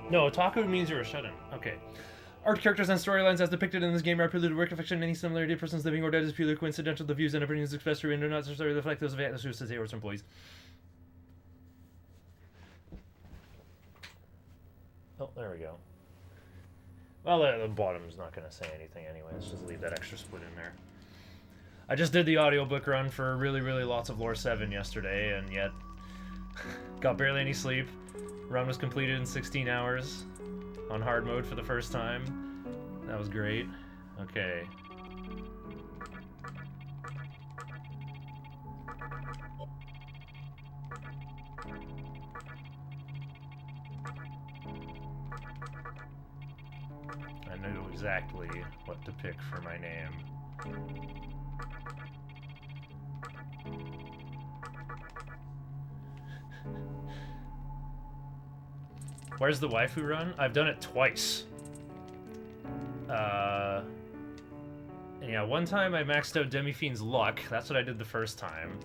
No, otaku means you're a shut-in. Okay. Art, characters, and storylines as depicted in this game are purely the work of fiction. Any similarity to persons living or dead is purely coincidental. The views and opinions expressed herein do not necessarily reflect those of Atlas or employees. Oh, there we go. Well, the bottom's not going to say anything anyway. Let's just leave that extra split in there. I just did the audiobook run for really lots of Lore 7 yesterday, and yet got barely any sleep. Run was completed in 16 hours on hard mode for the first time. That was great. Okay. I knew exactly what to pick for my name. Where's the waifu run? I've done it twice. Yeah, one time I maxed out Demifiend's luck. That's what I did the first time.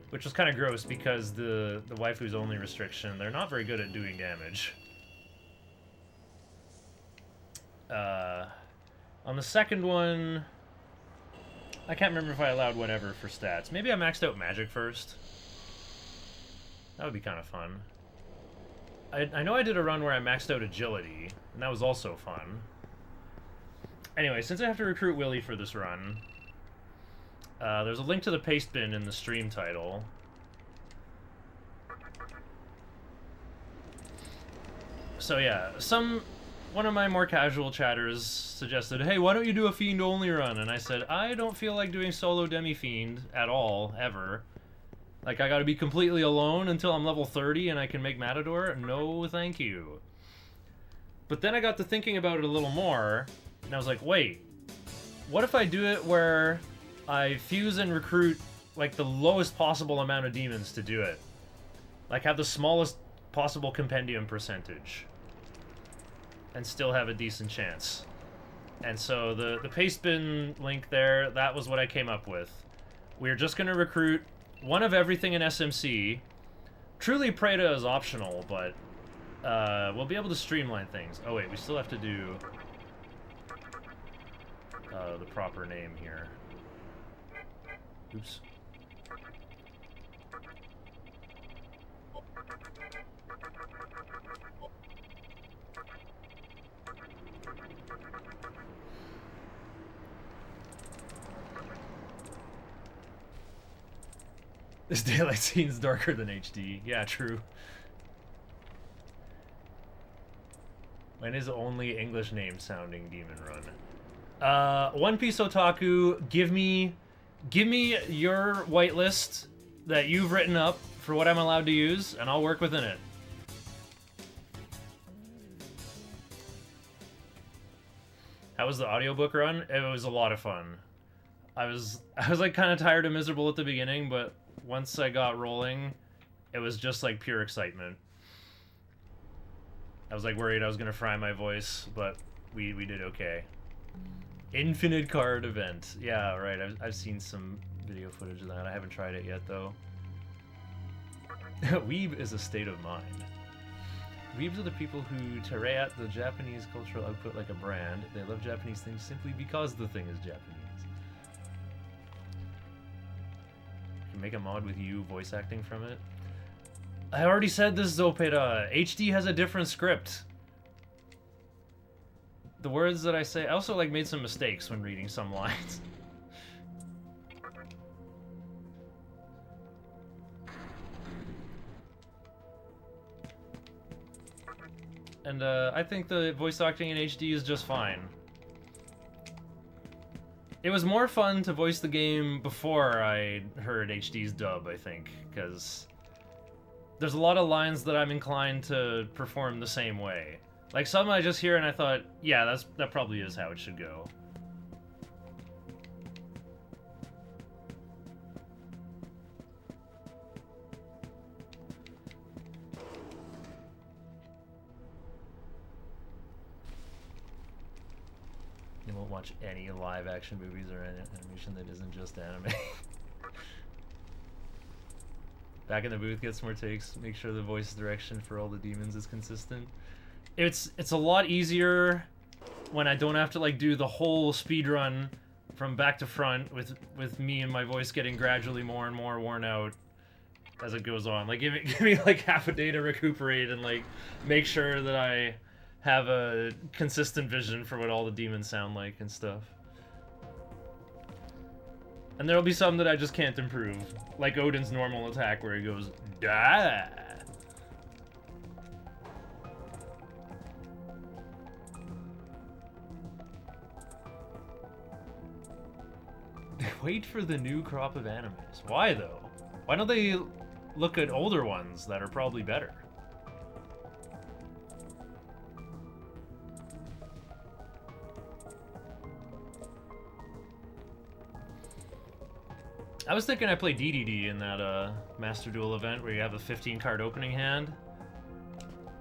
Which was kind of gross because the waifu's only restriction. They're not very good at doing damage. On the second one, I can't remember if I allowed whatever for stats. Maybe I maxed out magic first. That would be kind of fun. I know I did a run where I maxed out agility, and that was also fun. Anyway, since I have to recruit Willy for this run, there's a link to the paste bin in the stream title. So yeah, one of my more casual chatters suggested, hey, why don't you do a Fiend only run? And I said, I don't feel like doing solo Demifiend at all, ever. Like, I gotta be completely alone until I'm level 30 and I can make Matador? No, thank you. But then I got to thinking about it a little more, and I was like, wait, what if I do it where I fuse and recruit, like, the lowest possible amount of demons to do it? Like, have the smallest possible compendium percentage. And still have a decent chance. And so the paste bin link there, that was what I came up with. We're just gonna recruit one of everything in SMC. Truly Preta is optional, but we'll be able to streamline things. Oh wait, we still have to do the proper name here. Oops. This daylight scene's darker than HD. Yeah, true. When is only English name sounding demon run? One Piece Otaku, give me your whitelist that you've written up for what I'm allowed to use, and I'll work within it. How was the audiobook run? It was a lot of fun. I was like kind of tired and miserable at the beginning, but once I got rolling, it was just like pure excitement. I was like worried I was gonna fry my voice, but we did okay. Infinite card event. Yeah, right. I've seen some video footage of that. I haven't tried it yet though. Weeb is a state of mind. Weebs are the people who tear the Japanese cultural output like a brand. They love Japanese things simply because the thing is Japanese. Make a mod with you voice acting from it. I already said this, Zopeda. HD has a different script. The words that I say... I also, like, made some mistakes when reading some lines. And, I think the voice acting in HD is just fine. It was more fun to voice the game before I heard HD's dub, I think, because there's a lot of lines that I'm inclined to perform the same way. Like, some I just hear and I thought, yeah, that probably is how it should go. You won't watch any live-action movies or animation that isn't just anime. Back in the booth, get some more takes. Make sure the voice direction for all the demons is consistent. it's a lot easier when I don't have to like do the whole speed run from back to front with me and my voice getting gradually more and more worn out as it goes on. Like give me like half a day to recuperate and like make sure that I have a consistent vision for what all the demons sound like and stuff. And there'll be some that I just can't improve, like Odin's normal attack where he goes da. Wait for the new crop of animes. Why though? Why don't they look at older ones that are probably better? I was thinking I play DDD in that Master Duel event where you have a 15-card opening hand,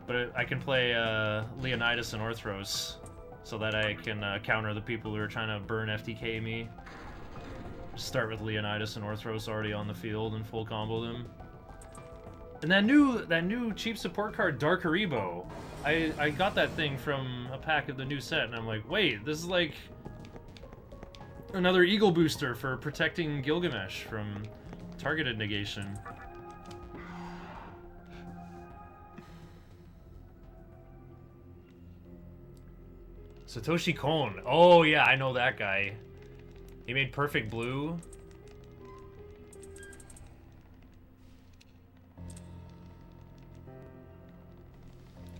but I can play Leonidas and Orthros so that I can counter the people who are trying to burn FTK me. Start with Leonidas and Orthros already on the field and full combo them. And that new cheap support card, Dark Haribo, I got that thing from a pack of the new set, and I'm like, wait, this is like another Eagle booster for protecting Gilgamesh from targeted negation. Satoshi Kon. Oh yeah, I know that guy. He made Perfect Blue.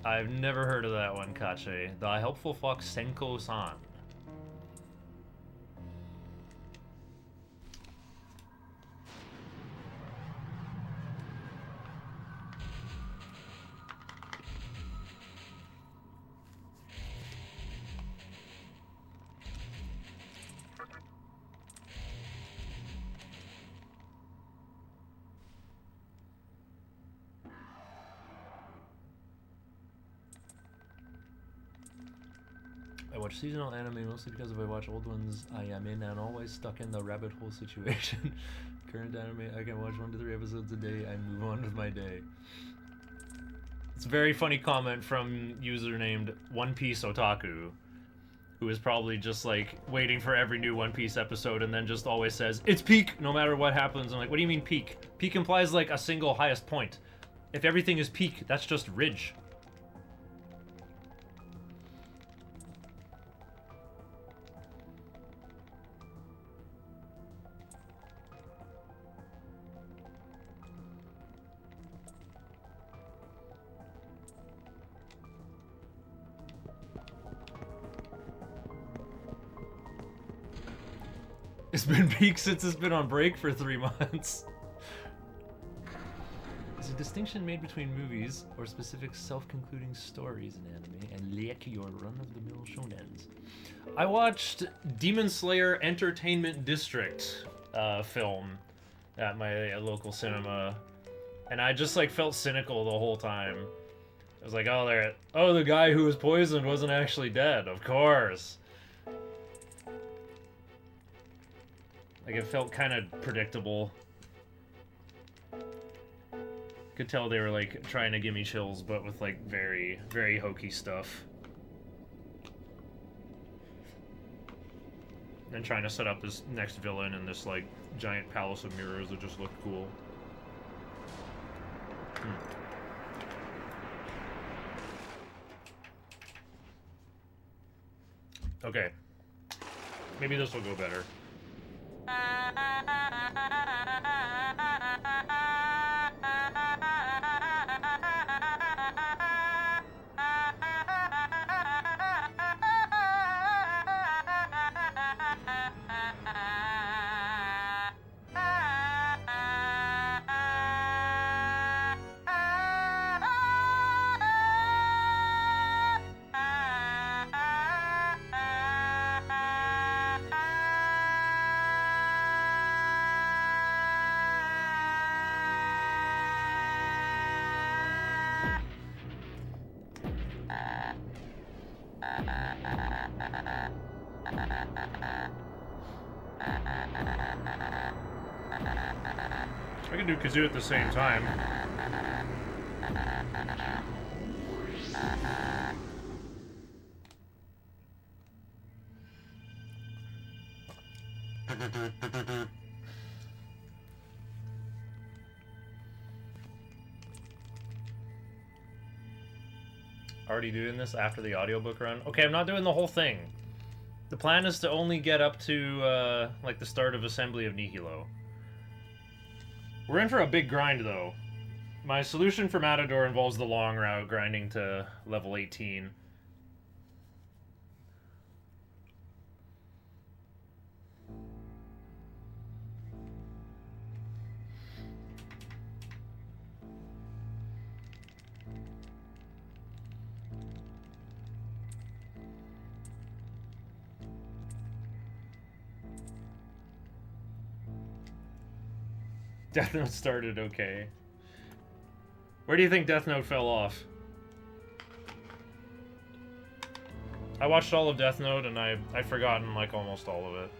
I've never heard of that one, Kache. The Helpful Fox Senko-san. I watch seasonal anime mostly because if I watch old ones, I am in and always stuck in the rabbit hole situation. Current anime, I can watch 1 to 3 episodes a day and move on with my day. It's a very funny comment from user named One Piece Otaku, who is probably just like waiting for every new One Piece episode and then just always says, it's peak no matter what happens. I'm like, what do you mean peak? Peak implies like a single highest point. If everything is peak, that's just ridge. It's been peak since it's been on break for 3 months. There's a distinction made between movies or specific self-concluding stories in anime and like your run-of-the-mill shonens. I watched Demon Slayer Entertainment District film at my local cinema, and I just like felt cynical the whole time. I was like, oh, the guy who was poisoned wasn't actually dead, of course. Like, it felt kind of predictable. Could tell they were, like, trying to give me chills, but with, like, very, very hokey stuff. And trying to set up this next villain in this, like, giant palace of mirrors that just looked cool. Okay. Maybe this will go better. I can do kazoo at the same time. Already doing this after the audiobook run? Okay, I'm not doing the whole thing. The plan is to only get up to, like, the start of Assembly of Nihilo. We're in for a big grind, though. My solution for Matador involves the long route, grinding to level 18. Death Note started okay. Where do you think Death Note fell off? I watched all of Death Note and I've forgotten like almost all of it.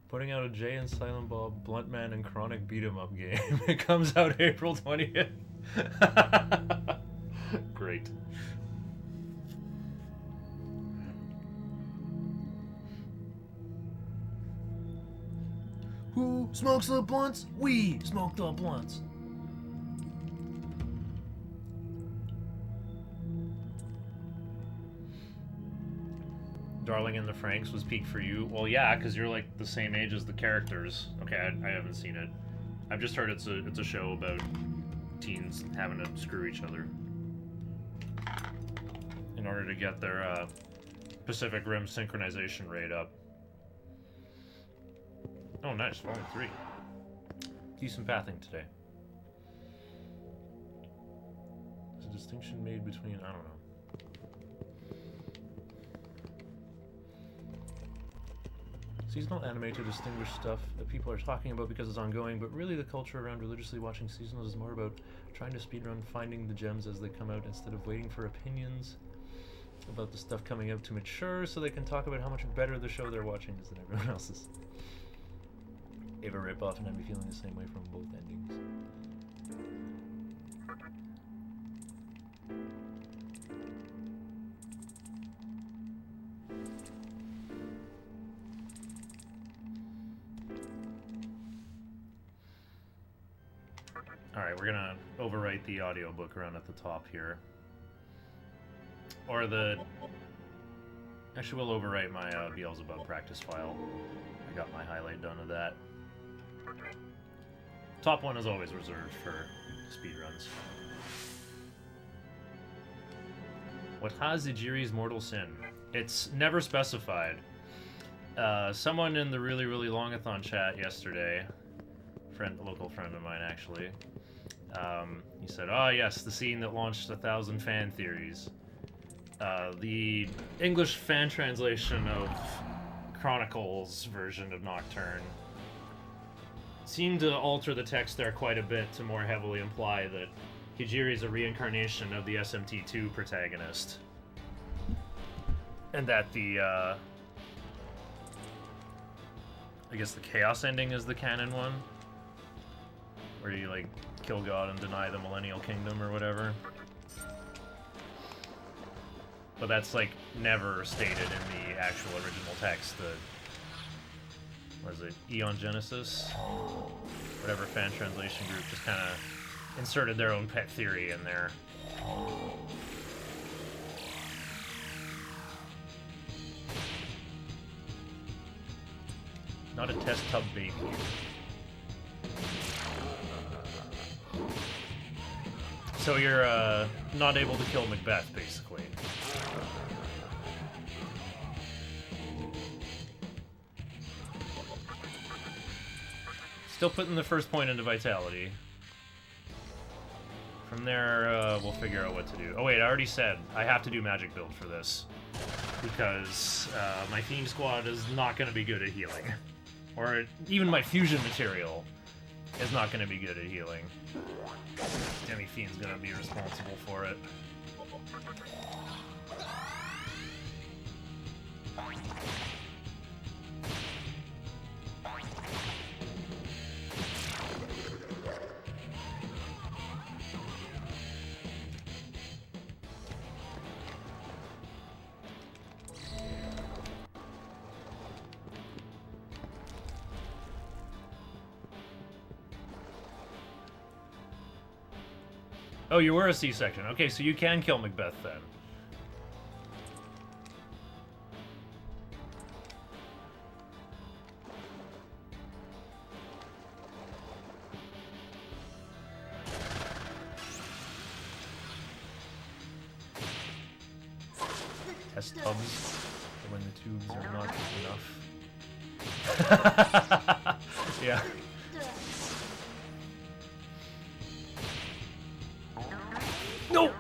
Putting out a Jay and Silent Bob, Bluntman, and Chronic beat-em-up game. It comes out April 20th. Great. Who smokes the blunts? We smoke the blunts. Darling in the Franxx was peak for you. Well, yeah, because you're like the same age as the characters. Okay, I haven't seen it. I've just heard it's a show about teens having to screw each other in order to get their Pacific Rim synchronization rate up. Oh, nice. Volume 3. Decent pathing today. There's a distinction made between... I don't know. Seasonal anime to distinguish stuff that people are talking about because it's ongoing, but really the culture around religiously watching seasonals is more about trying to speedrun finding the gems as they come out instead of waiting for opinions about the stuff coming out to mature so they can talk about how much better the show they're watching is than everyone else's. Ava ripoff, and I'd be feeling the same way from both endings. Alright, we're gonna overwrite the audiobook run at the top here. Or the... Actually, we'll overwrite my Beelzebub practice file. I got my highlight done of that. Top one is always reserved for speedruns. What has Ijiri's mortal sin? It's never specified. Someone in the really, really longathon chat yesterday, a local friend of mine actually, he said, "Oh yes, the scene that launched 1,000 fan theories." The English fan translation of Chronicles version of Nocturne seemed to alter the text there quite a bit to more heavily imply that Hijiri is a reincarnation of the SMT2 protagonist, and that the I guess the Chaos ending is the canon one, where you like kill God and deny the Millennial Kingdom or whatever. But that's like never stated in the actual original text. The what is it, Eon Genesis? Whatever fan translation group just kind of inserted their own pet theory in there. Not a test tub baby. So you're not able to kill Macbeth, basically. Still putting the first point into Vitality. From there, we'll figure out what to do. Oh wait, I already said I have to do magic build for this. Because my Fiend squad is not going to be good at healing. Or even my fusion material is not going to be good at healing. Demifiend's going to be responsible for it. Oh, you were a C-section. Okay, so you can kill Macbeth then. Test tubs when the tubes are not enough. Yeah. No!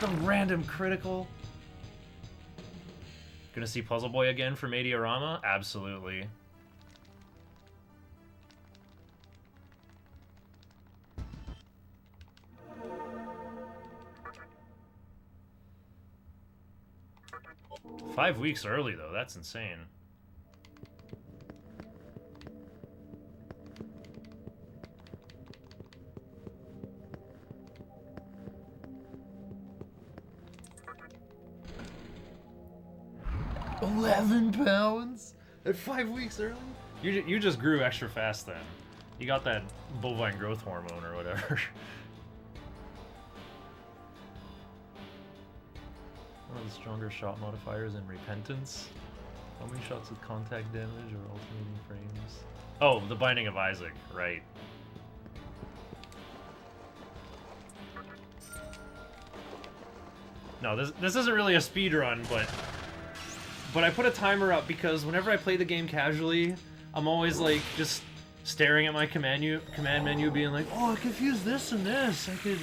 Some random critical. Gonna see Puzzle Boy again for Mediarama? Absolutely. Five weeks early, though. That's insane. £11 at 5 weeks early? You just grew extra fast then. You got that bovine growth hormone or whatever. One of the stronger shot modifiers in Repentance. How many shots with contact damage or alternating frames? Oh, the Binding of Isaac, right. No, this isn't really a speed run, but I put a timer up because whenever I play the game casually, I'm always like just staring at my command menu, being like, oh, I could use this and this. I could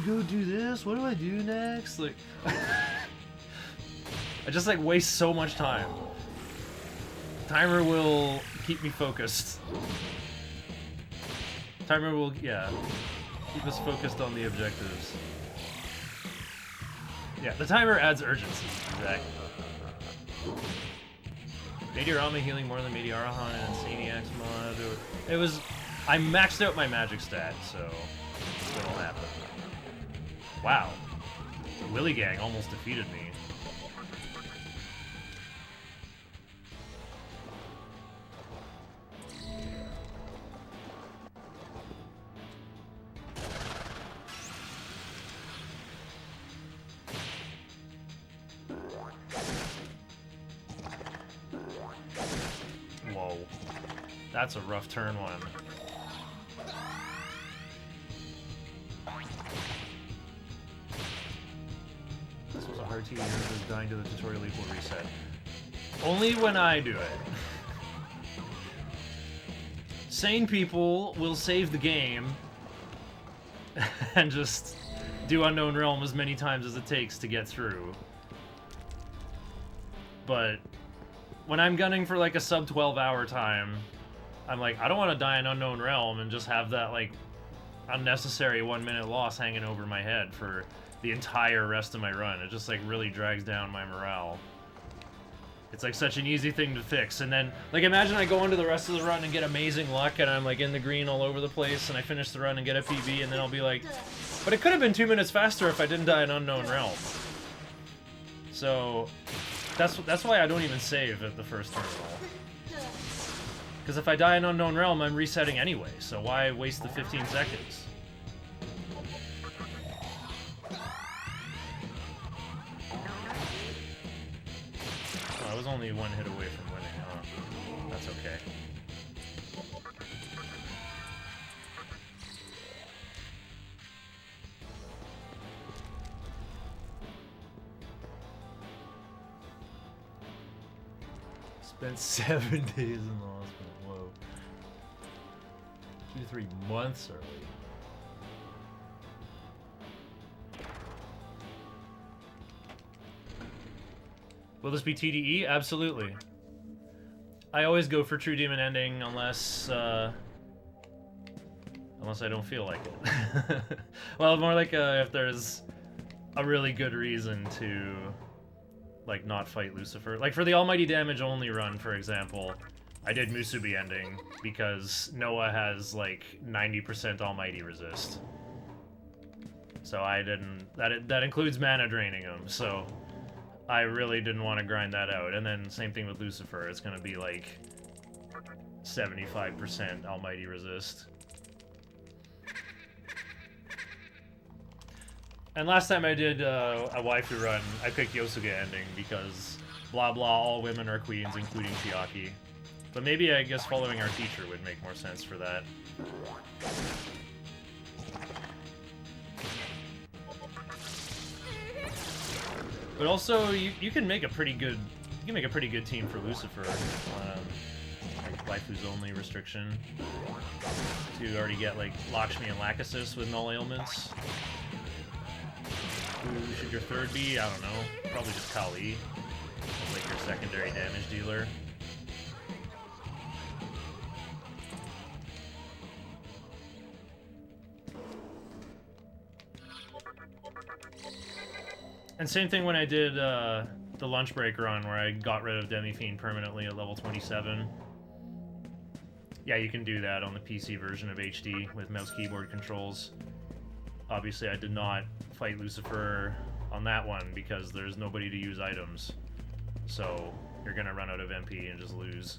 go do this. What do I do next? Like, I just like waste so much time. Timer will keep me focused. Timer will, yeah, keep us focused on the objectives. Yeah, the timer adds urgency. Exactly. Mediarama healing more than Mediarahan and Insaniacs mod. It was... I maxed out my magic stat, so it'll happen. Wow. Willy Gang almost defeated me. Whoa. That's a rough turn one. This was a hard team. Dying to the tutorial equal reset. Only when I do it. Sane people will save the game and just do Unknown Realm as many times as it takes to get through. But when I'm gunning for like a sub 12-hour time, I'm like, I don't want to die in Unknown Realm and just have that like unnecessary 1-minute loss hanging over my head for the entire rest of my run. It just like really drags down my morale. It's like such an easy thing to fix. And then, like, imagine I go into the rest of the run and get amazing luck and I'm like in the green all over the place and I finish the run and get a PB and then I'll be like, but it could have been 2 minutes faster if I didn't die in Unknown Realm. So that's why I don't even save at the first turn at all. Because if I die in Unknown Realm, I'm resetting anyway, so why waste the 15 seconds? Oh, I was only one hit away from winning, huh? That's okay. Spent 7 days in the hospital. Whoa. 2 to 3 months early. Will this be TDE? Absolutely. I always go for True Demon Ending unless I don't feel like it. Well, more like if there's a really good reason to like not fight Lucifer. Like for the Almighty Damage only run, for example, I did Musubi Ending because Noah has like 90% Almighty resist. So I didn't, that includes mana draining him, so I really didn't want to grind that out. And then same thing with Lucifer, it's gonna be like 75% Almighty resist. And last time I did a waifu run, I picked Yosuke ending because blah blah, all women are queens, including Chiaki. But maybe I guess following our teacher would make more sense for that. But also, you can make a pretty good team for Lucifer. Like waifus only restriction to already get like Lakshmi and Lachesis with null ailments. Who should your third be? I don't know. Probably just Kali. Like your secondary damage dealer. And same thing when I did the lunch break run where I got rid of Demifiend permanently at level 27. Yeah, you can do that on the PC version of HD with mouse keyboard controls. Obviously, I did not fight Lucifer on that one because there's nobody to use items. So you're gonna run out of MP and just lose.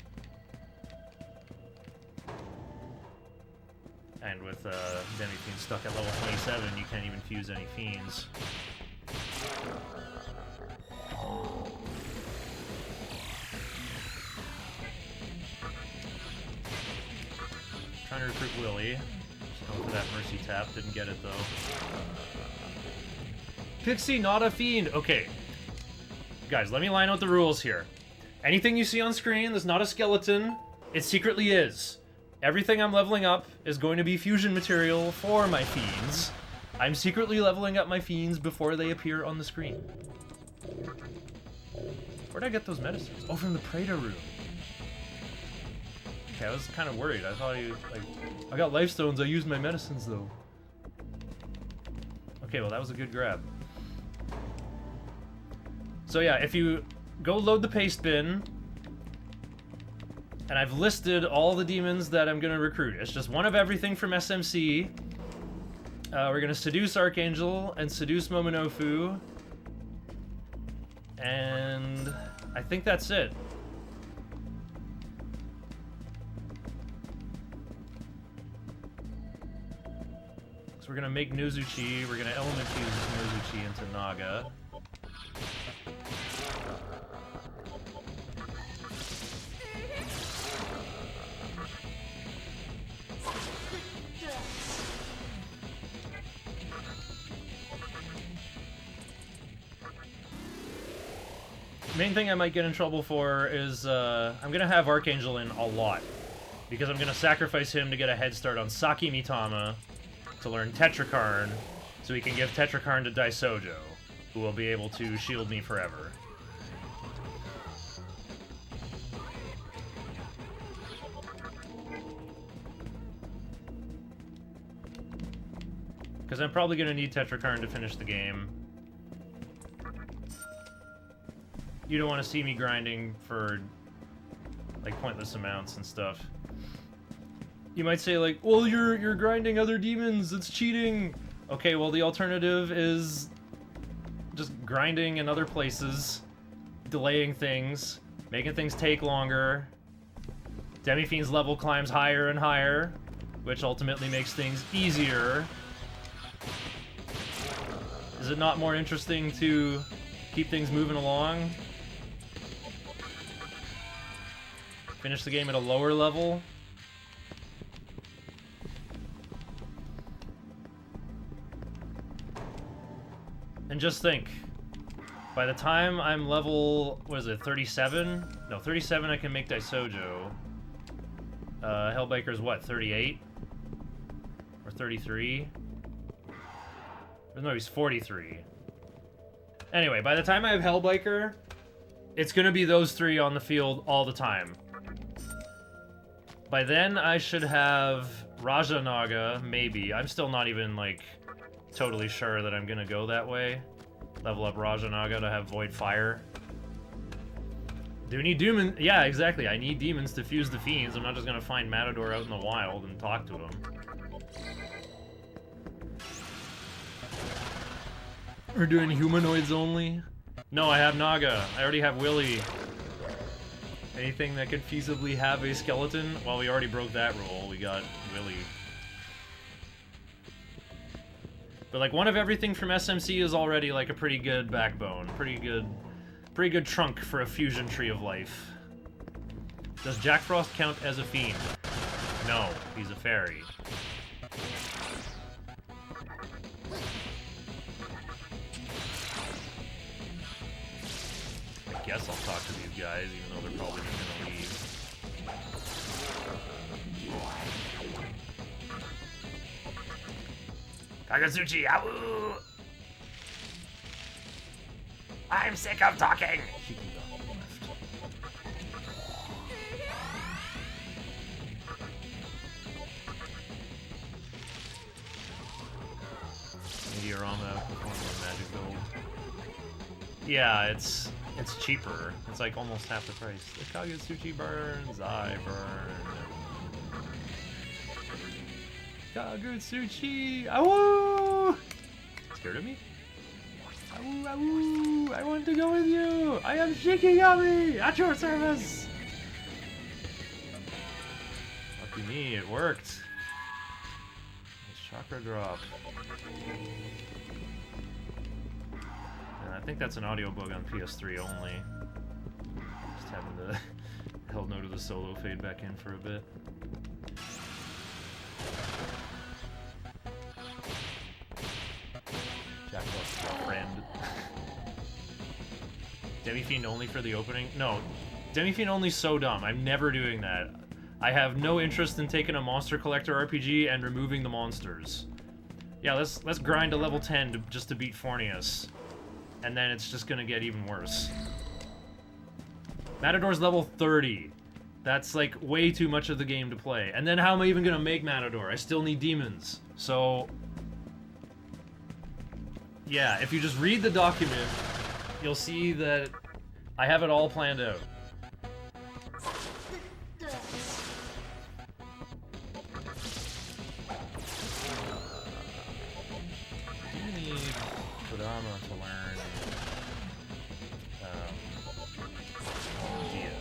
And with Demifiend stuck at level 27, you can't even fuse any fiends. Trying to recruit Willie. Just going for that mercy tap. Didn't get it though. Pixie, not a fiend. Okay. Guys, let me line out the rules here. Anything you see on screen that's not a skeleton, it secretly is. Everything I'm leveling up is going to be fusion material for my fiends. I'm secretly leveling up my fiends before they appear on the screen. Where'd I get those medicines? Oh, from the Praetor room. Okay, I was kind of worried. I thought you, like... I got life stones, I used my medicines, though. Okay, well, that was a good grab. So yeah, if you go load the paste bin, and I've listed all the demons that I'm gonna recruit. It's just one of everything from SMC. We're gonna seduce Archangel and seduce Momunofu. And I think that's it. So we're gonna make Nozuchi, we're gonna element fuse Nozuchi into Naga. Main thing I might get in trouble for is I'm gonna have Archangel in a lot because I'm gonna sacrifice him to get a head start on Saki Mitama to learn Tetrakarn so he can give Tetrakarn to Daisojo, who will be able to shield me forever. Because I'm probably gonna need Tetrakarn to finish the game. You don't want to see me grinding for, like, pointless amounts and stuff. You might say, like, well, you're grinding other demons, it's cheating! Okay, well, the alternative is just grinding in other places, delaying things, making things take longer. Demifiend's level climbs higher and higher, which ultimately makes things easier. Is it not more interesting to keep things moving along? Finish the game at a lower level. And just think, by the time I'm level, what is it, 37? No, 37 I can make Daisojo. Hellbiker's what, 38? Or 33? No, he's 43. Anyway, by the time I have Hellbiker, it's gonna be those three on the field all the time. By then, I should have Raja Naga, maybe. I'm still not even, like, totally sure that I'm gonna go that way. Level up Raja Naga to have Void Fire. Do we need demons? Yeah, exactly. I need demons to fuse the fiends. I'm not just gonna find Matador out in the wild and talk to him. We're doing humanoids only? No, I have Naga. I already have Willy. Anything that could feasibly have a skeleton? Well, we already broke that rule. We got Willy. But like one of everything from SMC is already like a pretty good backbone, pretty good trunk for a fusion tree of life. Does Jack Frost count as a fiend? No, he's a fairy. I guess I'll talk to these guys, even though they're probably just gonna leave. Kagutsuchi, awoo! I'm sick of talking! She can go on the left. Meteorama, performing magic build. Yeah, it's cheaper. It's like almost half the price. The Kagutsuchi burns, I burn. Kagutsuchi! Awoo! Scared of me? Awoo, awoo! I want to go with you! I am Shikigami! At your service! Lucky me, it worked. Nice chakra drop. And I think that's an audiobook on PS3 only. Just having to held no to the solo fade back in for a bit. Jack lost his friend. Demifiend only for the opening? No, Demifiend only's so dumb. I'm never doing that. I have no interest in taking a monster collector RPG and removing the monsters. Yeah, let's grind to level 10 just to beat Fornius. And then it's just gonna get even worse. Matador's level 30. That's like way too much of the game to play. And then how am I even gonna make Matador? I still need demons. So yeah, if you just read the document, you'll see that I have it all planned out. Do you need Kodama to learn Dia?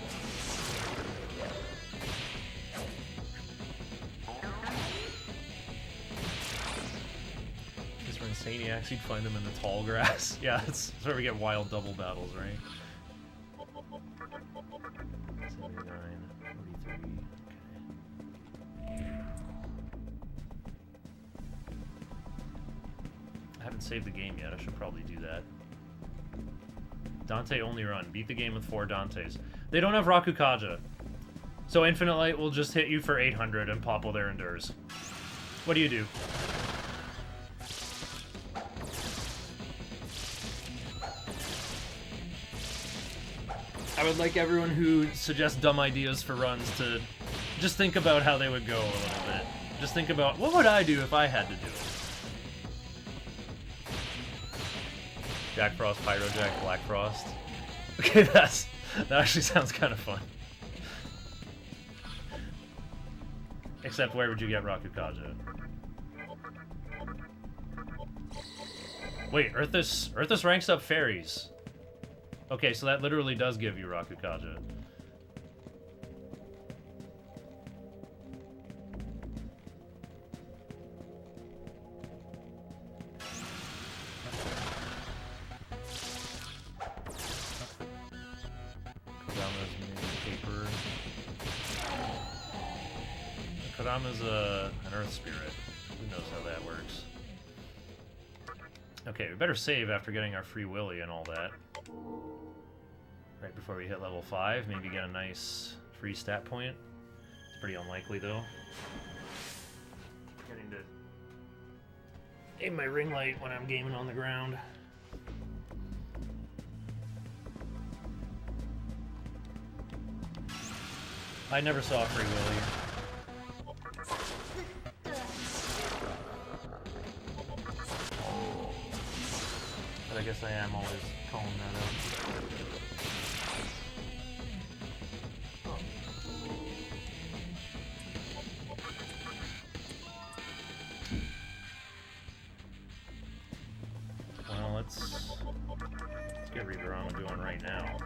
Because for Insaniacs, you'd find them in the tall grass. Yeah, that's where we get wild double battles, right? 79, 43, okay. I haven't saved the game yet, I should probably do that. Dante only run. Beat the game with 4 Dantes. They don't have Rakukaja. So Infinite Light will just hit you for 800 and Popple there endures. What do you do? I would like everyone who suggests dumb ideas for runs to just think about how they would go a little bit. Just think about, what would I do if I had to do it? Jack Frost, Pyro Jack, Black Frost. Okay, that actually sounds kind of fun. Except where would you get Rakukaja? Wait, Earthus ranks up fairies. Okay, so that literally does give you Rakukaja. Kodama's an Earth Spirit. Who knows how that works? Okay, we better save after getting our Free Willy and all that. Right before we hit level 5, maybe get a nice free stat point. It's pretty unlikely though. Getting to aim my ring light when I'm gaming on the ground. I never saw a Free Willy. But I guess I am always calling that out. Well, let's get Reaperama going right now.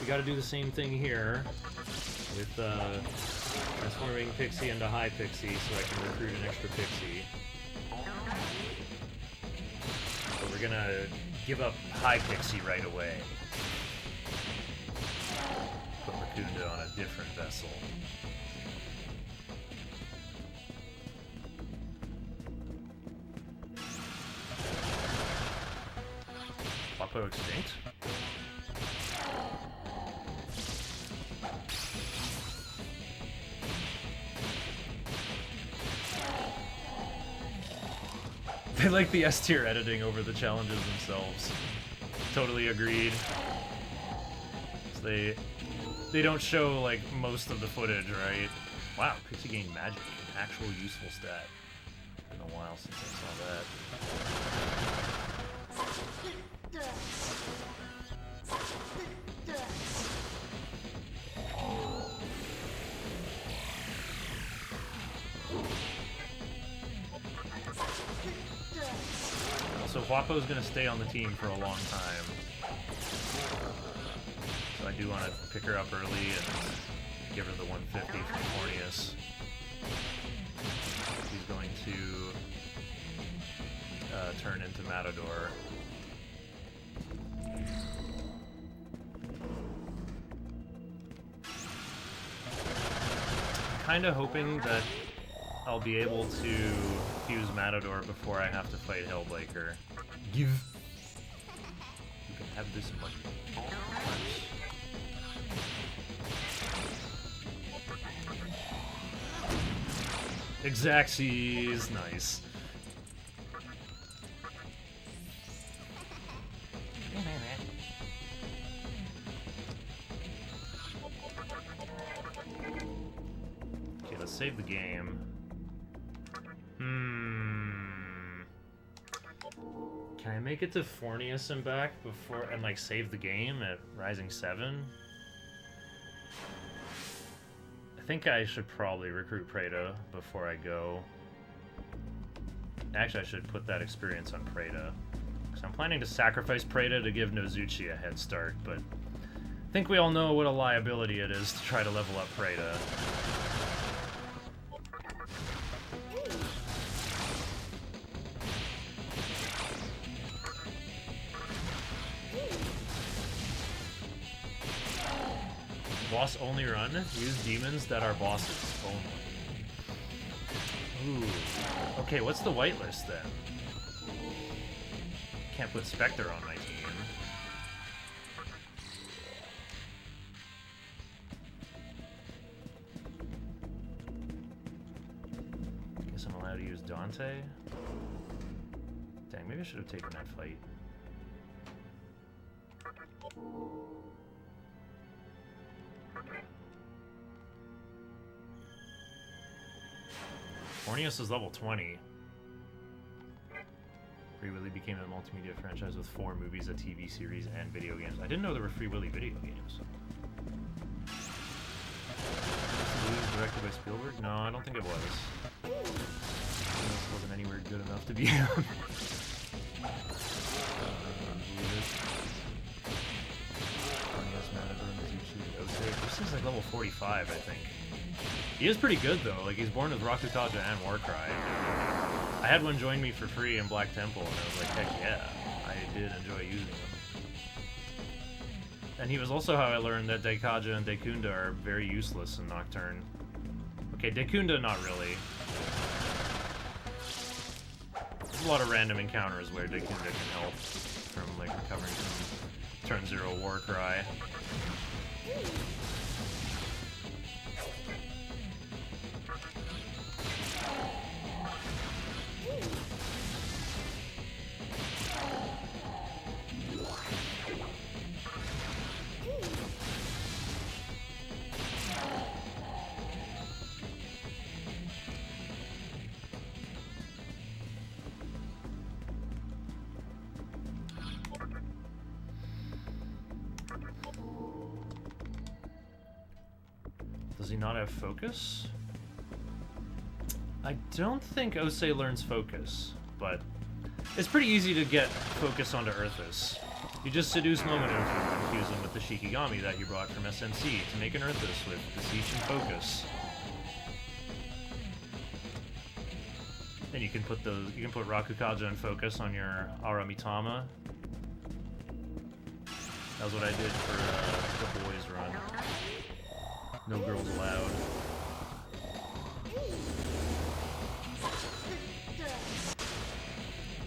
we gotta do the same thing here with transforming Pixie into High Pixie so I can recruit an extra Pixie. But we're gonna give up High Pixie right away. Put Makunda on a different vessel. Wapo extinct? They like the S-tier editing over the challenges themselves. Totally agreed. So they don't show like most of the footage, right? Wow, Pixie gained magic, an actual useful stat. Been a while since I saw that. So Huapo's gonna stay on the team for a long time. So I do want to pick her up early and give her the 150 from Corneus. She's going to turn into Matador. I'm kinda hoping that I'll be able to fuse Matador before I have to fight Hellblaker. Give. You can have this money. Exacxies, nice. Okay, let's save the game. Can I make it to Fornius and back before and like save the game at Rising 7? I think I should probably recruit Preda before I go. Actually, I should put that experience on Preda. Because I'm planning to sacrifice Preda to give Nozuchi a head start, but I think we all know what a liability it is to try to level up Preda. Boss only run, use demons that are bosses only. Ooh. Okay, what's the whitelist then? Can't put Spectre on my team. Guess I'm allowed to use Dante? Dang, maybe I should have taken that fight. Fornius is level 20. Free Willy became a multimedia franchise with 4 movies, a TV series, and video games. I didn't know there were Free Willy video games. Was directed by Spielberg? No, I don't think it was. It wasn't anywhere good enough to be on. This is like level 45, I think. He is pretty good though, like he's born with Rakutaja and Warcry. I had one join me for free in Black Temple and I was like, heck yeah, I did enjoy using him. And he was also how I learned that Daikaja and Daikunda are very useless in Nocturne. Okay, Daikunda not really. There's a lot of random encounters where Daikunda can help from like recovering from turn 0 Warcry. Does he not have focus? I don't think Osei learns focus, but it's pretty easy to get focus onto Earthus. You just seduce Momunofu and infuse him with the Shikigami that you brought from SMC to make an Earthus with Beseech and Focus. Then you can put Rakukaja and Focus on your Aramitama. That was what I did for the boys run. No girls allowed.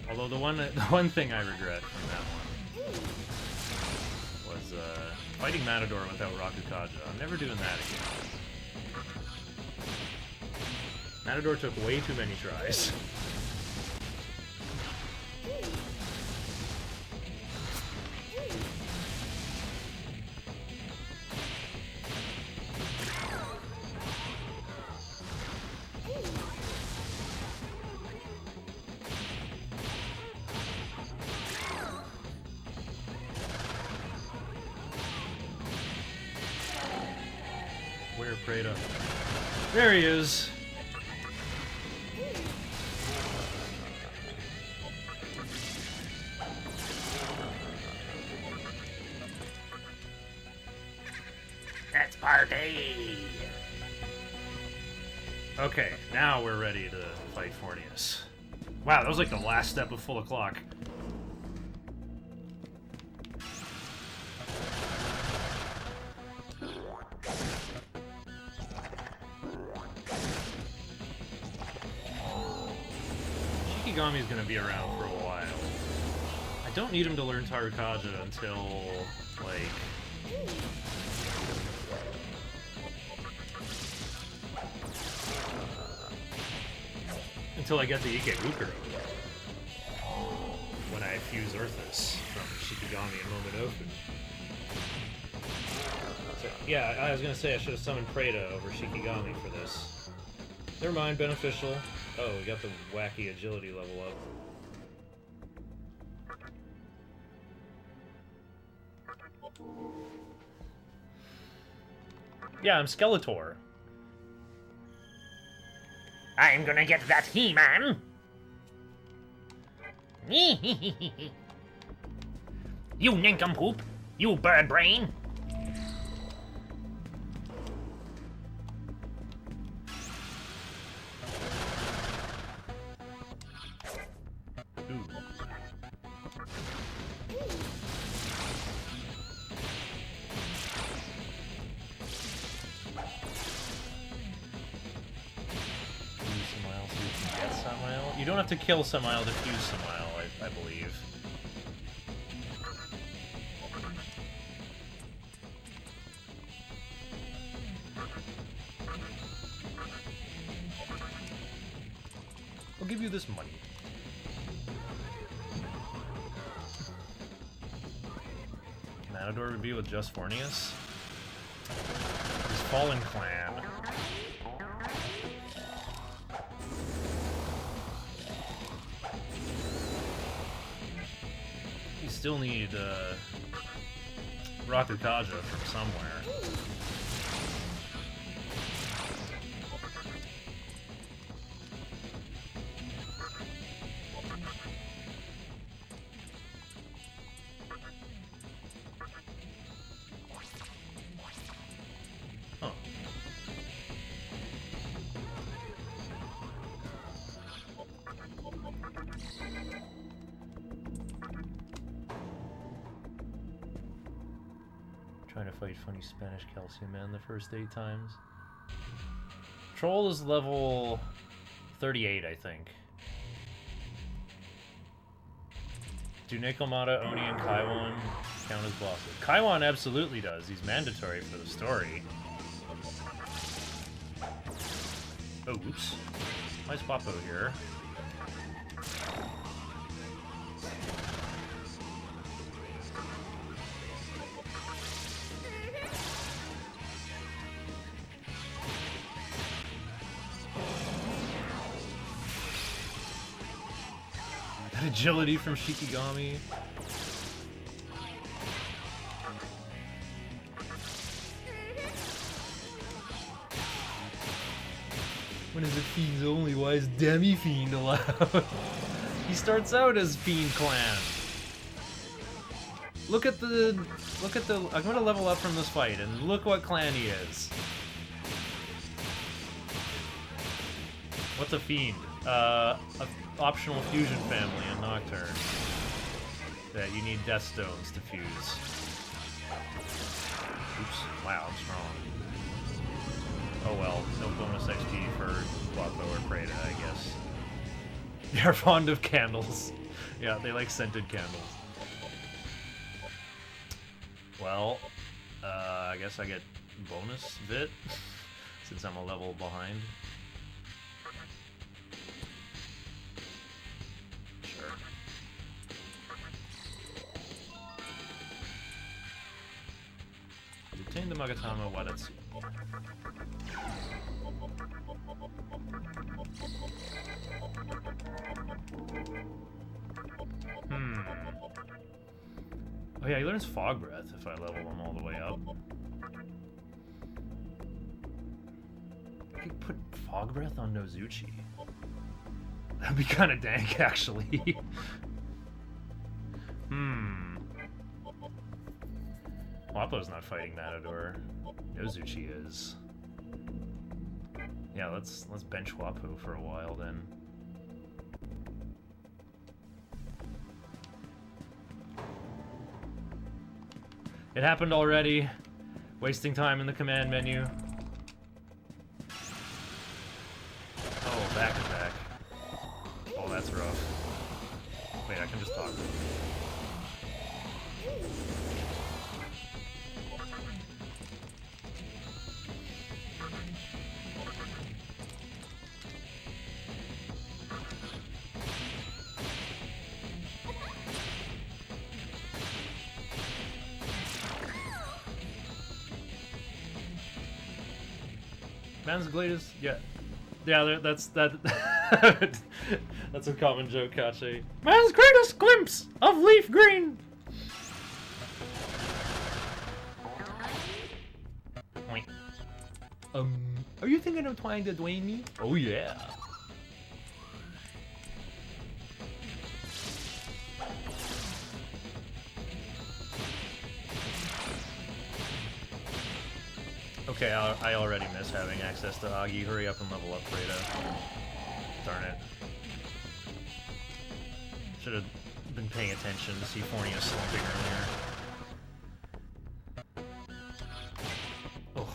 Although the one thing I regret from that one was fighting Matador without Rakukaja. I'm never doing that again. Matador took way too many tries. Where Prada? There he is. Let's party! Okay, now we're ready to fight Fornius. Wow, that was like the last step of Full O'Clock. Shikigami's gonna be around for a while. I don't need him to learn Tarukaja until, like... until I get the Ikebukuro. When I fuse Earthus from Shikigami and Momunofu. So, yeah, I was gonna say I should have summoned Prada over Shikigami for this. Never mind, beneficial. Oh, we got the wacky agility level up. Yeah, I'm Skeletor. I'm gonna get that He-Man! You nincompoop! You bird brain! Ooh. You don't have to kill Samael to fuse Samael, I believe. I'll give you this money. Matador would be with just Fornius. His Fallen Clan. Still need Rakukaja from somewhere. Huh. Trying to fight funny Spanish Calcium Man the first 8 times. Troll is level 38, I think. Do Nekomata, Oni, and Kaiwan count as bosses? Kaiwan absolutely does. He's mandatory for the story. Oh, oops. Nice Papo here. Agility from Shikigami. When is it Fiends only? Why is Demifiend allowed? He starts out as Fiend Clan. Look at the... I'm gonna level up from this fight, and look what clan he is. What's a fiend? A optional fusion family in Nocturne. That you need death stones to fuse. Oops. Wow, I'm strong. Oh well, no bonus XP for Guapo or Preda, I guess. They're fond of candles. Yeah, they like scented candles. Well, I guess I get bonus bit since I'm a level behind. Sure. Obtain the Magatama Wadatsu. Oh yeah, he learns Fog Breath if I level him all the way up. I could put Fog Breath on Nozuchi. That'd be kind of dank, actually. Wapo's not fighting Matador. Nozuchi is. Yeah, let's bench Wapo for a while then. It happened already. Wasting time in the command menu. Oh, back attack. Oh, that's rough. Wait, I can just talk. Man's greatest, yeah, that's that's a common joke, Kache. Man's greatest glimpse of leaf green. Point. Are you thinking of trying to Dwayne me? Oh yeah. Okay, I already miss having access to Agi. Hurry up and level up Preda. Darn it. Should have been paying attention to see Fornia slumping earlier. Oh.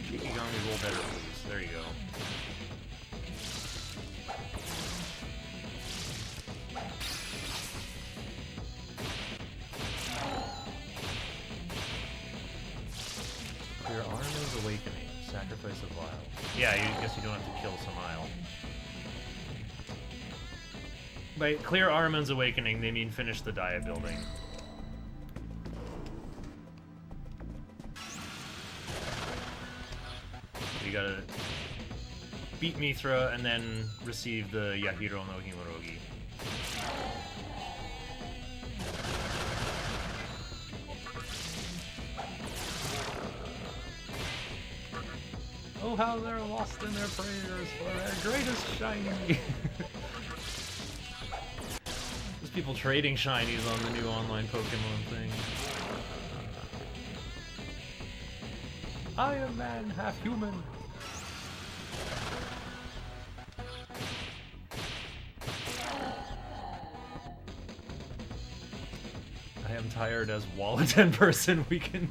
Shikigami, roll better, please. There you go. Your Armo's Awakening. Sacrifice a vial. Yeah, I guess you don't have to kill Samael. By clear Armon's Awakening, they mean finish the Dia building. You gotta beat Mithra and then receive the Yahiro no Himorogi. Oh, how they're lost in their prayers for their greatest shiny. There's people trading shinies on the new online Pokemon thing. I am man, half human. I am tired as wallet and person weekend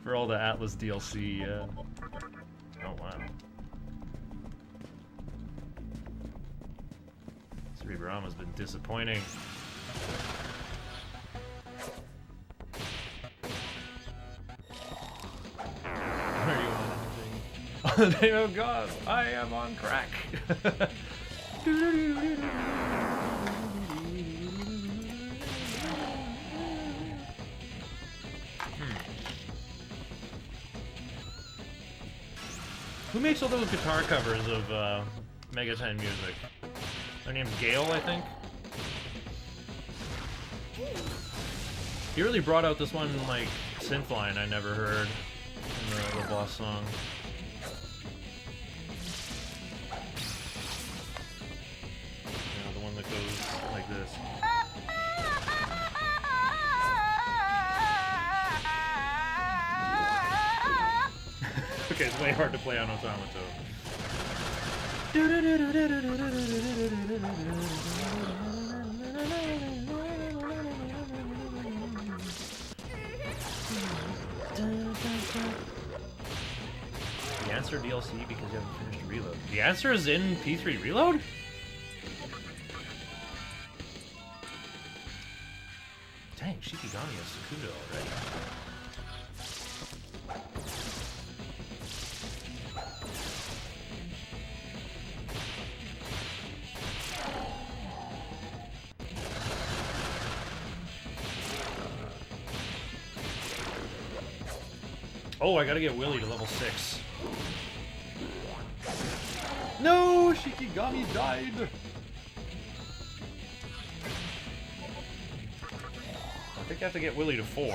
for all the Atlas DLC. Oh wow. Cerebrama's been disappointing. What are you on anything? On the name of God, I am on crack. Who makes all those guitar covers of Mega 10 music? Their name's Gale, I think? He really brought out this one, like, synth line I never heard in the boss song. goes like this. Okay, it's way hard to play on Automato. The answer DLC because you haven't finished Reload. The answer is in P3 Reload? Dang, Shikigami has Sakuda already. Oh, I gotta get Willy to level 6. No! Shikigami died! I think I have to get Willy to 4.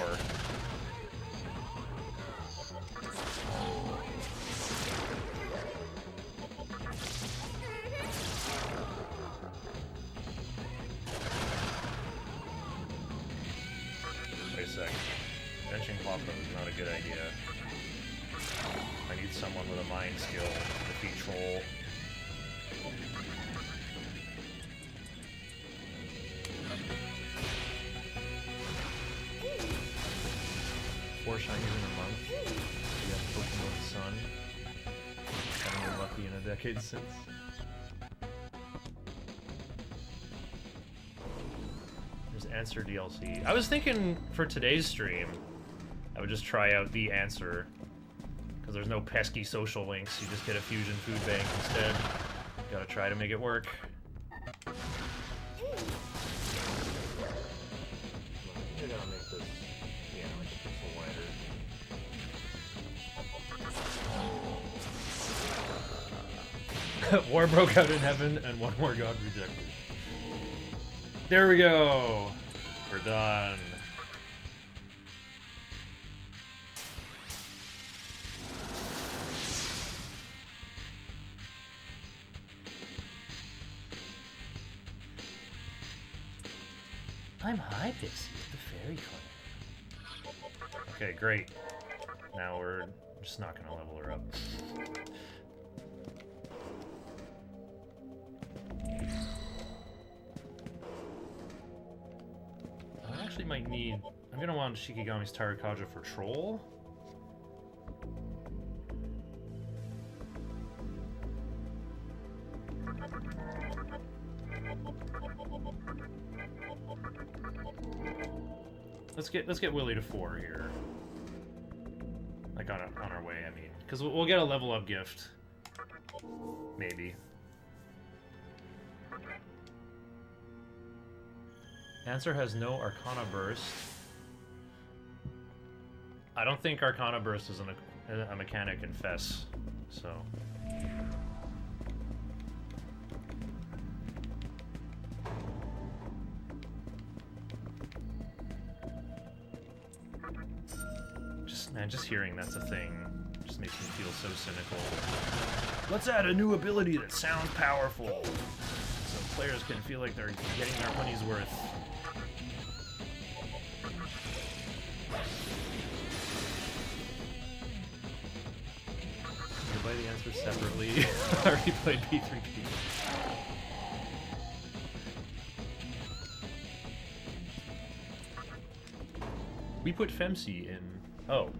Wait a sec. Benching Kloppo is not a good idea. I need someone with a mind skill to defeat Troll. Four shinies in a month. We have Pokemon Sun. Haven't been lucky in a decade since. There's Answer DLC. I was thinking for today's stream, I would just try out the Answer. Because there's no pesky social links, you just get a fusion food bank instead. Gotta try to make it work. I think I gotta make this, yeah, like a pixel wider. War broke out in heaven and one more god rejected. There we go! We're done. I'm high, Pixie, the fairy clan. Okay, great. Now we're just not gonna level her up. I actually might need... I'm gonna want Shikigami's Tarakaja for Troll. Let's get Willy to 4 here. Like on our way, I mean, because we'll get a level up gift, maybe. Answer has no Arcana Burst. I don't think Arcana Burst is a mechanic in Fess, so. Man, just hearing that's a thing just makes me feel so cynical. Let's add a new ability that sounds powerful, so players can feel like they're getting their money's worth. You play the answer separately. I already played P3P. We put Femsi in. Oh.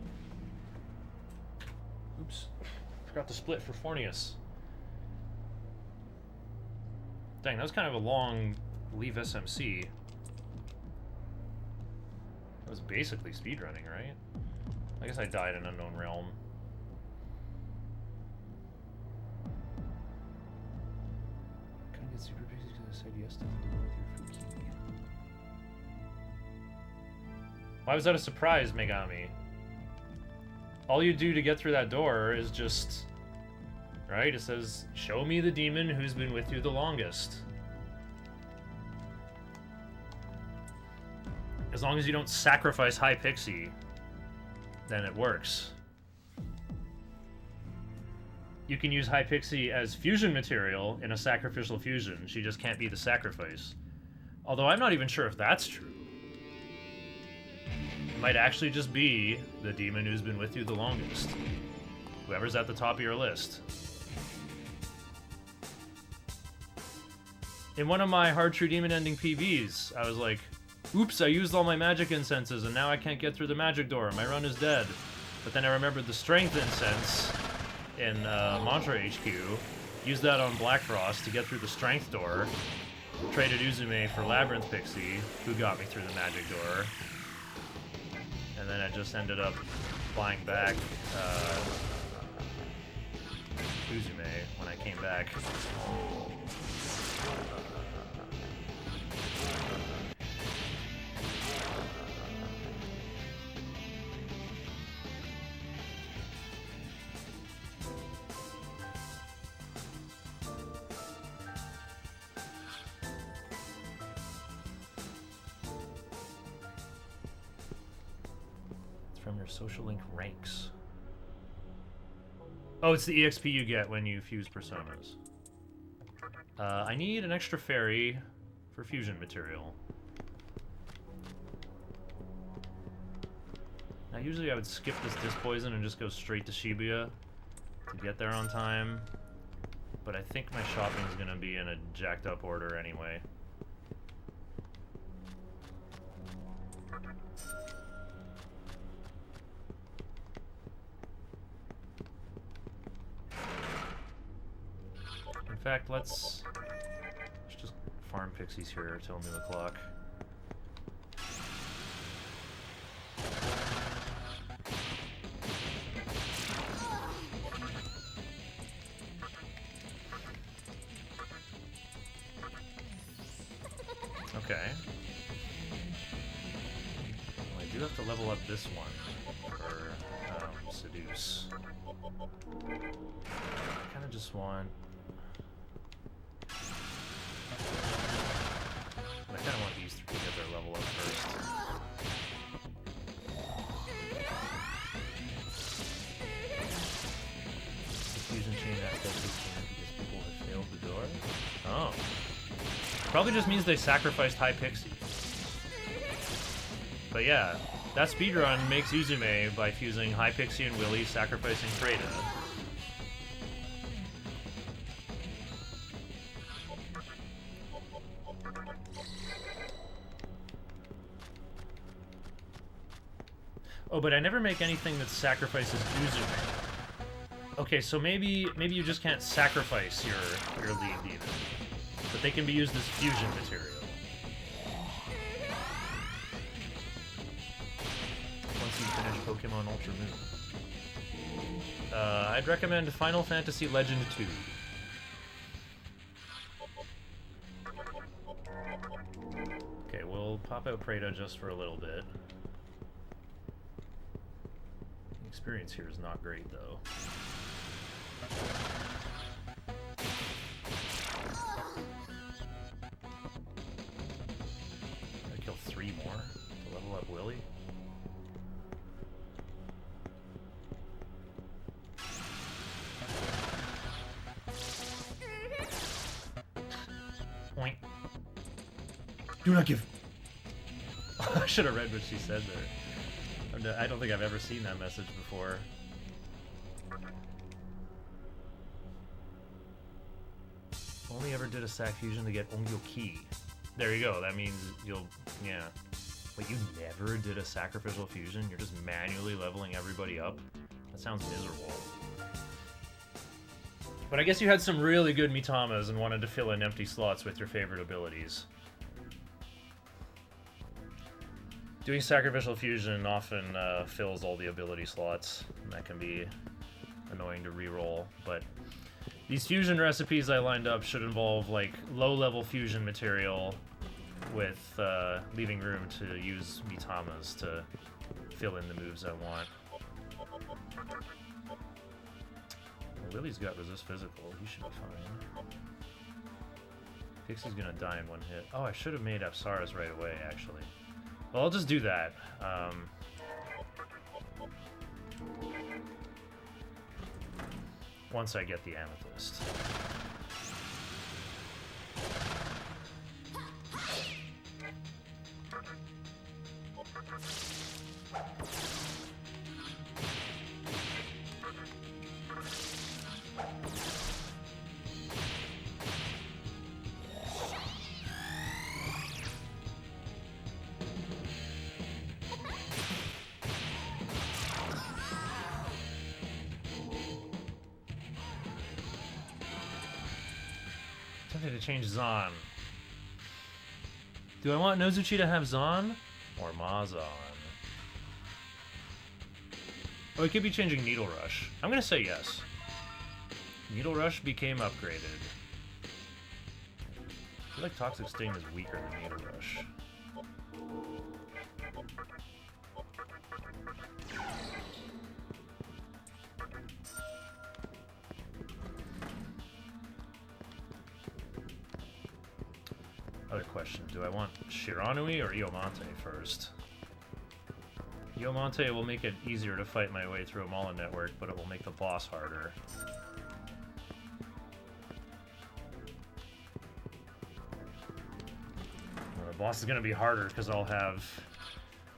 Oops. Forgot to split for Fornius. Dang, that was kind of a long leave SMC. That was basically speedrunning, right? I guess I died in Unknown Realm. Can I get Super Pixie because I said yes to the door with your Fuki? Why was that a surprise, Megami? All you do to get through that door is just... Right? It says, show me the demon who's been with you the longest. As long as you don't sacrifice High Pixie, then it works. you can use High Pixie as fusion material in a sacrificial fusion. She just can't be the sacrifice. Although I'm not even sure if that's true. It might actually just be the demon who's been with you the longest. Whoever's at the top of your list. In one of my Hard True Demon ending PVs, I was like, oops, I used all my magic incenses and now I can't get through the magic door. My run is dead. But then I remembered the strength incense in Mantra HQ. Used that on Black Frost to get through the strength door. Traded Uzume for Labyrinth Pixie, who got me through the magic door. And then I just ended up flying back Uzume when I came back. From your social link ranks. Oh, it's the EXP you get when you fuse personas. I need an extra fairy for fusion material. Now, usually I would skip this Dispoison and just go straight to Shibuya to get there on time. But I think my shopping is going to be in a jacked up order anyway. In fact, let's just farm pixies here till noon o'clock. Okay. Well, I do have to level up this one for Seduce. I kind of just want... I kind of want these three to get their level up first. The fusion chain aspect is because people have failed the door? Oh. Probably just means they sacrificed High Pixie. But yeah, that speedrun makes Uzume by fusing High Pixie and Willy, sacrificing Freda. Oh, but I never make anything that sacrifices Uzume. Okay, so maybe you just can't sacrifice your lead demon. But they can be used as fusion material. Once you finish Pokemon Ultra Moon. I'd recommend Final Fantasy Legend 2. Okay, we'll pop out Preda just for a little bit. Experience here is not great, though. Gotta kill 3 more to level up Willy. Point. Do not give. I should have read what she said there. I don't think I've ever seen that message before. Only ever did a sac fusion to get Ongyo Ki. There you go, that means you'll... yeah. Wait, you never did a sacrificial fusion? You're just manually leveling everybody up? That sounds miserable. But I guess you had some really good Mitamas and wanted to fill in empty slots with your favorite abilities. Doing sacrificial fusion often fills all the ability slots, and that can be annoying to reroll, but these fusion recipes I lined up should involve like low-level fusion material with leaving room to use Mitamas to fill in the moves I want. Well, Lily's got resist physical, he should be fine. Pixie's gonna die in one hit. Oh, I should have made Apsaras right away, actually. Well, I'll just do that. once I get the amethyst. Something to change Zon. Do I want Nozuchi to have Zon or Mazon? Oh, it could be changing Needle Rush. I'm gonna say yes. Needle Rush became upgraded. I feel like Toxic Sting is weaker than Needle Rush. Other question, do I want Shiranui or Iomante first? Iomante will make it easier to fight my way through a Mala network, but it will make the boss harder. Well, the boss is going to be harder because I'll have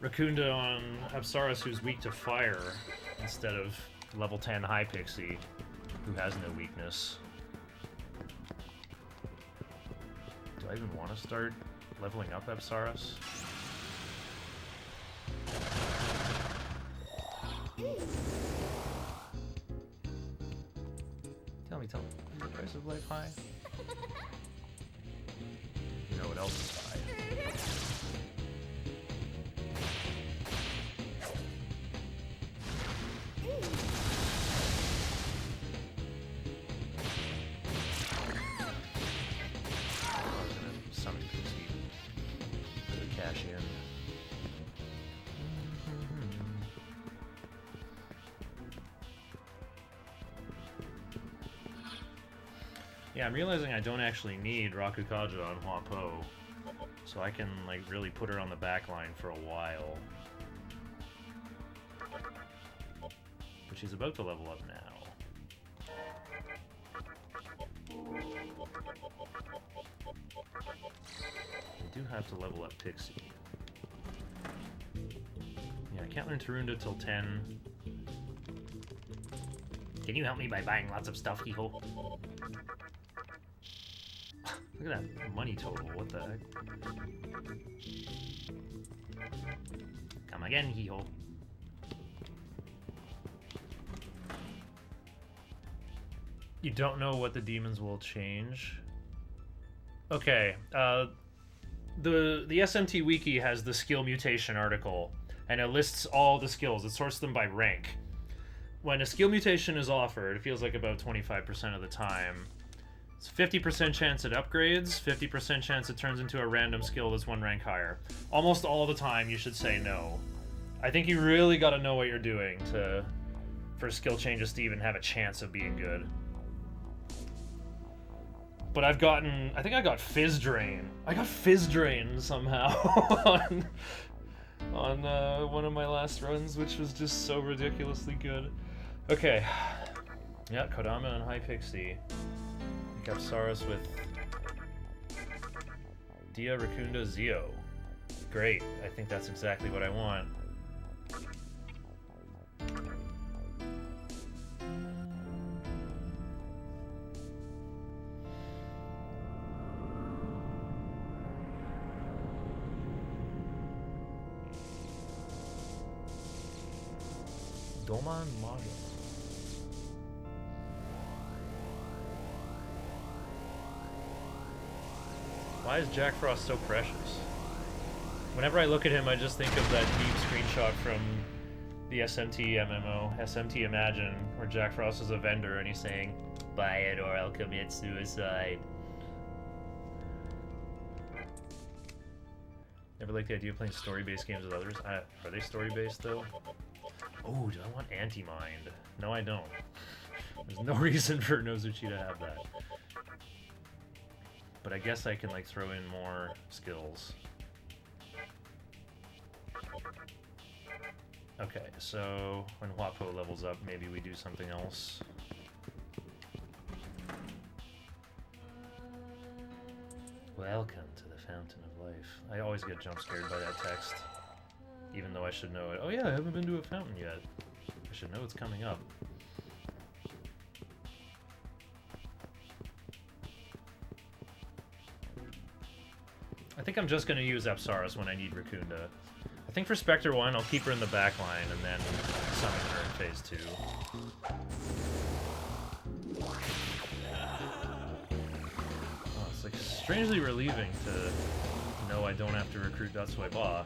Rakunda on Apsaras, who's weak to fire, instead of level 10 High Pixie, who has no weakness. Do I even want to start leveling up Apsaras? Tell me, is the price of life high? You know what else is high? Summon Pixie for the cash in. Yeah, I'm realizing I don't actually need Rakukaja on Huapo, so I can like really put her on the back line for a while. But she's about to level up now. I do have to level up Pixie. Yeah, I can't learn Tarunda till 10. Can you help me by buying lots of stuff, Hiho? Look at that money total, what the heck? Come again, Hiho. You don't know what the demons will change? Okay, the SMT Wiki has the skill mutation article, and it lists all the skills. It sorts them by rank. When a skill mutation is offered, it feels like about 25% of the time, it's 50% chance it upgrades, 50% chance it turns into a random skill that's one rank higher. Almost all the time you should say no. I think you really gotta know what you're doing for skill changes to even have a chance of being good. But I think I got Fizz Drain. I got Fizz Drain somehow on one of my last runs, which was just so ridiculously good. Okay. Yeah, Kodama and High Pixie. Apsaras with Dia, Rakunda, Zio. Great. I think that's exactly what I want. Doman Maga. Why is Jack Frost so precious? Whenever I look at him, I just think of that meme screenshot from the SMT MMO, SMT Imagine, where Jack Frost is a vendor and he's saying, "Buy it or I'll commit suicide." Never liked the idea of playing story-based games with others. Are they story-based, though? Oh, do I want Anti-Mind? No, I don't. There's no reason for Nozuchi to have that. But I guess I can like throw in more skills. Okay, so when Huapo levels up, maybe we do something else. Welcome to the Fountain of Life. I always get jump scared by that text. Even though I should know it. Oh yeah, I haven't been to a fountain yet. I should know it's coming up. I think I'm just going to use Apsaris when I need Raccoonda. I think for Spectre 1, I'll keep her in the back line and then summon her in phase 2. Oh, it's like strangely relieving to know I don't have to recruit Datsui Ba.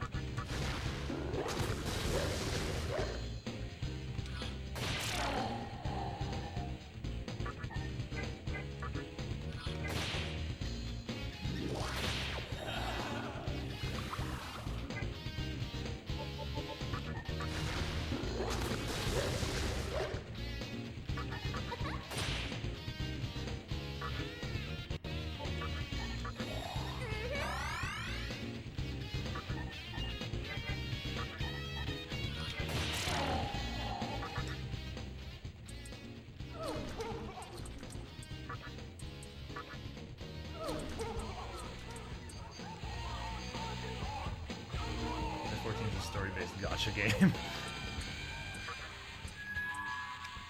Game.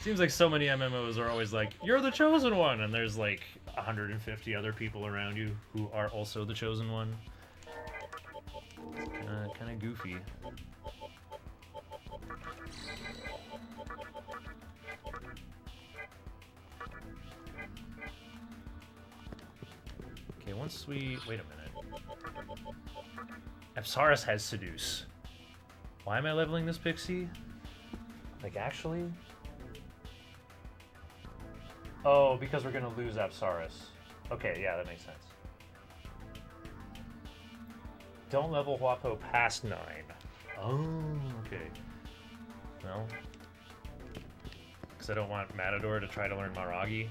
Seems like so many MMOs are always like, you're the chosen one, and there's like 150 other people around you who are also the chosen one. Kind of goofy. Okay, once we... Wait a minute. Apsaris has Seduce. Why am I leveling this Pixie? Like, actually? Oh, because we're gonna lose Apsaris. Okay, yeah, that makes sense. Don't level Huapo past 9. Oh, okay. No? Because I don't want Matador to try to learn Maragi.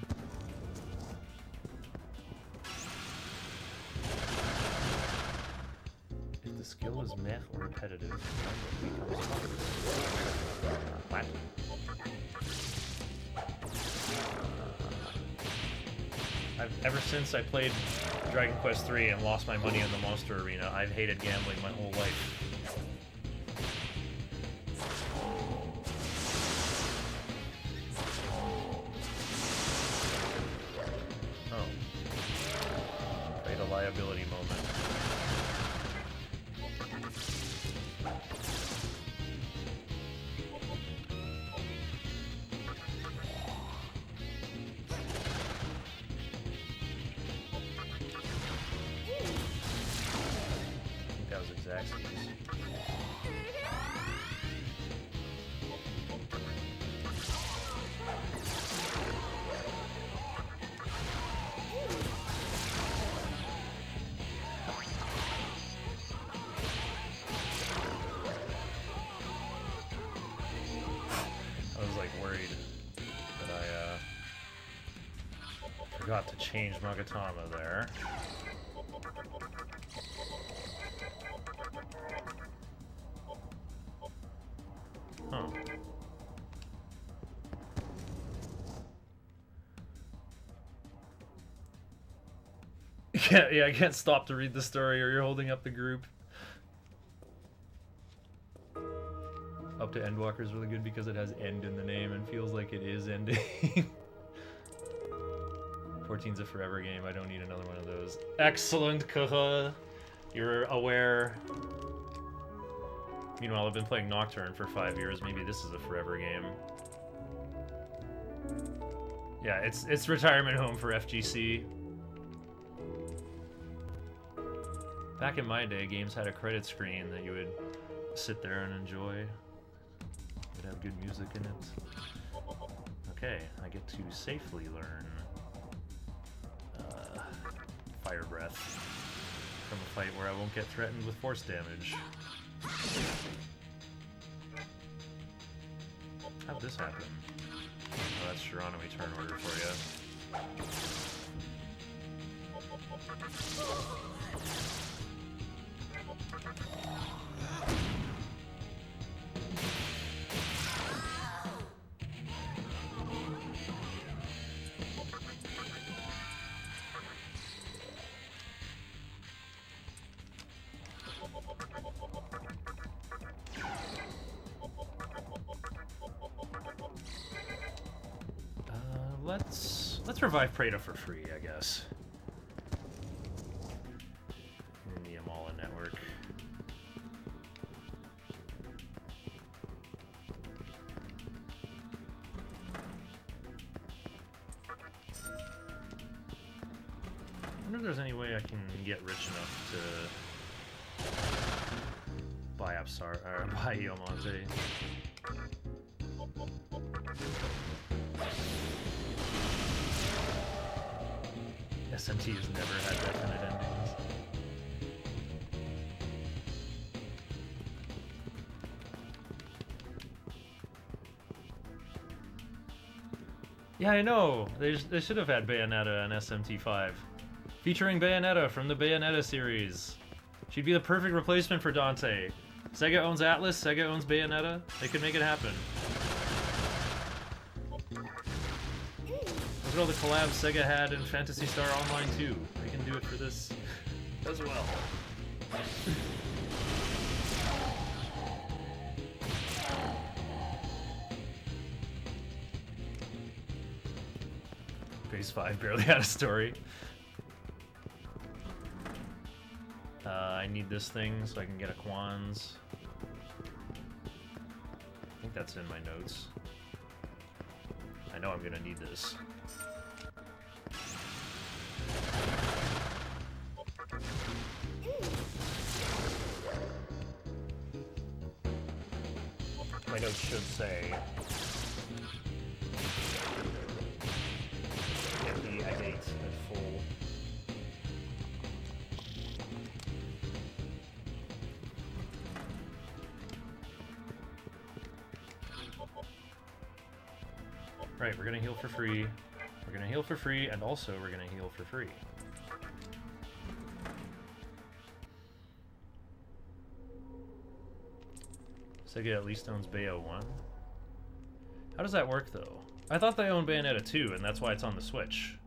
If the skill is meh or repetitive, it becomes fun. Ever since I played Dragon Quest III and lost my money in the Monster Arena, I've hated gambling my whole life. Oh. Create a liability moment. Forgot to change Magatama there. Huh. Yeah, I can't stop to read the story or you're holding up the group. Up to Endwalker is really good because it has end in the name and feels like it is ending. 14's a forever game. I don't need another one of those. Excellent, Kaha. You're aware. Meanwhile, I've been playing Nocturne for 5 years. Maybe this is a forever game. Yeah, it's retirement home for FGC. Back in my day, games had a credit screen that you would sit there and enjoy. It would have good music in it. Okay, I get to safely learn Fire Breath from a fight where I won't get threatened with force damage. How'd this happen? Oh, that's Shiranui turn order for you. let's revive Prada for free, I guess. In the Amala network. I wonder if there's any way I can get rich enough to buy buy Iomonte. SMT has never had definite endings. Yeah, I know. They should have had Bayonetta and SMT5. Featuring Bayonetta from the Bayonetta series. She'd be the perfect replacement for Dante. Sega owns Atlas, Sega owns Bayonetta. They could make it happen. Look at all the collabs Sega had in Phantasy Star Online 2. They can do it for this as well. Phase 5 barely had a story. I need this thing so I can get a Quans. I think that's in my notes. I know I'm gonna need this. My notes should say get the agate at full. Right, we're gonna heal for free. We're gonna heal for free, and also we're gonna heal for free. Sega at least owns Bayo 1. How does that work, though? I thought they owned Bayonetta 2, and that's why it's on the Switch.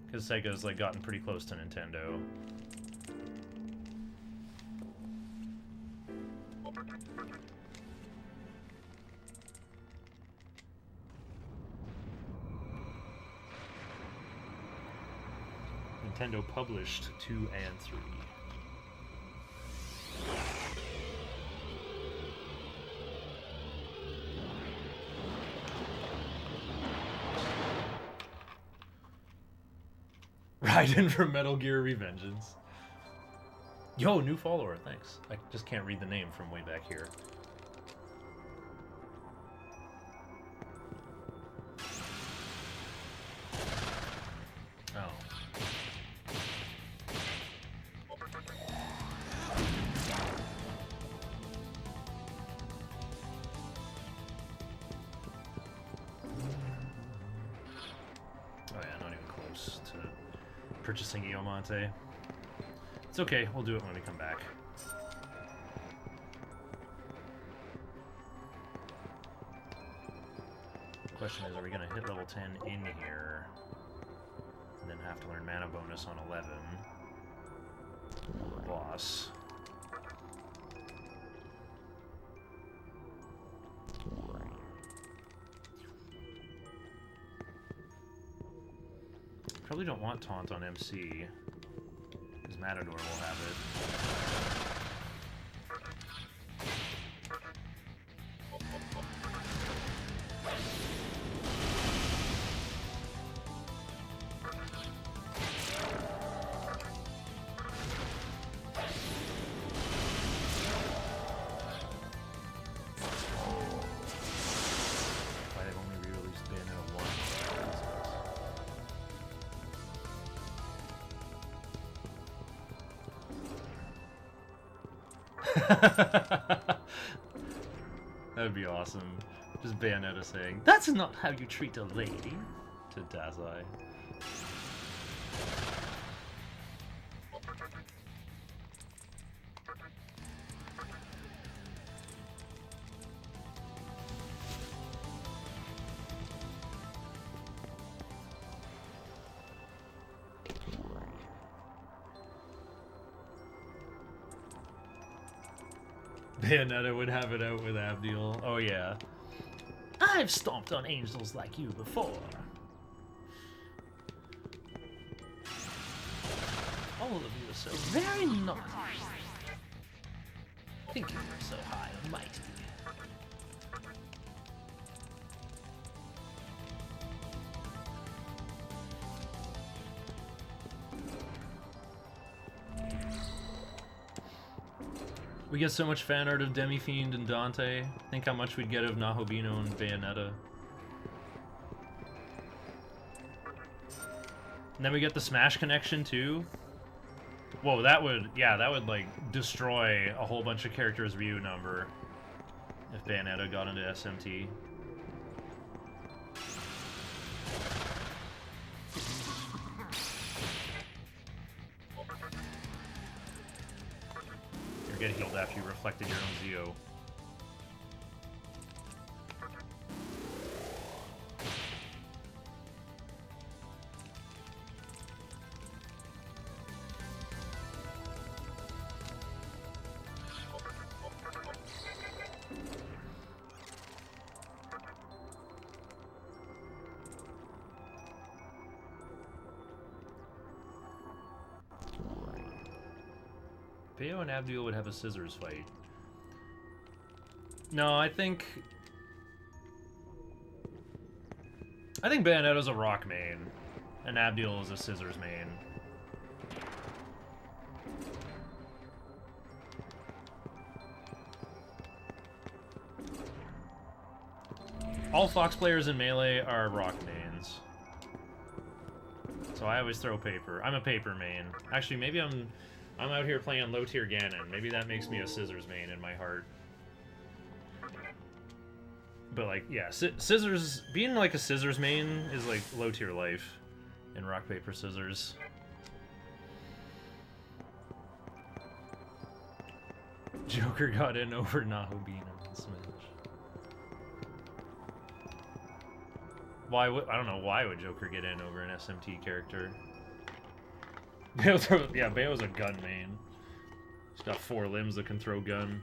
Because Sega's, like, gotten pretty close to Nintendo. Nintendo published 2 and 3. Raiden from Metal Gear Revengeance. Yo, new follower, thanks. I just can't read the name from way back here. Oh. Oh yeah, not even close to purchasing Iomonte. It's okay, we'll do it when we come back. Question is, are we going to hit level 10 in here, and then have to learn mana bonus on 11? Boss. Probably don't want Taunt on MC, because Matador will have it. Why they've only re-released Bayonetta 1. That'd be awesome. Just Bayonetta saying, "That's not how you treat a lady," to Dazai. Bayonetta would have it out with Abdiel. Oh yeah. I I've stomped on angels like you before. All of you are so very naughty. Thinking you're so high and mighty. We get so much fan art of Demifiend and Dante. Think how much we'd get of Nahobino and Bayonetta. And then we get the Smash connection too. Whoa, that would, yeah, that would like destroy a whole bunch of characters' Ryu number if Bayonetta got into SMT. You're getting healed after you reflected your own Zeo. Bayo and Abdul would have a scissors fight. No, I think Bayonetta's a rock main, and Abdul is a scissors main. All Fox players in Melee are rock mains. So I always throw paper. I'm a paper main. Actually, maybe I'm out here playing low tier Ganon. Maybe that makes me a scissors main in my heart. But like, yeah, scissors, being like a scissors main is like low tier life in rock, paper, scissors. Joker got in over Nahobino and Smash. Why would, I don't know, why would Joker get in over an SMT character? Yeah, Bayo's a gun main. He's got 4 limbs that can throw gun.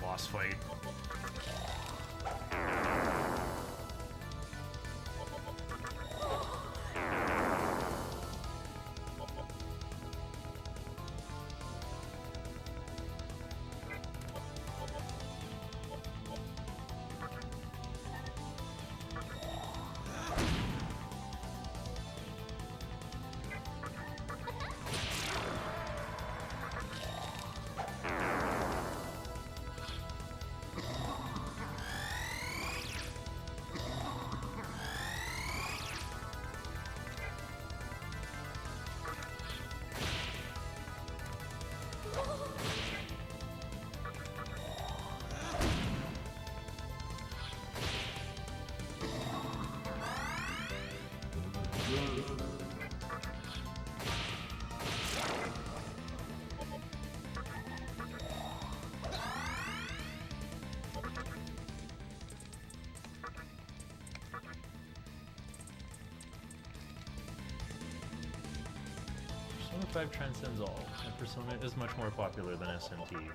Boss fight. Persona 5 transcends all, and Persona is much more popular than SMT.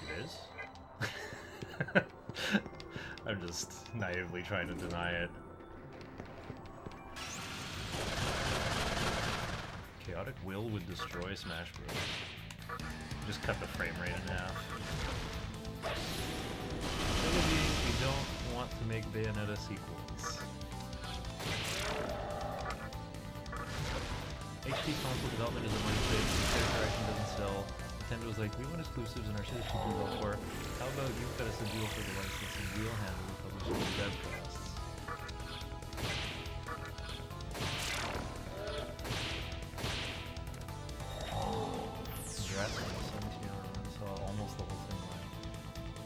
It is? I'm just naively trying to deny it. Chaotic Will would destroy Smash Bros. Just cut the frame rate in half. Maybe we don't want to make Bayonetta sequels. HD console development is a money pit, character action doesn't sell. Nintendo's like, we want exclusives and our citizens should do well for. How about you cut us a deal for the license and we'll handle the publishing and dev costs? Congrats on the 17 hour run, saw almost the whole thing live.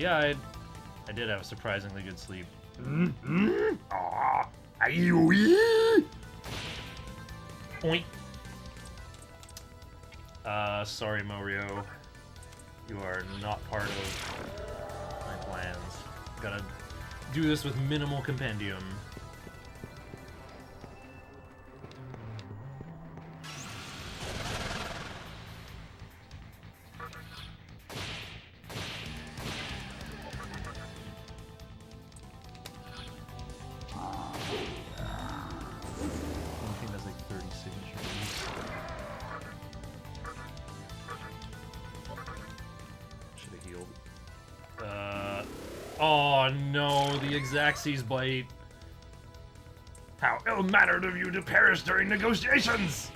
Yeah, I did have a surprisingly good sleep. Aw, aye-wee. Oink. Sorry, Morio. You are not part of my plans. Gotta do this with minimal compendium. Oh no, the Xaxes bite. How ill-mannered of you to perish during negotiations!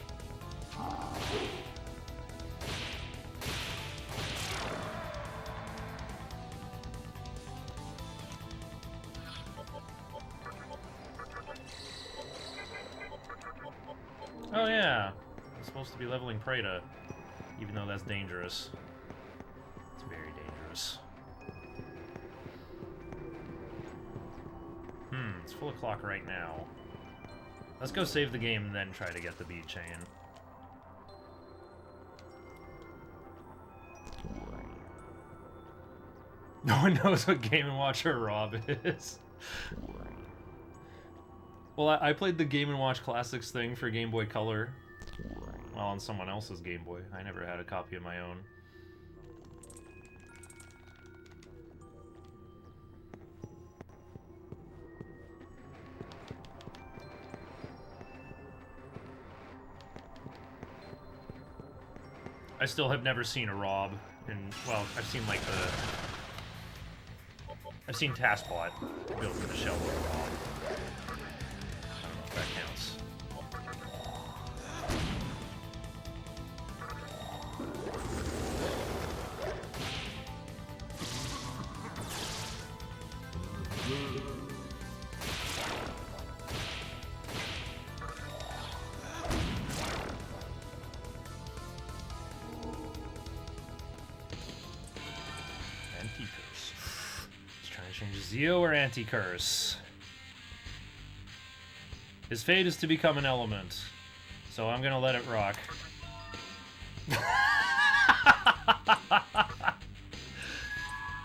Oh yeah, I'm supposed to be leveling Preda, even though that's dangerous. It's very dangerous. It's full o'clock right now. Let's go save the game and then try to get the bead chain. No one knows what Game & Watch or Rob is. Well, I played the Game & Watch Classics thing for Game Boy Color. Well, on someone else's Game Boy. I never had a copy of my own. I still have never seen a Rob, and well, I've seen like I've seen Taskbot built for the shell of a Rob. I don't know if that counts. Zeo or Anti-Curse? His fate is to become an element, so I'm gonna let it rock.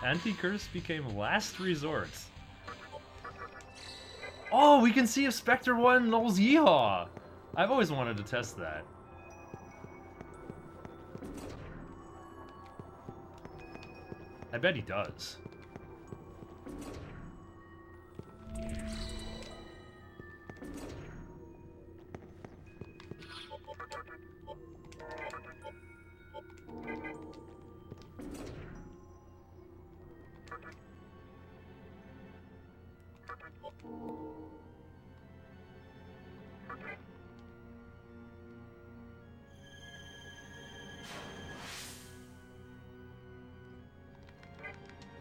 Anti-Curse became last resort. Oh, we can see if Spectre 1 nulls Yeehaw! I've always wanted to test that. I bet he does.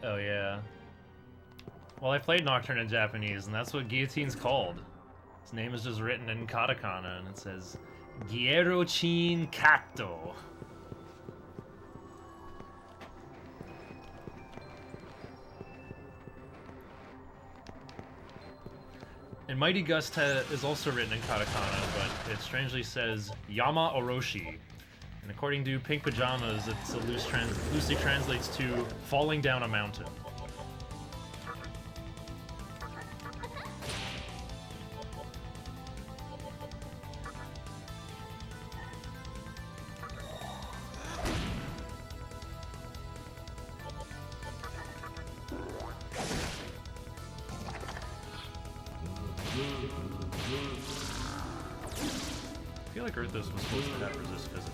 Oh yeah. Well, I played Nocturne in Japanese, and that's what Guillotine's called. His name is just written in katakana, and it says Gyerochin Kato. And Mighty Gust is also written in katakana, but it strangely says Yama Oroshi. And according to Pink Pajamas, it's a loosely translates to falling down a mountain. I feel like Earthos was supposed to have resist physical.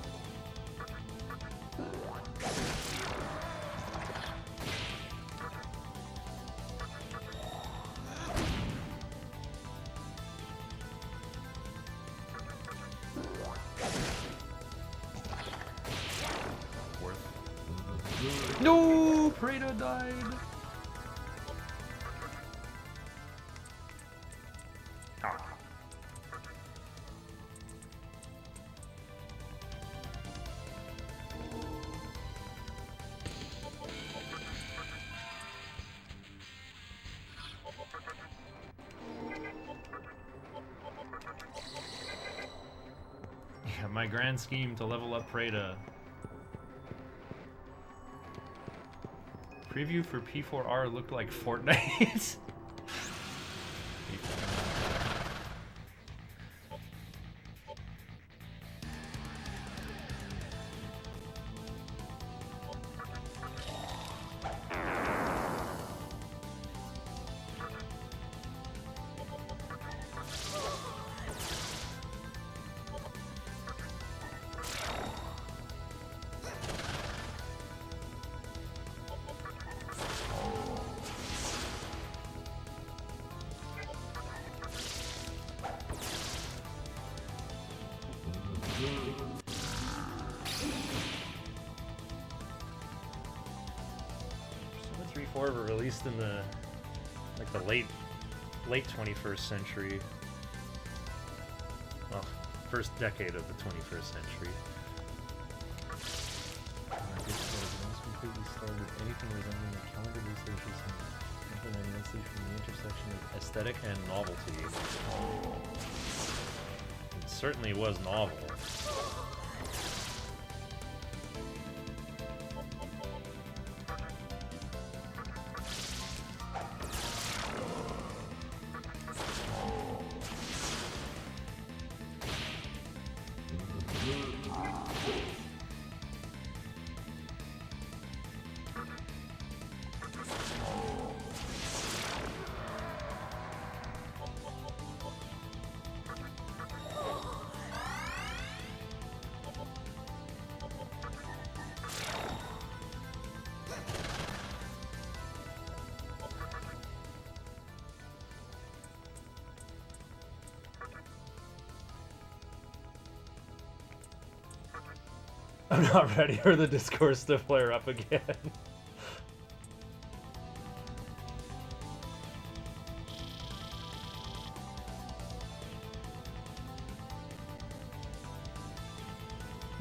No! Prado died! Ah. my grand scheme to level up Preda. Preview for P4R looked like Fortnite. Were released in the late 21st century. Well, first decade of the 21st century. Completely started anything resembling a calendar association, implementing mostly from the intersection of aesthetic and novelty. It certainly was novel. I'm not ready for the discourse to flare up again.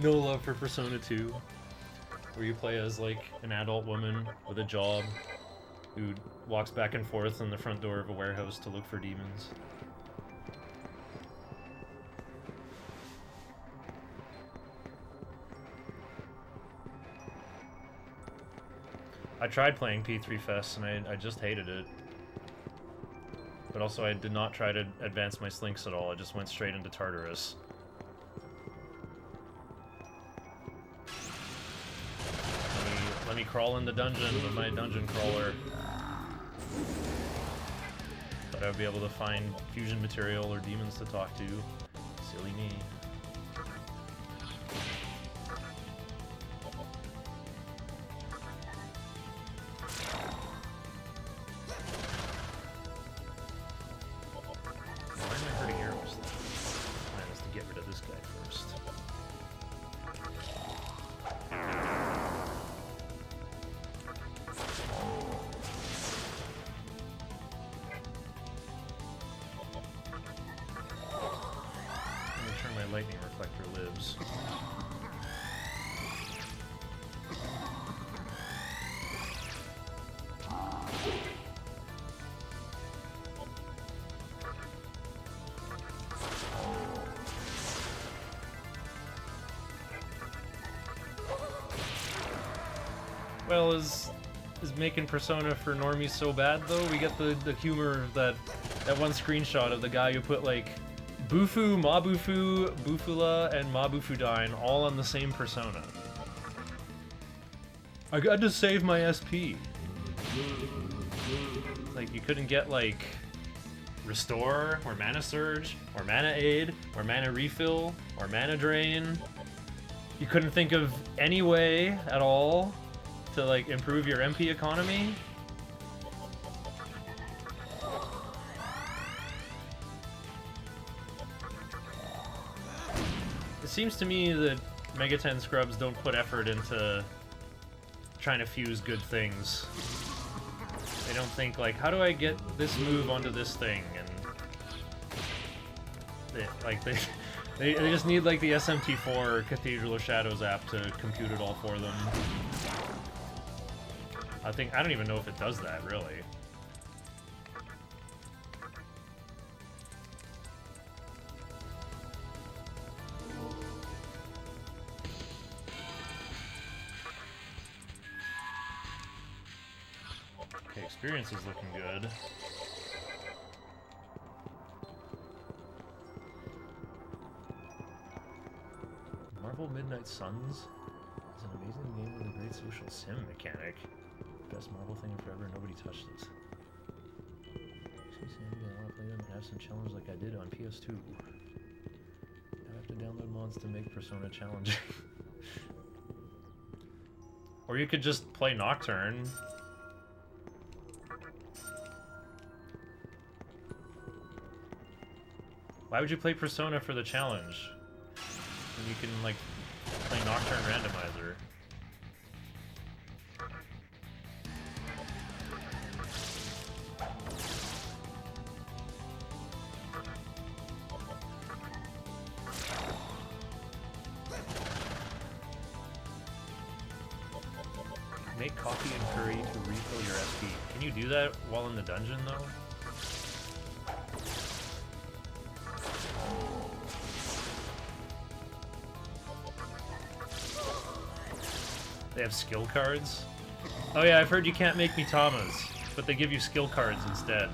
No love for Persona 2, where you play as like an adult woman with a job who walks back and forth in the front door of a warehouse to look for demons. I tried playing P3 Fest and I just hated it. But also I did not try to advance my slinks at all, I just went straight into Tartarus. Let me crawl in the dungeon with my dungeon crawler. Thought I would be able to find fusion material or demons to talk to. Silly me. Lightning reflector lives. Well, is making Persona for normies so bad though? We get the humor of that one screenshot of the guy who put like Bufu, Mabufu, Bufula, and Mabufudine all on the same Persona. I got to save my SP. Like, you couldn't get, like, Restore, or Mana Surge, or Mana Aid, or Mana Refill, or Mana Drain. You couldn't think of any way at all to, like, improve your MP economy? It seems to me that Mega 10 scrubs don't put effort into trying to fuse good things. They don't think like, how do I get this move onto this thing? And they just need like the SMT4 Cathedral of Shadows app to compute it all for them. I don't even know if it does that really. Experience is looking good. Marvel Midnight Suns is an amazing game with a great social sim mechanic. Best Marvel thing in forever, nobody touched it. Excuse me, I want to play them and have some challenge like I did on PS2. I have to download mods to make Persona challenging. Or you could just play Nocturne. Why would you play Persona for the challenge? When you can, like, play Nocturne Randomizer. Make coffee and curry to refill your SP. Can you do that while in the dungeon, though? They have skill cards? Oh yeah, I've heard you can't make Mitamas, but they give you skill cards instead.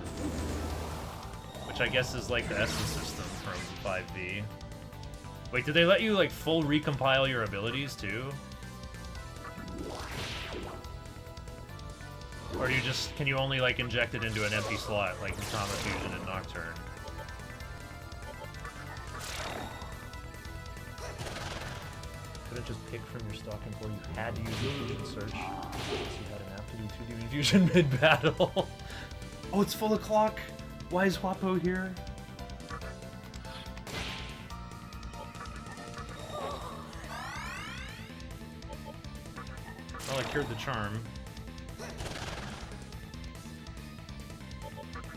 Which I guess is like the essence system from 5V. Wait, did they let you like full recompile your abilities too? Or do you just, can you only like inject it into an empty slot like Mitama Fusion and Nocturne? Couldn't just pick from your stock employee, you had to use the fusion search. So you had an app to do 2D fusion mid-battle. Oh, it's full o'clock! Why is Wapo here? Well, I cured the charm.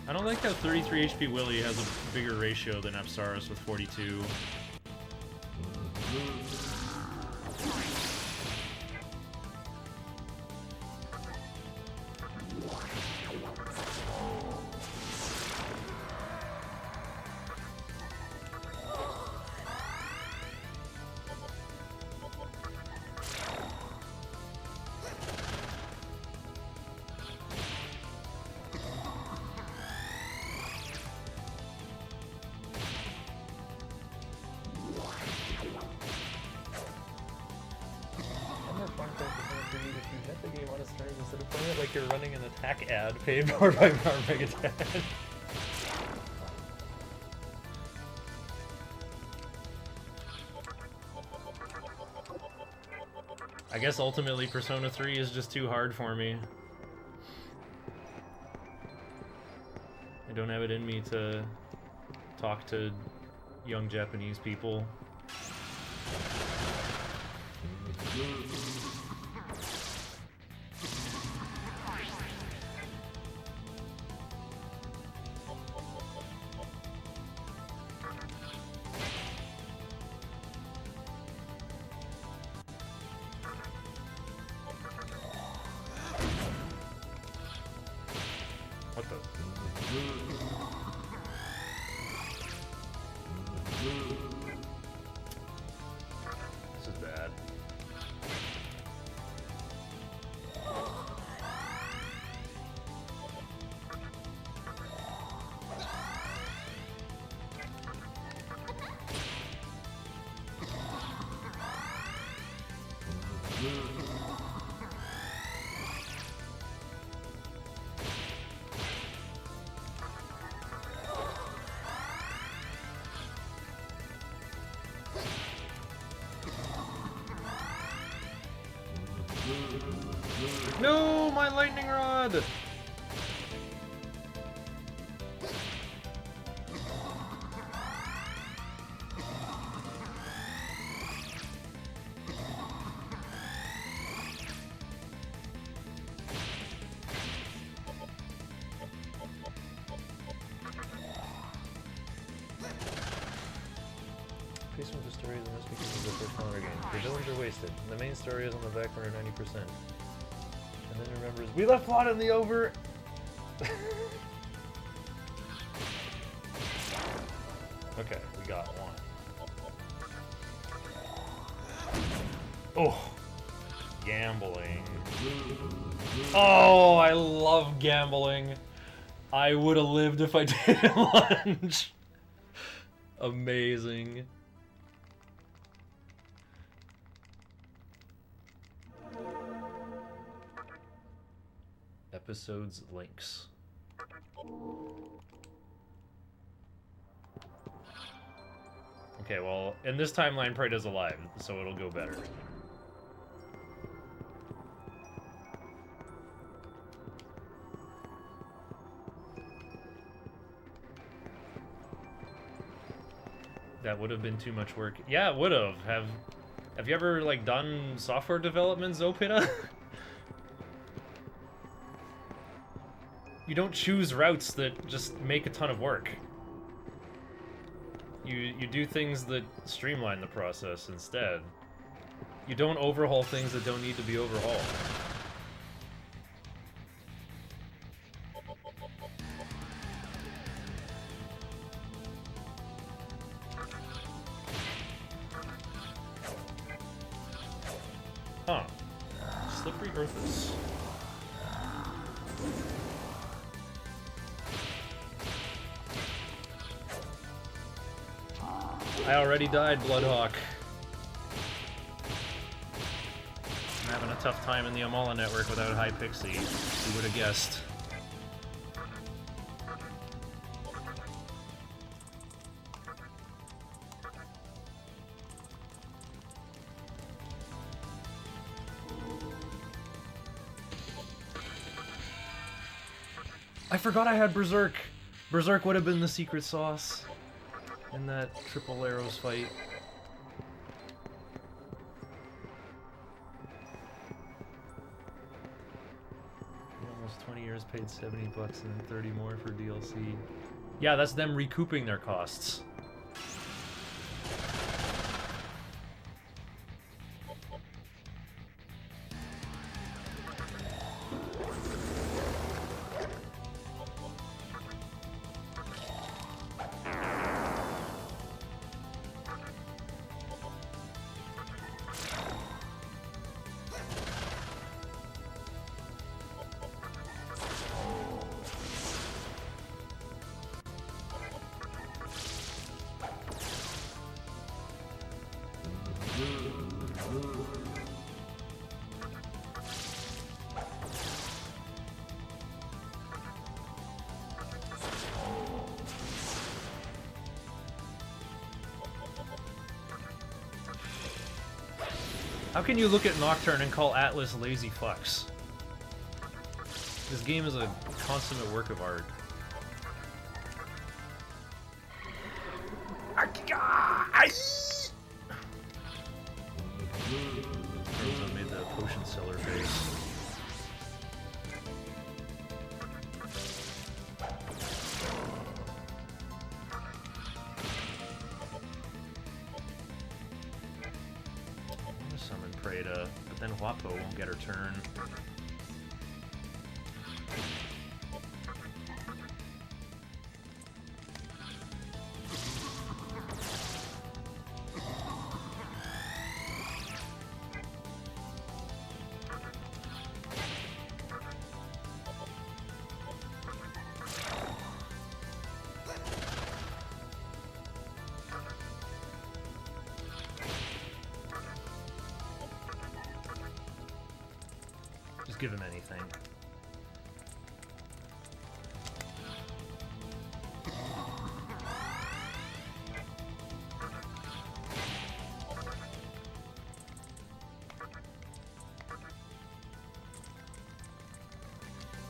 I don't like how 33 HP Willy has a bigger ratio than Apsaris with 42. You're running an attack ad paid for by Megadad. I guess ultimately Persona 3 is just too hard for me. I don't have it in me to talk to young Japanese people. No, my lightning rod! Piece of the story is the most because of the first Honor game. The villains are wasted. The main story is on the back burner 90%. And then remembers, we left plot in the over! Okay, we got one. Oh! gambling. Oh, I love gambling. I would have lived if I did lunch. Amazing. Episodes links. Okay, well, in this timeline, Praeda's alive, so it'll go better. That would have been too much work. Yeah, it would have. Have you ever, like, done software development, Zopita? You don't choose routes that just make a ton of work. You do things that streamline the process instead. You don't overhaul things that don't need to be overhauled. Huh. Slippery Earthus. I already died, Bloodhawk. I'm having a tough time in the Amala network without High Pixie. Who would have guessed? I forgot I had Berserk. Berserk would have been the secret sauce in that triple arrows fight. Almost 20 years, paid 70 bucks and then 30 more for DLC. Yeah, that's them recouping their costs. How can you look at Nocturne and call Atlas lazy fucks? This game is a consummate work of art. Frozen made the potion seller face. But then Huapo won't get her turn. Give him anything.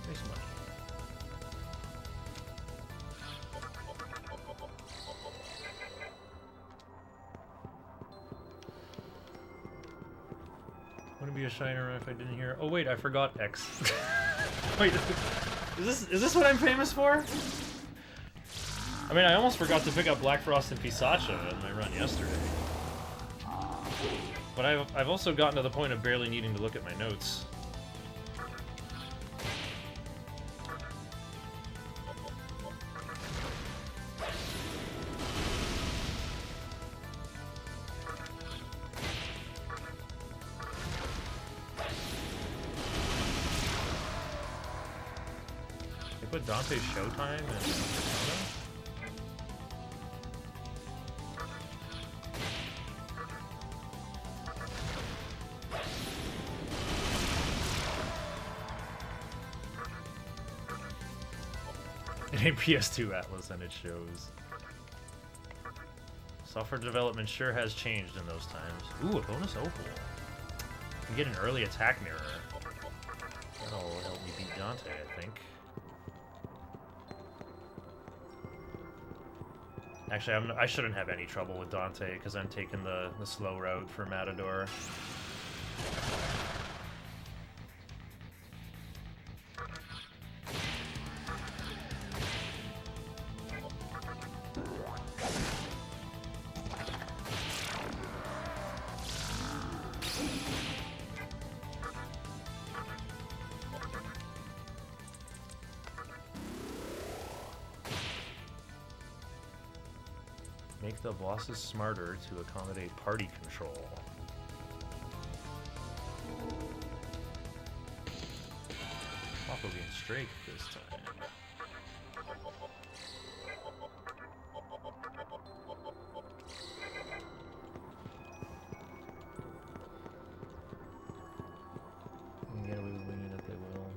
Nice money. Wouldn't be a shiner if I didn't hear. Oh wait, I forgot X. Wait, is this what I'm famous for? I mean, I almost forgot to pick up Black Frost and Pisacha in my run yesterday. But I've also gotten to the point of barely needing to look at my notes. put Dante's Showtime in Persona? It ain't PS2 Atlas and it shows. Software development sure has changed in those times. Ooh, a bonus opal. You can get an early attack mirror. That'll help me beat Dante, I think. Actually, I shouldn't have any trouble with Dante because I'm taking the slow route for Matador. Make the bosses smarter to accommodate party control. Waffle gain strength this time. You can get away with winging it, they will.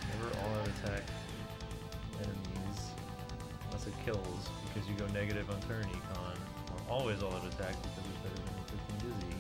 Never all-out attack enemies unless it kills, because you go negative on turn econ. Or always all-out attack because it's better than inflicting dizzy.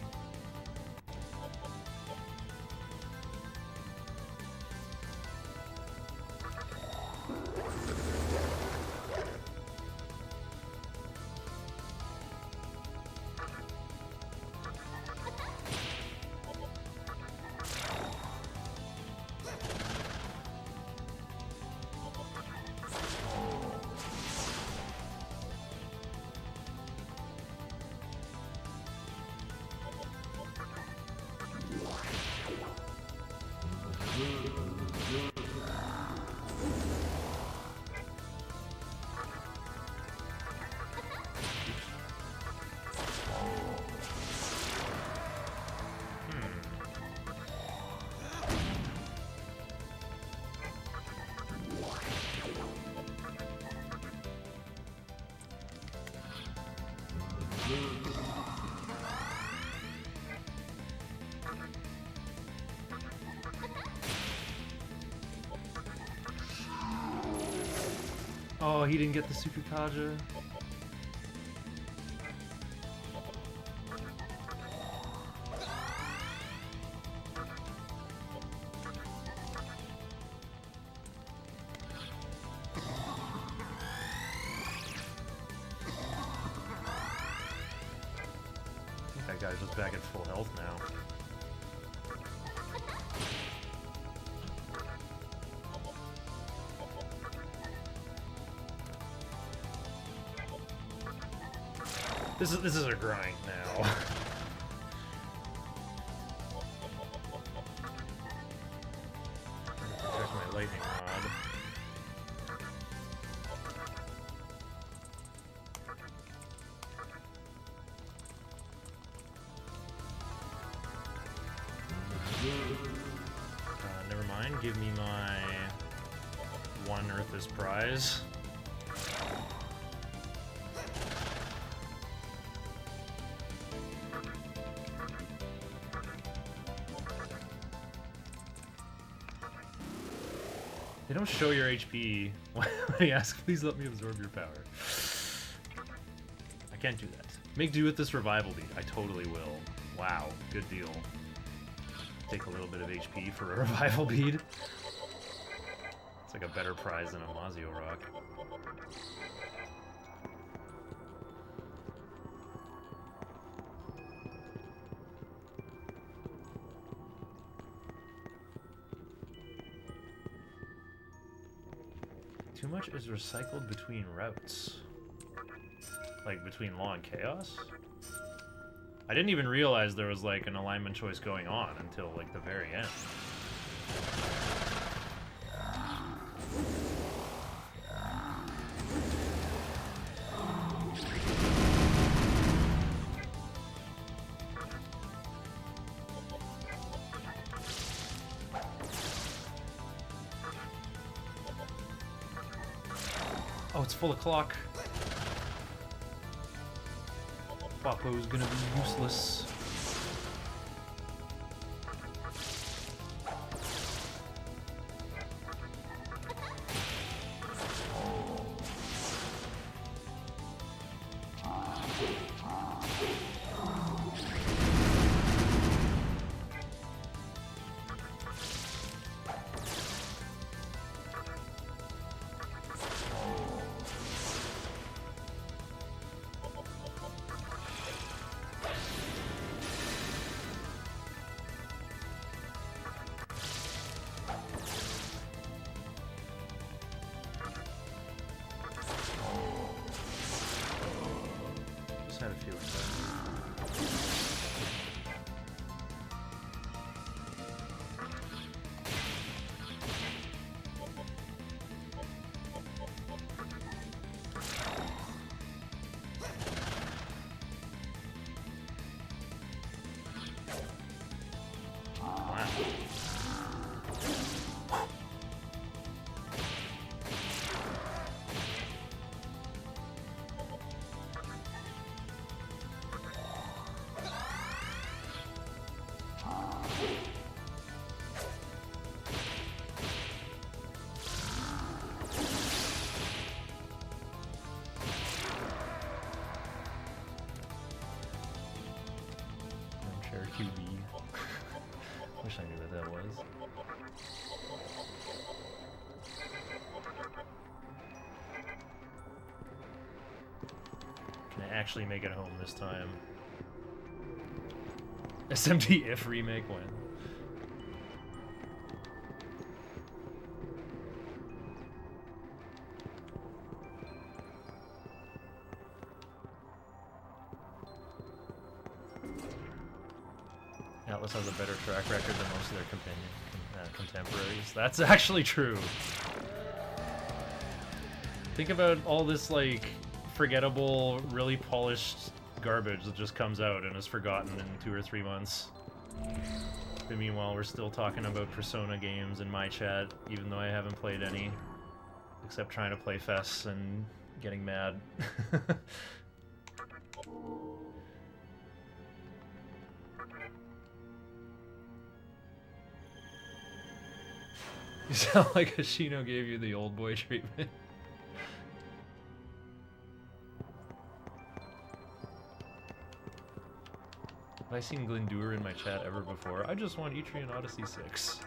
Oh, he didn't get the Sukukaja. I think that guy's just back at full health now. This is a grind now. Protect my lightning rod. Never mind. Give me my one Earth's prize. They don't show your HP when they ask, please let me absorb your power. I can't do that. Make do with this revival bead. I totally will. Wow, good deal. Take a little bit of HP for a revival bead. It's like a better prize than a Mazio rock. Too much is recycled between routes. Like, between Law and Chaos? I didn't even realize there was, like, an alignment choice going on until, like, the very end. Oh, it's full of clock. Papo's gonna be useless. Had a feeling QB. Wish I knew what that was. Can I actually make it home this time? SMT if remake when? Atlas has a better track record than most of their contemporaries. That's actually true. Think about all this, like, forgettable, really polished garbage that just comes out and is forgotten in 2 or 3 months. But meanwhile, we're still talking about Persona games in my chat, even though I haven't played any. Except trying to play Fess and getting mad. You sound like Ashino gave you the old boy treatment. Have I seen Glendour in my chat ever before? I just want Etrian Odyssey 6.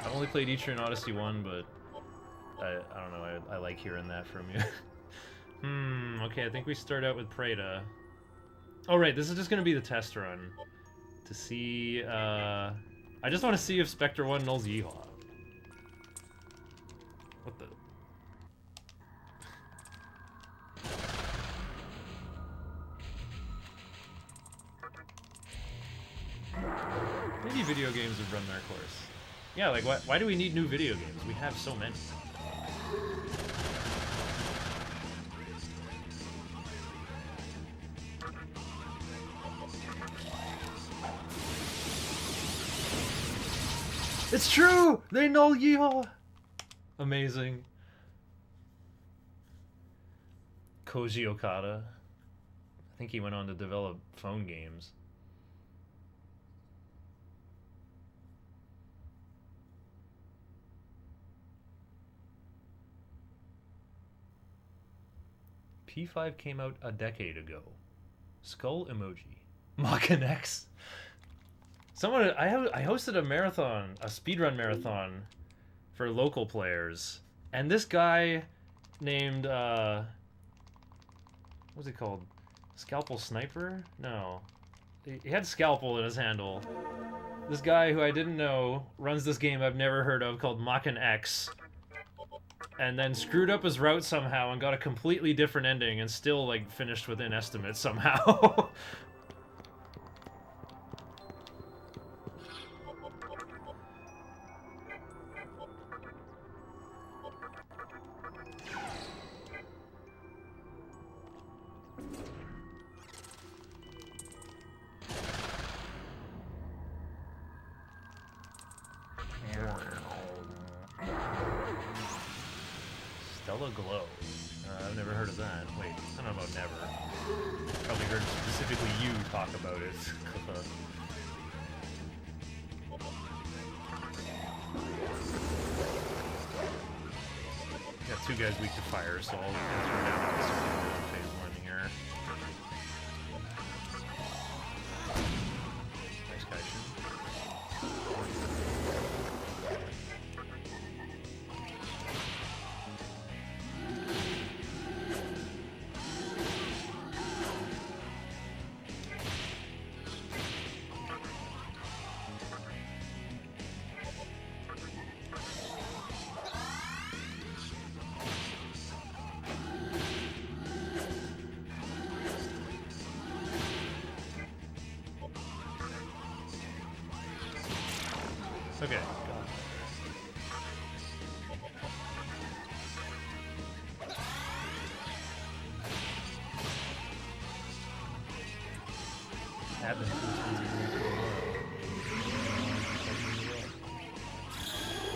I've only played Etrian Odyssey 1, but I don't know, I like hearing that from you. Okay, I think we start out with Preda. Oh right, this is just gonna be the test run. To see, I just want to see if Spectre 1 nulls Yeehaw. What the? Maybe video games have run their course. Yeah, like why do we need new video games? We have so many. It's true! They null Yeehaw! Amazing. Koji Okada. I think he went on to develop phone games. P5 came out a decade ago. Skull emoji. Mach-N X. Someone, I hosted a marathon, a speedrun marathon for local players, and this guy named, what was he called? Scalpel Sniper? No. He had Scalpel in his handle. This guy who I didn't know runs this game I've never heard of called Mach-N X, and then screwed up his route somehow and got a completely different ending and still, like, finished within estimate somehow. Stella Glow. I've never heard of that. Wait, I don't know about never. Probably heard specifically you talk about it. Got two guys weak to fire, so I'll throw down this phase 1 here. Nice guy, Okay.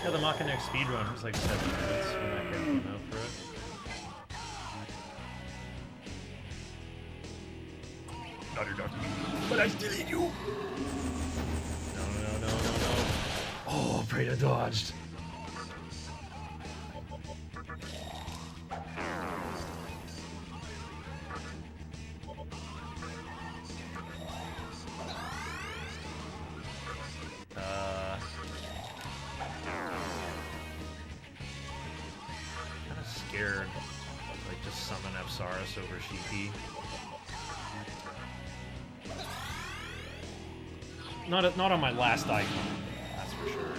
Yeah, the Machina speedrun was like 7 minutes when that guy came out for it. No, you're not me, but I still eat you. No. Oh, Preda dodged. Kind of scared. Like, just summon Apsaris over Shiki. Not on my last icon, that's for sure.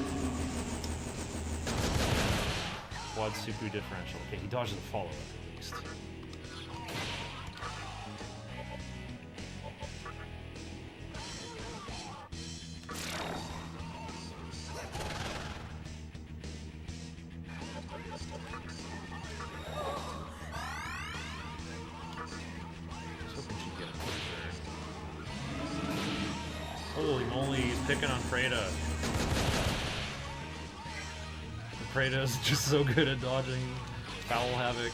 Quad Supu differential. Okay, he dodges the follow-up at least. Holy moly, he's picking on Preda. Preda is just so good at dodging Foul Havoc.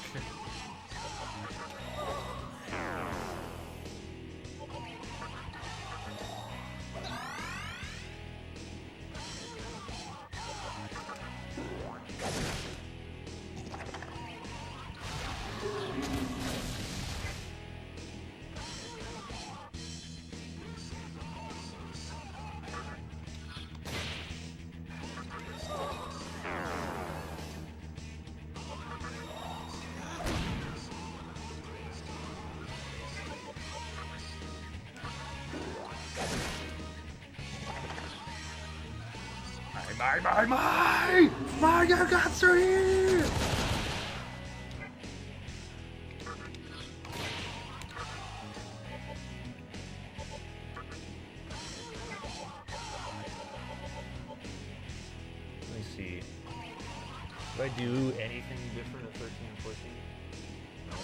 My Yagatsuri! Let me see. Do I do anything different at 13 and 14? No.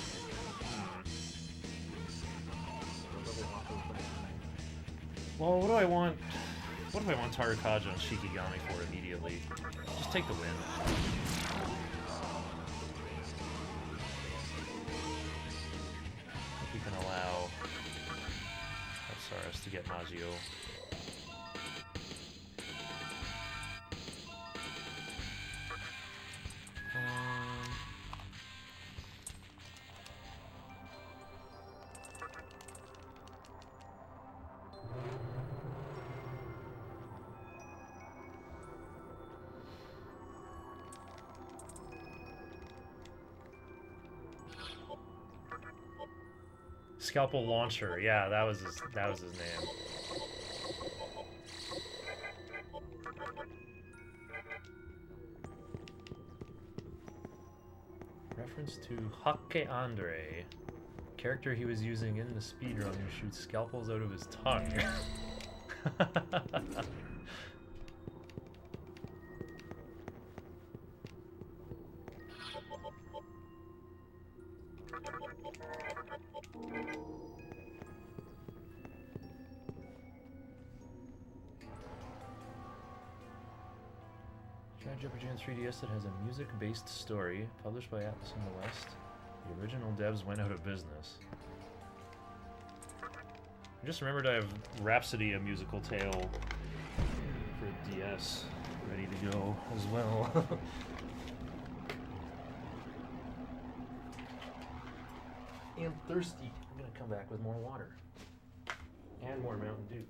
Well, what do I want? What if I want Tarukaja and Shikigami for immediately? Just take the win. If we can allow Apsaris to get Magio. Scalpel Launcher, yeah, that was his name. Reference to Hake Andre, character he was using in the speedrun who shoots scalpels out of his tongue. Jeopardy on 3DS that has a music-based story, published by Atlas in the West. The original devs went out of business. I just remembered I have Rhapsody, a musical tale for DS, ready to go as well. And thirsty. I'm gonna come back with more water. And more Mountain Dew.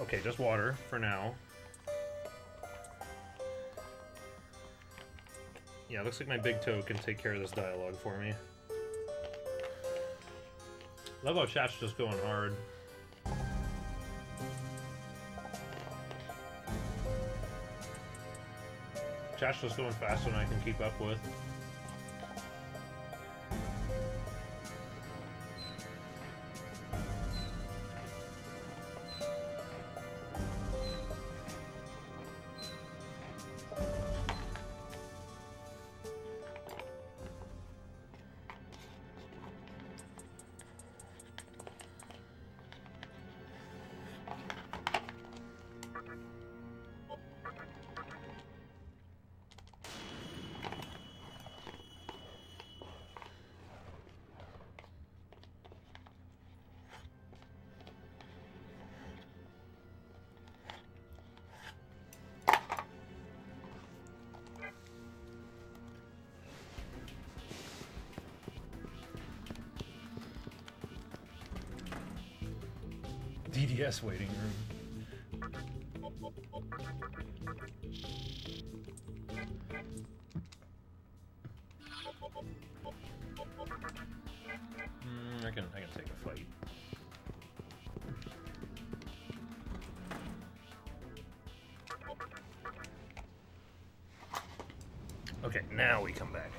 Okay, just water for now. Yeah, looks like my big toe can take care of this dialogue for me. Love how chat's just going hard. Chat's just going faster than I can keep up with. DDS waiting room. I can take a fight. Okay, now we come back.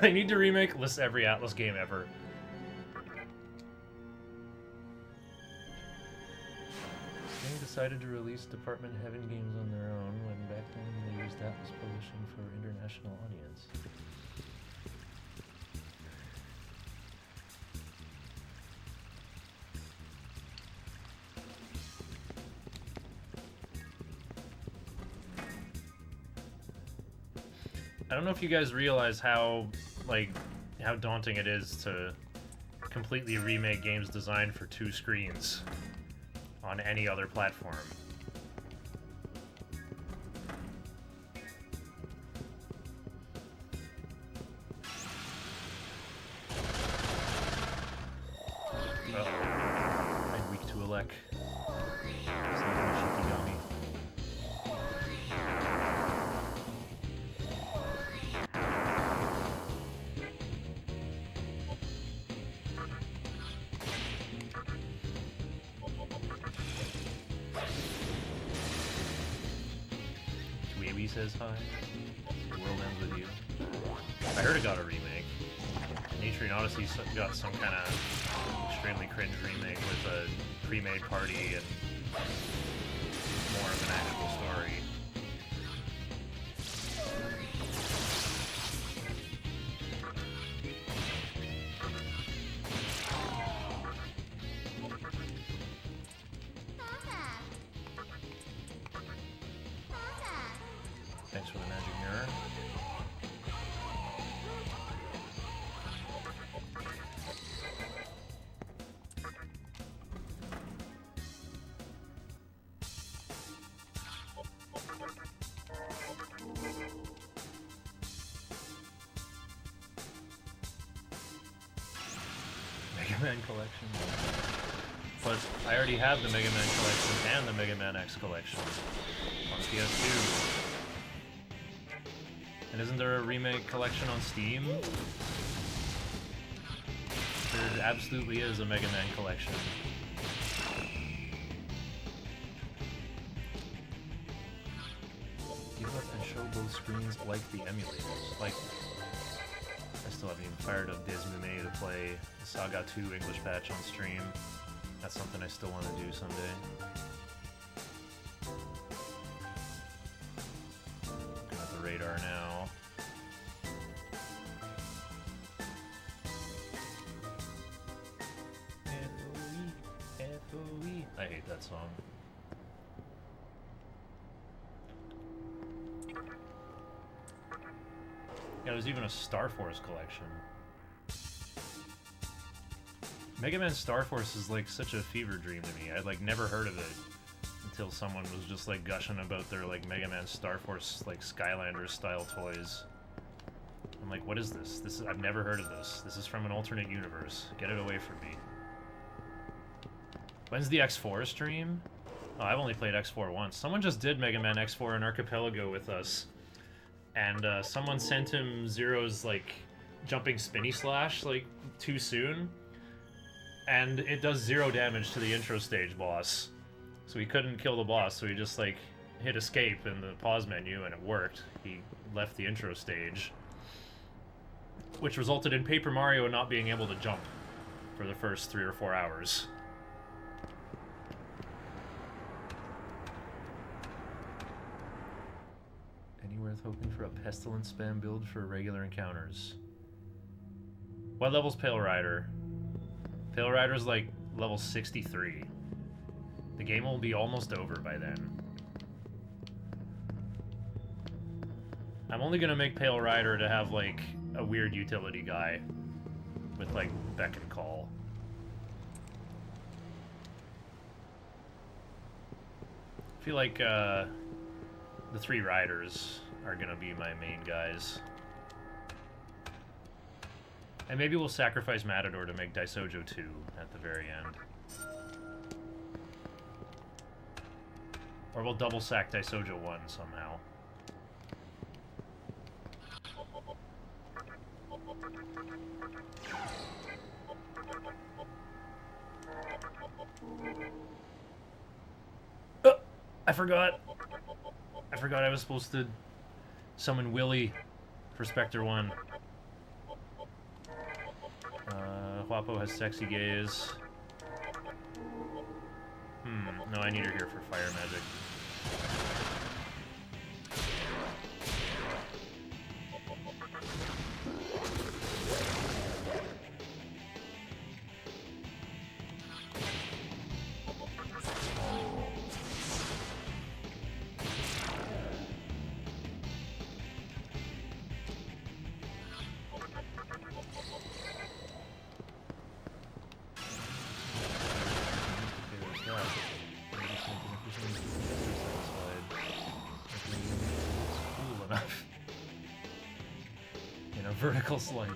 I need to remake list every Atlas game ever. They decided to release Department Heaven games on their own when back then they used Atlas Publishing for international audience. I don't know if you guys realize how daunting it is to completely remake games designed for 2 screens on any other platform. I'm weak to Dalek. Something Shikigami. Dweeby says hi. The world ends with you. I heard it got a remake. Nature Odyssey got some kind of extremely cringe remake with a pre-made party and more of an actual story. Thanks for the magic mirror. Mega Man collection. But I already have the Mega Man collection and the Mega Man X collection on PS2. And isn't there a remake collection on Steam? There absolutely is a Mega Man collection. Give up and show both screens like the emulators. Like, I still haven't even fired up Desmume to play the Saga 2 English patch on stream. That's something I still want to do someday. Looking at the radar now. F-O-E, F-O-E. I hate that song. Yeah, there's even a Star Force collection. Mega Man Star Force is like such a fever dream to me. I'd like never heard of it until someone was just like gushing about their like Mega Man Star Force like Skylanders style toys. I'm like, what is this? I've never heard of this. This is from an alternate universe. Get it away from me. When's the X4 stream? Oh, I've only played X4 once. Someone just did Mega Man X4 in Archipelago with us. And someone sent him Zero's like jumping spinny slash like too soon. And it does 0 damage to the intro stage boss. So he couldn't kill the boss, so he just like hit escape in the pause menu and it worked. He left the intro stage. Which resulted in Paper Mario not being able to jump for the first 3 or 4 hours. Any worth hoping for a Pestilence spam build for regular encounters? What level's Pale Rider? Pale Rider's like level 63. The game will be almost over by then. I'm only gonna make Pale Rider to have like a weird utility guy with like beck and call. I feel like the 3 riders are gonna be my main guys. And maybe we'll sacrifice Matador to make Daisojo 2 at the very end. Or we'll double sack Daisojo 1 somehow. Oh, I forgot I was supposed to summon Willy for Spectre 1. Huapo has sexy gaze. No, I need her here for fire magic. Vertical slice.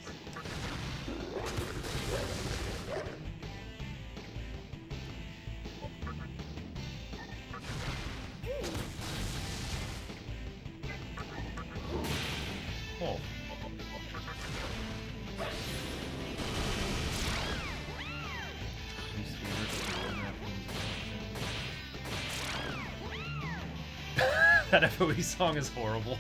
That FOE song is horrible.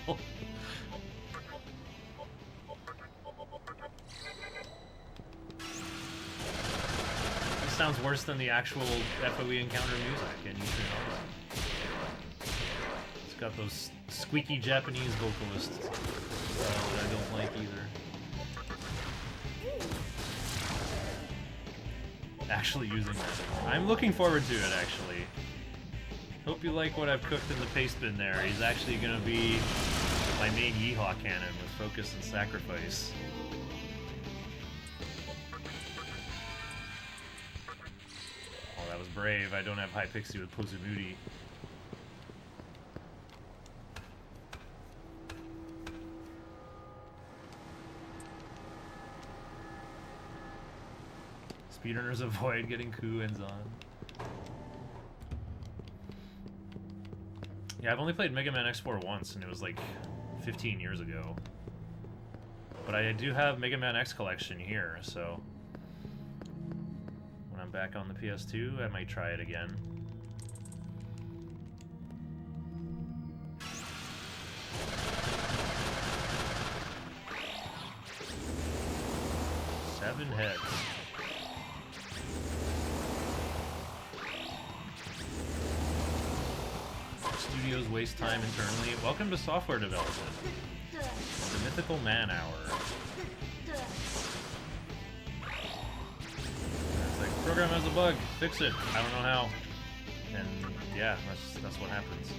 This sounds worse than the actual FOE encounter music, and you should know that. It's got those squeaky Japanese vocalists that I don't like either. Actually using that. I'm looking forward to it, actually. Hope you like what I've cooked in the paste bin there. He's actually going to be my main Yeehaw cannon with focus and sacrifice. Oh, that was brave. I don't have high Pixie with Pozumudi. Speedrunners avoid getting Kuins on. Yeah, I've only played Mega Man X4 once, and it was like 15 years ago. But I do have Mega Man X Collection here, so when I'm back on the PS2, I might try it again. Seven heads. Studios waste time internally. Welcome to software development. The mythical man hour. It's like, program has a bug, fix it. I don't know how. And yeah, that's what happens.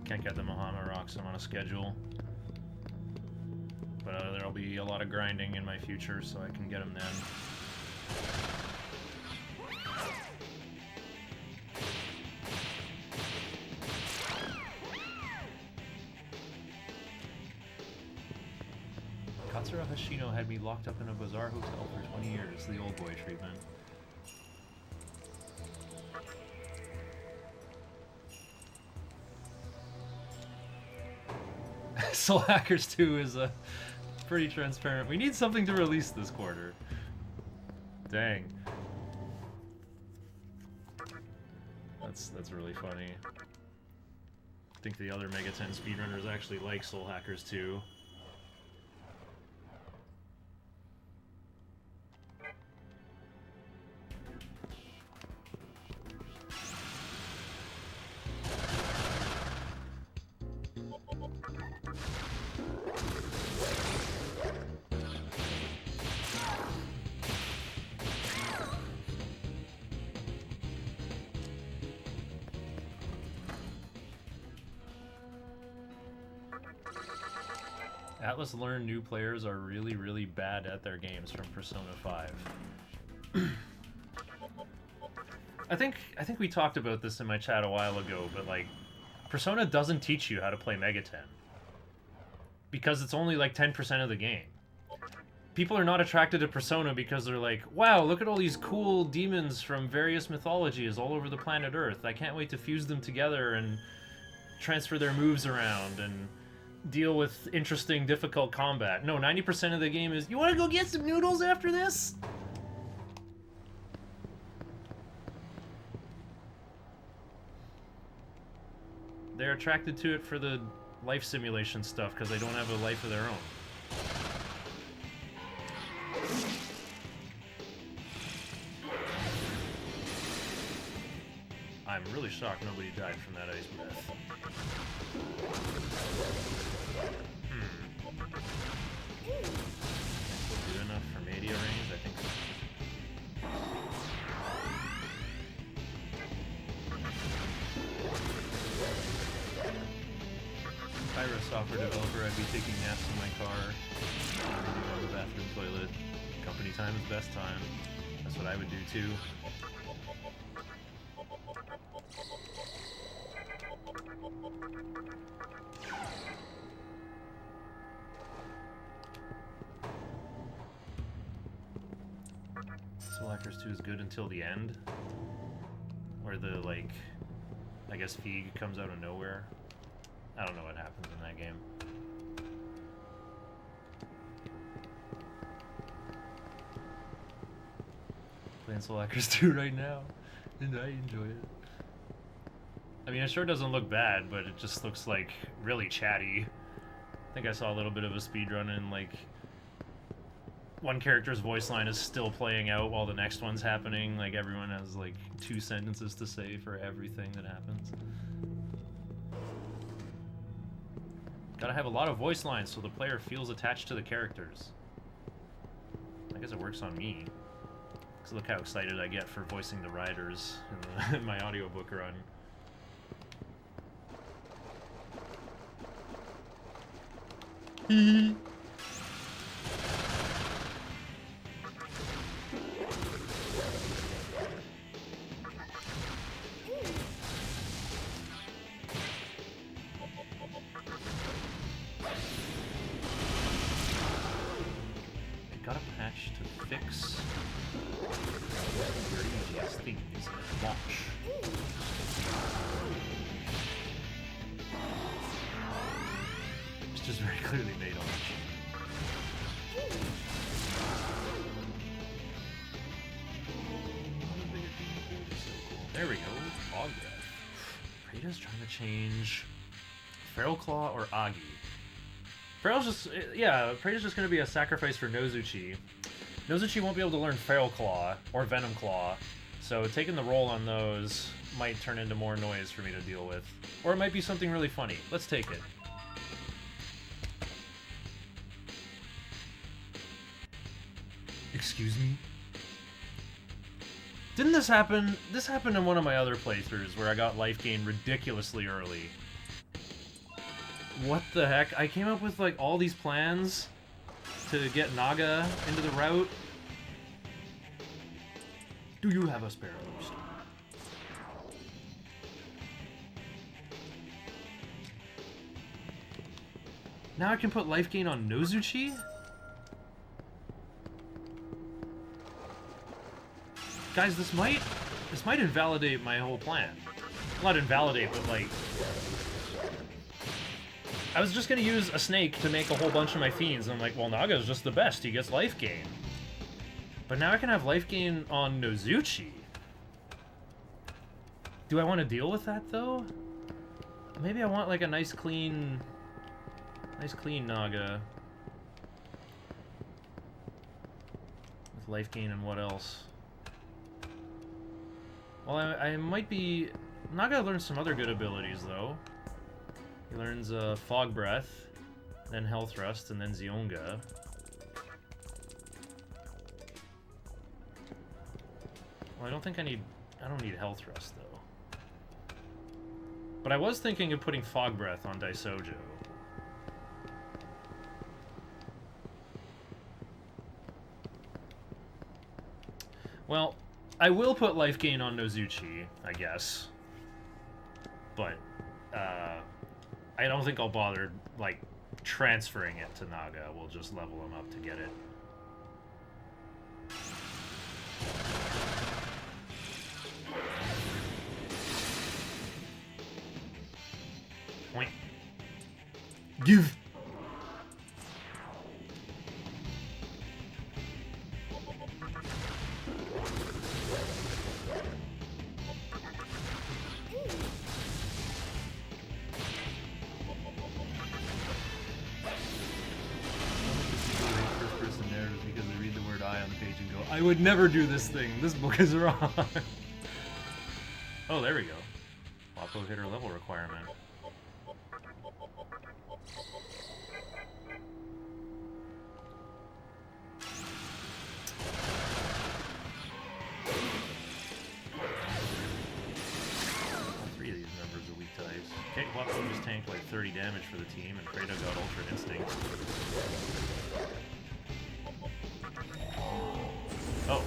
Can't get the Mahama rocks. I'm on a schedule. But there'll be a lot of grinding in my future, so I can get them then. Katsura Hashino had me locked up in a bizarre hotel for 20 years. The old boy treatment. Soul Hackers 2 is pretty transparent. We need something to release this quarter. Dang. That's really funny. I think the other Mega 10 speedrunners actually like Soul Hackers 2. Atlas learned new players are really, really bad at their games from Persona 5. I think we talked about this in my chat a while ago, but like, Persona doesn't teach you how to play Mega 10. Because it's only like 10% of the game. People are not attracted to Persona because they're like, wow, look at all these cool demons from various mythologies all over the planet Earth. I can't wait to fuse them together and transfer their moves around and deal with interesting, difficult combat. No, 90% of the game is, you want to go get some noodles after this? They're attracted to it for the life simulation stuff because they don't have a life of their own. I'm really shocked nobody died from that ice breath. Will do enough for media range? I think so. a software developer, I'd be taking naps in my car, on the bathroom toilet. Company time is best time. That's what I would do too. Soul Hackers 2 is good until the end, where the, like, I guess Feig comes out of nowhere. I don't know what happens in that game. Playing Soul Hackers 2 right now, and I enjoy it. I mean, it sure doesn't look bad, but it just looks, like, really chatty. I think I saw a little bit of a speedrun and, like, one character's voice line is still playing out while the next one's happening. Like, everyone has, like, 2 sentences to say for everything that happens. Gotta have a lot of voice lines so the player feels attached to the characters. I guess it works on me. Because look how excited I get for voicing the riders in my audiobook run. Hee. Got a patch to fix your EGS things at launch. It's just very clearly made on the chip. There we go. Fog Breath. Preda's trying to change Feral Claw or Agi. Feral's just, yeah, Preda's just going to be a sacrifice for Nozuchi. Nozuchi won't be able to learn Feral Claw or Venom Claw, so taking the roll on those might turn into more noise for me to deal with. Or it might be something really funny. Let's take it. Excuse me? Didn't this happen? This happened in one of my other playthroughs where I got life gain ridiculously early. What the heck? I came up with, like, all these plans to get Naga into the route. Do you have a spare boost? Now I can put life gain on Nozuchi? Guys, this might invalidate my whole plan. Not invalidate, but, like, I was just gonna use a snake to make a whole bunch of my fiends, and I'm like, well, Naga's just the best, he gets life gain. But now I can have life gain on Nozuchi. Do I want to deal with that, though? Maybe I want, like, a nice clean Naga. With life gain and what else? Well, I might be... Naga learns some other good abilities, though. He learns Fog Breath, then Hell Thrust, and then Zionga. Well, I don't think I don't need Hell Thrust, though. But I was thinking of putting Fog Breath on Daisojo. Well, I will put life gain on Nozuchi, I guess. But, I don't think I'll bother, like, transferring it to Naga. We'll just level him up to get it. Point. Give! I would never do this thing. This book is wrong. Oh, there we go. Wapo hit her level requirement. All 3 of these members are weak to ice. Okay. Wapo just tanked like 30 damage for the team, and Kratos got Ultra Instinct. Oh,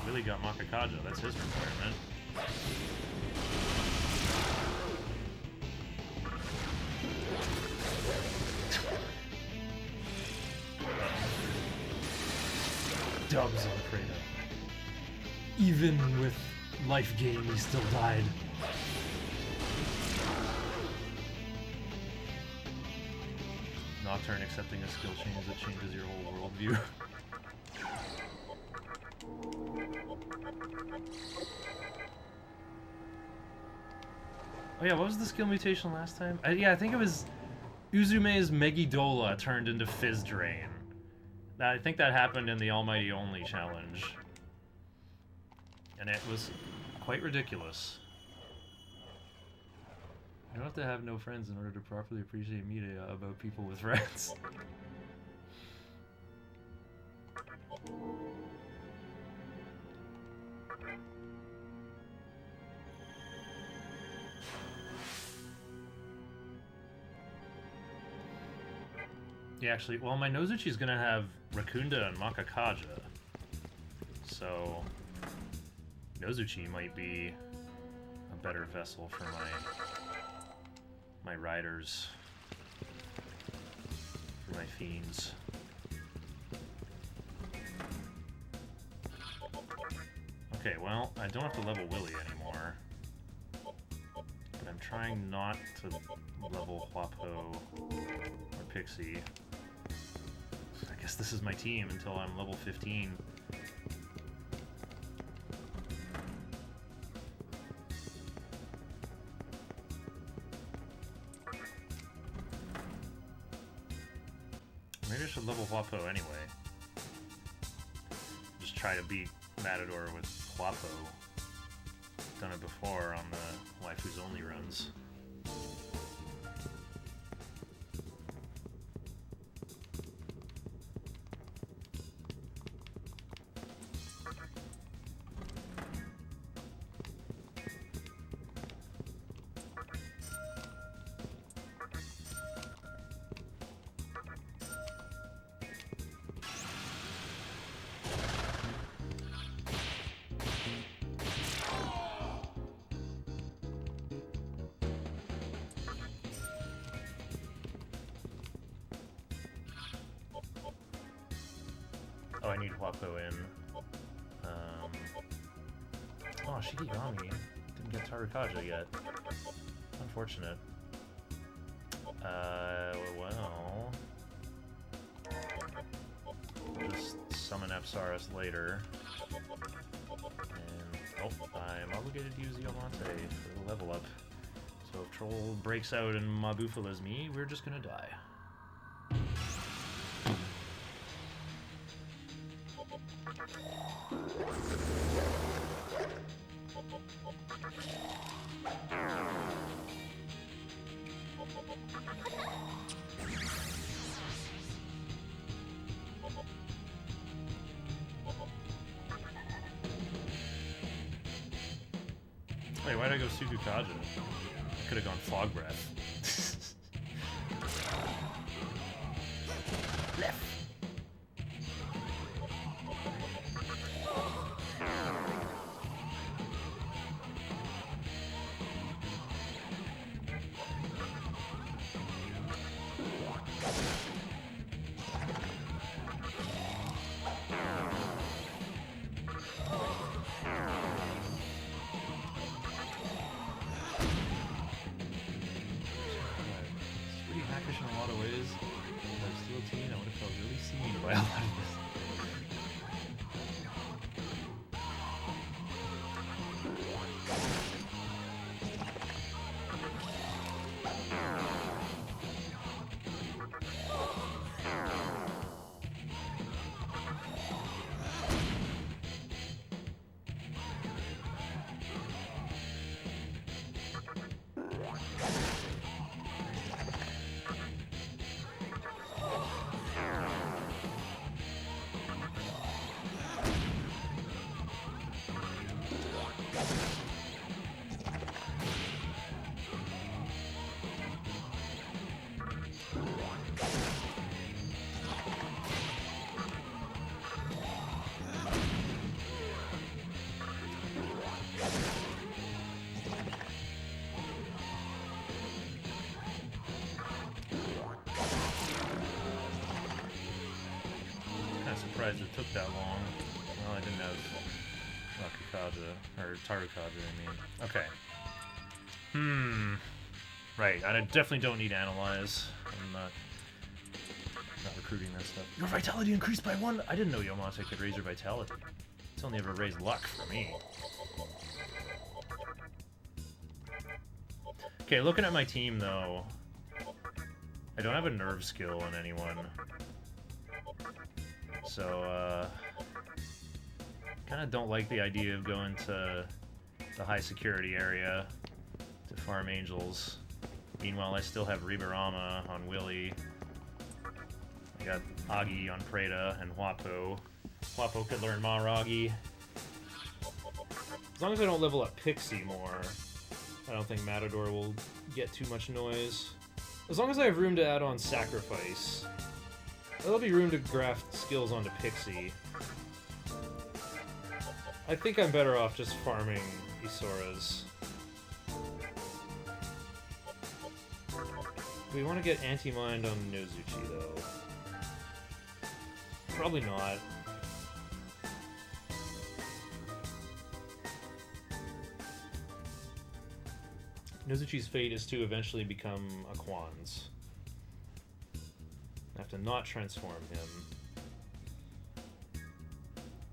Willie got Makakaja. That's his requirement. Dubs on Kratos. Even with life gain, he still died. Nocturne accepting a skill change that changes your whole worldview. Oh yeah, what was the skill mutation last time? Yeah, I think it was Uzume's Megidola turned into Fizz Drain. I think that happened in the Almighty Only challenge. And it was quite ridiculous. You don't have to have no friends in order to properly appreciate media about people with friends. Yeah, actually, well, my Nozuchi's gonna have Rakunda and Makakaja. So, Nozuchi might be a better vessel for my riders, for my fiends. Okay, well, I don't have to level Willy anymore, but I'm trying not to level Huapo or Pixie. I guess this is my team until I'm level 15. Maybe I should level Huapo anyway. Just try to beat Matador with Huapo. Done it before on the waifus only runs. Oh, I need Huapo in. Oh, Shikigami. Didn't get Tarukaja yet. Unfortunate. Well... We'll just summon Apsaris later. And... oh, I'm obligated to use Yolante for the level up. So if Troll breaks out and Mabufalas me, we're just gonna die. Wait, why'd I go Sukukaja? I could've gone Fog Breath. Left. In a lot of ways, if I was still a teen, I would have felt really seen by a lot of this. surprised it took that long. Well, I didn't have Rakukaja, or Tarukaja, I mean. Okay. Right, I definitely don't need Analyze. I'm not recruiting that stuff. Your vitality increased by 1? I didn't know Yomate could raise your vitality. It's only ever raised luck for me. Okay, looking at my team, though, I don't have a nerve skill on anyone. So, kind of don't like the idea of going to the high security area to farm angels. Meanwhile, I still have Ribarama on Willy. I got Agi on Preda and Huapo. Huapo could learn Maragi. As long as I don't level up Pixie more, I don't think Matador will get too much noise. As long as I have room to add on Sacrifice, there'll be room to graft skills onto Pixie. I think I'm better off just farming Isoras. We want to get anti-mind on Nozuchi, though. Probably not. Nozuchi's fate is to eventually become a Quan's. I have to not transform him.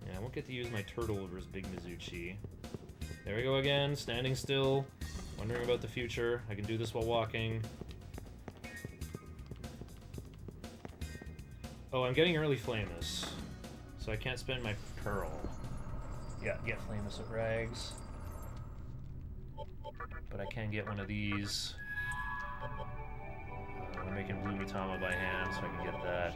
Yeah, I won't get to use my turtle over his big Mizuchi. There we go again, standing still, wondering about the future. I can do this while walking. Oh, I'm getting early Flamus, so I can't spend my Pearl. Yeah, get Flamus at Rags. But I can get one of these. I'm making blue Mitama by hand, so I can get that.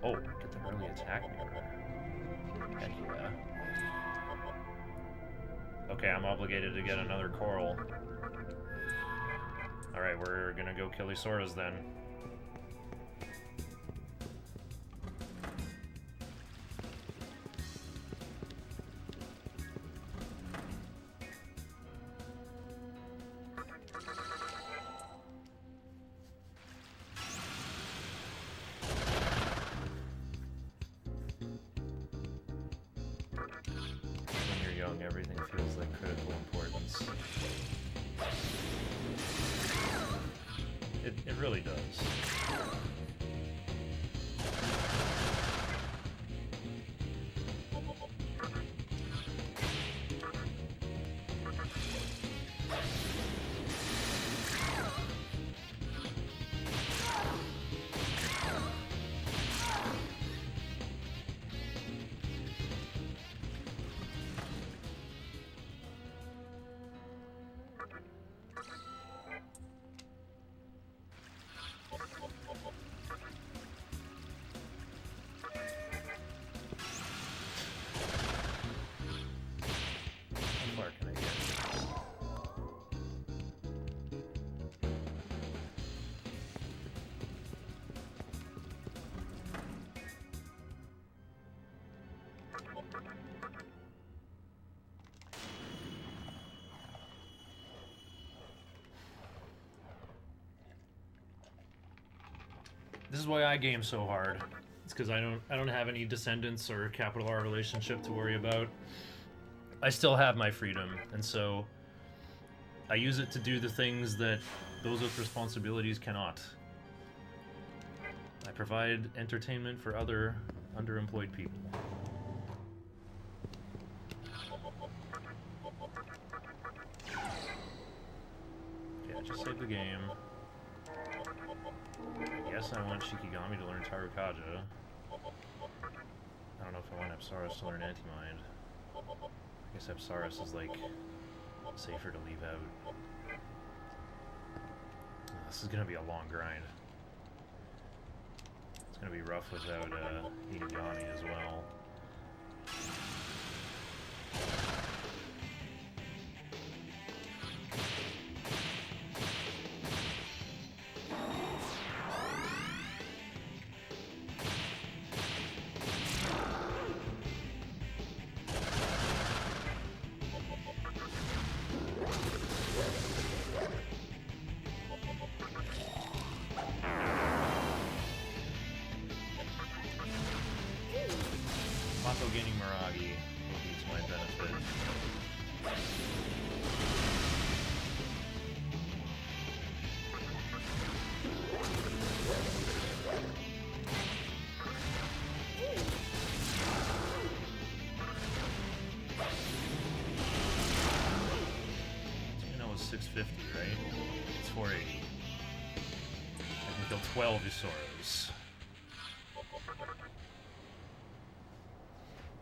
Oh, get the early attack mirror. Heck yeah. Okay, I'm obligated to get another coral. Alright, we're gonna go kill Isoras then. When you're young, everything feels like critical importance. It really does. This is why I game so hard. It's because I don't have any descendants or capital R relationship to worry about. I still have my freedom, and so I use it to do the things that those with responsibilities cannot. I provide entertainment for other underemployed people. Yeah, just save the game. I guess I want Shikigami to learn Tarukaja. I don't know if I want Apsaris to learn Anti-Mind. I guess Apsaris is, like, safer to leave out. This is gonna be a long grind. It's gonna be rough without Inugami as well. is 650, right? It's 480. I can kill 12 Usoros.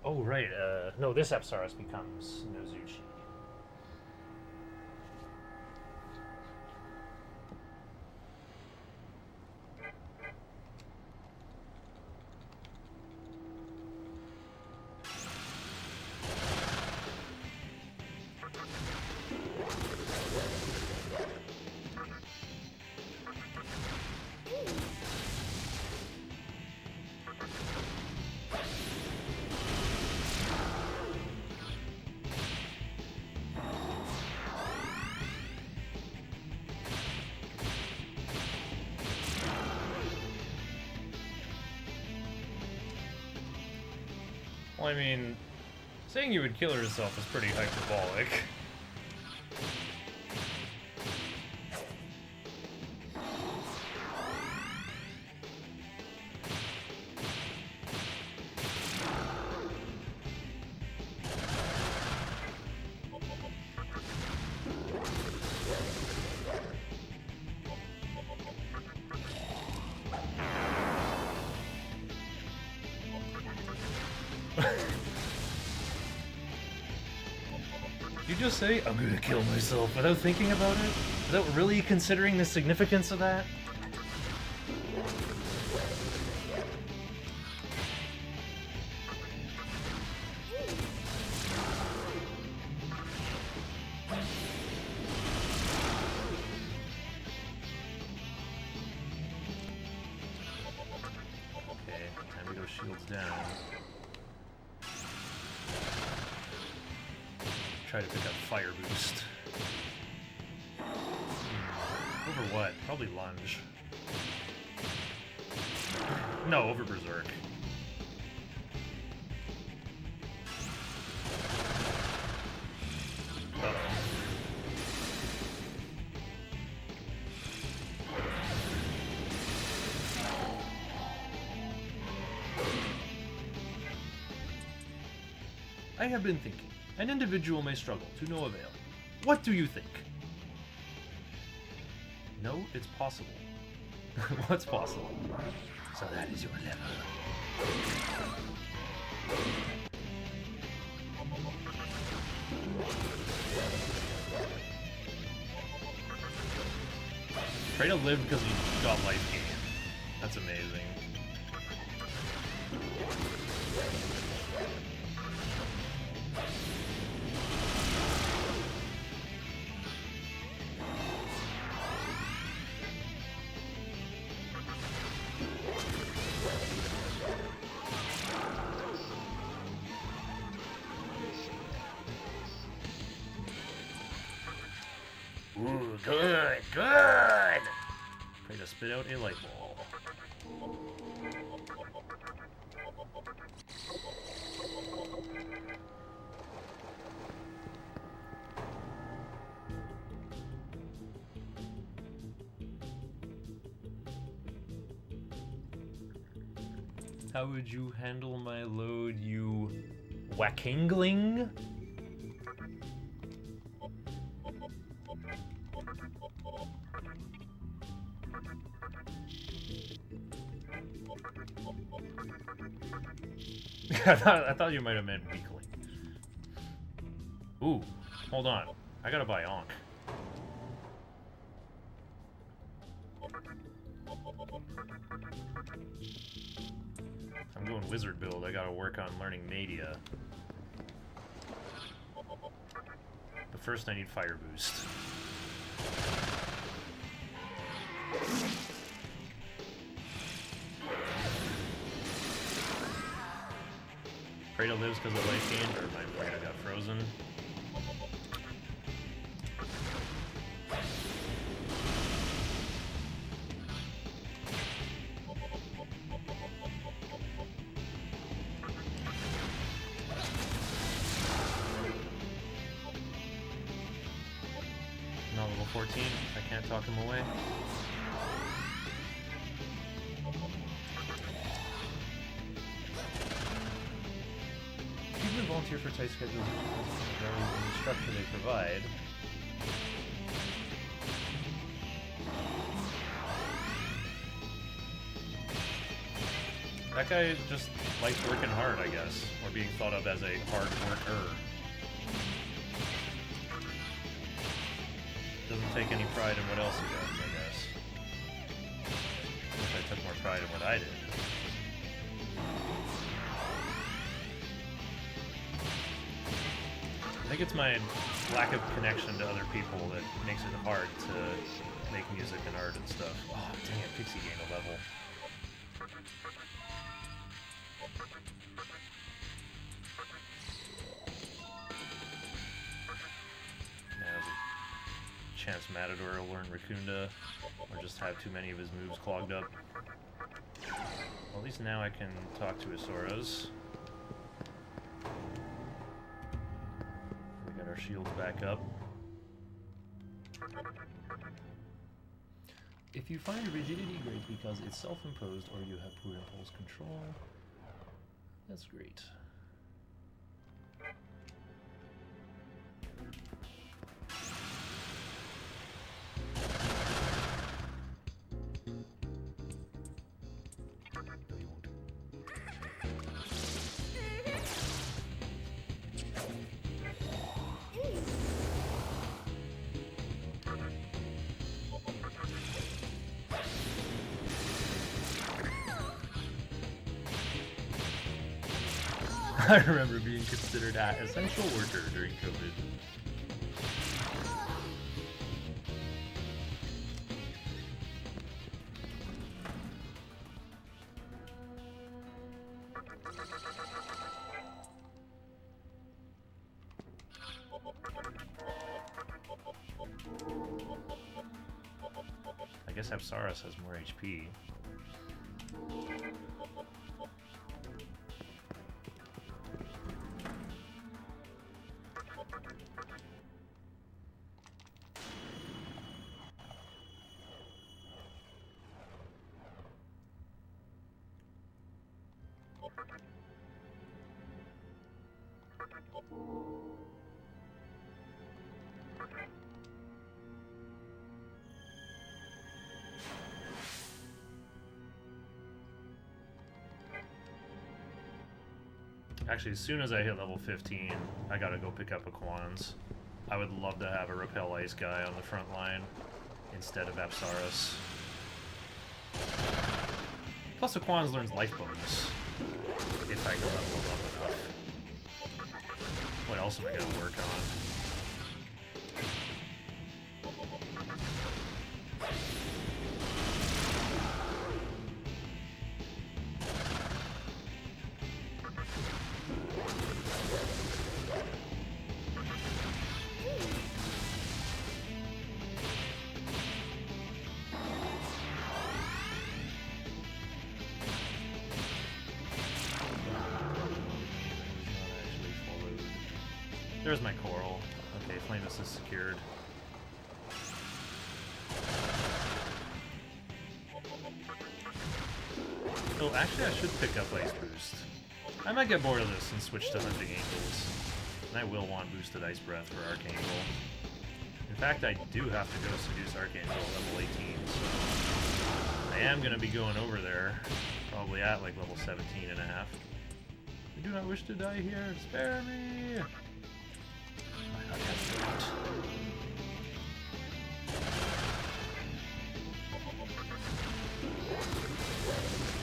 Oh, right, no, this Apsaros becomes Nozuchi. Well, I mean, saying you would kill herself is pretty hyperbolic. You just say, I'm gonna kill myself, without thinking about it? Without really considering the significance of that? Okay, time to go shields down. Try to pick up fire boost. Over what? Probably lunge. No, over berserk. Uh-oh. I have been thinking. An individual may struggle to no avail. What do you think? No, it's possible. What's possible? So that is your level. Try to live because he got life gain. That's amazing. Ooh, good, good! Try to spit out a light ball. How would you handle my load, you wackingling? I thought you might have meant weakling. Ooh, hold on. I gotta buy Ankh. I'm going wizard build. I gotta work on learning Media. But first I need fire boost. Fredo lives because of life gain, or my Fredo got frozen. Not level 14, I can't talk him away. Volunteer for tight schedules and the structure they provide. That guy just likes working hard, I guess, or being thought of as a hard worker. Doesn't take any pride in what else he does, I guess. Wish I took more pride in what I did. I think it's my lack of connection to other people that makes it hard to make music and art and stuff. Oh, dang it, Pixie gained a level. Chance Matador will learn Raccoonda, or just have too many of his moves clogged up. Well, at least now I can talk to Isoros. We got our shields back up. If you find rigidity great because it's self-imposed or you have poor impulse control, that's great. I remember being considered an essential worker during COVID. I guess Apsaras has more HP. Actually, as soon as I hit level 15, I gotta go pick up a Quans. I would love to have a Repel Ice guy on the front line instead of Apsaras. Plus, a Quans learns life bonus if I go level up enough. What else am I gonna work on? There's my coral. Okay, Flamus is secured. Oh, actually I should pick up Ice Boost. I might get bored of this and switch to Hunting Angels. And I will want boosted Ice Breath for Archangel. In fact, I do have to go seduce Archangel at level 18, so I am going to be going over there, probably at like level 17 and a half. I do not wish to die here, spare me!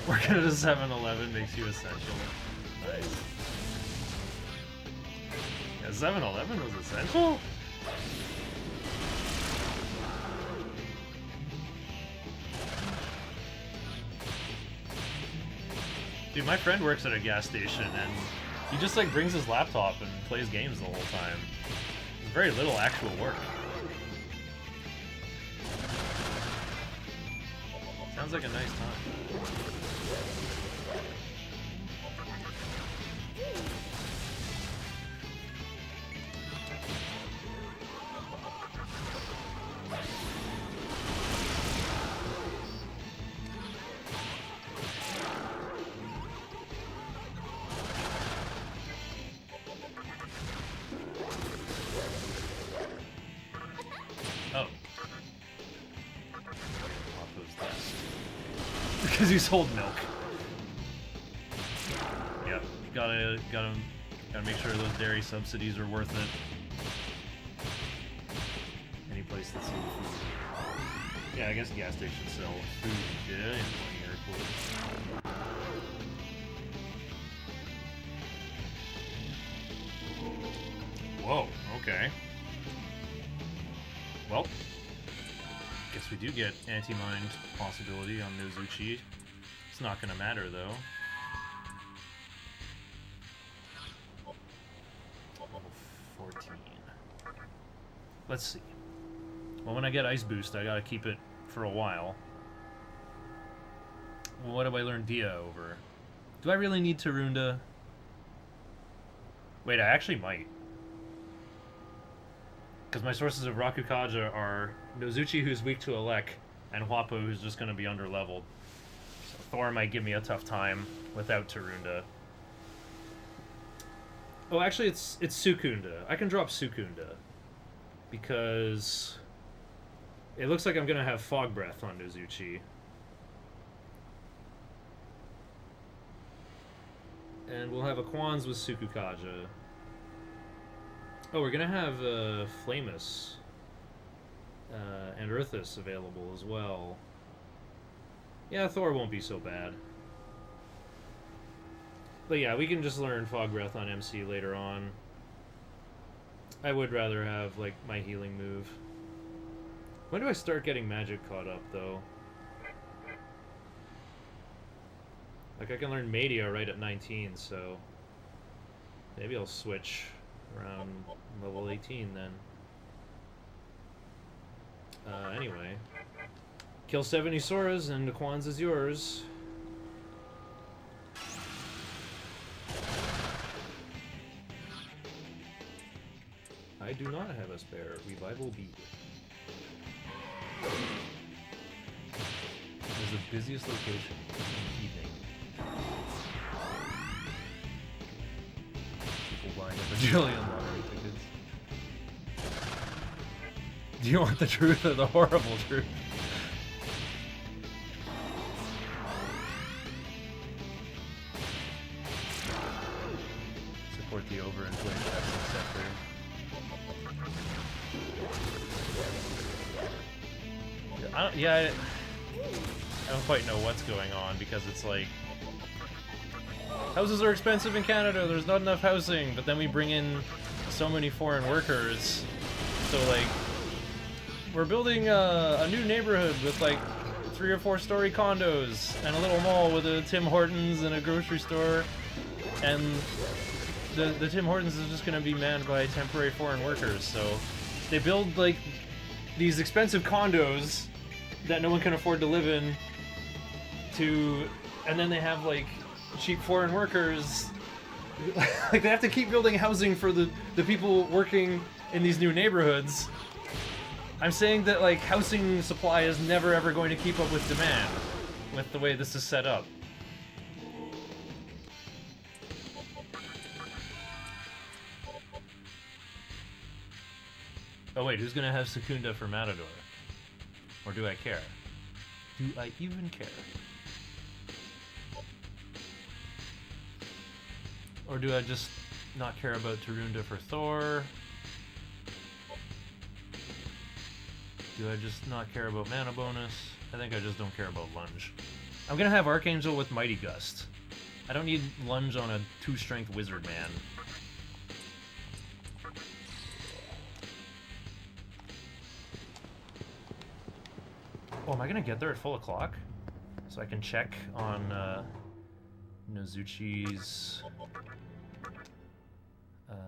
Working at a 7-Eleven makes you essential. Nice. Yeah, 7-Eleven was essential? Dude, my friend works at a gas station and he just like brings his laptop and plays games the whole time. There's very little actual work. Sounds like a nice time. Because you sold milk. gotta make sure those dairy subsidies are worth it. Any place that sells food. Yeah, I guess gas stations sell food. Yeah, in air quotes. Whoa, okay. Well, guess we do get anti-mind possibility on Nozuchi. It's not gonna matter though. Level 14. Let's see. Well, when I get Ice Boost, I gotta keep it for a while. Well, what do I learn Dia over? Do I really need Tarunda? Wait, I actually might. Because my sources of Rakukaja are Nozuchi, who's weak to Elec, and Huapo, who's just going to be underleveled. So Thor might give me a tough time without Tarunda. Oh, actually, it's Sukunda. I can drop Sukunda. Because it looks like I'm going to have Fog Breath on Nozuchi. And we'll have Aquans with Sukukaja. Oh, we're gonna have Flamus and Earthus available as well. Yeah, Thor won't be so bad. But yeah, we can just learn Fog Breath on MC later on. I would rather have, like, my healing move. When do I start getting magic caught up, though? Like, I can learn Media right at 19, so maybe I'll switch around level 18 then. Anyway. Kill 70 Soras and Aquans is yours. I do not have a spare Revival Bead. This is the busiest location in the evening. People buying a bajillion lottery tickets. Do you want the truth or the horrible truth? Support the overinflated Texas sector. I don't quite know what's going on because it's like houses are expensive in Canada, there's not enough housing, but then we bring in so many foreign workers, so like we're building a new neighborhood with like 3 or 4 story condos and a little mall with a Tim Hortons and a grocery store, and the Tim Hortons is just going to be manned by temporary foreign workers, so they build like these expensive condos that no one can afford to live in, and then they have like cheap foreign workers. Like they have to keep building housing for the people working in these new neighborhoods. I'm saying that like housing supply is never ever going to keep up with demand with the way this is set up. Oh wait, who's gonna have Secunda for Matador? Or do I care? Do I even care? Or do I just not care about Tarunda for Thor? Do I just not care about mana bonus? I think I just don't care about Lunge. I'm gonna have Archangel with Mighty Gust. I don't need Lunge on a 2-strength wizard man. Oh, am I gonna get there at full o'clock? So I can check on Nozuchi's...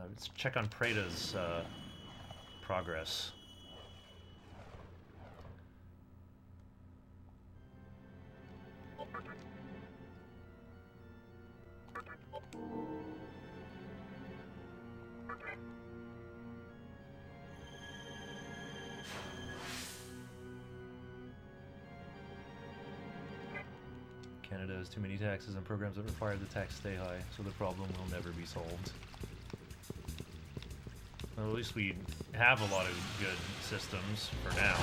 let's check on Preda's progress. Canada has too many taxes and programs that require the tax stay high, so the problem will never be solved. Well, at least we have a lot of good systems for now.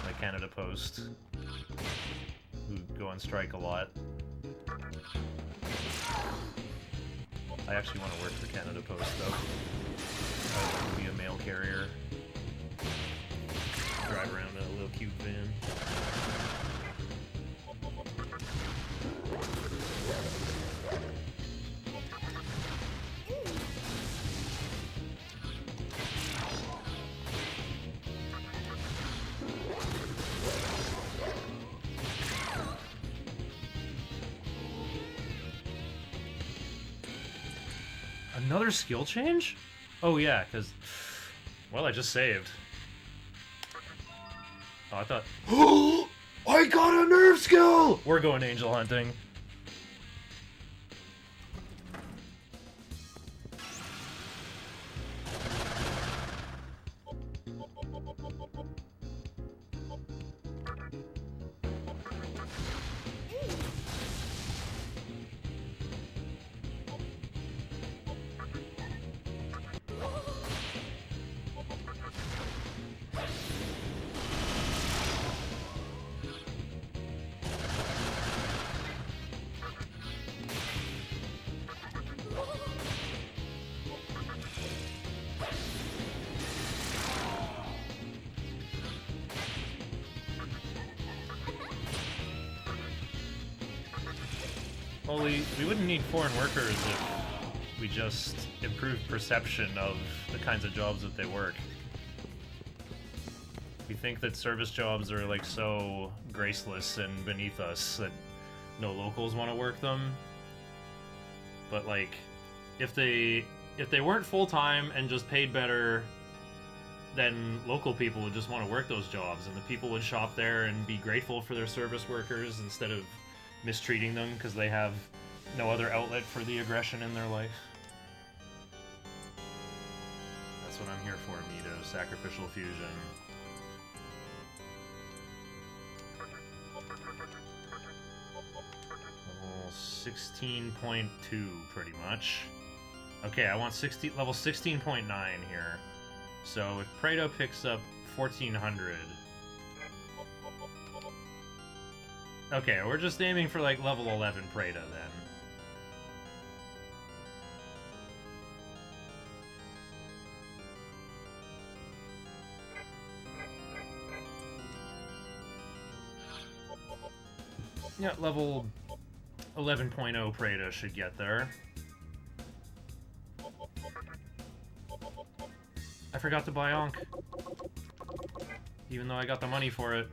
Like Canada Post, who go on strike a lot. I actually want to work for Canada Post, though. I would like to be a mail carrier. Drive around in a little cute van. Another skill change? Oh yeah, because... Well, I just saved. Oh, I thought... I got a nerve skill! We're going angel hunting. Well, we wouldn't need foreign workers if we just improved perception of the kinds of jobs that they work. We think that service jobs are like so graceless and beneath us that no locals want to work them. But like, if they weren't full-time and just paid better, then local people would just want to work those jobs, and the people would shop there and be grateful for their service workers instead of mistreating them because they have no other outlet for the aggression in their life. That's what I'm here for, Mito. Sacrificial fusion. Level 16.2, pretty much. Okay, I want level 16.9 here. So if Prado picks up 1400... Okay, we're just aiming for like level 11 Prada then. Yeah, level 11.0 Prada should get there. I forgot to buy Ankh. Even though I got the money for it.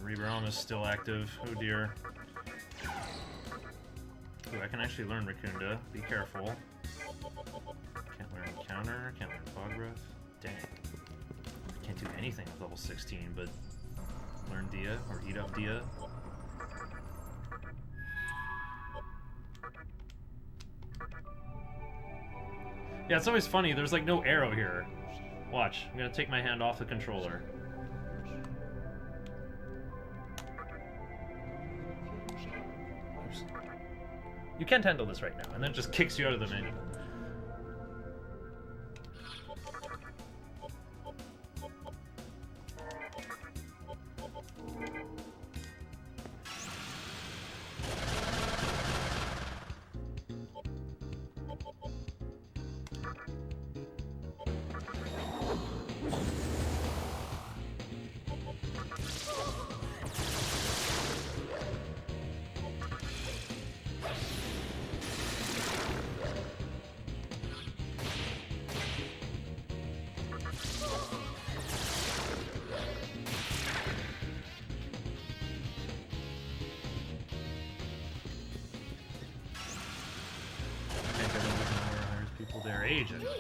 Rebaram is still active. Oh dear. Ooh, I can actually learn Raccoonda. Be careful. Can't learn Counter. Can't learn Fog Breath. Dang. Can't do anything with level 16, but learn Dia or eat up Dia. Yeah, it's always funny. There's like no arrow here. Watch. I'm gonna take my hand off the controller. You can't handle this right now, and then it just kicks you out of the menu. Their age anymore.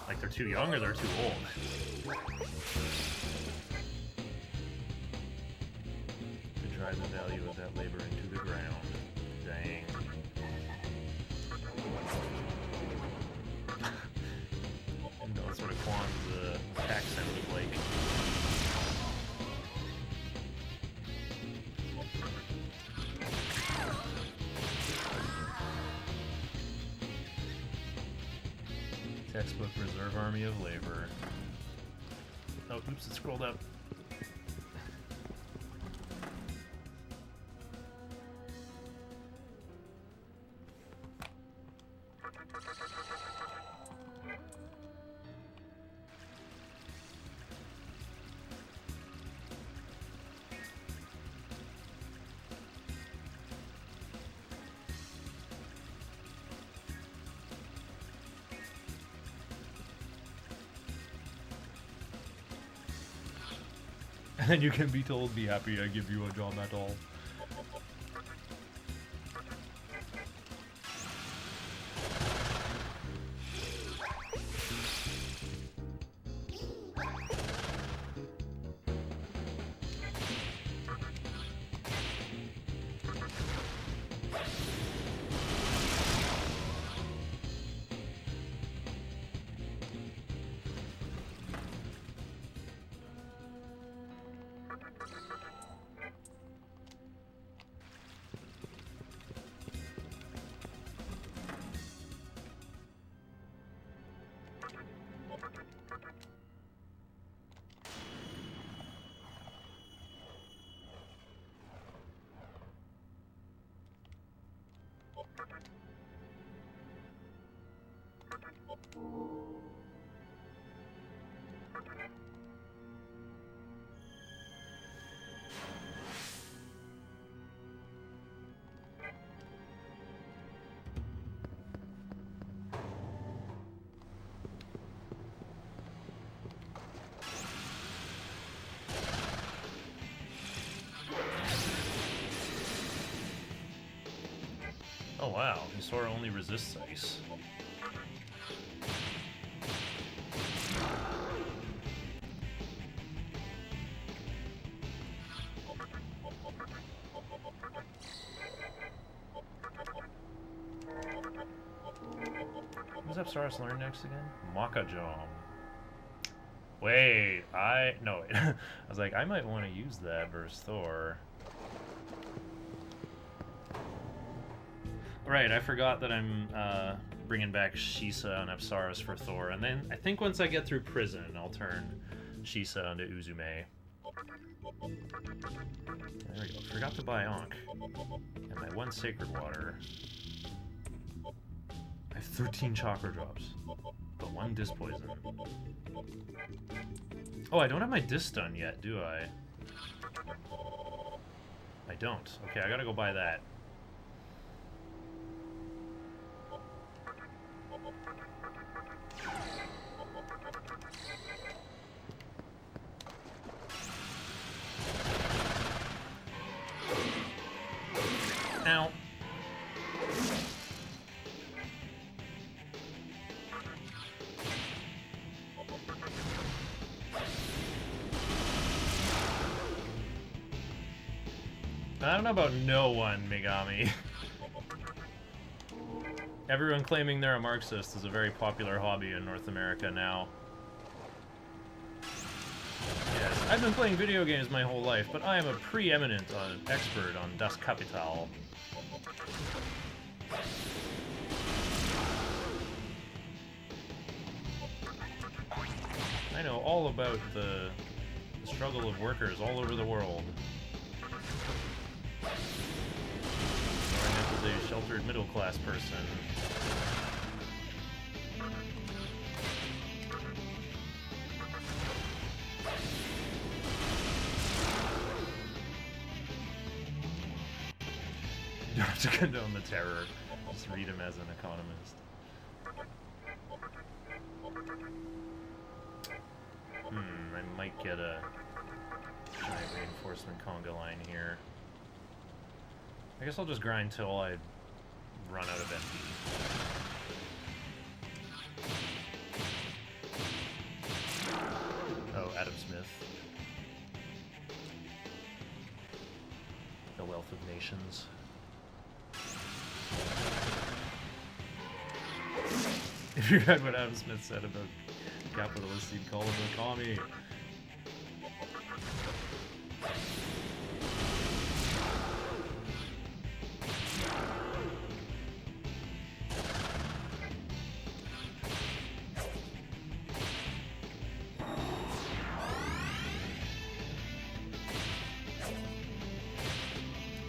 Like they're too young or they're too old. To drive the value of that labor into the ground. Dang. I know that's what a Quan's attack sounded like. Textbook Reserve Army of Labor. Oh, oops, it scrolled up. And then you can be told, be happy I give you a job at all. Oh wow, Sora only resists ice. What does Apsaris learn next again? Makajom. Wait, no, wait. I was like, I might want to use that versus Thor. Right, I forgot that I'm bringing back Shisa and Apsaris for Thor, and then I think once I get through Prison, I'll turn Shisa into Uzume. There we go. Forgot to buy Ankh. And my 1 Sacred Water. I have 13 Chakra Drops, but 1 Disc Poison. Oh, I don't have my Disc Stun yet, do I? I don't. Okay, I gotta go buy that. Ow. I don't know about no one, Megami. Everyone claiming they're a Marxist is a very popular hobby in North America now. Yes, I've been playing video games my whole life, but I am a preeminent expert on Das Kapital. I know all about the struggle of workers all over the world. Growing up as a sheltered middle-class person. You don't have to condone the terror. Just read him as an economist. I might get a giant reinforcement conga line here. I guess I'll just grind till I run out of MP. Oh, Adam Smith. The Wealth of Nations. If you read what Adam Smith said about capitalists, he'd call him a commie.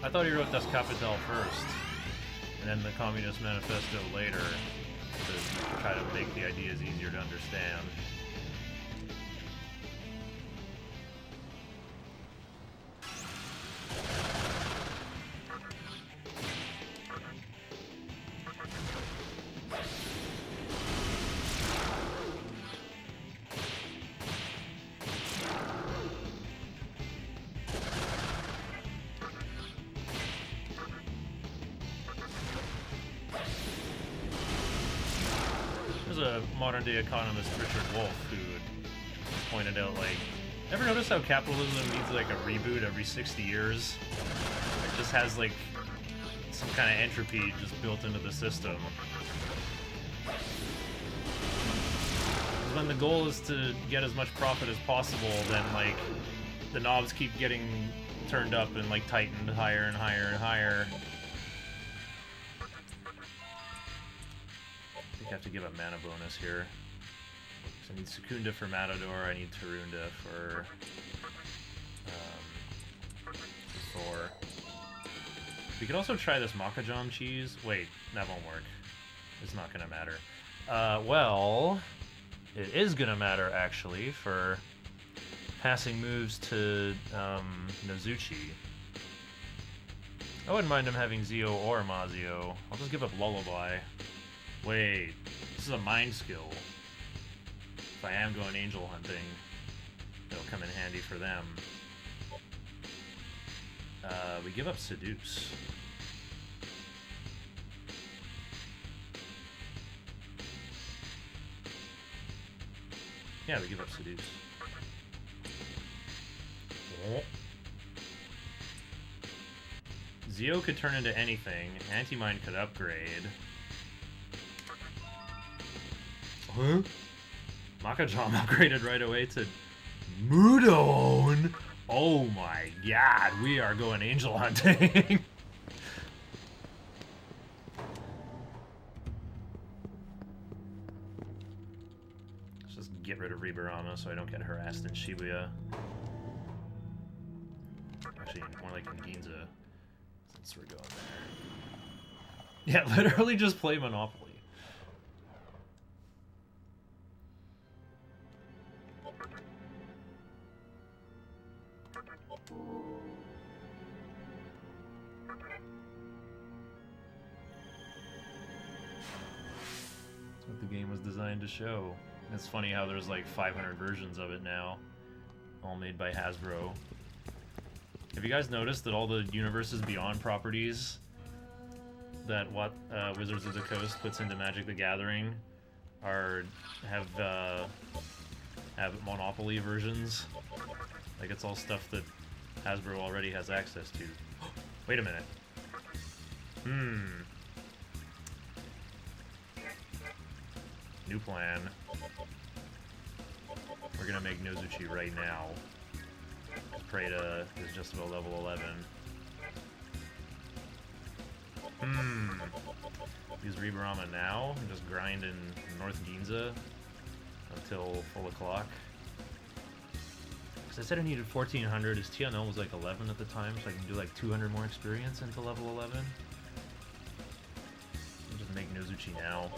I thought he wrote Das Kapital first, and then the Communist Manifesto later, to try to make the ideas easier to understand. modern-day economist Richard Wolff, who pointed out, like, ever notice how capitalism needs, like, a reboot every 60 years? It just has, like, some kind of entropy just built into the system. When the goal is to get as much profit as possible, then, like, the knobs keep getting turned up and, like, tightened higher and higher and higher. I think I have to give a mana bonus here. So I need Secunda for Matador, I need Tarunda for Thor. We could also try this Makajam cheese. Wait, that won't work. It's not gonna matter. Well, it is gonna matter, actually, for passing moves to Nozuchi. I wouldn't mind him having Zio or Mazio. I'll just give up Lullaby. Wait, this is a mind skill. If I am going angel hunting, it'll come in handy for them. We give up Seduce. Yeah, we give up Seduce. Zio could turn into anything. Anti-Mind could upgrade. Huh? Makajam upgraded right away to Mudon! Oh my god, we are going angel hunting! Let's just get rid of Riberama so I don't get harassed in Shibuya. Actually, more like in Ginza, since we're going there. Yeah, literally just play Monopoly. That's what the game was designed to show. It's funny how there's like 500 versions of it now, all made by Hasbro. Have you guys noticed that all the Universes Beyond properties that Wizards of the Coast puts into Magic the Gathering have Monopoly versions? Like, it's all stuff that Hasbro already has access to. Wait a minute. New plan. We're gonna make Nozuchi right now. Preda is just about level 11. Use Riberama now and just grind in North Ginza until full o'clock. Because I said I needed 1400, his TNL was like 11 at the time, so I can do like 200 more experience into level 11. I'll just make Nozuchi now.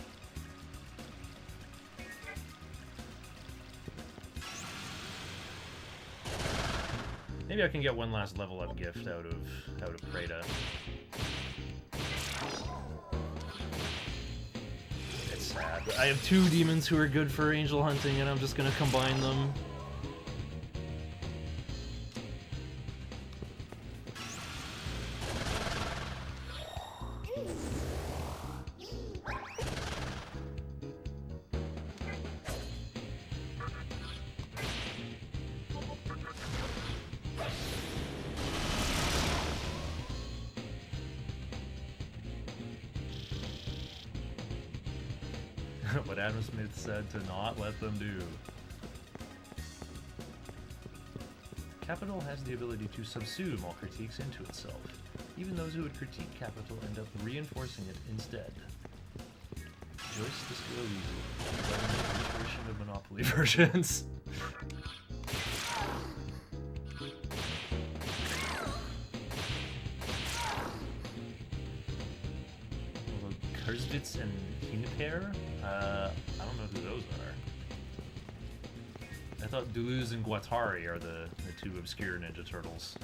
Maybe I can get one last level up gift out of Preda. It's sad. I have two demons who are good for angel hunting, and I'm just gonna combine them. What Adam Smith said to not let them do. Capital has the ability to subsume all critiques into itself. Even those who would critique Capital end up reinforcing it instead. Joyce Disco version of Monopoly versions. Kurzwitz and Hiniper? I don't know who those are. I thought Duluth and Guattari are the two obscure Ninja Turtles.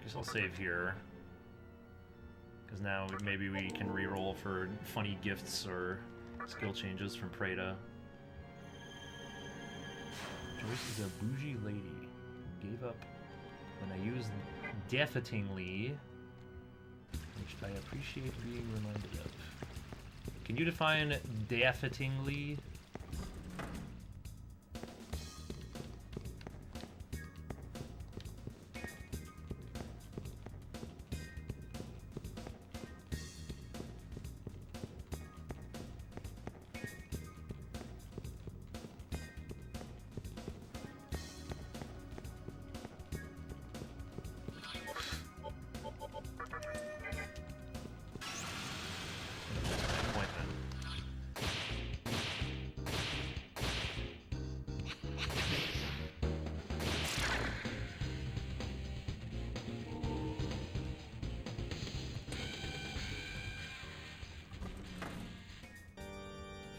guess I'll save here. Because now maybe we can reroll for funny gifts or skill changes from Preda. Joyce is a bougie lady who gave up when I used Demifiend, which I appreciate being reminded of. Can you define Demifiend?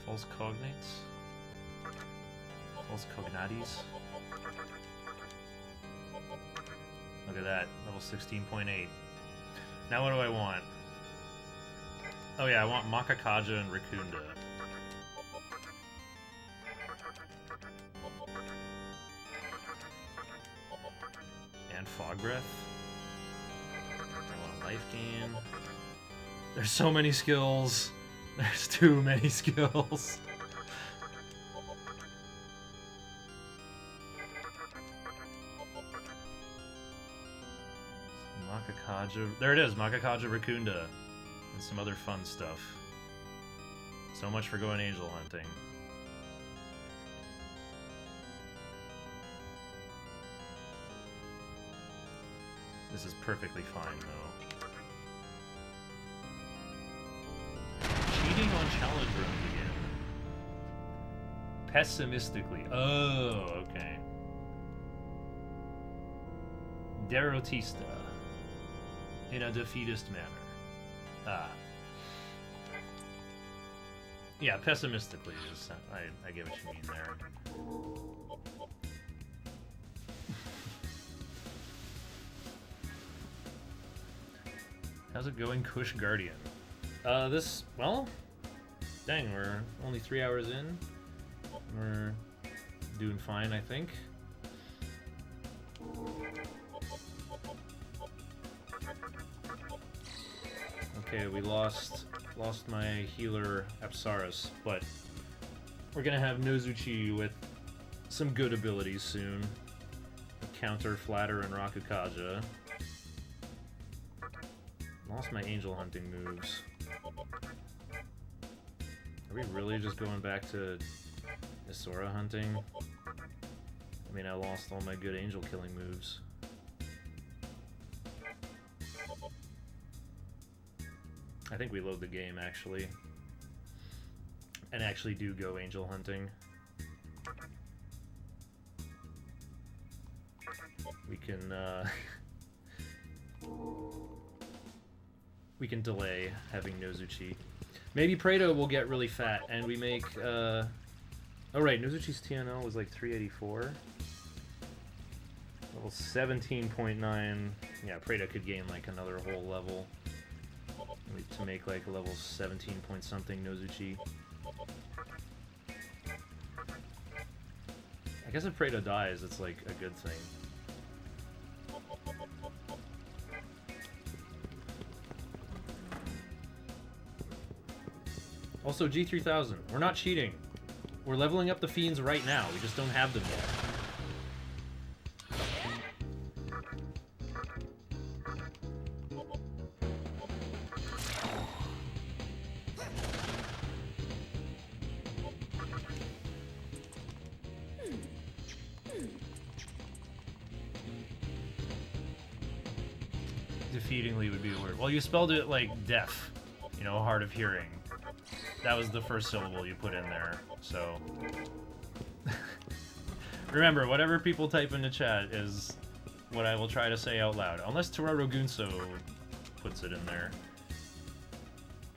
False cognates. False cognates. Look at that. Level 16.8. Now what do I want? Oh yeah, I want Makakaja and Rakunda. And Fog Breath. I want life gain. There's so many skills. There's too many skills. Makakaja. There it is, Makakaja Rakunda. And some other fun stuff. So much for going angel hunting. This is perfectly fine, though. Cheating on challenge runs again. Pessimistically. Oh, okay. Derrotista. In a defeatist manner. Ah. Yeah, pessimistically is... I get what you mean there. How's it going, Kush Guardian? Well, dang, we're only 3 hours in. We're doing fine, I think. Okay, we lost my healer Apsaris, but we're gonna have Nozuchi with some good abilities soon. Counter, Flatter, and Rakukaja. Lost my angel hunting moves. Are we really just going back to Isora hunting? I mean, I lost all my good angel killing moves. I think we load the game, actually. And actually do go angel hunting. We can, we can delay having Nozuchi. Maybe Prado will get really fat, and we make, oh right, Nozuchi's TNL was like 384. Level 17.9. Yeah, Prado could gain like another whole level to make like a level 17 point something Nozuchi. I guess if Prado dies, it's like a good thing. Also, G3000, we're not cheating. We're leveling up the fiends right now, we just don't have them yet. Defeatingly would be the word. Well, you spelled it like deaf, you know, hard of hearing. That was the first syllable you put in there, so... Remember, whatever people type in the chat is what I will try to say out loud. Unless Toraro Gunso puts it in there.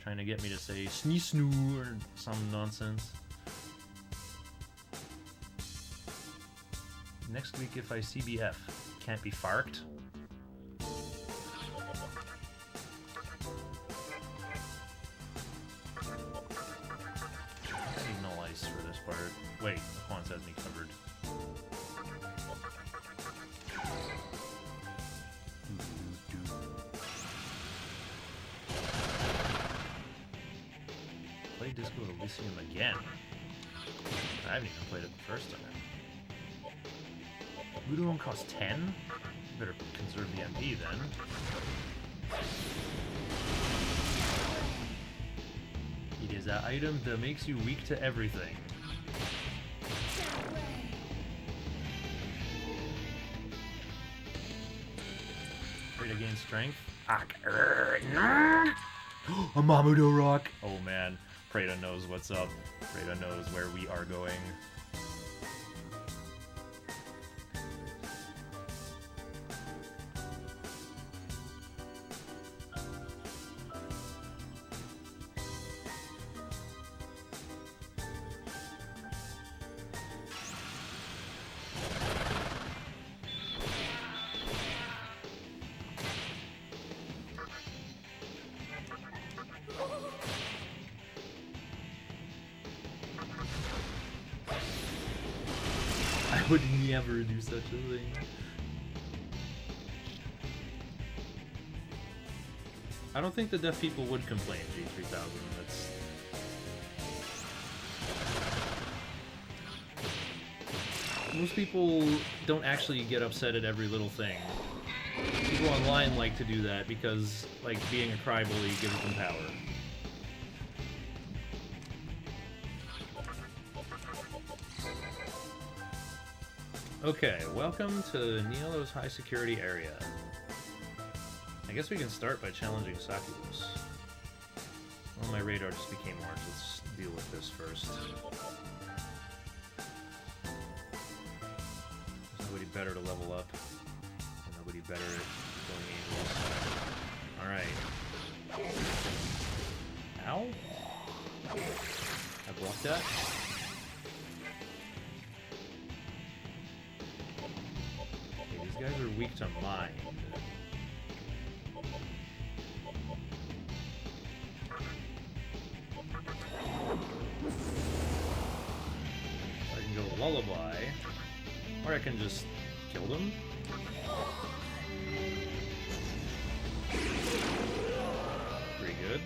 Trying to get me to say snee-snoo or some nonsense. Next week if I CBF. Can't be farked. Wait, Quants has me covered. Play Disco Elysium again. I haven't even played it the first time. Ludo costs 10? Better conserve the MP then. It is an item that makes you weak to everything. Try to gain strength. A Mamudo rock! Oh man, Prada knows what's up. Prada knows where we are going. I would never do such a thing. I don't think the deaf people would complain, G3000. That's... Most people don't actually get upset at every little thing. People online like to do that because, like, being a crybaby gives them power. Okay, welcome to Nielo's high security area. I guess we can start by challenging Succubus. Well, my radar just became large. Let's deal with this first. There's nobody better to level up. And nobody better at going angels. Alright. Ow? I blocked that? These guys are weak to mind. I can go Lullaby, or I can just kill them. Pretty good.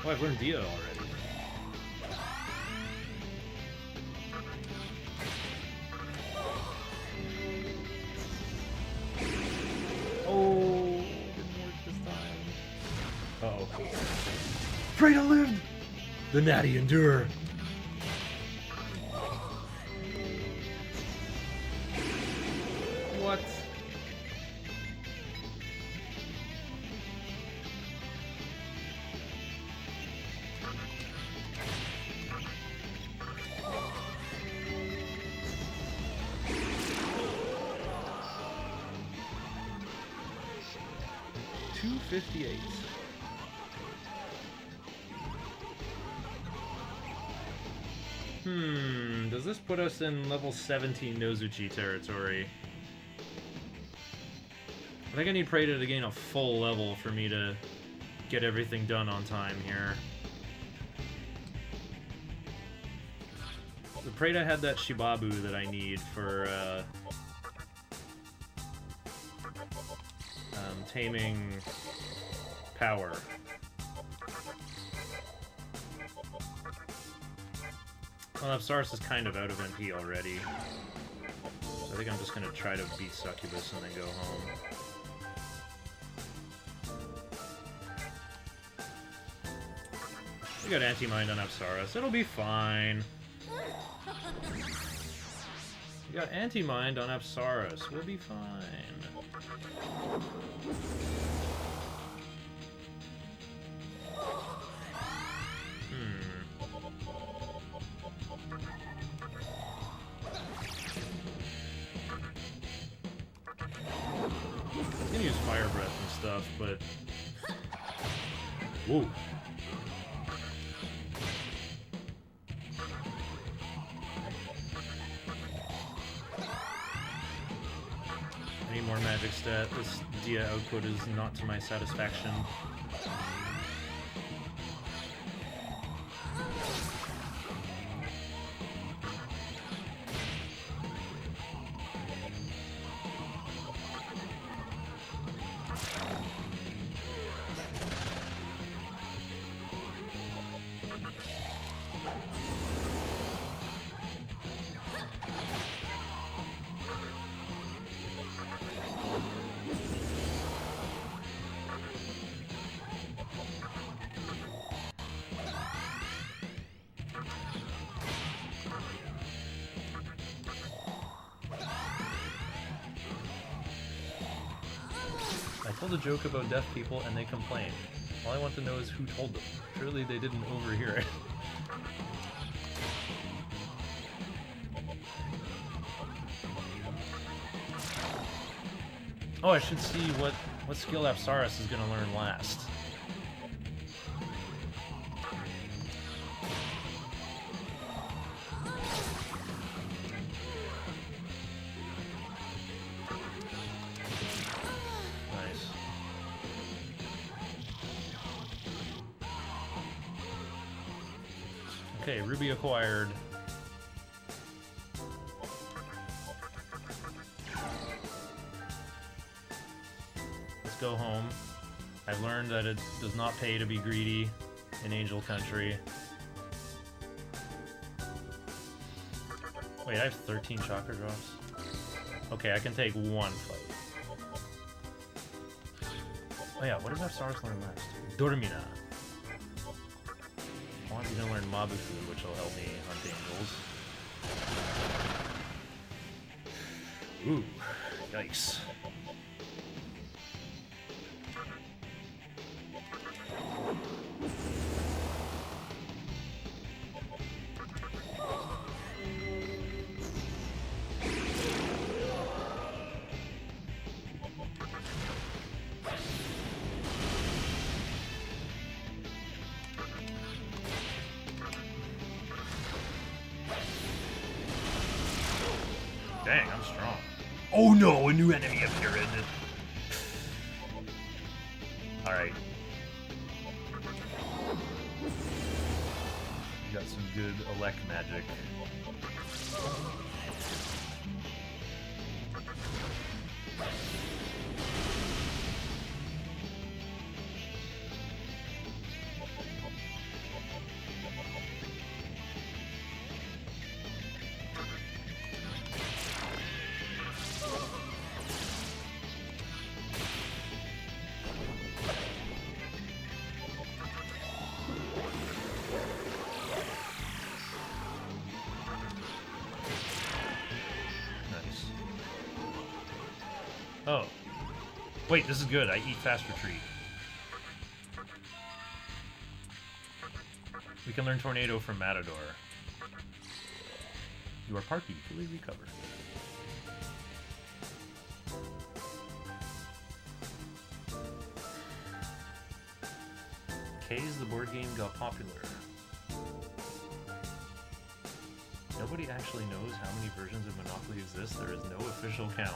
Oh, I've learned Dia already. Freda lived! The natty endure! What? $258. Does this put us in level 17 Nozuchi territory? I think I need Prada to gain a full level for me to get everything done on time here. The Prada had that Shibabu that I need for taming power. Well, Apsaris is kind of out of MP already. So I think I'm just going to try to beat Succubus and then go home. We got Anti-Mind on Apsaris. It'll be fine. We got Anti-Mind on Apsaris. We'll be fine. I can use Fire Breath and stuff, but... Whoa. I need more magic stat. This Dia output is not to my satisfaction. told a joke about deaf people and they complain. All I want to know is who told them. Surely they didn't overhear it. Oh, I should see what skill Apsaris is going to learn last. Nice. Okay, Ruby acquired. Go home. I've learned that it does not pay to be greedy in Angel Country. Wait, I have 13 chakra drops? Okay, I can take one fight. Oh yeah, what does Apsaris learn next? Dormina. I want you to learn Momunofu, which will help me hunt angels. Ooh, yikes. Dang, I'm strong. Oh no, a new enemy appeared. Alright. Got some good elect magic. Oh. Wait, this is good. I eat fast retreat. We can learn Tornado from Matador. You are party, fully recovered. K's the board game got popular. Nobody actually knows how many versions of Monopoly exist. There is no official count.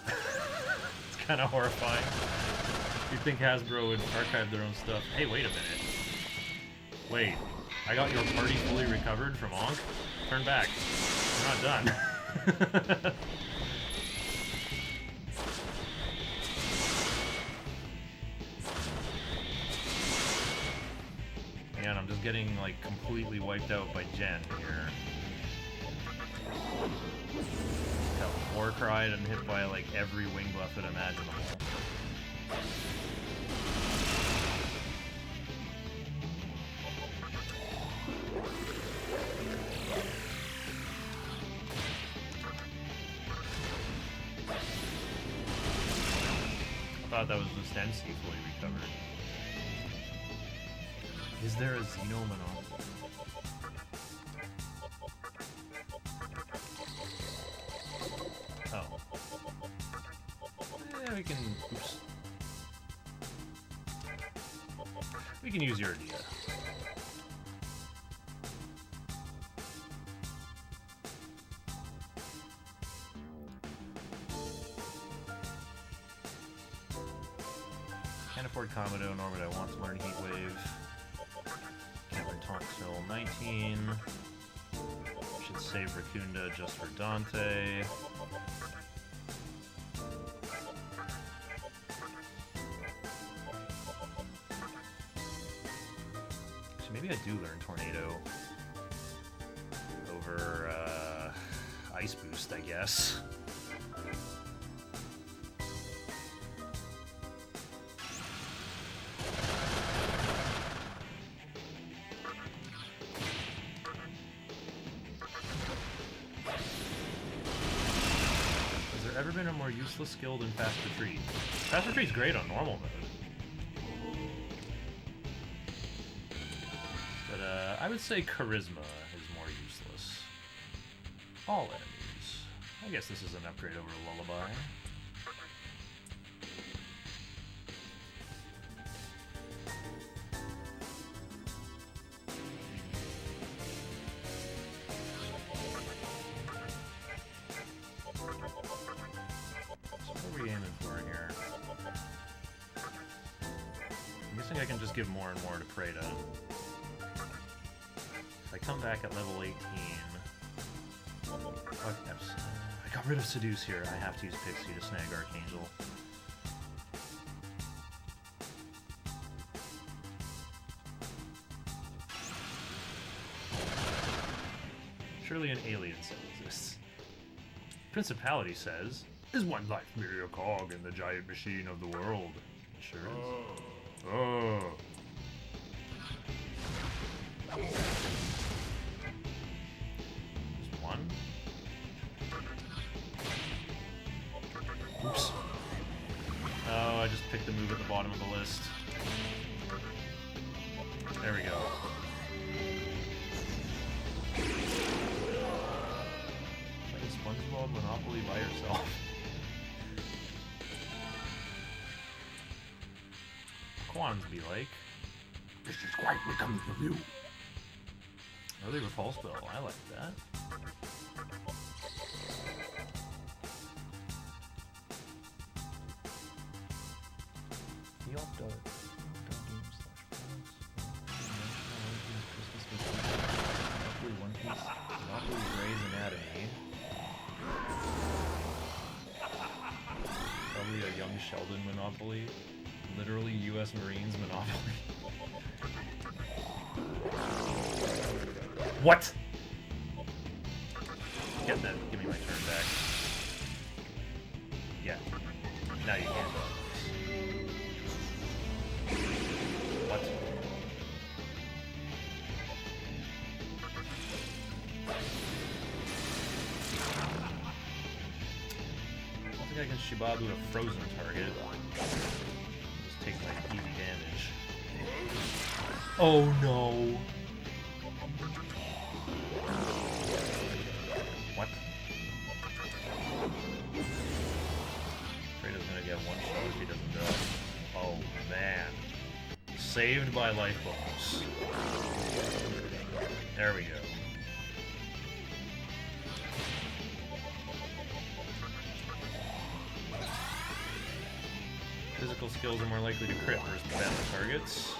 It's kind of horrifying. You'd think Hasbro would archive their own stuff. Hey, wait a minute. Wait, I got your party fully recovered from Onk? Turn back. We're not done. Man, I'm just getting, like, completely wiped out by Jen here. Got war cried and hit by like every wing buffet imaginable. I thought that was just MC fully recovered. Is there a Xeno Monopoly? Oh. Yeah, we can... Oops. We can use your idea. Can't afford Commodore, nor would I want to learn Heat Wave. Can't learn Tonsil 19. Should save Raccoonda just for Dante. So maybe I do learn Tornado over Ice Boost, I guess. ever been a more useless skill than Fast Retreat? Fast Retreat's great on normal mode. But I would say Charisma is more useless. All enemies. I guess this is an upgrade over Lullaby. I can just give more and more to Preda. If I come back at level 18... I got rid of Seduce here. I have to use Pixie to snag Archangel. Surely an alien cell exists. Principality says, Is one life merely a cog in the giant machine of the world? It sure is. Oh. Just one. Oops. Oh, I just picked the move at the bottom of the list. There we go. Like a SpongeBob Monopoly by yourself. Quans be like. This is quite becoming of you. Early repulse bill, I like that. Probably a young Sheldon Monopoly. Literally U.S. Marines Monopoly. What? Get that. Give me my turn back. Yeah. Now you can. What? I don't think I can Shibabu a frozen target. Just take like easy damage. Oh no! What? Fredo's gonna get one shot if he doesn't go. Oh man. Saved by life bonus. There we go. Physical skills are more likely to crit versus battle targets.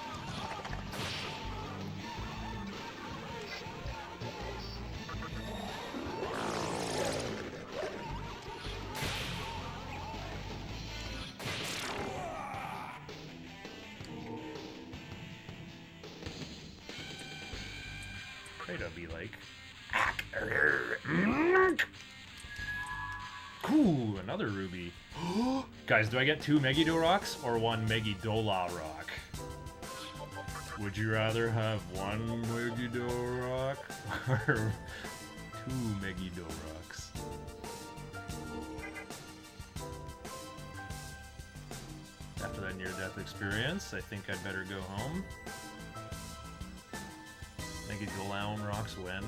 Fredo be like, ooh, another ruby. Guys, do I get 2 Megiddo rocks or 1 Megidola rock? Would you rather have 1 Megiddo rock or 2 Megiddo rocks? After that near-death experience, I think I'd better go home. Megidolaun rocks win.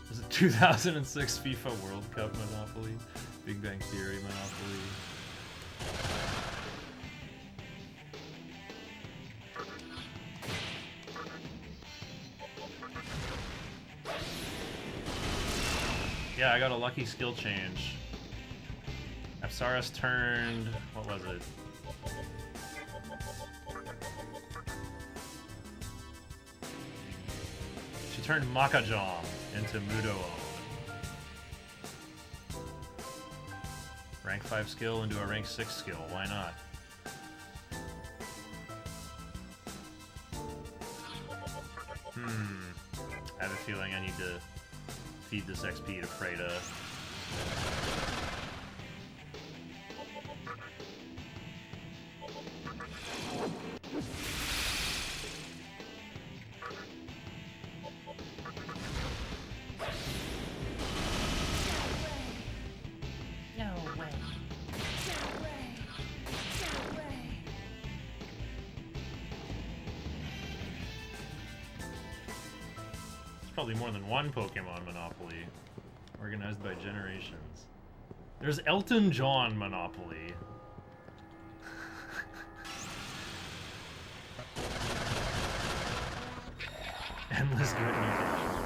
Was it 2006 FIFA World Cup Monopoly? Big Bang Theory Monopoly? Yeah, I got a lucky skill change. Apsaras turned... what was it? She turned Makajom into Mudo. Rank 5 skill into a rank 6 skill, why not? I have a feeling I need to feed this XP to Freda. probably more than one Pokemon Monopoly. Organized by generations. There's Elton John Monopoly. Endless good mutations.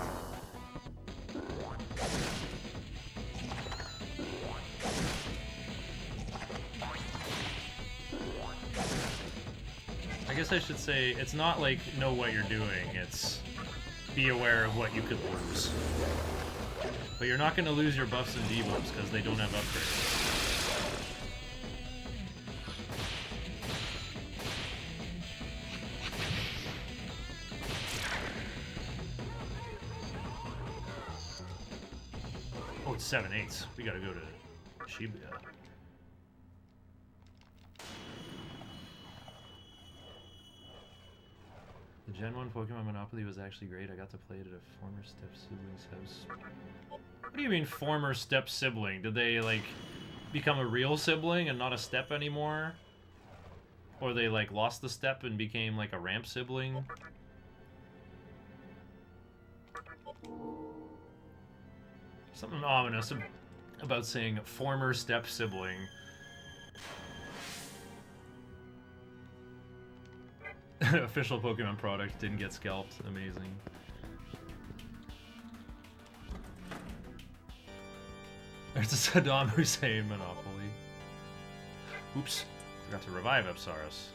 I guess I should say, it's not like know what you're doing, it's be aware of what you could lose. But you're not going to lose your buffs and debuffs because they don't have upgrades. Oh, it's 7/8. We gotta go to Shibuya. The Gen 1 Pokemon Monopoly was actually great. I got to play it at a former step sibling's house. What do you mean, former step sibling? Did they, like, become a real sibling and not a step anymore? Or they, like, lost the step and became, like, a ramp sibling? Something ominous about saying former step sibling. Official Pokemon product didn't get scalped. Amazing. There's a Saddam Hussein Monopoly. Oops. Forgot to revive Epsaurus.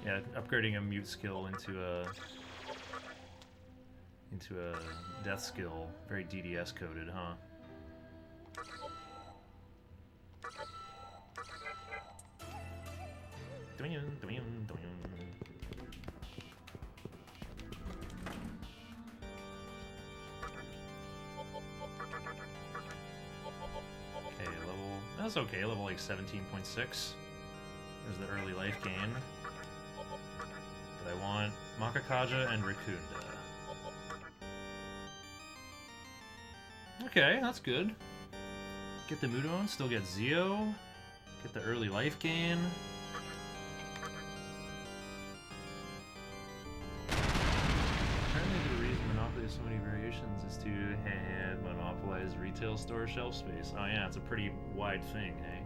Yeah, upgrading a mute skill into a death skill, very DDS coded, huh? Okay, level, that's okay, level like 17.6. There's the early life gain. But I want Makakaja and Raccoonda. Okay, that's good. Get the Mudon, still get Zeo. Get the early life gain. Apparently the reason Monopoly has so many variations is to monopolize retail store shelf space. Oh yeah, it's a pretty wide thing, hey?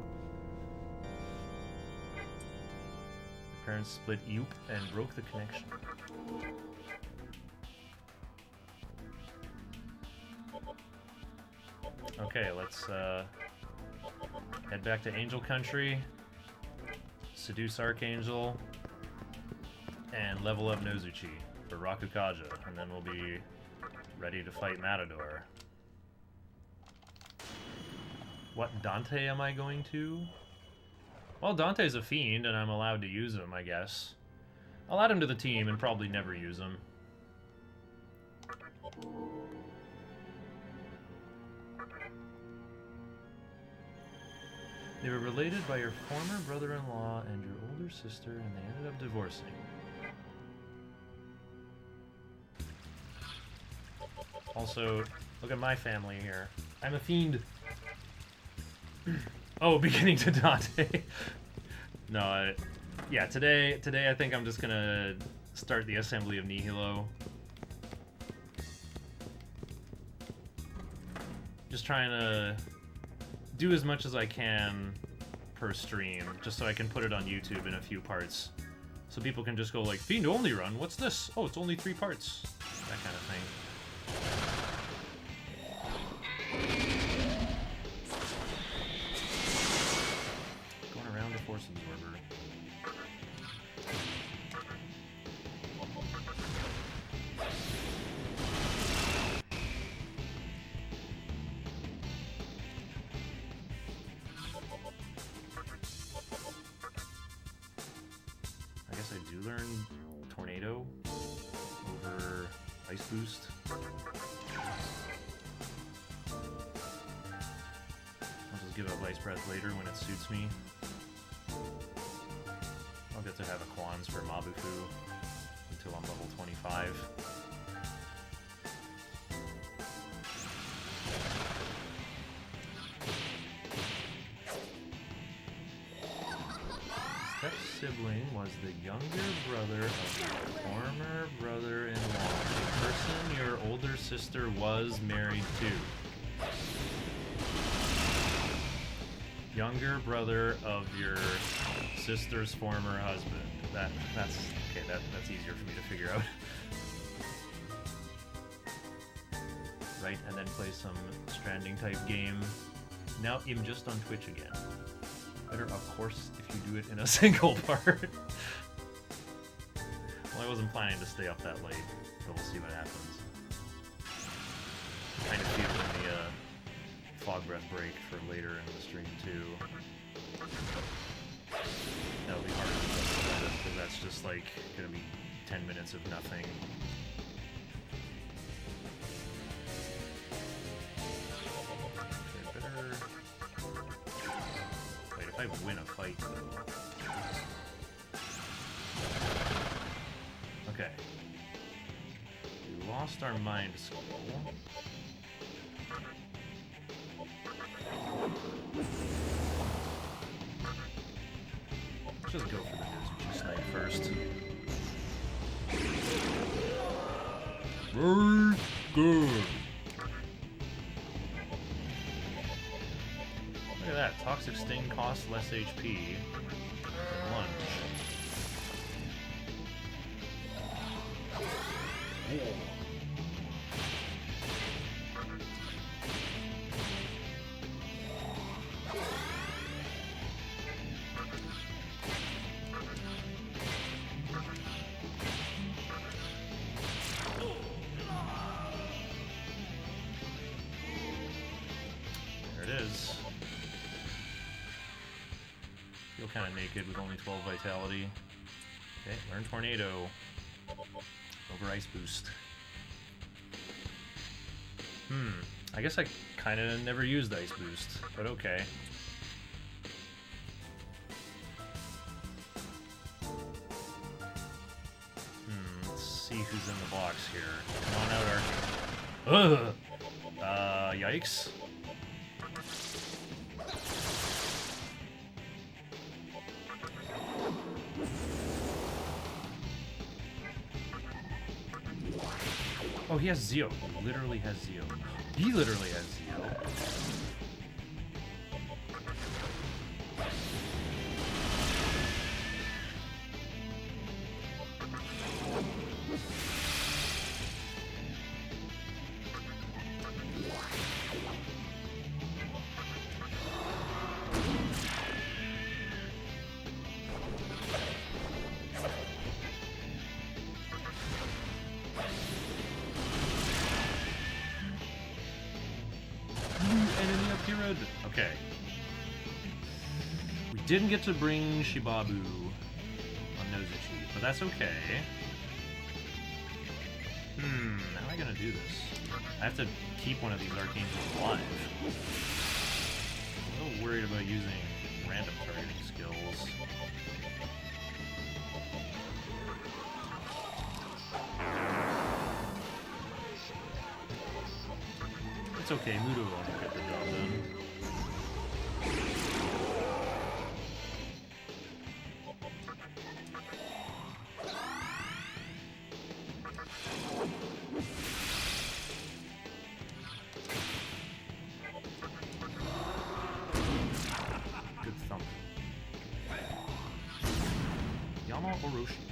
Parents split Yoop and broke the connection. Okay, let's head back to Angel Country, seduce Archangel, and level up Nozuchi for Rakukaja, and then we'll be ready to fight Matador. What Dante am I going to? Well, Dante's a fiend, and I'm allowed to use him, I guess. I'll add him to the team and probably never use him. They were related by your former brother-in-law and your older sister, and they ended up divorcing. Also, look at my family here. I'm a fiend. Oh, beginning to Dante. No, yeah, today I think I'm just gonna start the assembly of Nihilo. Just trying to do as much as I can per stream, just so I can put it on YouTube in a few parts. So people can just go like, Fiend only run, what's this? Oh, it's only 3 parts. That kind of thing. Going around the Force Absorber. I guess I do learn Tornado over Ice Boost. I'll just give up Ice Breath later when it suits me. I'll get to have a Quans for Mabufu until I'm level 25. sibling was the younger brother of your former brother-in-law, a person your older sister was married to. Younger brother of your sister's former husband. That's okay. That's easier for me to figure out. Right, and then play some Stranding type game. Now I'm just on Twitch again. Better, of course, if you do it in a single part. Well, I wasn't planning to stay up that late, but we'll see what happens. Kind of feeling the fog breath break for later in the stream too. That'll be hard to justify this, because that's just like gonna be 10 minutes of nothing. Okay, better. Wait, if I win a fight though. Okay. We lost our mind skull. Let's just go for the Nezuchi snipe first. Very good. Look at that. Toxic Sting costs less HP than Lunge. Whoa. Kind of naked with only 12 vitality. Okay, learn Tornado. Over Ice Boost. I guess I kind of never used Ice Boost, but okay. Let's see who's in the box here. Come on out, Archangel. Ugh! Yikes. Oh, he has Zeo. He literally has Zeo. He literally has Zeo. Okay. We didn't get to bring Shibabu on Nozuchi, but that's okay. How am I gonna do this? I have to keep one of these Archangels alive. I'm a little worried about using random targeting skills. It's okay, Mudo won't get the job done. Good thump. Yama Orochi.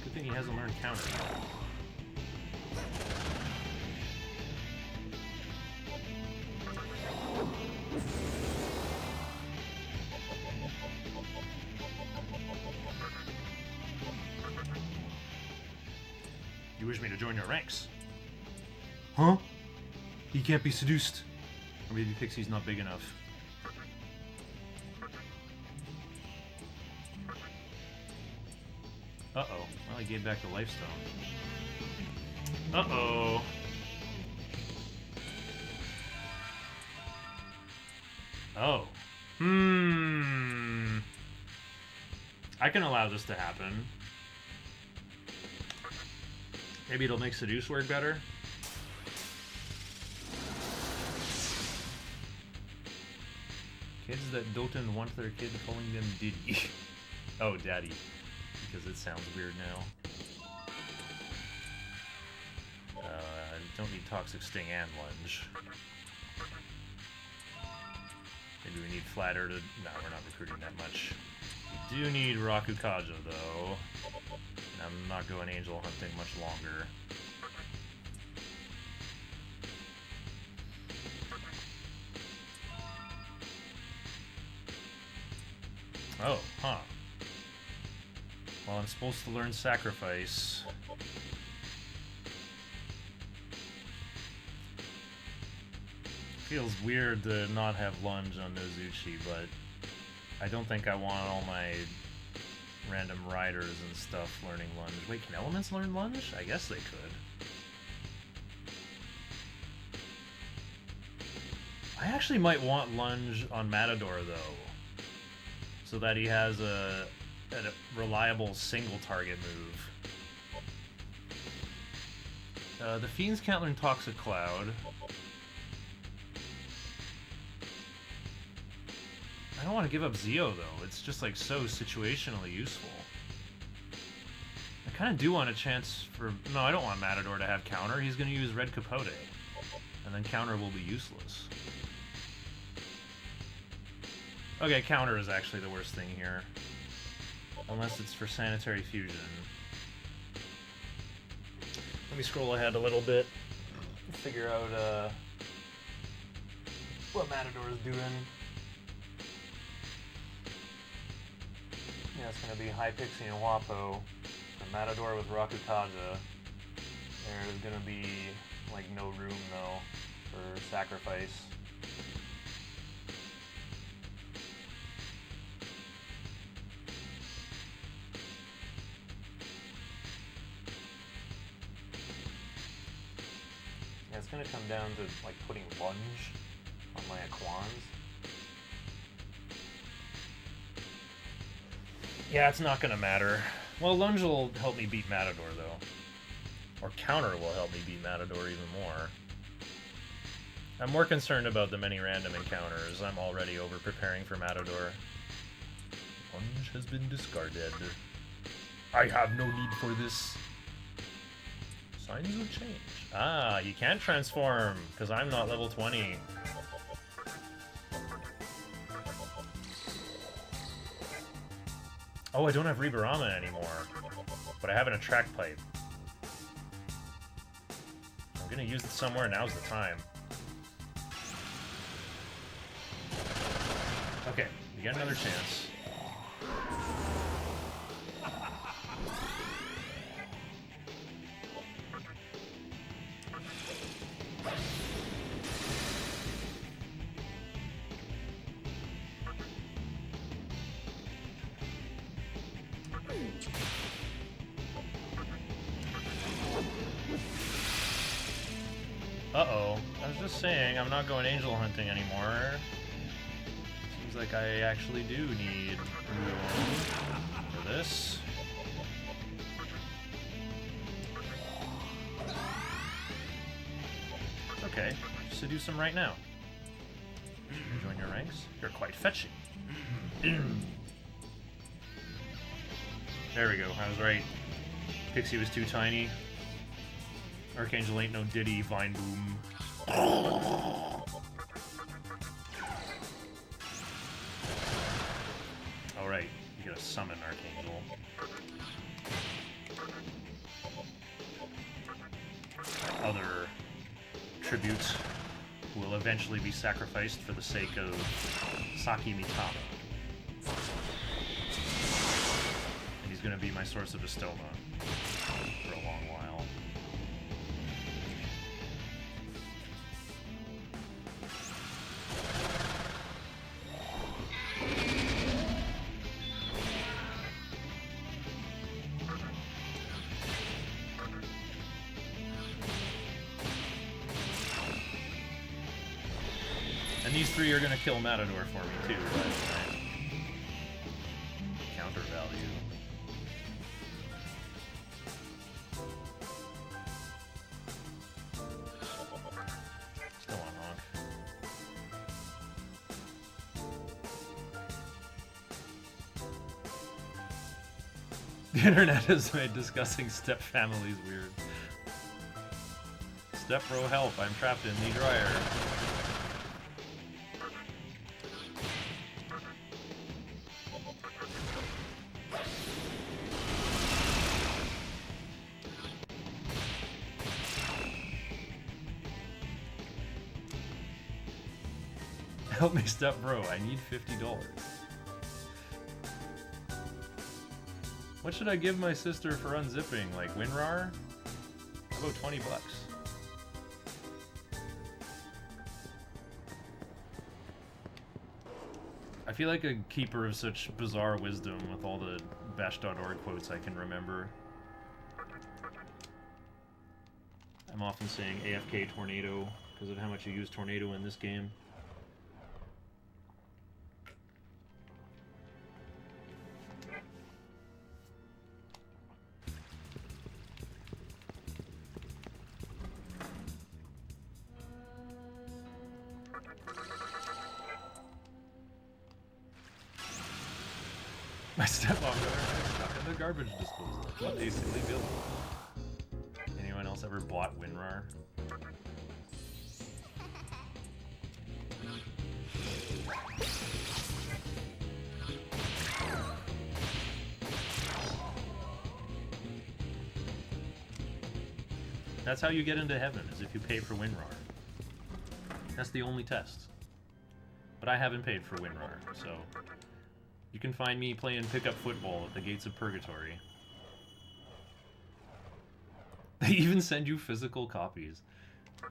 Good thing he hasn't learned counter. You wish me to join your ranks? Huh? He can't be seduced. Or maybe Pixie's not big enough. Uh-oh. Well, I gave back the life stone. Uh-oh. Oh. I can allow this to happen. Maybe it'll make Seduce work better. Kids that don't want their kid calling them Diddy. Oh, daddy. Because it sounds weird now. Don't need Toxic Sting and Lunge. Maybe we need Flatter to... No, we're not recruiting that much. We do need Rakukaja, though. And I'm not going Angel Hunting much longer. Oh, huh. Well, I'm supposed to learn Sacrifice. Feels weird to not have Lunge on Nozuchi, but I don't think I want all my random riders and stuff learning Lunge. Wait, can Elements learn Lunge? I guess they could. I actually might want Lunge on Matador, though, so that he has a reliable single target move. The Fiends can't learn Toxic Cloud. I don't want to give up Zeo, though. It's just, like, so situationally useful. I kind of do want a chance for... No, I don't want Matador to have counter. He's going to use Red Capote. And then counter will be useless. Okay, counter is actually the worst thing here. Unless it's for Sanitary Fusion. Let me scroll ahead a little bit. Figure out, what Matador is doing. Yeah, it's going to be High Pixie and Wapo. And Matador with Rakukaja. There's going to be, like, no room, though, for Sacrifice. Yeah, it's going to come down to, like, putting Lunge on my Aquans. Yeah, it's not gonna matter. Well, Lunge will help me beat Matador, though. Or Counter will help me beat Matador even more. I'm more concerned about the many random encounters. I'm already over-preparing for Matador. Lunge has been discarded. I have no need for this. Signs of change. Ah, you can't transform, because I'm not level 20. Oh, I don't have Rebarama anymore, but I have an Attract Pipe. I'm gonna use it somewhere, now's the time. Okay, you get another chance. Uh-oh. I was just saying, I'm not going angel hunting anymore. Seems like I actually do need room for this. It's okay. Seduce him right now. Join your ranks. You're quite fetching. There we go. I was right. Pixie was too tiny. Archangel ain't no Diddy, Vine Boom. Alright, you gotta summon Archangel. Other tributes will eventually be sacrificed for the sake of Saki Mitama. And he's gonna be my source of Estoma for a long while. And these three are gonna kill Matador for me too, but counter value. Still on honk. The internet has made discussing step families weird. Step bro, help! I'm trapped in the dryer. Help me, step bro. I need $50. What should I give my sister for unzipping? Like WinRAR? How about 20 bucks? I feel like a keeper of such bizarre wisdom with all the bash.org quotes I can remember. I'm often saying AFK tornado because of how much you use tornado in this game. My stepmom got her stuck in the garbage disposal. What basically built. Anyone else ever bought WinRAR? That's how you get into heaven, is if you pay for WinRAR. That's the only test. But I haven't paid for WinRAR, so... You can find me playing pickup football at the gates of purgatory. They even send you physical copies.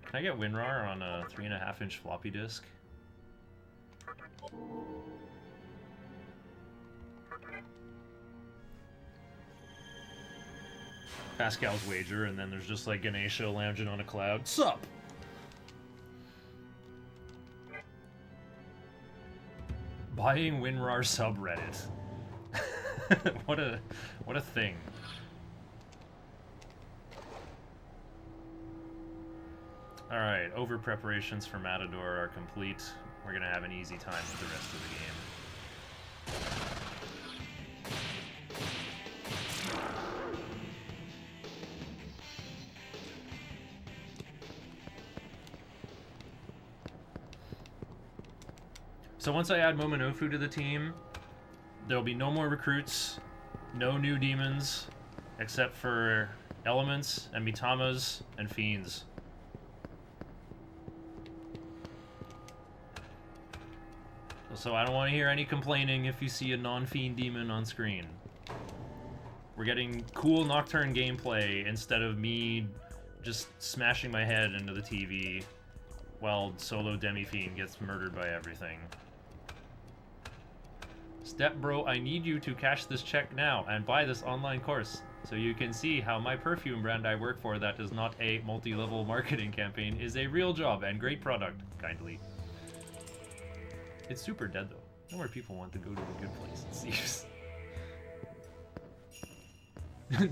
Can I get WinRAR on a 3.5-inch floppy disk? Pascal's wager, and then there's just like Ganesha lounging on a cloud. Sup? Buying WinRAR subreddit. what a thing. Alright, over preparations for Matador are complete. We're gonna have an easy time with the rest of the game. So once I add Momunofu to the team, there'll be no more recruits, no new demons, except for elements and Mitamas and fiends. So I don't want to hear any complaining if you see a non-fiend demon on screen. We're getting cool Nocturne gameplay instead of me just smashing my head into the TV while solo Demifiend gets murdered by everything. Step bro, I need you to cash this check now and buy this online course so you can see how my perfume brand I work for that is not a multi-level marketing campaign is a real job and great product, kindly. It's super dead though. No more people want to go to the good place, it seems.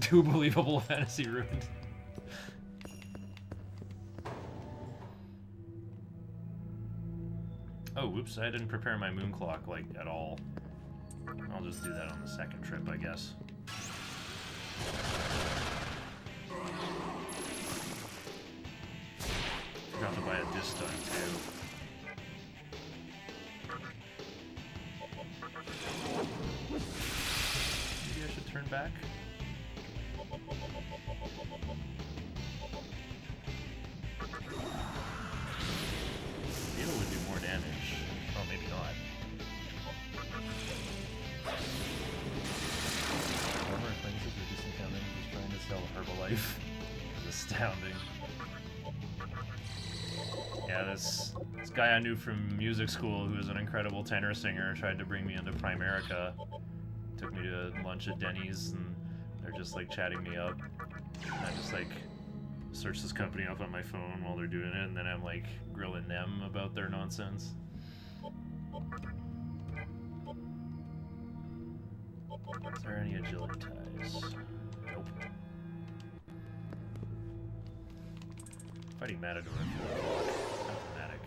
Too believable fantasy ruined. Oh, whoops, I didn't prepare my moon clock, like, at all. I'll just do that on the second trip, I guess. Forgot to buy a disc stun, too. Maybe I should turn back? Beetle would do more damage. Oh, maybe not. Former acquaintances reducing coming, just trying to sell Herbalife. It's astounding. Yeah, this guy I knew from music school who was an incredible tenor singer tried to bring me into Primerica. Took me to lunch at Denny's and they're just like chatting me up. And I just like search this company up on my phone while they're doing it and then I'm like grilling them about their nonsense. Is there any agility ties? Nope. Fighting Matador at 4 o'clock. How dramatic.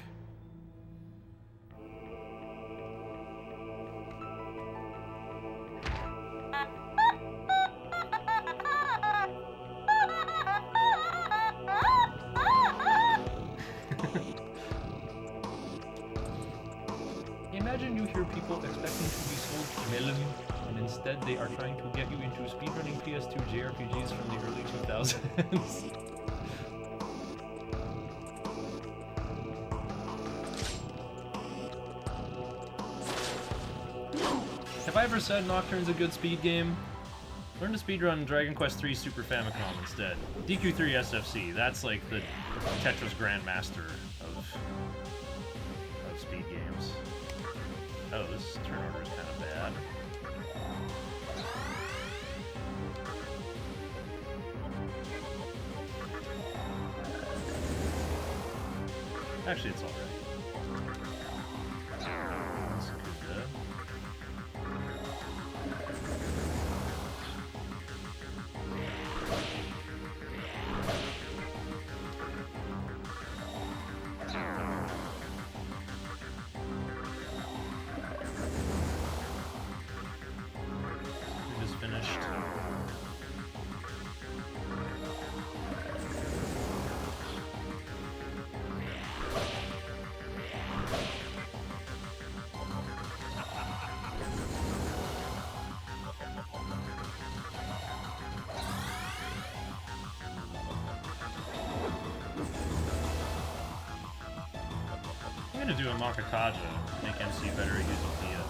imagine you hear people expecting to be sold melon, and instead they are trying to get you into speedrunning PS2 JRPGs from the early 2000s. Have I ever said Nocturne's a good speed game? Learn to speedrun Dragon Quest III Super Famicom instead. DQ3 SFC, that's like the Tetris Grandmaster of speed games. Oh, this turn order is kind of bad. Actually, it's alright. That's good. We just finished. I'm gonna do a Makakaja, make MC better at using Dia.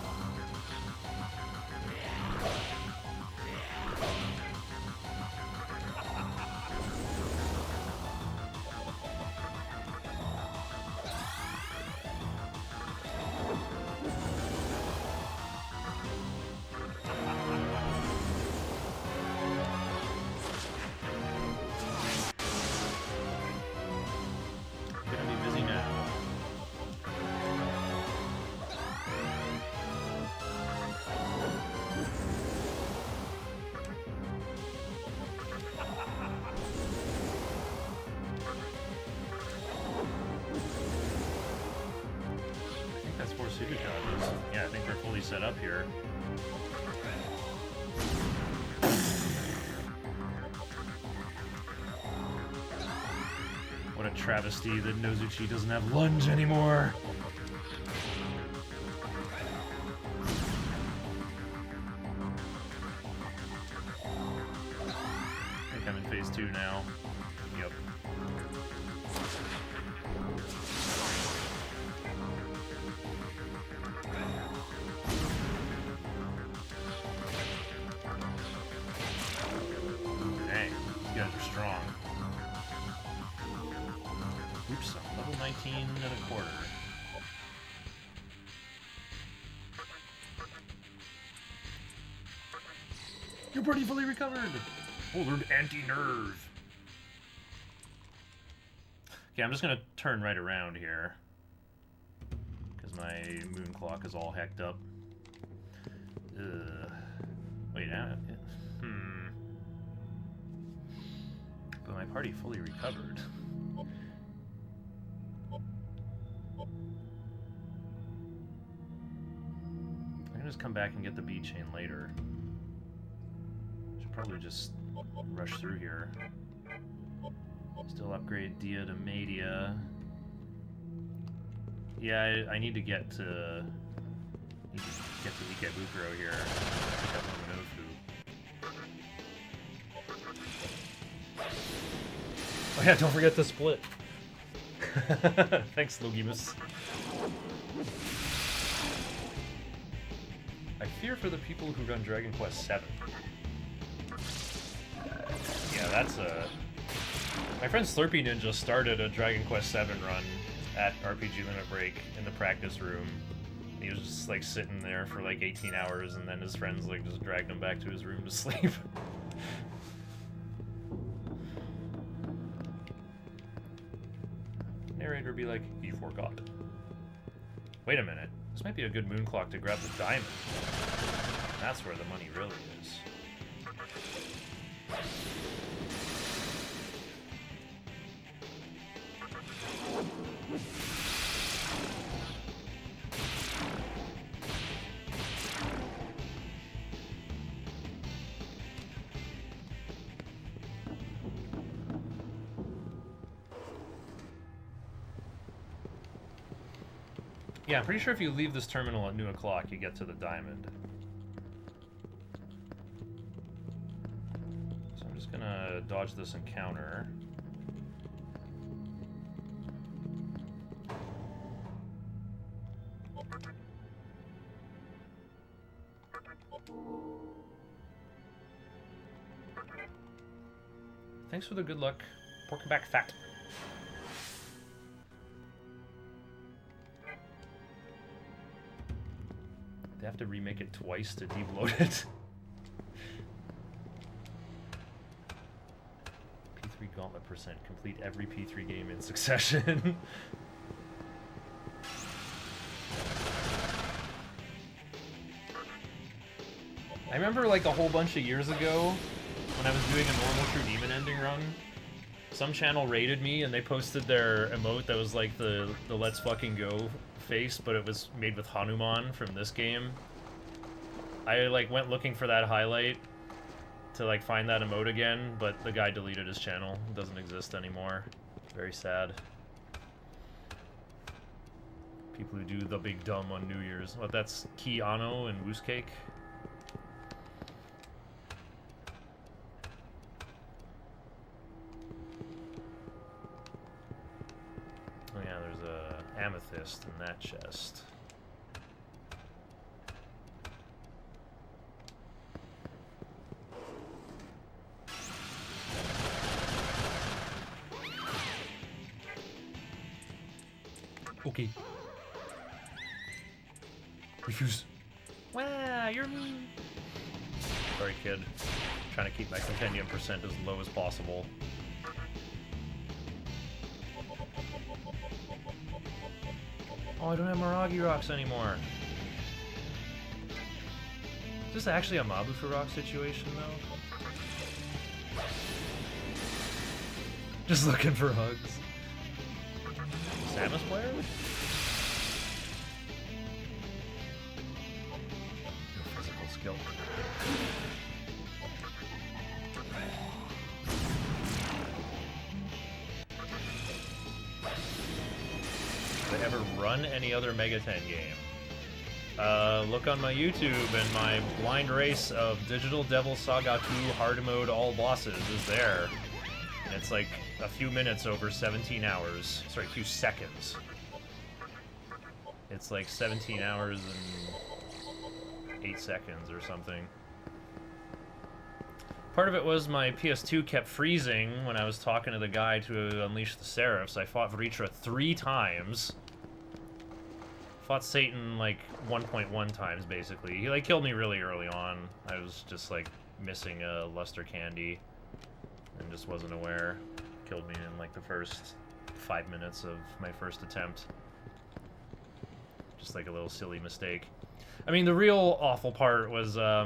Gonna be busy now. I think that's 4 Sukukages. Yeah, I think we're fully set up here. What a travesty that Nozuchi doesn't have lunge anymore. I think I'm in phase 2 now. Yep. Dang, these guys are strong. Oops, I'm level 19 and a quarter. You're pretty fully recovered! Oh, learned anti-nerve! Okay, I'm just gonna turn right around here. Because my moon clock is all hecked up. Wait, But my party fully recovered. I can just come back and get the bead chain later. Should probably just rush through here. Still upgrade Dia to Media. Yeah, I need to get to Ikebukuro here. Pick up Momunofu. Oh yeah, don't forget the split. Thanks, Logimus. I fear for the people who run Dragon Quest VII. Yeah, that's a... My friend Slurpy Ninja started a Dragon Quest VII run at RPG Limit Break in the practice room. He was just like sitting there for like 18 hours, and then his friends like just dragged him back to his room to sleep. Narrator be like, he forgot. Wait a minute, this might be a good moon clock to grab the diamond. That's where the money really is. Yeah, I'm pretty sure if you leave this terminal at noon o'clock, you get to the diamond. So I'm just gonna dodge this encounter. Thanks for the good luck. Pork-back fat. They have to remake it twice to debloat it. P3 Gauntlet %. Complete every P3 game in succession. I remember like a whole bunch of years ago when I was doing a normal True Demon ending run, some channel raided me and they posted their emote that was like the Let's Fucking Go face, but it was made with Hanuman from this game. I like went looking for that highlight to like find that emote again, but the guy deleted his channel. It doesn't exist anymore. Very sad. People who do the big dumb on New Year's. What, that's Ki Ano and Woos Cake? Oh yeah, there's a amethyst in that chest. Okay. Refuse. Wow, you're mean. Sorry, kid. Trying to keep my compendium % as low as possible. Oh, I don't have Miragi rocks anymore. Is this actually a Mabufu rock situation, though? Just looking for hugs. Samus player? No physical skill. Did I ever run any other Mega 10 game? Look on my YouTube and my blind race of Digital Devil Saga 2 hard mode all bosses is there. And it's like a few minutes over 17 hours. Sorry, a few seconds. It's like 17 hours and 8 seconds or something. Part of it was my PS2 kept freezing when I was talking to the guy to unleash the Seraphs. I fought Vritra 3 times. Fought Satan like 1.1 times, basically. He like killed me really early on. I was just like missing a luster candy and just wasn't aware. Killed me in like the first 5 minutes of my first attempt. Just like a little silly mistake. I mean, the real awful part was I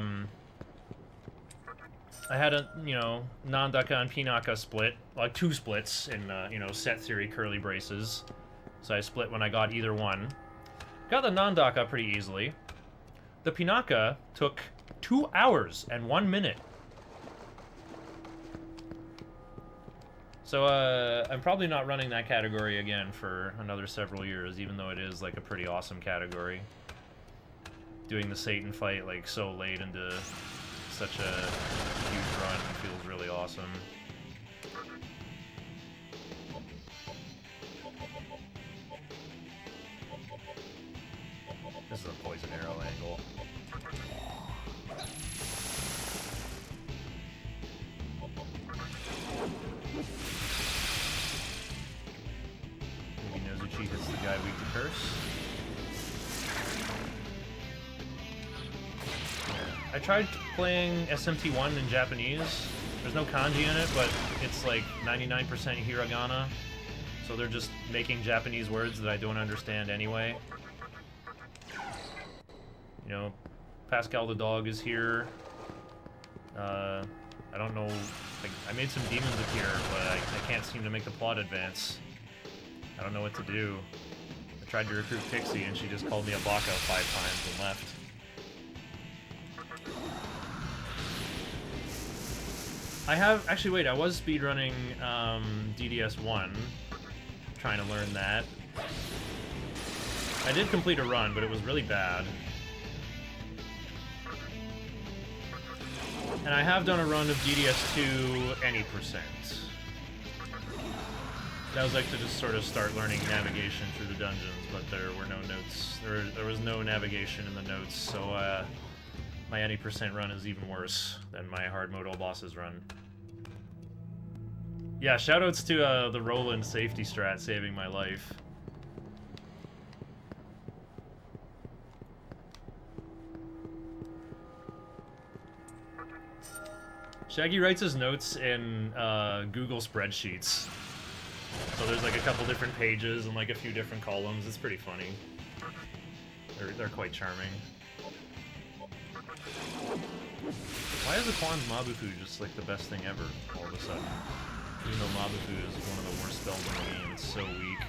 had a, you know, Nandaka and Pinaka split, like 2 splits in, you know, set theory curly braces. So I split when I got either one. Got the Nandaka pretty easily. The Pinaka took 2 hours and 1 minute. So, I'm probably not running that category again for another several years, even though it is, like, a pretty awesome category. Doing the Satan fight, like, so late into such a huge run feels really awesome. This is a poison arrow angle. Maybe Nozuchi hits the guy weak to curse. I tried playing SMT1 in Japanese. There's no kanji in it, but it's like 99% hiragana. So they're just making Japanese words that I don't understand anyway. You know, Pascal the dog is here. I don't know, like, I made some demons appear, but I can't seem to make the plot advance. I don't know what to do. I tried to recruit Pixie and she just called me a baka 5 times and left. I have, actually wait, I was speedrunning DDS1, trying to learn that. I did complete a run, but it was really bad. And I have done a run of DDS2 any percent. That was like to just sort of start learning navigation through the dungeons, but there were no notes. There was no navigation in the notes, so my any percent run is even worse than my hard mode all bosses run. Yeah, shoutouts to the Roland safety strat saving my life. Shaggy writes his notes in Google spreadsheets. So there's like a couple different pages and like a few different columns. It's pretty funny. They're quite charming. Why is Aquan's Momunofu just like the best thing ever all of a sudden? Even though Momunofu is one of the worst spells in the game, it's so weak.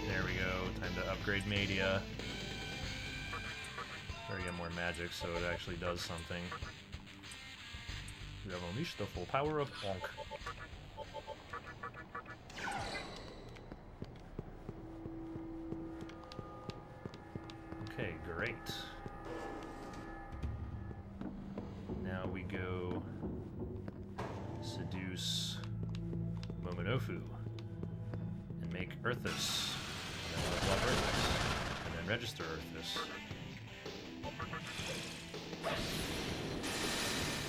There we go, time to upgrade Media. Or get more magic so it actually does something. We have unleashed the full power of Onk. Okay, great. Now we go seduce Momunofu and make Earthus. And then level up Earthus. And then register Earthus.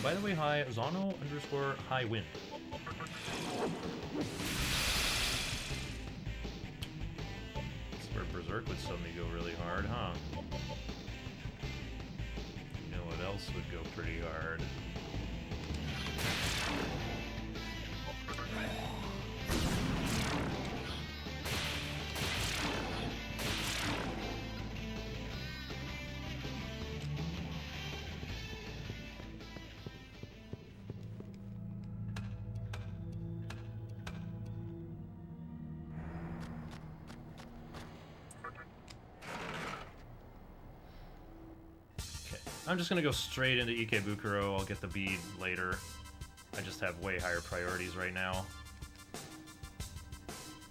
By the way, hi, Zono_high wind. That's where Berserk would suddenly go really hard, huh? You know what else would go pretty hard? I'm just gonna go straight into Ikebukuro. I'll get the bead later. I just have way higher priorities right now.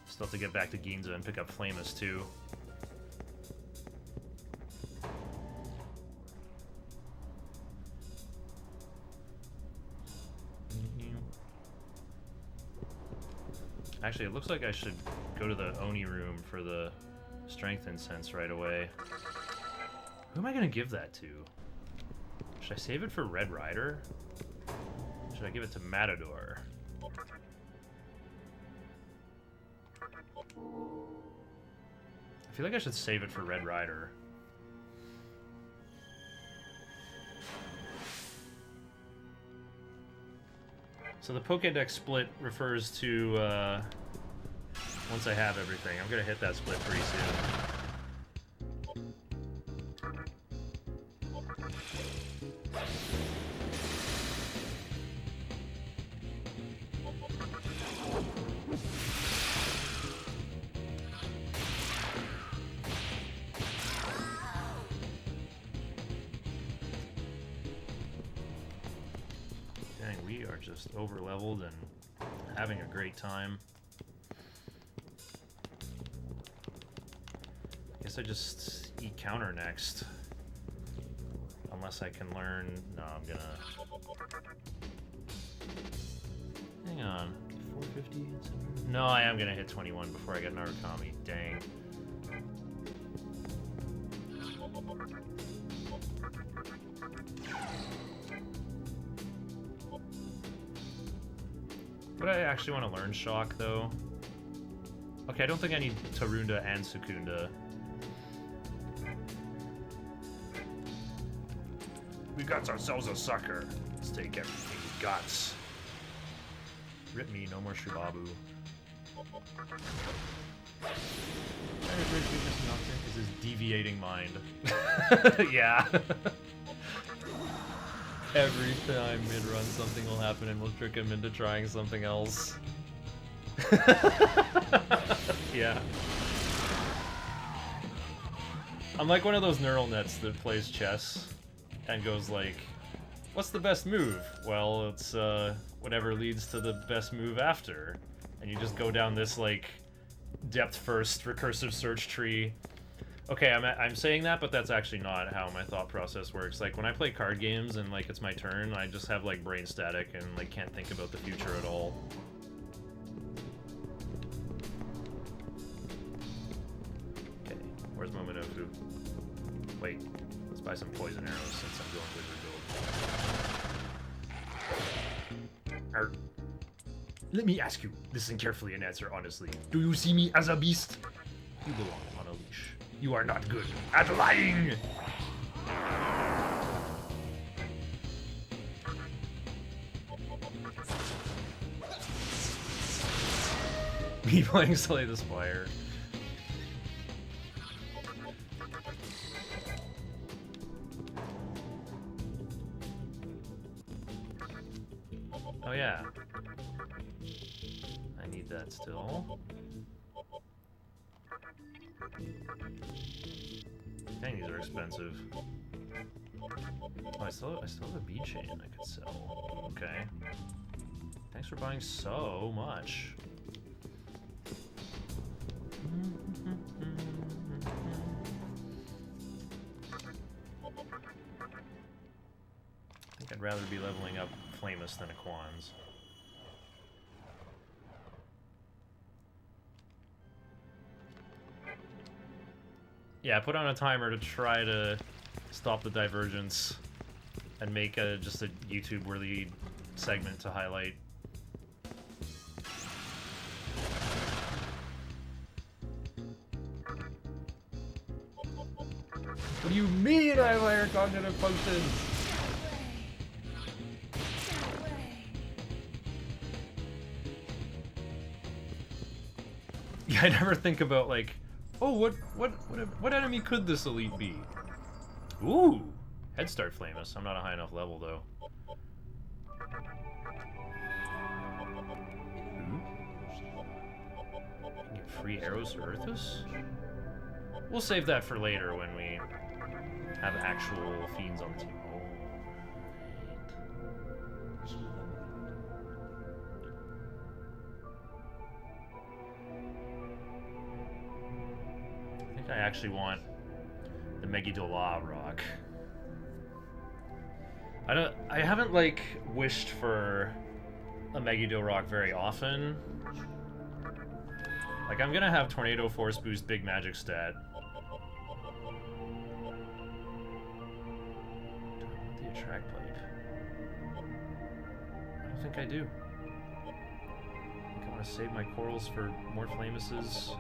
Still have to get back to Ginza and pick up Flamus too. Actually, it looks like I should go to the Oni room for the Strength Incense right away. Who am I gonna give that to? Should I save it for Red Rider? Should I give it to Matador? I feel like I should save it for Red Rider. So the Pokédex split refers to once I have everything. I'm gonna hit that split pretty soon. Just over leveled and having a great time. Guess I just eat counter next. Unless I can learn. No, I'm gonna. Hang on. 450? No, I am gonna hit 21 before I get Narukami. Dang. Would I actually want to learn Shock, though? Okay, I don't think I need Tarunda and Sukunda. We got ourselves a sucker. Let's take everything we got. Rip me, no more Shubabu. Very great weakness in Nocturne is his deviating mind. Yeah. Every time mid-run, something will happen and we'll trick him into trying something else. Yeah. I'm like one of those neural nets that plays chess and goes like, What's the best move? Well, it's whatever leads to the best move after. And you just go down this, like, depth-first recursive search tree. Okay, I'm saying that, but that's actually not how my thought process works. Like, when I play card games and, like, it's my turn, I just have, like, brain static and, like, can't think about the future at all. Okay, where's Momunofu? Wait, let's buy some poison arrows since I'm going wizard build. Let me ask you, listen carefully and answer honestly. Do you see me as a beast? You belong on a leash. You are not good at lying! Me playing Slay the Spire. Oh yeah. I need that still. Dang, these are expensive. Oh, I still have a bead chain I could sell. Okay. Thanks for buying so much. I think I'd rather be leveling up Flamus than Aquans. Yeah, put on a timer to try to stop the divergence and make just a YouTube-worthy segment to highlight. What do you mean I have higher cognitive functions? Yeah, I never think about, like, oh, what enemy could this elite be? Ooh! Head Start Flamus. I'm not a high enough level, though. Ooh. Get free arrows to Earthus? We'll save that for later when we have actual fiends on the team. Oh, I think I actually want the Megidola rock. I haven't, like, wished for a Megiddo rock very often. Like, I'm gonna have Tornado Force Boost Big Magic stat. Do I want the Attract Pipe? I don't think I do. I think I want to save my corals for more Flamuses.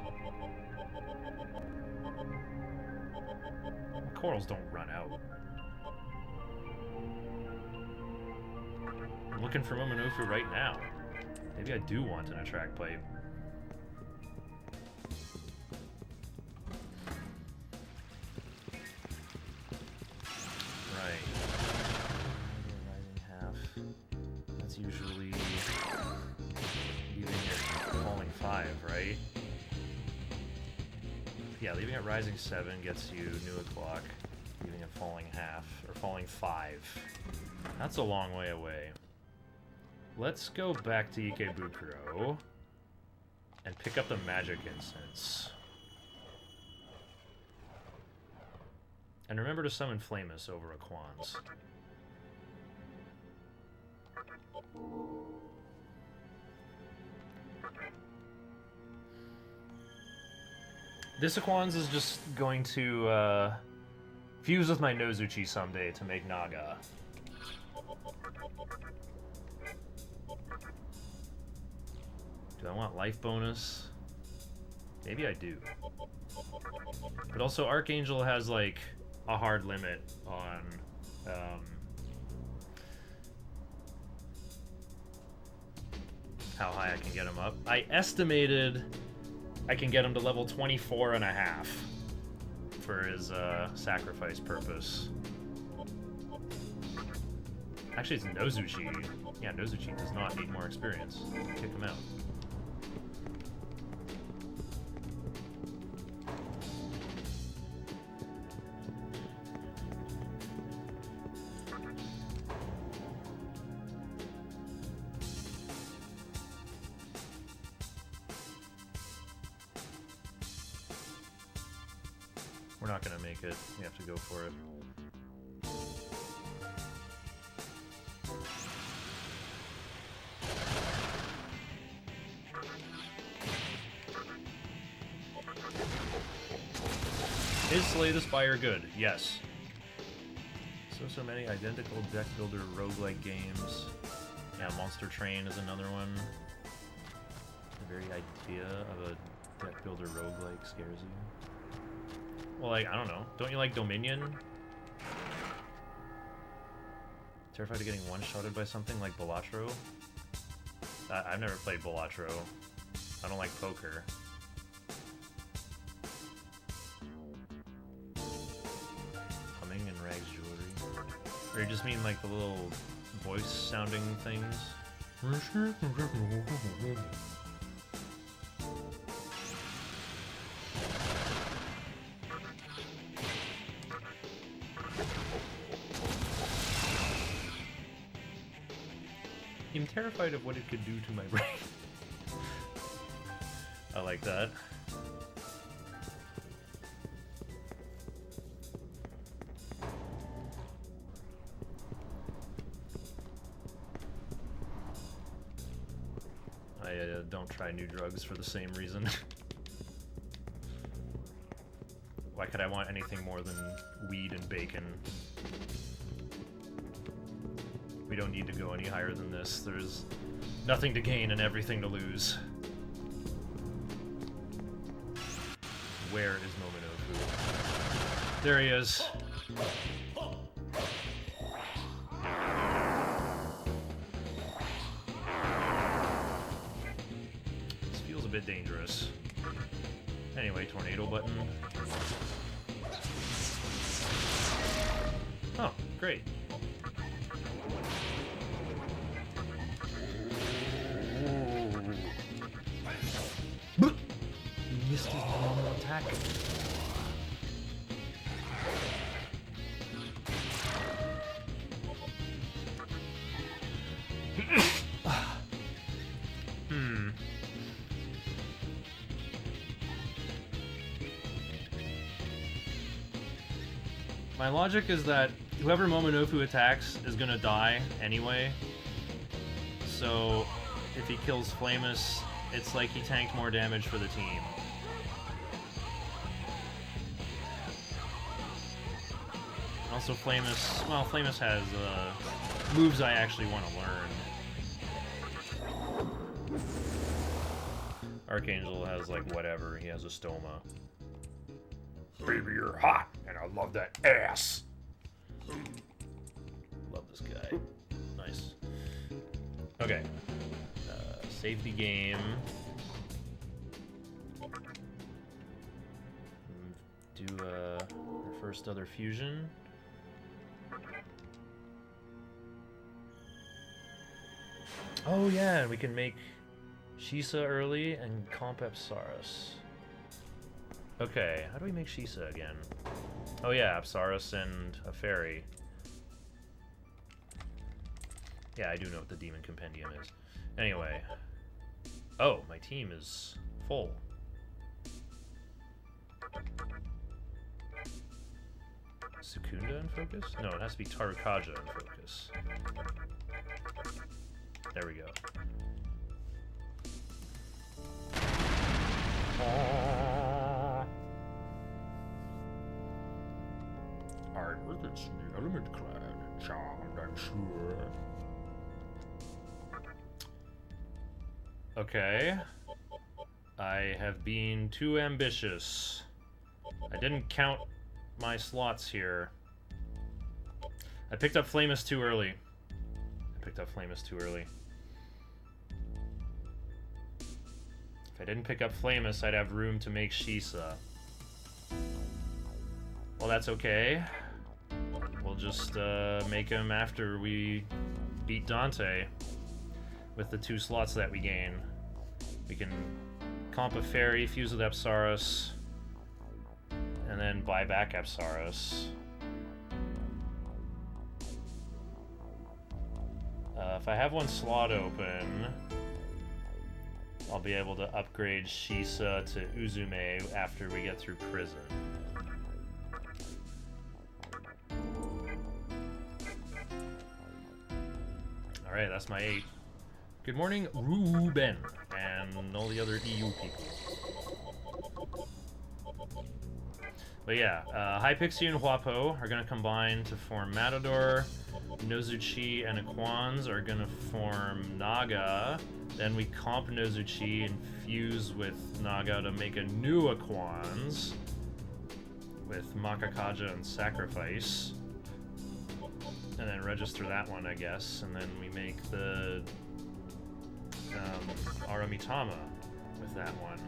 My corals don't run out. I'm looking for Momunofu right now. Maybe I do want an Attract Pipe. Right. Rising half. That's usually leaving it falling 5, right? Yeah, leaving it rising 7 gets you new o'clock. Leaving it falling half, or falling 5. That's a long way away. Let's go back to Ikebukuro and pick up the magic incense. And remember to summon Flamus over Aquans. This Aquans is just going to fuse with my Nozuchi someday to make Naga. Do I want life bonus? Maybe I do. But also Archangel has, like, a hard limit on how high I can get him up. I estimated I can get him to level 24 and a half for his sacrifice purpose. Actually, it's Nozuchi. Yeah, Nozuchi does not need more experience. Kick him out. We're not gonna make it. We have to go for it. Is Slay the Spire good? Yes. So many identical deck builder roguelike games. Yeah, Monster Train is another one. The very idea of a deck builder roguelike scares you. Well, like, I don't know. Don't you like Dominion? Terrified of getting one-shotted by something like Balatro? I've never played Balatro. I don't like poker. Humming and Rags Jewelry. Or you just mean like the little voice-sounding things? I'm terrified of what it could do to my brain. I like that. I don't try new drugs for the same reason. Why could I want anything more than weed and bacon? We don't need to go any higher than this. There's nothing to gain and everything to lose. Where is Momunofu? There he is. This feels a bit dangerous. Anyway, tornado button. Oh, great. Missed his normal attack. My logic is that whoever Momunofu attacks is gonna die anyway. So if he kills Flamus, it's like he tanked more damage for the team. Also, Flamus, well, Flamus has moves I actually want to learn. Archangel has, like, whatever. He has a stoma. Baby, you're hot, and I love that ass. Love this guy. Nice. Okay. Save the game. Do our first other fusion. Oh yeah, we can make Shisa early and comp Apsaris. Okay, how do we make Shisa again? Oh yeah, Apsaris and a fairy. Yeah, I do know what the demon compendium is. Anyway. Oh, my team is full. Secunda in focus? No, it has to be Tarukaja in focus. There we go. I witnessed the element clad, charmed and sure. Okay. I have been too ambitious. I didn't count my slots here. I picked up Flamus too early. If I didn't pick up Flamus, I'd have room to make Shisa. Well, that's okay. We'll just make him after we beat Dante with the 2 slots that we gain. We can comp a fairy, fuse with Apsaris, and then buy back Apsaris. If I have 1 slot open, I'll be able to upgrade Shisa to Uzume after we get through prison. Alright, that's my 8. Good morning, Ruben, and all the other EU people. But yeah, High Pixie and Huapo are gonna combine to form Matador. Nozuchi and Aquans are gonna form Naga. Then we comp Nozuchi and fuse with Naga to make a new Aquans with Makakaja and Sacrifice. And then register that one, I guess. And then we make the Aramitama with that one.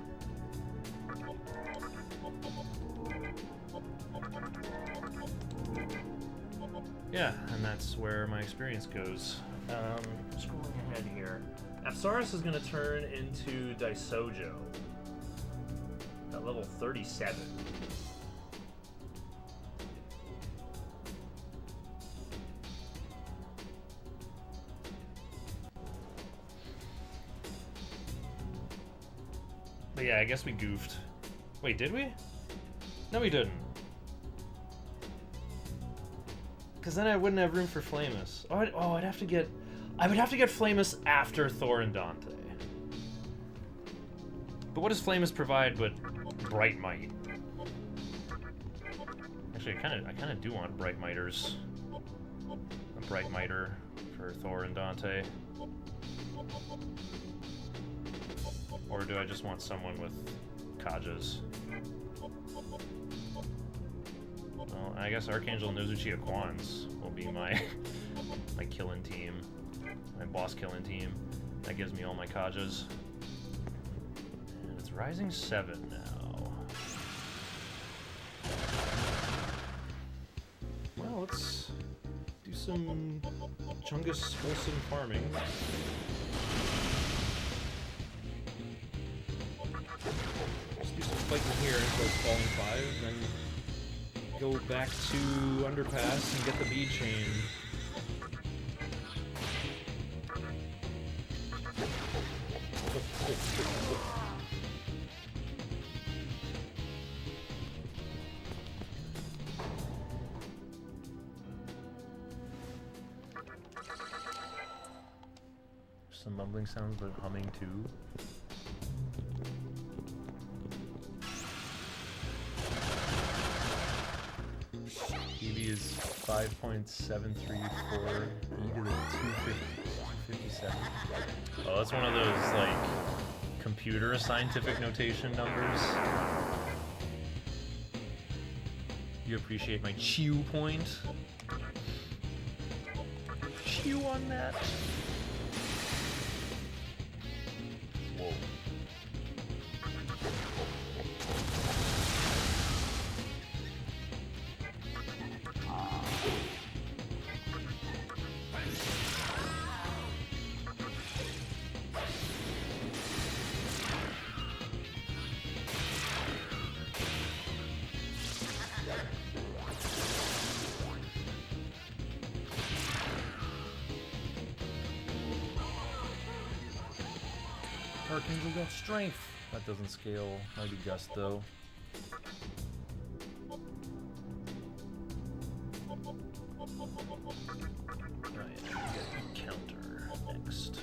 Yeah, and that's where my experience goes. Scrolling ahead here. Apsaris is going to turn into Daisojo at level 37. But yeah, I guess we goofed. Wait, did we? No, we didn't. Because then I wouldn't have room for Flamus. I'd have to get... I would have to get Flamus after Thor and Dante. But what does Flamus provide but Bright Might? Actually, I kind of do want Bright Miters. A Bright Miter for Thor and Dante. Or do I just want someone with Kajas? Well, I guess Archangel Nozuchi Aquans will be my my killing team. My boss killing team. That gives me all my Kajas. And it's rising 7 now. Well, let's do some Chungus wholesome farming. Let's do some fighting here until it's falling 5, then go back to Underpass and get the bead chain. Some mumbling sounds, but humming too. EV is 5.734, E to the 257. Oh, that's one of those, like, computer scientific notation numbers. You appreciate my chew point? Chew on that? Whoa. Archangel got strength. That doesn't scale. Might be gust though. Oh yeah, we get counter next.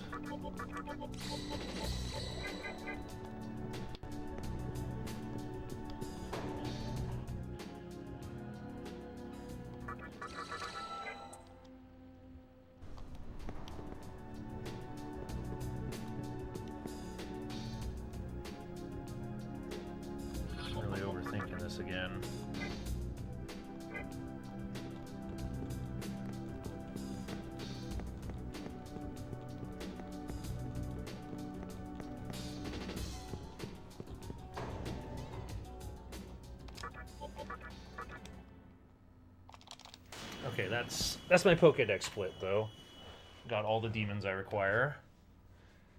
Again. Okay, that's my Pokédex split though. Got all the demons I require.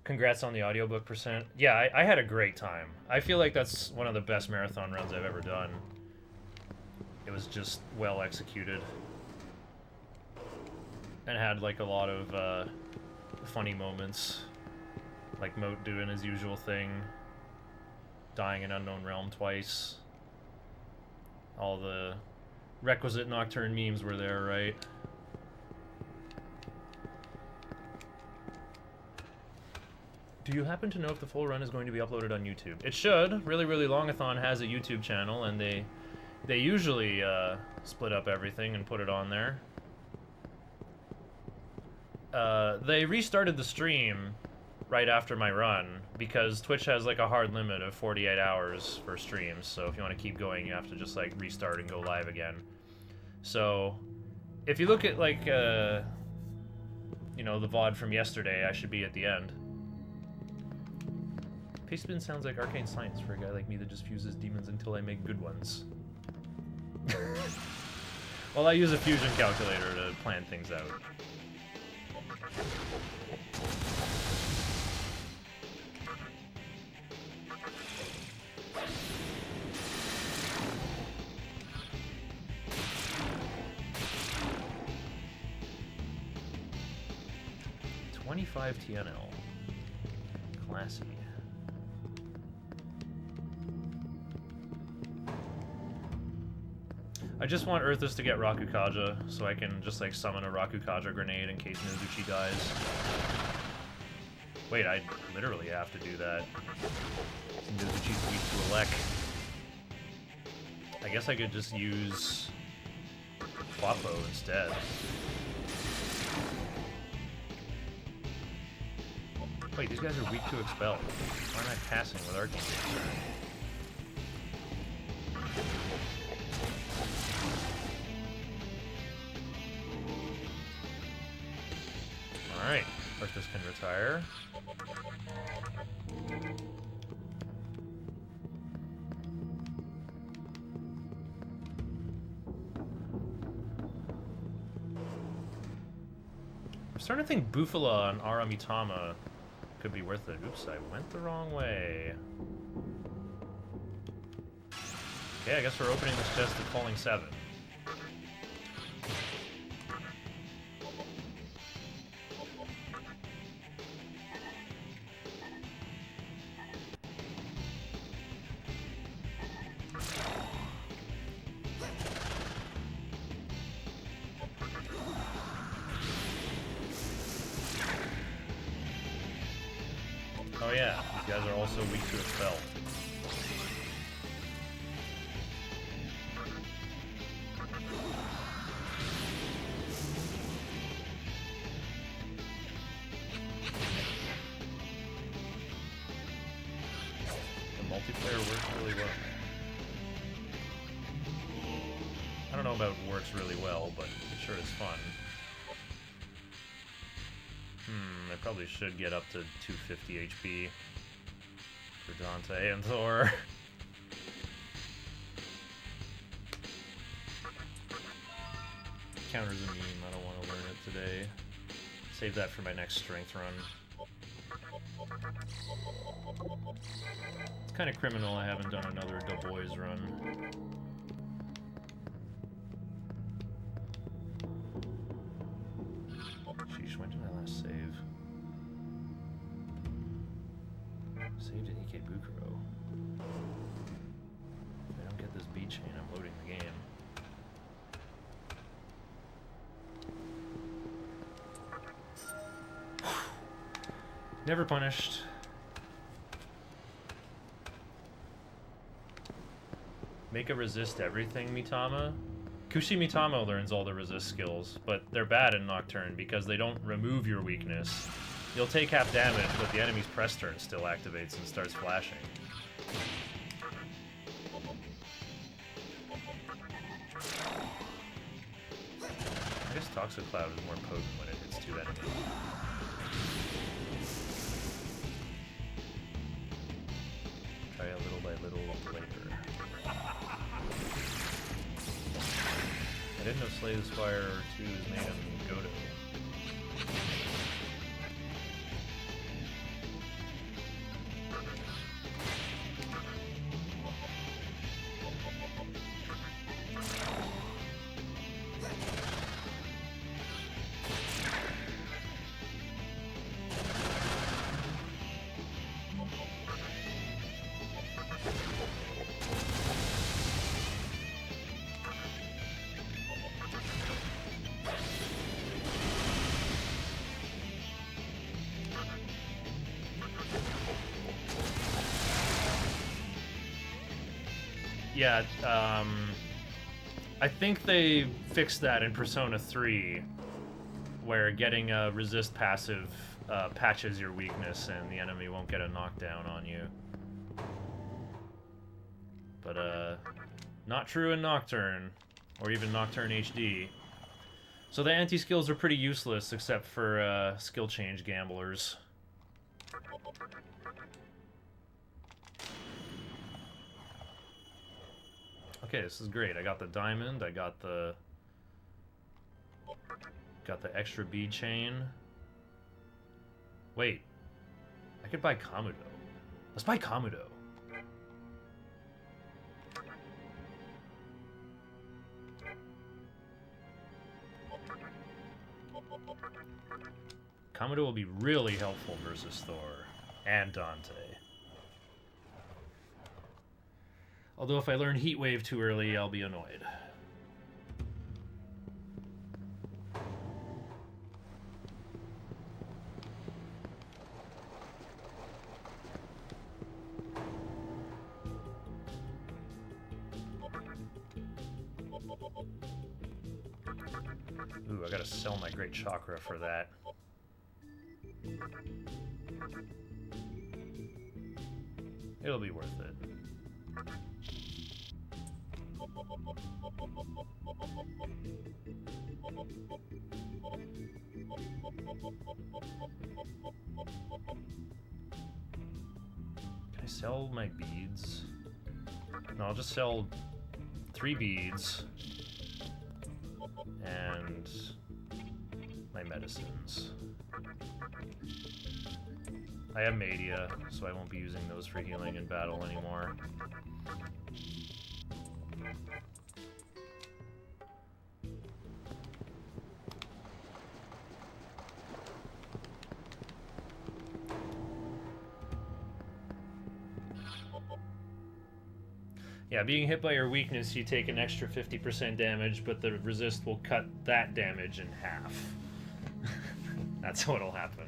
Congrats on the audiobook percent. Yeah, I had a great time. I feel like that's one of the best marathon runs I've ever done. It was just well executed. And had like a lot of funny moments. Like Moat doing his usual thing. Dying in Unknown Realm twice. All the requisite Nocturne memes were there, right? Do you happen to know if the full run is going to be uploaded on YouTube? It should. Really, really Longathon has a YouTube channel, and they usually split up everything and put it on there. They restarted the stream right after my run because Twitch has like a hard limit of 48 hours for streams. So if you want to keep going, you have to just like restart and go live again. So if you look at like you know, the VOD from yesterday, I should be at the end. Pastebin sounds like arcane science for a guy like me that just fuses demons until I make good ones. Well, I use a fusion calculator to plan things out. $25 TNL. Classy. I just want Earthus to get Rakukaja, so I can just like summon a Rakukaja grenade in case Nozuchi dies. Wait, I literally have to do that. Nozuchi's weak to Elec. I guess I could just use Quapo instead. Wait, these guys are weak to Expel. Why am I passing with Archangel? Alright, Arthas can retire. I'm starting to think Bufala and Aramitama could be worth it. Oops, I went the wrong way. Okay, I guess we're opening this chest at Falling 7. Oh yeah, these guys are also weak to Expel. The multiplayer works really well. I don't know about works really well, but it sure is fun. I probably should get up to 250 HP for Dante and Thor. Counter's a meme, I don't want to learn it today. Save that for my next strength run. It's kind of criminal I haven't done another Du Bois run. Sheesh, when did I last save? Saved in Ikebukuro. If I don't get this beat chain, I'm loading the game. Never punished. Make a resist everything, Mitama? Kushi Mitama learns all the resist skills, but they're bad in Nocturne because they don't remove your weakness. You'll take half damage, but the enemy's press turn still activates and starts flashing. I guess Toxic Cloud is more potent when it hits 2 enemies. Try a little by little later. I didn't know Slay the Spire 2's made him Goto. Yeah, I think they fixed that in Persona 3, where getting a resist passive patches your weakness and the enemy won't get a knockdown on you. But, not true in Nocturne, or even Nocturne HD. So the anti-skills are pretty useless, except for, skill change gamblers. Okay, this is great. I got the diamond, I got the extra bead chain. Wait. I could buy Kamudo. Let's buy Kamudo. Kamudo will be really helpful versus Thor and Dante. Although if I learn Heat Wave too early, I'll be annoyed. Ooh, I gotta sell my Great Chakra for that. It'll be worth it. Can I sell my beads? No, I'll just sell 3 beads and my medicines. I have Madia, so I won't be using those for healing in battle anymore. Yeah, being hit by your weakness, you take an extra 50% damage, but the resist will cut that damage in half. That's what'll happen.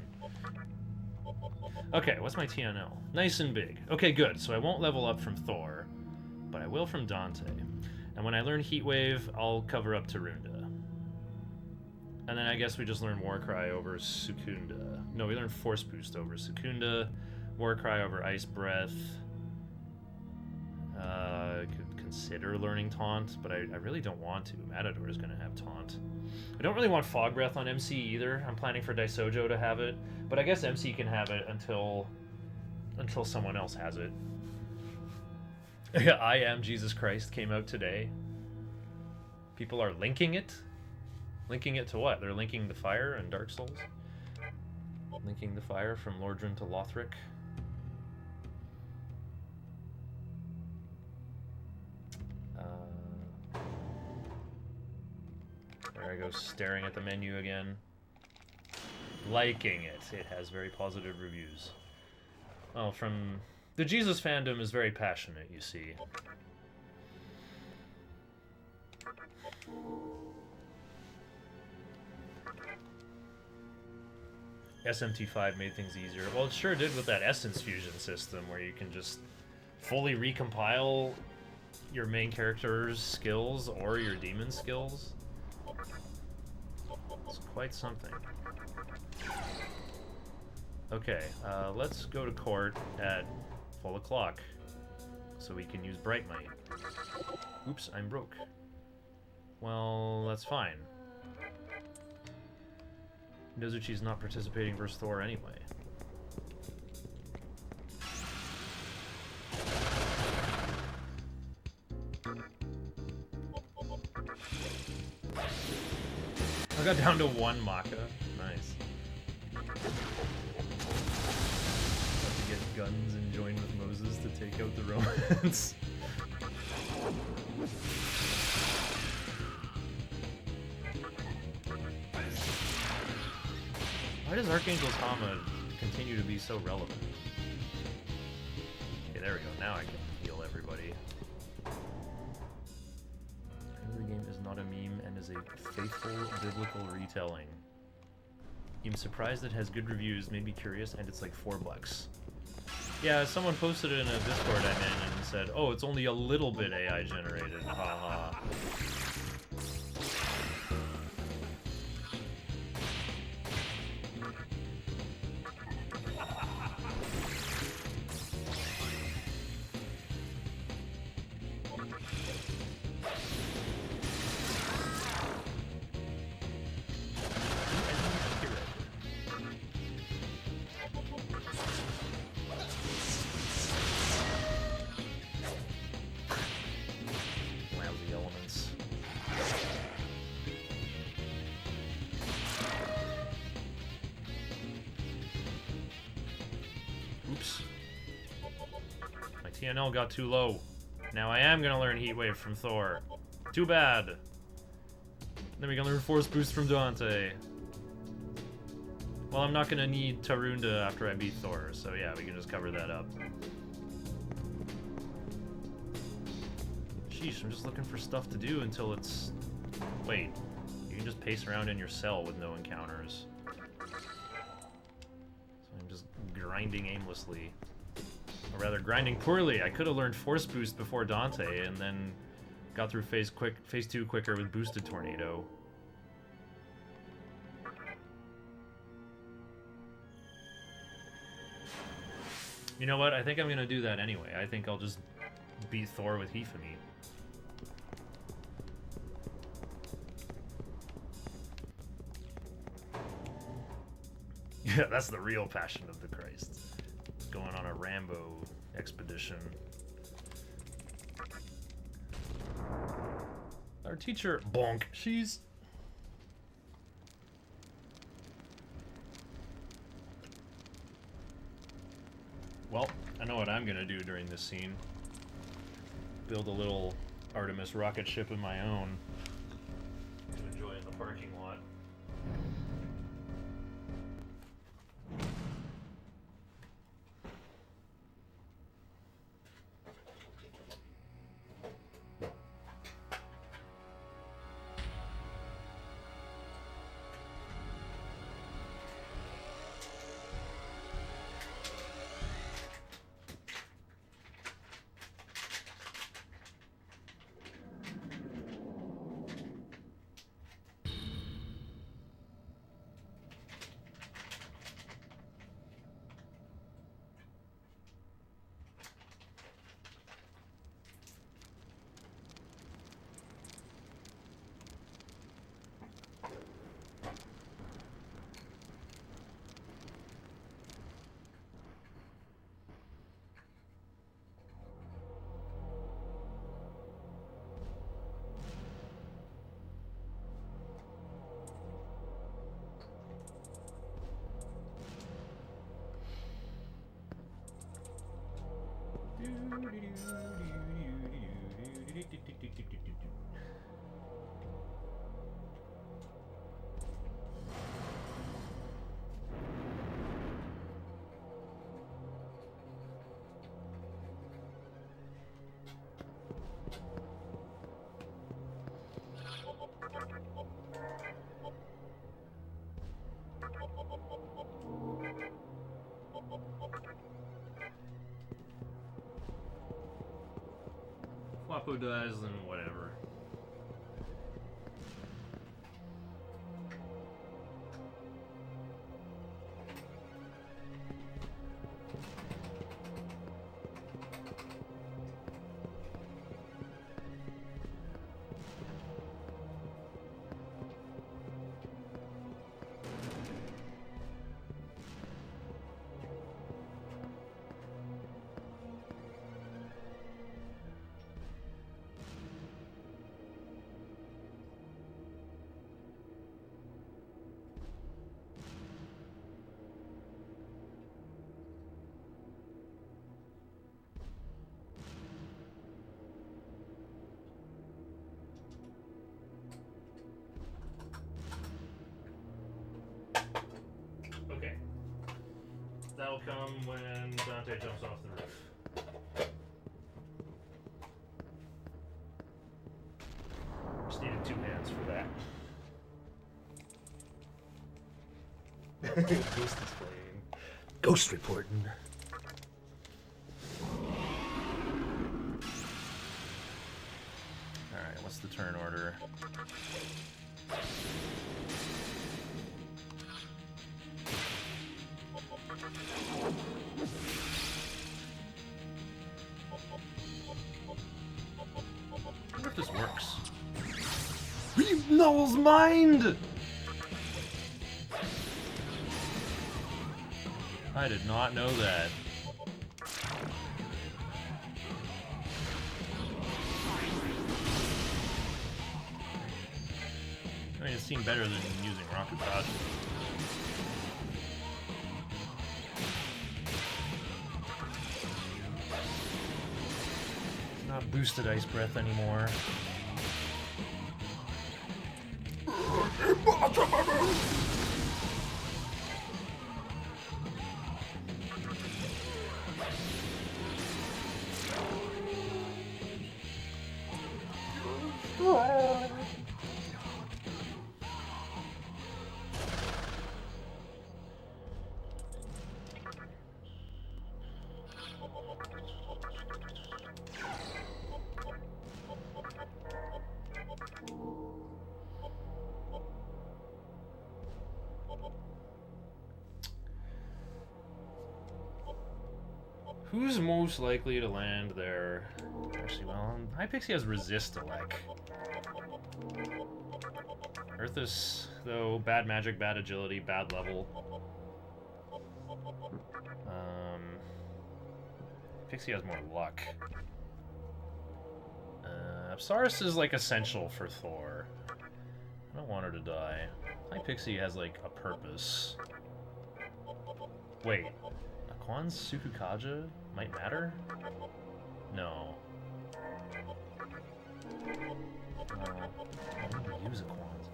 Okay, what's my TNL? Nice and big. Okay, good. So I won't level up from Thor, but I will from Dante. And when I learn Heat Wave, I'll cover up to Runda. And then I guess we just learn Warcry over Sukunda. No, we learn Force Boost over Sukunda, Warcry over Ice Breath. I could consider learning Taunt, but I really don't want to. Matador is going to have Taunt. I don't really want Fog Breath on MC either. I'm planning for Daisojo to have it, but I guess MC can have it until someone else has it. I Am Jesus Christ came out today. People are linking it? Linking it to what? They're linking the fire in Dark Souls? Linking the fire from Lordran to Lothric? There I go, staring at the menu again. Liking it. It has very positive reviews. Oh, from... The Jesus fandom is very passionate, you see. SMT5 made things easier. Well, it sure did with that Essence Fusion system, where you can just fully recompile your main character's skills or your demon skills. It's quite something. Okay, let's go to court at full o'clock so we can use Bright Might. Oops, I'm broke. Well, that's fine. Nozuchi's not participating versus Thor anyway. I got down to 1 Maka. Nice. Have to get guns and join with Moses to take out the Romans. Why does Archangel's Hama continue to be so relevant? Okay, there we go. Now I can heal everybody. The game is not a meme and is a faithful biblical retelling. I'm surprised it has good reviews, made me curious, and it's like $4. Yeah, someone posted it in a Discord I'm in and said, oh, it's only a little bit AI generated, haha. TNL got too low. Now I am gonna learn Heat Wave from Thor. Too bad. Then we can learn Force Boost from Dante. Well, I'm not gonna need Tarunda after I beat Thor, so yeah, we can just cover that up. Sheesh, I'm just looking for stuff to do until it's... Wait, you can just pace around in your cell with no encounters. So I'm just grinding aimlessly. Or rather, grinding poorly. I could have learned Force Boost before Dante, and then got through phase 2 quicker with Boosted Tornado. You know what? I think I'm gonna do that anyway. I think I'll just beat Thor with Hifumi. Yeah, that's the real Passion of the Christ. Going on a Rambo expedition. Our teacher, bonk, she's... Well, I know what I'm gonna do during this scene. Build a little Artemis rocket ship of my own to enjoy in the parking lot. Floppo dies, then whatever. That'll come when Dante jumps off the roof. Just needed 2 hands for that. Ghost is playing. Ghost reporting. What's the turn order? I wonder if this works. Read Null's mind! I did not know that. I mean, it seemed better than using Rakukashi. It's not boosted Ice Breath anymore. Who's most likely to land there? Actually, well, High Pixie has Resist Elec. Earthus, though, bad magic, bad agility, bad level. Pixie has more luck. Apsaris is, like, essential for Thor. I don't want her to die. High Pixie has, like, a purpose. Wait. Aquan's Sukukaja might matter? No. I don't want to use Aquan's.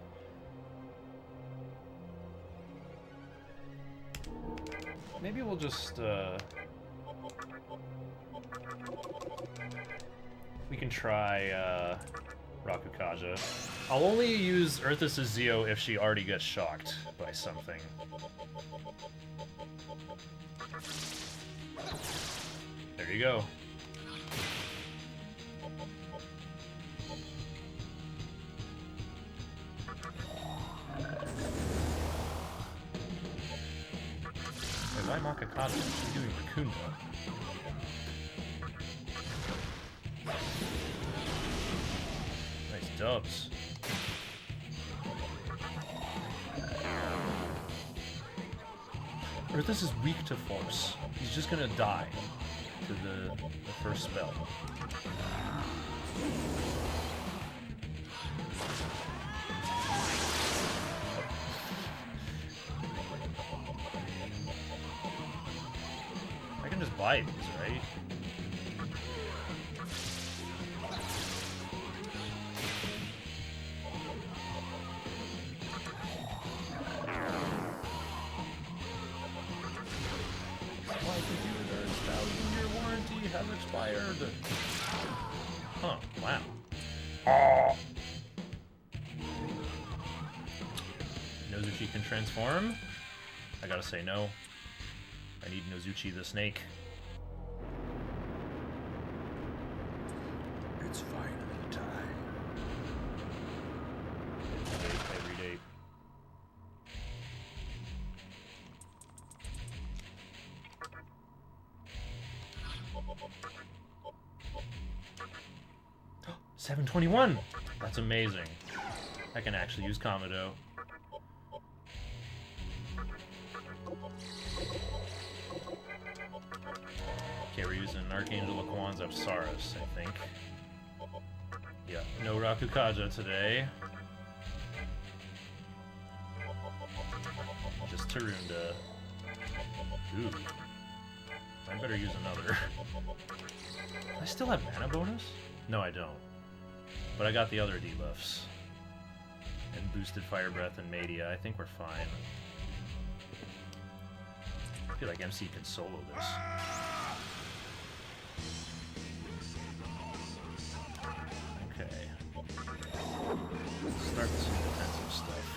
Maybe we'll just, we can try, Rakukaja. I'll only use Earthus' Zeo if she already gets shocked by something. There you go. Hey, why Makakata? She's doing Rakunda. Nice dubs. Earthus is weak to force. He's just gonna die to the first spell. I can just buy these, right? Has expired. Huh, wow. Oh. Nozuchi can transform? I gotta say no. I need Nozuchi the snake. It's finally time. Every day. $721! That's amazing. I can actually use Kamado. Okay, we're using Archangel Aquan's Apsaris, I think. Yeah, no Rakukaja today. Just Tarunda. Ooh. I better use another. I still have mana bonus? No, I don't. But I got the other debuffs. And boosted Fire Breath and Media. I think we're fine. I feel like MC can solo this. Okay. Let's start with some defensive stuff.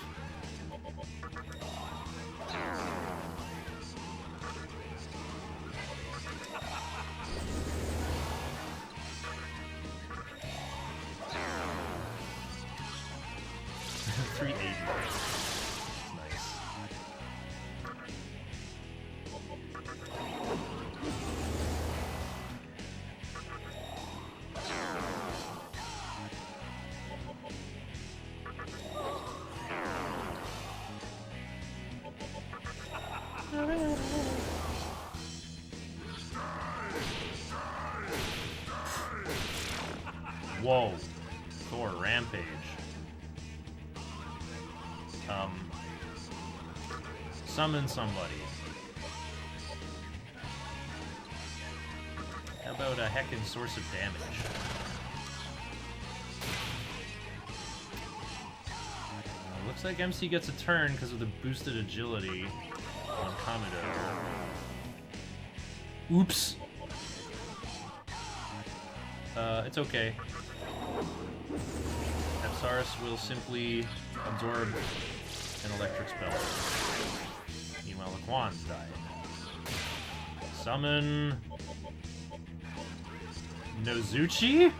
Whoa. Thor Rampage. Summon somebody. How about a heckin' source of damage? Looks like MC gets a turn because of the boosted agility on Commodore. Oops. It's okay. Apsaris will simply absorb an electric spell. Meanwhile, the Quan's died. Summon... Nozuchi?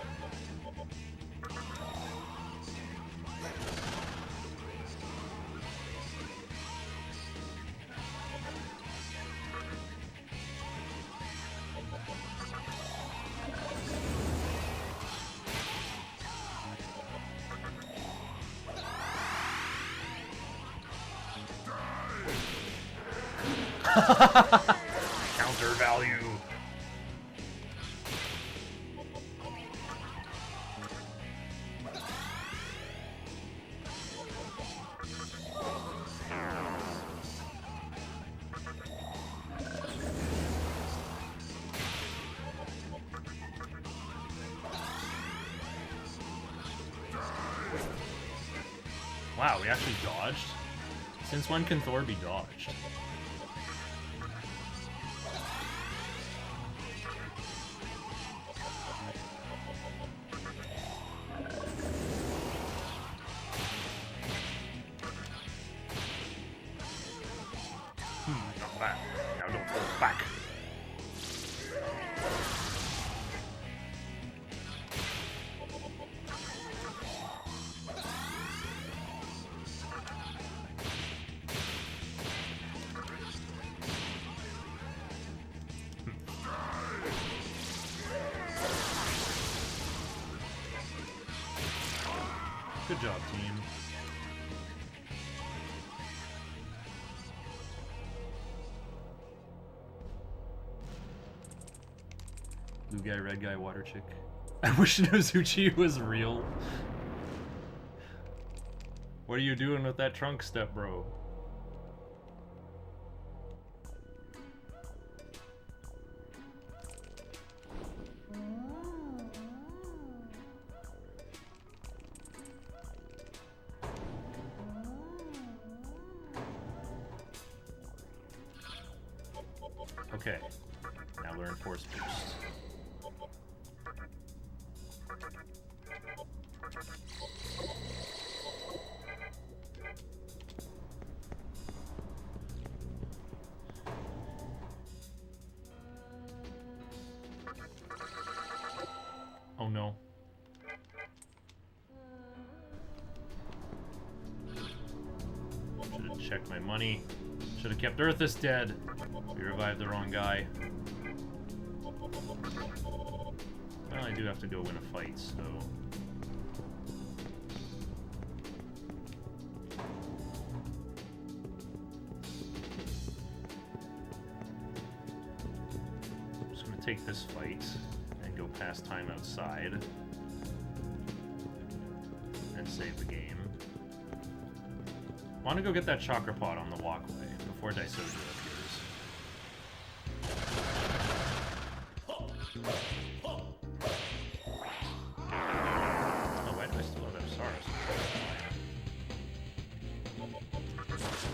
Counter value. Wow, we actually dodged? Since when can Thor be dodged? Not bad. Now don't hold back. Good job, team. Blue guy, red guy, water chick. I wish Nozuchi was real. What are you doing with that trunk step, bro? Okay, now learn Force Boost. Oh no. Should have checked my money. Should have kept Earthus dead. We revived the wrong guy. Well, I do have to go win a fight, so... I'm just gonna take this fight and go pass time outside. And save the game. I want to go get that chakra pot on the walkway before Daisoji appears. Oh, why do I still have Apsaris?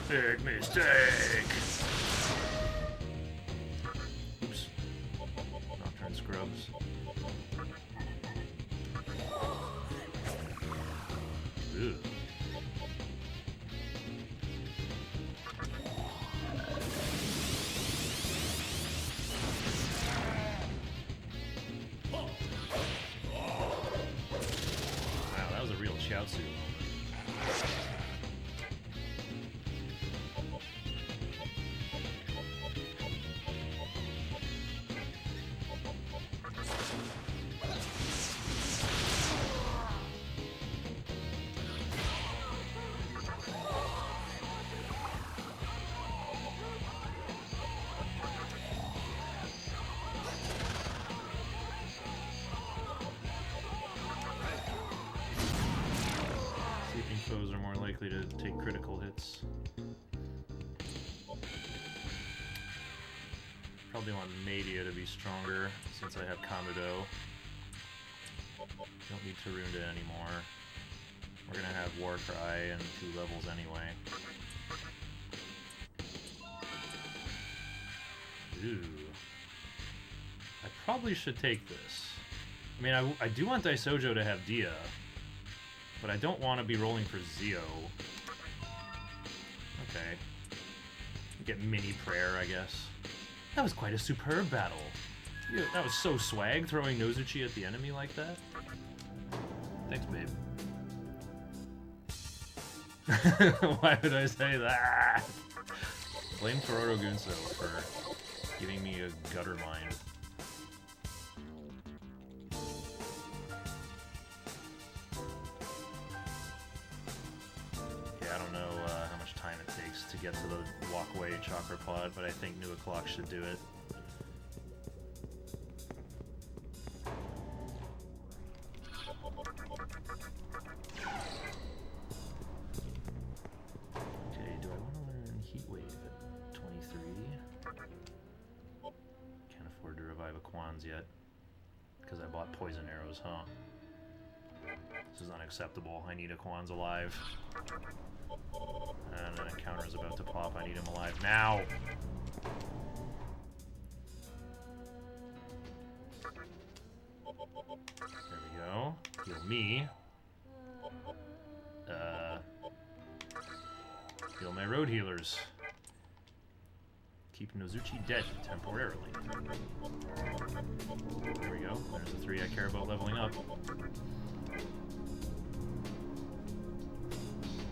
Big mistake. Oops. Nocturne scrubs. Ugh. Chiaotzu. likely to take critical hits. Probably want Media to be stronger since I have Kamudo. Don't need Tarunda anymore. We're gonna have Warcry and 2 levels anyway. Ooh. I probably should take this. I mean, I do want Daisojo to have Dia, but I don't want to be rolling for Zio. Okay. Get Mini Prayer, I guess. That was quite a superb battle. Yeah, that was so swag, throwing Nozuchi at the enemy like that. Thanks, babe. Why would I say that? Blame Koroto Gunso for giving me a gutter mind. Okay, I don't know how much time it takes to get to the walkway chakra pod, but I think New O'Clock should do it. Yet, because I bought poison arrows, huh? This is unacceptable. I need Aquans alive. And an encounter is about to pop. I need him alive now! There we go. Heal me. Heal my road healers. Keep Nozuchi dead temporarily. There we go. There's the 3 I care about leveling up.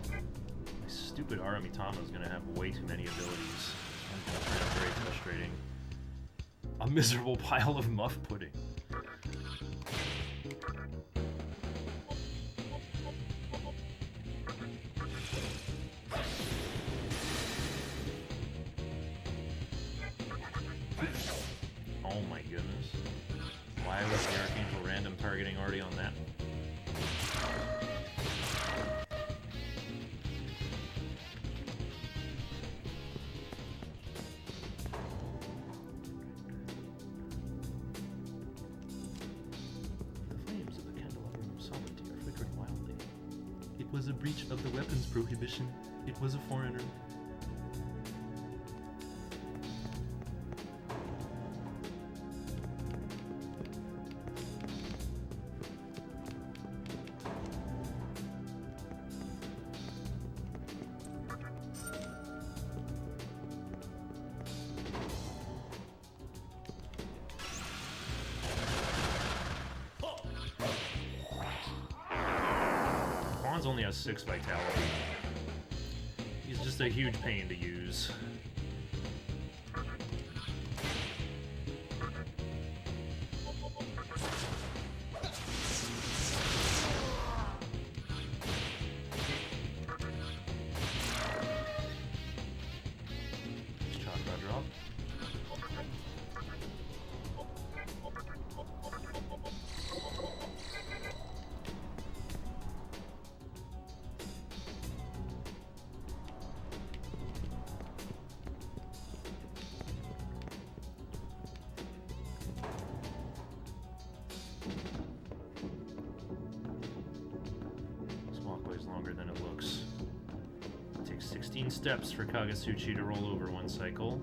My stupid Aramitama is going to have way too many abilities. It's going to turn out very frustrating. A miserable pile of muff pudding. Oh my goodness. Why was the Archangel random targeting already on that? The flames of the candelabrum of sovereignty are flickering wildly. It was a breach of the weapons prohibition. It was a foreigner. Only has 6 vitality. He's just a huge pain to use. Chakra drop. Longer than it looks. It takes 16 steps for Kagetsuchi to roll over 1 cycle.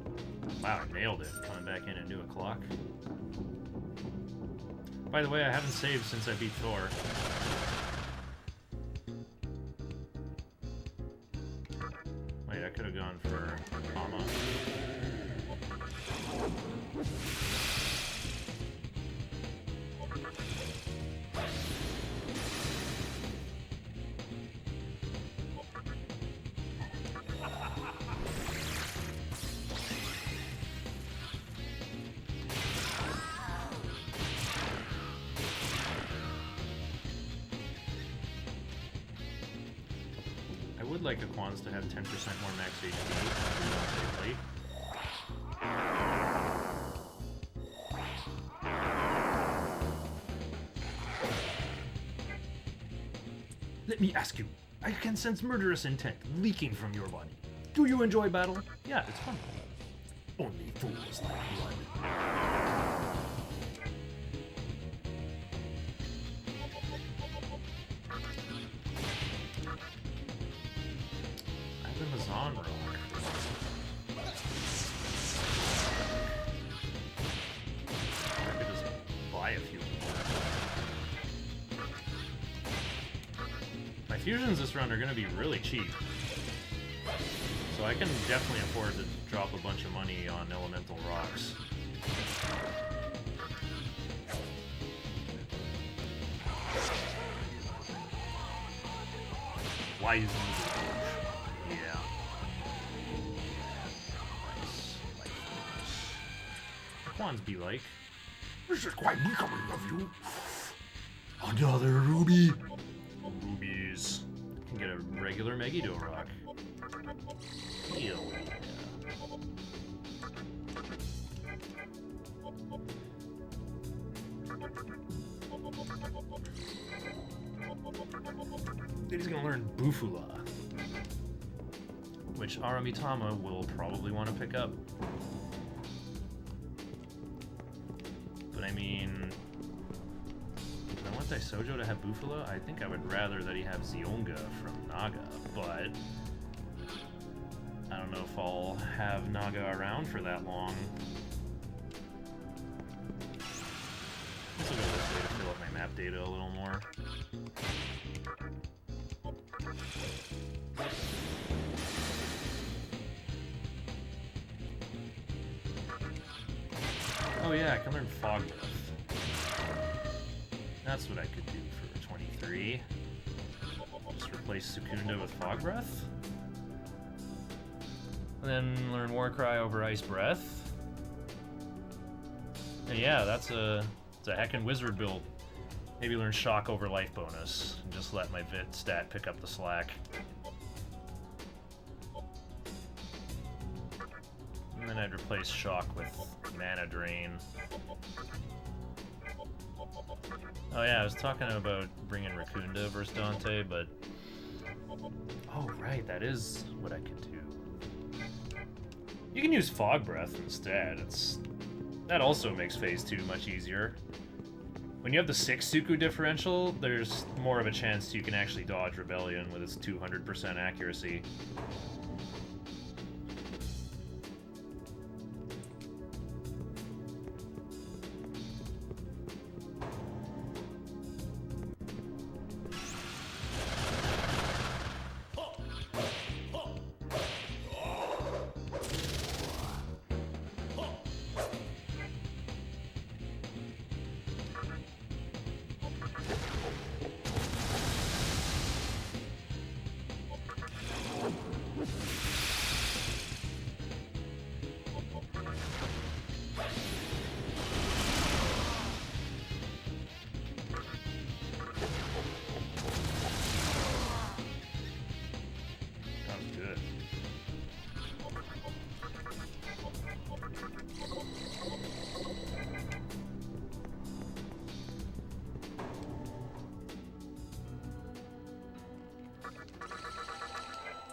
Wow, I nailed it. Coming back in at New O'Clock. By the way, I haven't saved since I beat Thor. Wait, I could have gone for Mama. I would like Aquans to have 10% more max HP. Let me ask you I can sense murderous intent leaking from your body. Do you enjoy battle? Yeah, it's fun. Only fools like blood. I have the Mazan rock. I could just buy a few more. My fusions this run are going to be really cheap. So I can definitely afford to drop a bunch of money on elemental rocks. Wise Eagle. Yeah. Nice. Quans be like. This is quite becoming of you. Another ruby. Rubies. Can get a regular Megiddo rock. Hell yeah. Then he's gonna learn Bufula, which Aramitama will probably want to pick up. But I mean, if I want Daisojo to have Bufula, I think I would rather that he have Zionga from Naga, but I don't know if I'll have Naga around for that long. Let's go this way to fill up my map data a little more. Oh yeah, I can learn Fog Breath. That's what I could do for 23. Just replace Sukunda with Fog Breath. And then learn Warcry over Ice Breath. And yeah, it's a heckin' wizard build. Maybe learn Shock over Life bonus, and just let my Vit stat pick up the slack. And then I'd replace Shock with Mana Drain. Oh yeah, I was talking about bringing Raccoonda versus Dante, but... Oh right, that is what I could do. You can use Fog Breath instead. That also makes Phase 2 much easier. When you have the 6 Suku differential, there's more of a chance you can actually dodge Rebellion with its 200% accuracy.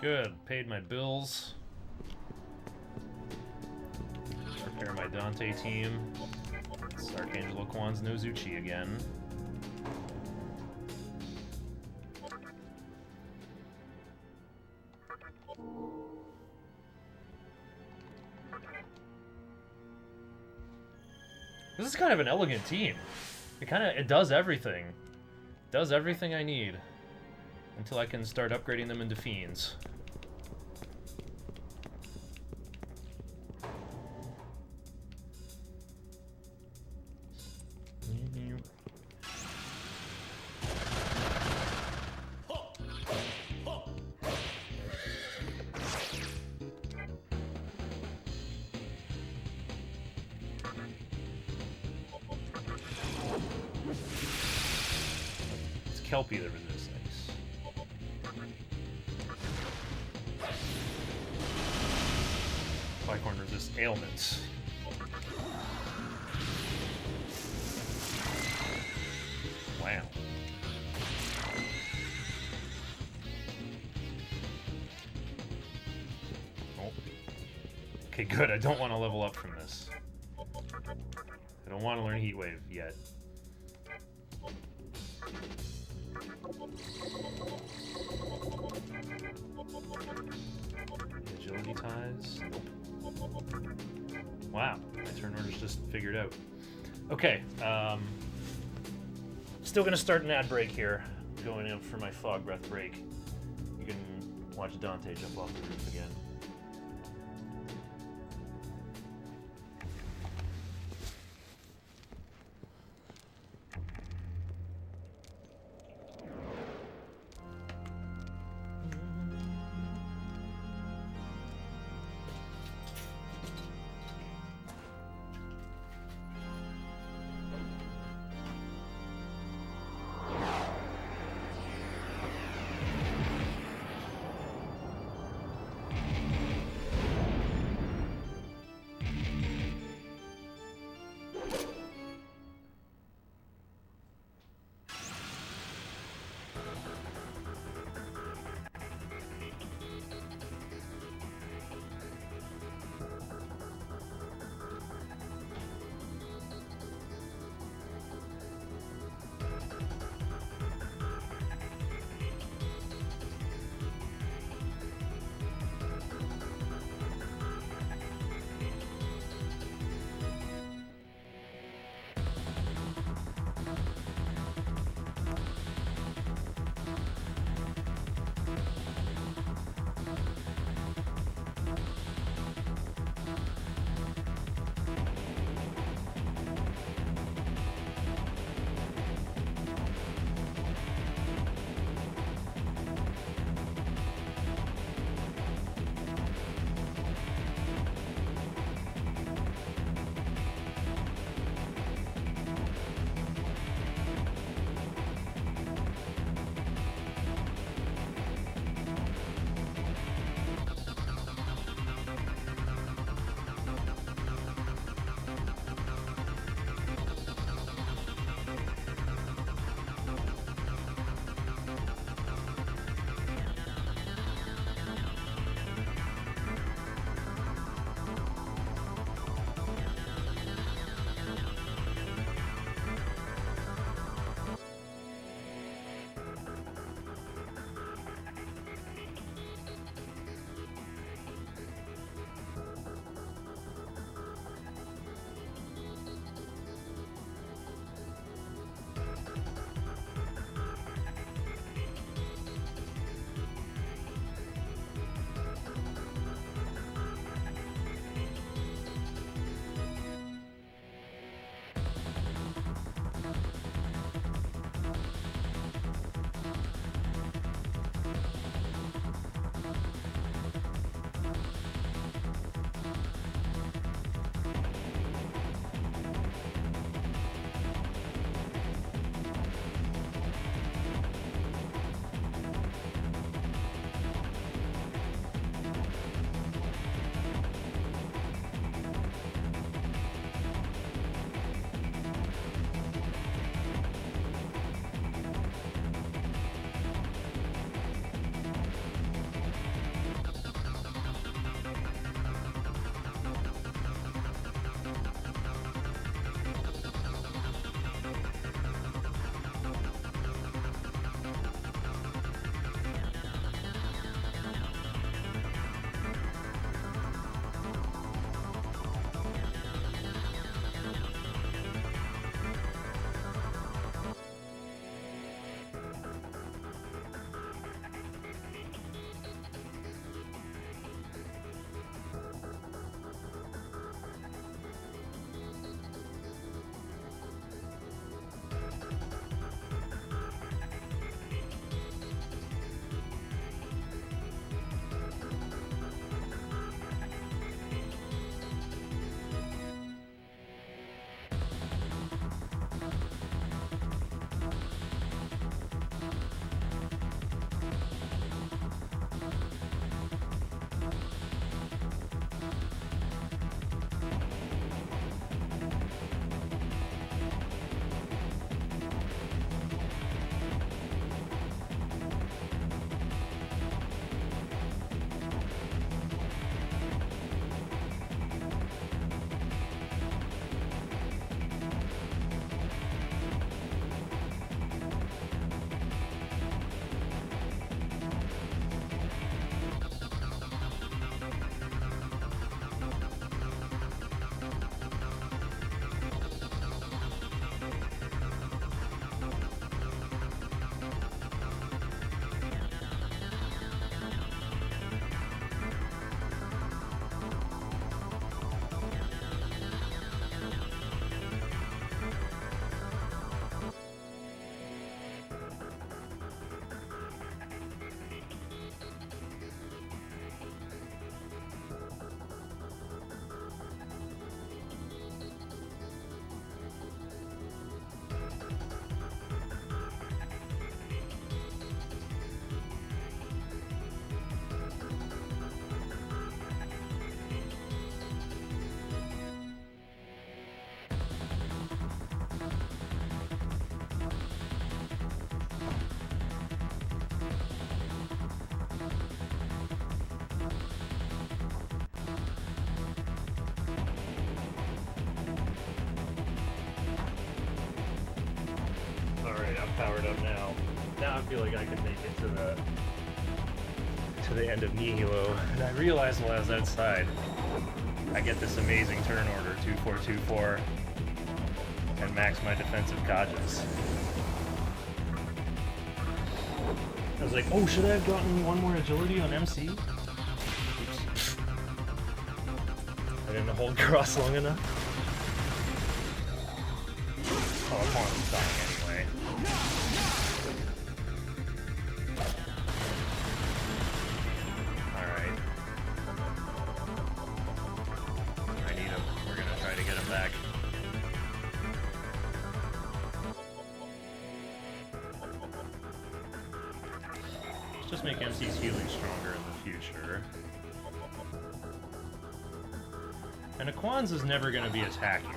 Good, paid my bills. Prepare my Dante team. It's Archangel Quan's Nozuchi again. This is kind of an elegant team. It does everything. Does everything I need. Until I can start upgrading them into fiends. It's Kelpie that resists ice. Bicorn resists ailments. Wow. Okay, good. I don't want to level up from this. I don't want to learn Heat Wave yet. Agility ties. Wow, my turn order's just figured out. Okay, still gonna start an ad break here. Going out for my fog breath break. You can watch Dante jump off the roof again. powered up now. Now I feel like I can make it to the end of Nihilo. And I realized while I was outside, I get this amazing turn order, 2-4-2-4, and max my defensive Kajas. I was like, oh, should I have gotten one more agility on MC? Oops. I didn't hold cross long enough. Oh, I'm on dying anyway. Alright. I need him. We're gonna try to get him back. Let's just make MC's healing stronger in the future. And Aquans is never gonna be attacking.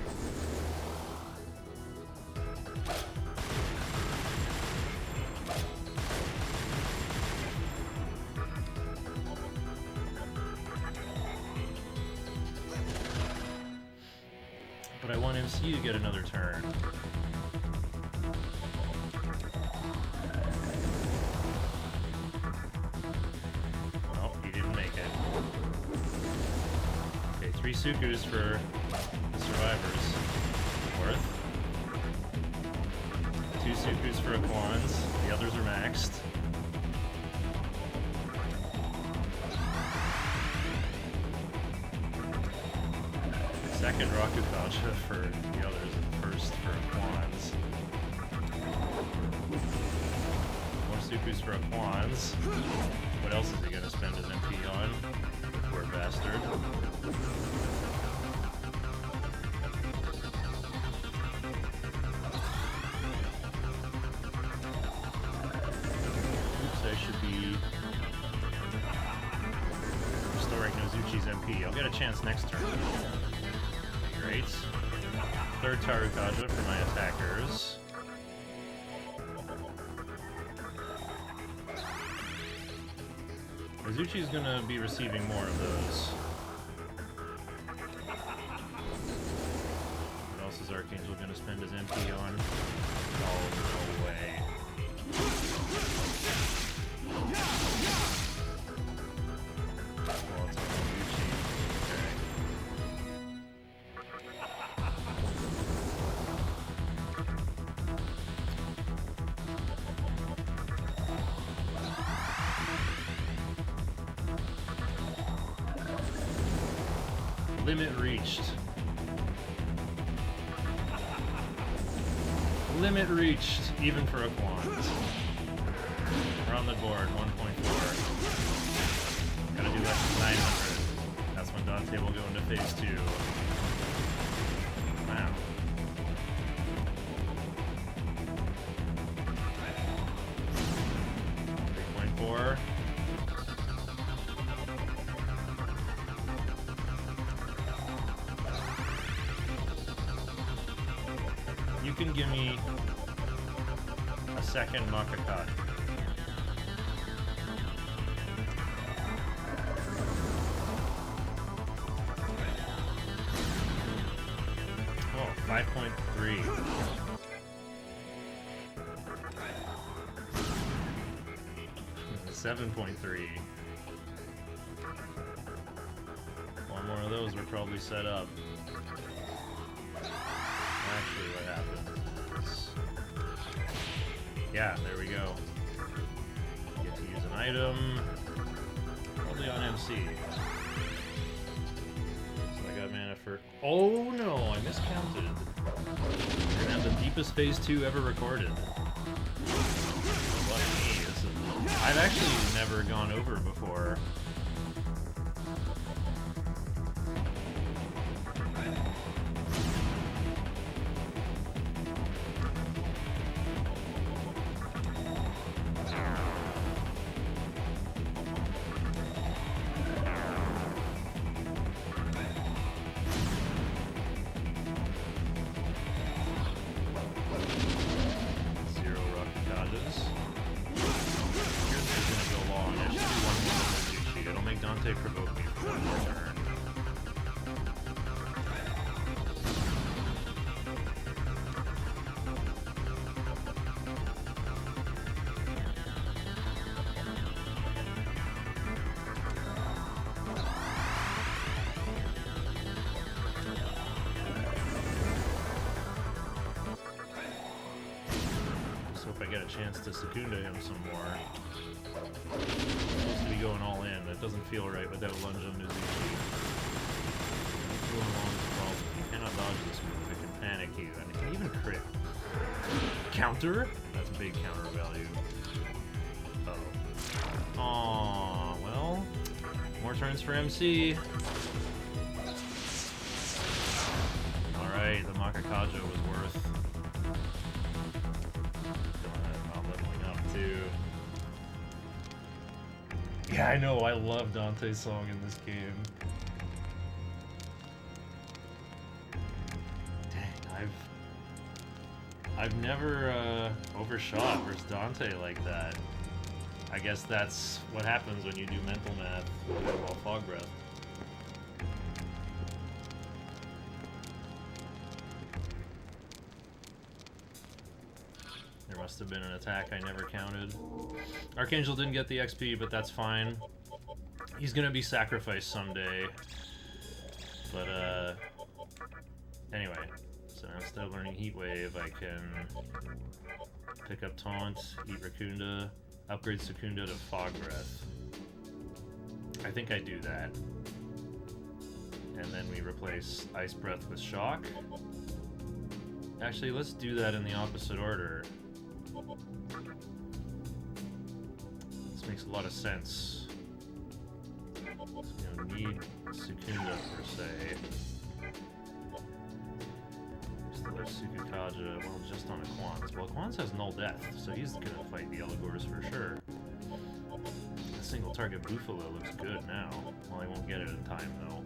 But I want MC to get another turn. Oh, he didn't make it. Okay, 3 Sukus for the survivors. Worth. 2 Sukus for Aquans. The others are maxed. Second Rakukacha for the others, and first for Aquans. More Sukus for Aquans. What else is he gonna spend his MP on? Poor bastard. Oops, I should be restoring Nozuchi's MP. I'll get a chance next turn. Great. Third Tarukaja for my attackers. Mizuchi's gonna be receiving more of those. What else is Archangel gonna spend his MP on? Oh, no way. Well, it's on Mizuchi. Okay. Limit reached. Limit reached, even for Aquans. We're on the board, 1.4. Gotta do less than 900. That's when Dante will go into phase 2. Wow. .4. You can give me a second Makakat. Oh, 5.3. Hmm, 7.3. One more of those, we're probably set up. Actually, what happens? Yeah, there we go. Get to use an item. Only on MC. So I got mana for... Oh no, I miscounted. We're gonna have the deepest phase 2 ever recorded. Lucky me. I've actually never gone over before. hope I get a chance to Secunda him some more. Supposed to be going all in. That doesn't feel right without lunge on Mizuki. Going along with the problem. You cannot dodge this move. It can panic you, and it can even crit. Counter? That's big counter value. Uh-oh. Aww, well, more turns for MC. Alright, the Makakaja was worth. I'm leveling up too. Yeah, I know, I love Dante's song in this game. Dang, I've never overshot versus Dante like that. I guess that's what happens when you do mental math while fog breath. There must have been an attack I never counted. Archangel didn't get the XP, but that's fine. He's gonna be sacrificed someday. But, anyway. So instead of learning Heat Wave, I can pick up Taunt, eat Raccoonda, upgrade Secunda to Fog Breath. I think I do that. And then we replace Ice Breath with Shock. Actually, let's do that in the opposite order. This makes a lot of sense. So we don't need Secunda per se. Sukukaja, well, just on a Quans. Well, Quans has null death, so he's gonna fight the Elagors for sure. The single target Buffalo looks good now. Well, I won't get it in time, though.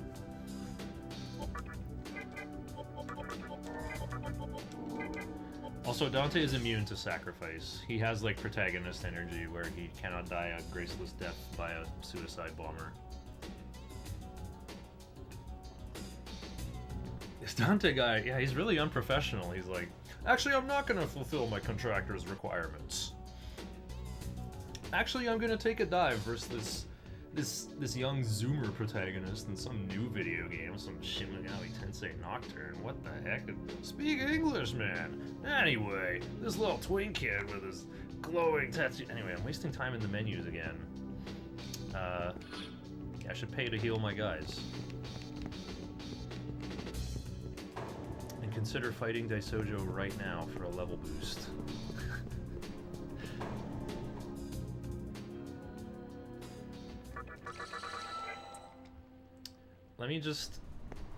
Also, Dante is immune to sacrifice. He has, like, protagonist energy where he cannot die a graceless death by a suicide bomber. This Dante guy, yeah, he's really unprofessional. He's like, actually, I'm not gonna fulfill my contractor's requirements. Actually, I'm gonna take a dive versus this young Zoomer protagonist in some new video game, some Shin Megami Tensei Nocturne. What the heck? Speak English, man. Anyway, this little twink kid with his glowing tattoo. Anyway, I'm wasting time in the menus again. Yeah, I should pay to heal my guys. Consider fighting Daisojo right now for a level boost. Let me just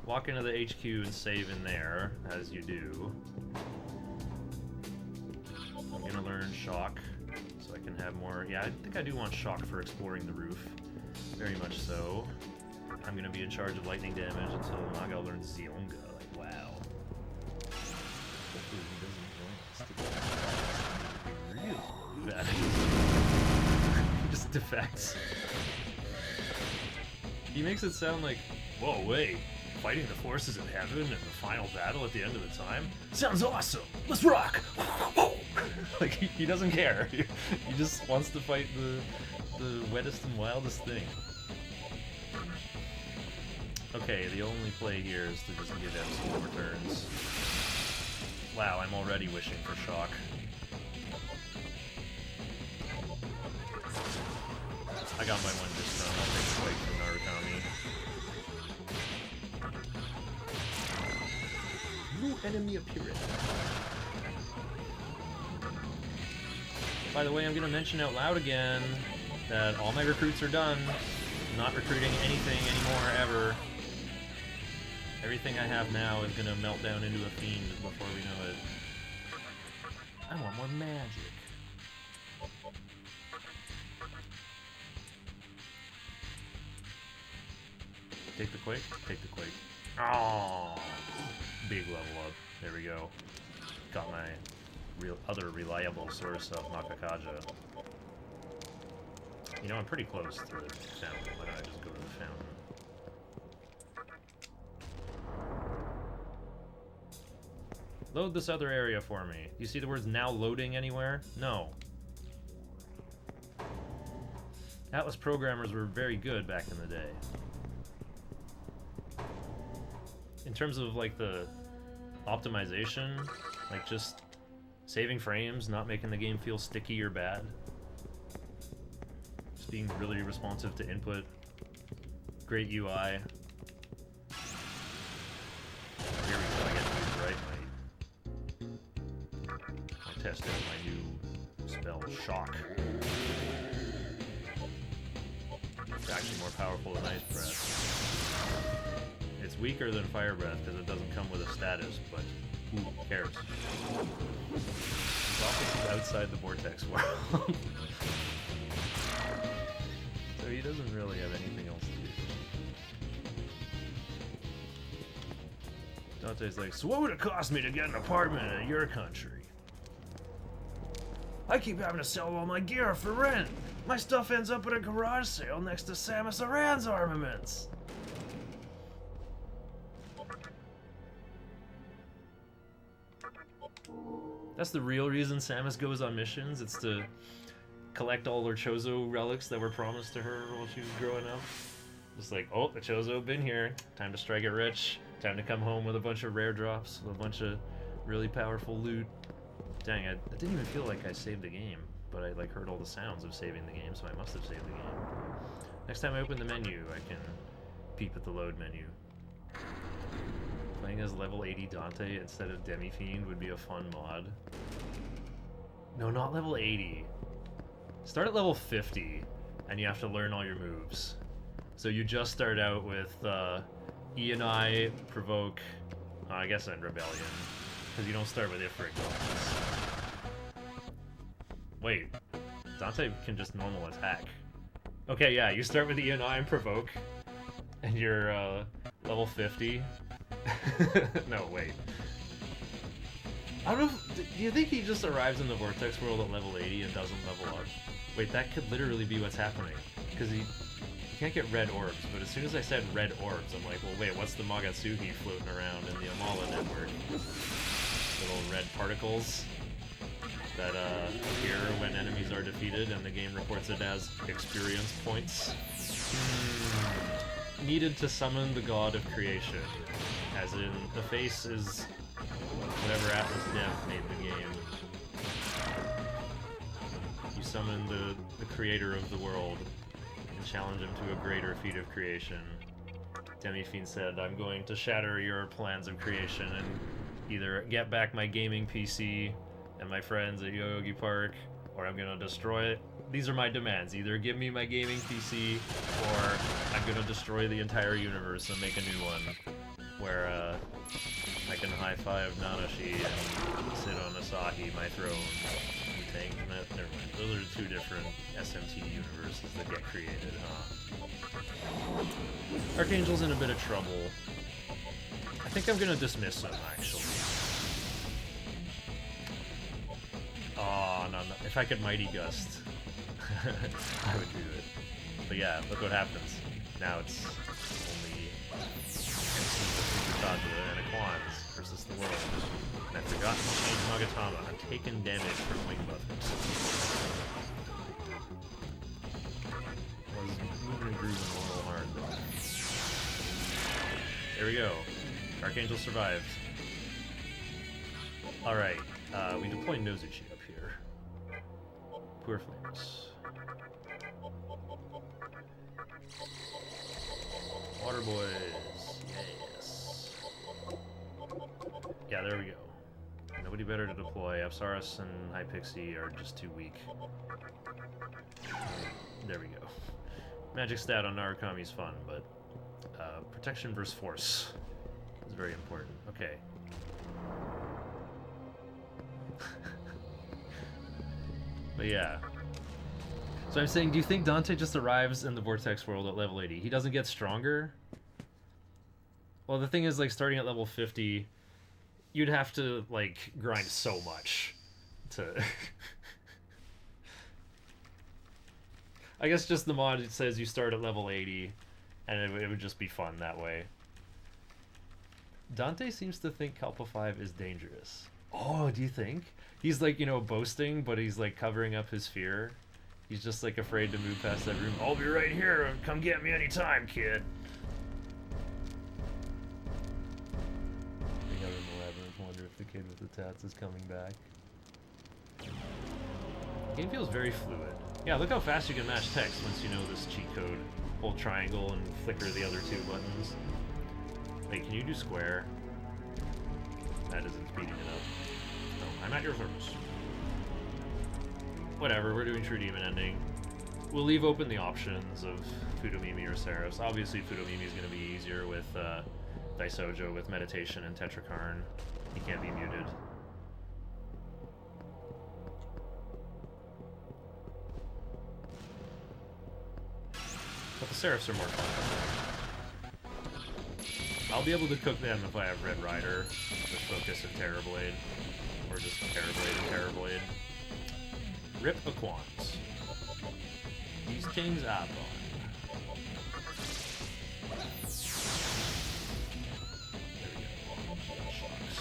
walk into the HQ and save in there, as you do. I'm gonna learn Shock, so I can have more... Yeah, I think I do want Shock for exploring the roof. Very much so. I'm gonna be in charge of lightning damage until Naga learns Zionga. Like, wow. Really bad. Just defects. He makes it sound like, whoa, wait, fighting the forces of heaven in the final battle at the end of the time? Sounds awesome! Let's rock! Like, he doesn't care. He just wants to fight the wettest and wildest thing. Okay, the only play here is to just give them some more turns. Wow, I'm already wishing for Shock. I got my one this time. I'll take a fight from Narukami. New enemy appearance. By the way, I'm going to mention out loud again that all my recruits are done. I'm not recruiting anything anymore, ever. Everything I have now is going to melt down into a fiend before we know it. I want more magic. Take the Quake? Take the Quake. Oh, big level up. There we go. Got my other reliable source of Makakaja. You know, I'm pretty close to the fountain. Why don't I just go to the fountain? Load this other area for me. You see the words now loading anywhere? No. Atlas programmers were very good back in the day. In terms of like the optimization, like just Saving frames, not making the game feel sticky or bad. Just being really responsive to input. Great UI. Here we go, I get to use Bright Light. I'll test out my new spell, Shock. It's actually more powerful than Ice Breath. It's weaker than Fire Breath because it doesn't come with a status, but who cares? His office is outside the Vortex world. So he doesn't really have anything else to do. Dante's like, so what would it cost me to get an apartment in your country? I keep having to sell all my gear for rent. My stuff ends up at a garage sale next to Samus Aran's armaments. That's the real reason Samus goes on missions. It's to collect all her Chozo relics that were promised to her while she was growing up. Just like, oh, the Chozo been here. Time to strike it rich. Time to come home with a bunch of rare drops, with a bunch of really powerful loot. Dang, I didn't even feel like I saved the game, but I like heard all the sounds of saving the game, so I must have saved the game. Next time I open the menu, I can peep at the load menu. Playing as level 80 Dante instead of Demifiend would be a fun mod. No, not level 80. Start at level 50, and you have to learn all your moves. So you just start out with E and I, Provoke, I guess and Rebellion, because you don't start with Ifrit Gauntlets. Wait, Dante can just normal attack. Okay, yeah, you start with E and I and Provoke, and you're level 50. No, wait. I don't know if, do you think he just arrives in the Vortex world at level 80 and doesn't level up? Wait, that could literally be what's happening. Because he can't get red orbs, but as soon as I said red orbs, I'm like, well wait, what's the Magatsuhi floating around in the Amala network? Little red particles that appear when enemies are defeated, and the game reports it as experience points. Needed to summon the god of creation. As in, the face is whatever Atlas Dev made the game. You summon the creator of the world and challenge him to a greater feat of creation. Demifiend said, I'm going to shatter your plans of creation and either get back my gaming PC and my friends at Yoyogi Park, or I'm gonna destroy it. These are my demands. Either give me my gaming PC, or I'm gonna destroy the entire universe and make a new one. Where, I can high-five Nanashi and sit on Asahi, my throne. You think? Never mind. Those are two different SMT universes that get created, huh? Archangel's in a bit of trouble. I think I'm gonna dismiss him, actually. Oh, no. If I could Mighty Gust, I would do it. But yeah, look what happens. Now it's only and Aquans versus the world. And I've forgotten to change Magatama. I'm taking damage from Wing Buffers. I was moving and grooving a little hard though. There we go. Archangel survived. Alright, we deploy Nozuchi up here. Poor Flames. Water boys. Yes. Yeah, there we go. Nobody better to deploy. Apsaris and High Pixie are just too weak. There we go. Magic stat on Narukami's fun, but protection versus force is very important. Okay. But yeah. So I'm saying, do you think Dante just arrives in the Vortex world at level 80? He doesn't get stronger? Well, the thing is, like, starting at level 50, you'd have to, like, grind so much to... I guess just the mod says you start at level 80, and it would just be fun that way. Dante seems to think Kalpa 5 is dangerous. Oh, do you think? He's, like, you know, boasting, but he's, like, covering up his fear. He's just, like, afraid to move past that room. I'll be right here. Come get me anytime, kid. Wonder if the kid with the tats is coming back. Game feels very fluid. Yeah, look how fast you can match text once you know this cheat code. Hold triangle and flicker the other two buttons. Wait, can you do square? That isn't speeding it up. No, I'm at your service. Whatever, we're doing True Demon Ending. We'll leave open the options of Fudomimi or Saros. Obviously, Fudomimi is going to be easier with Daisojo, with Meditation and Tetrakarn. He can't be muted. But the Seraphs are more fun. I'll be able to cook them if I have Red Rider with Focus and Terrorblade. Or just Terrorblade and Terrorblade. Rip Aquans. These things are fun. There we go. Shucks.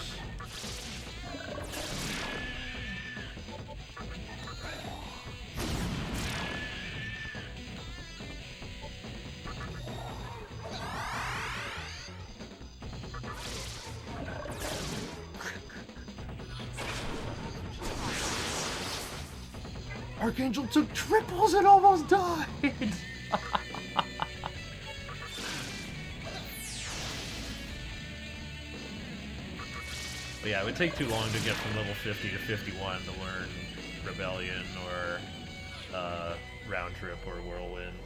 Archangel took triples and almost died! But yeah, it would take too long to get from level 50 to 51 to learn Rebellion or Round Trip or Whirlwind.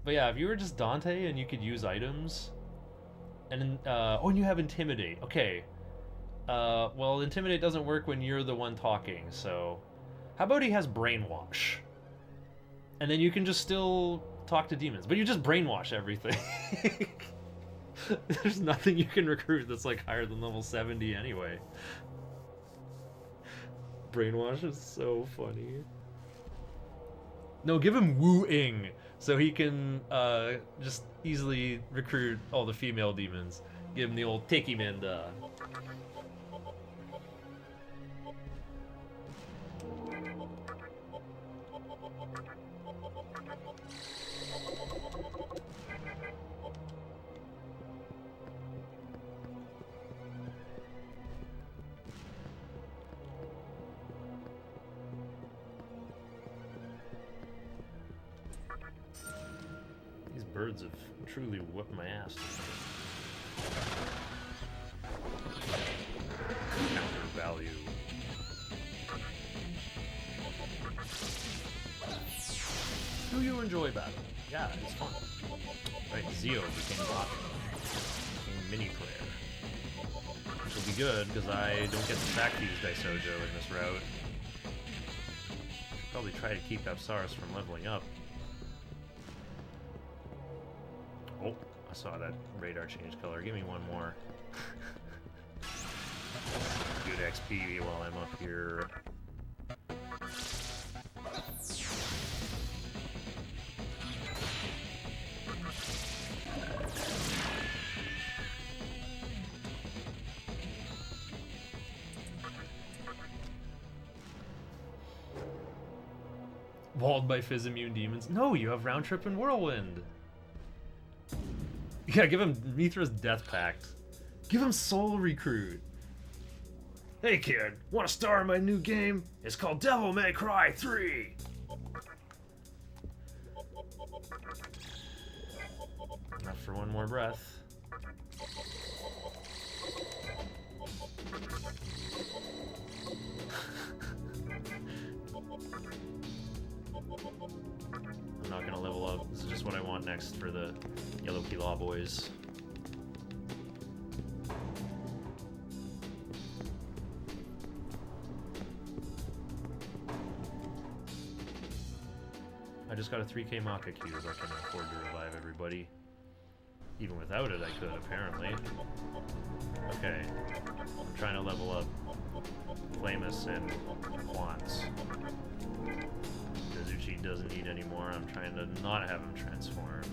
But yeah, if you were just Dante and you could use items, and oh, and you have Intimidate. Okay. Well, Intimidate doesn't work when you're the one talking, so... How about he has Brainwash? And then you can just still talk to demons, but you just brainwash everything. There's nothing you can recruit that's like higher than level 70 anyway. Brainwash is so funny. No, give him wooing, so he can just easily recruit all the female demons. Give him the old Tekimenda. These birds have truly whipped my ass. Counter value. Do you enjoy battle? Yeah, it's fun. Right, Zio became Rock. Became mini player. Which will be good, because I don't get to sack these Daisojo in this route. Should probably try to keep Apsaris from leveling up. Oh, I saw that radar change color. Give me one more. Good XP while I'm up here. Walled by Fizz-immune demons. No, you have Round Trip and Whirlwind. Yeah, give him Mithra's Death Pact. Give him Soul Recruit. Hey kid, want to star in my new game? It's called Devil May Cry 3! Enough for one more breath. I'm not gonna level up. This is just what I want next for the Yellow Kila boys. I just got a 3k Maka cube. I can afford to revive everybody. Even without it, I could, apparently. Okay. I'm trying to level up Flamus and Quants. Kazuchi doesn't need any more. I'm trying to not have him transform.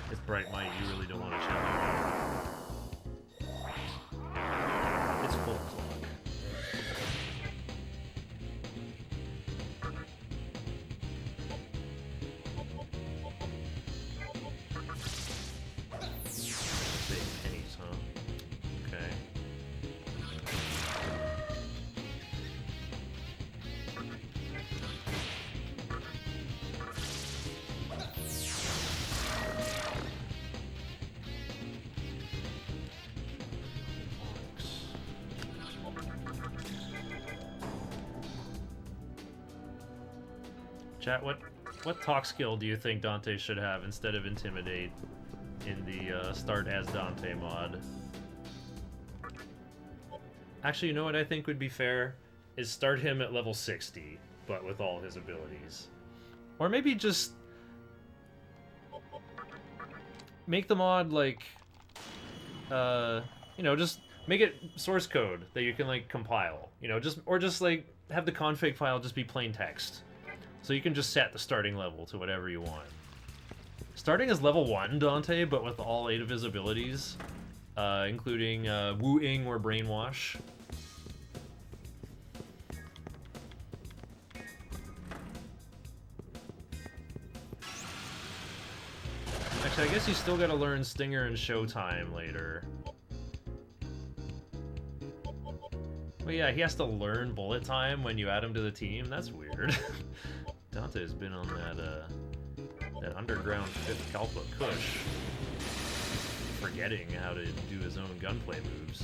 It's Bright Might. You really don't want to challenge him. It's full clock. Big pennies, huh? Okay. Chat, what talk skill do you think Dante should have instead of Intimidate in the Start as Dante mod? Actually, you know what I think would be fair? Is start him at level 60, but with all his abilities. Or maybe just make the mod like, you know, just make it source code that you can like compile, you know, just like have the config file just be plain text. So you can just set the starting level to whatever you want. Starting as level 1 Dante, but with all 8 of his abilities, including wooing or brainwash. Actually, I guess you still gotta learn Stinger and Showtime later. Well, yeah, he has to learn Bullet Time when you add him to the team. That's weird. Dante's been on that underground 5th Kalpa Kush, forgetting how to do his own gunplay moves.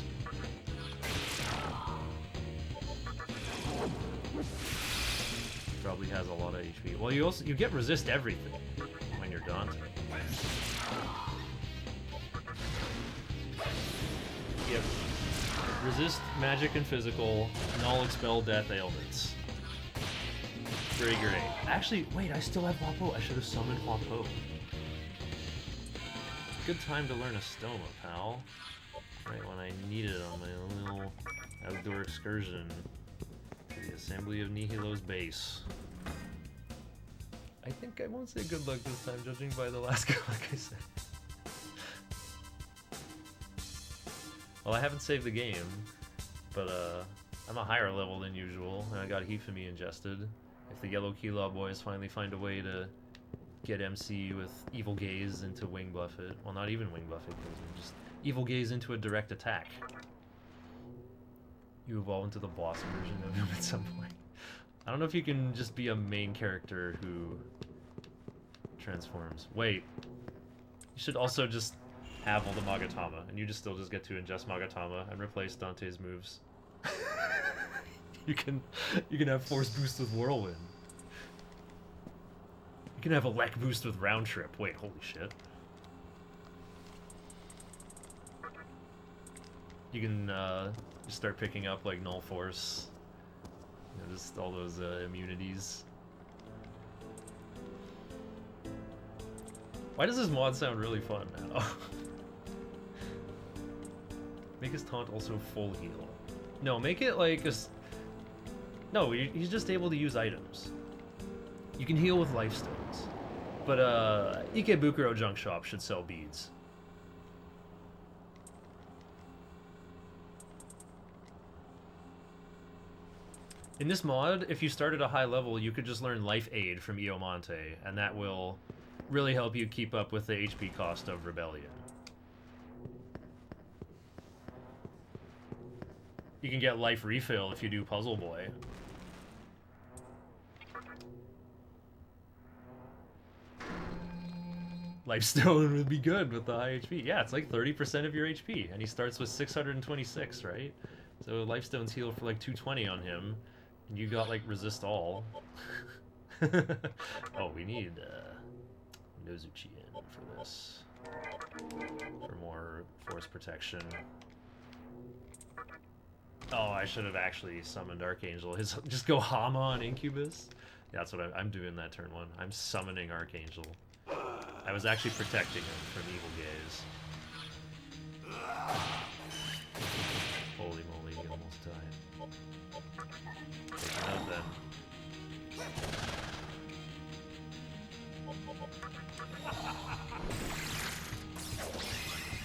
Probably has a lot of HP. Well, you get resist everything when you're Dante. Yep. Resist magic and physical, null expel death ailments. Pretty great. Actually, wait, I still have Wapo. I should have summoned Wapo. Good time to learn a Stoma, pal. Right when I need it on my little outdoor excursion to the Assembly of Nihilo's base. I think I won't say good luck this time, judging by the last go, like I said. Well, I haven't saved the game, but I'm a higher level than usual, and I got Hifumi ingested. If the Yellow Keylaw boys finally find a way to get MC with Evil Gaze into Wing Buffet, well, not even Wing Buffet kills him, just Evil Gaze into a direct attack. You evolve into the boss version of him at some point. I don't know if you can just be a main character who transforms. Wait, you should also just have all the Magatama, and you still just get to ingest Magatama and replace Dante's moves. You can have Force Boost with Whirlwind. You can have a Lek Boost with Round Trip. Wait, holy shit. You can just start picking up like Null Force. You know, just all those immunities. Why does this mod sound really fun now? Make his taunt also full heal. No, make it like a... No, he's just able to use items. You can heal with life stones. But Ikebukuro Junk Shop should sell beads. In this mod, if you start at a high level, you could just learn Life Aid from Iomonte, and that will really help you keep up with the HP cost of Rebellion. You can get Life Refill if you do Puzzle Boy. Lifestone would be good with the high HP. Yeah, it's like 30% of your HP, and he starts with 626, right? So Lifestones heal for like 220 on him, and you got like resist all. Oh, we need Nozuchi in for this. For more force protection. Oh, I should have actually summoned Archangel. Just go Hama on Incubus? Yeah, that's what I'm doing that turn 1. I'm summoning Archangel. I was actually protecting him from Evil Gaze. Holy moly, he almost died. Taking out then.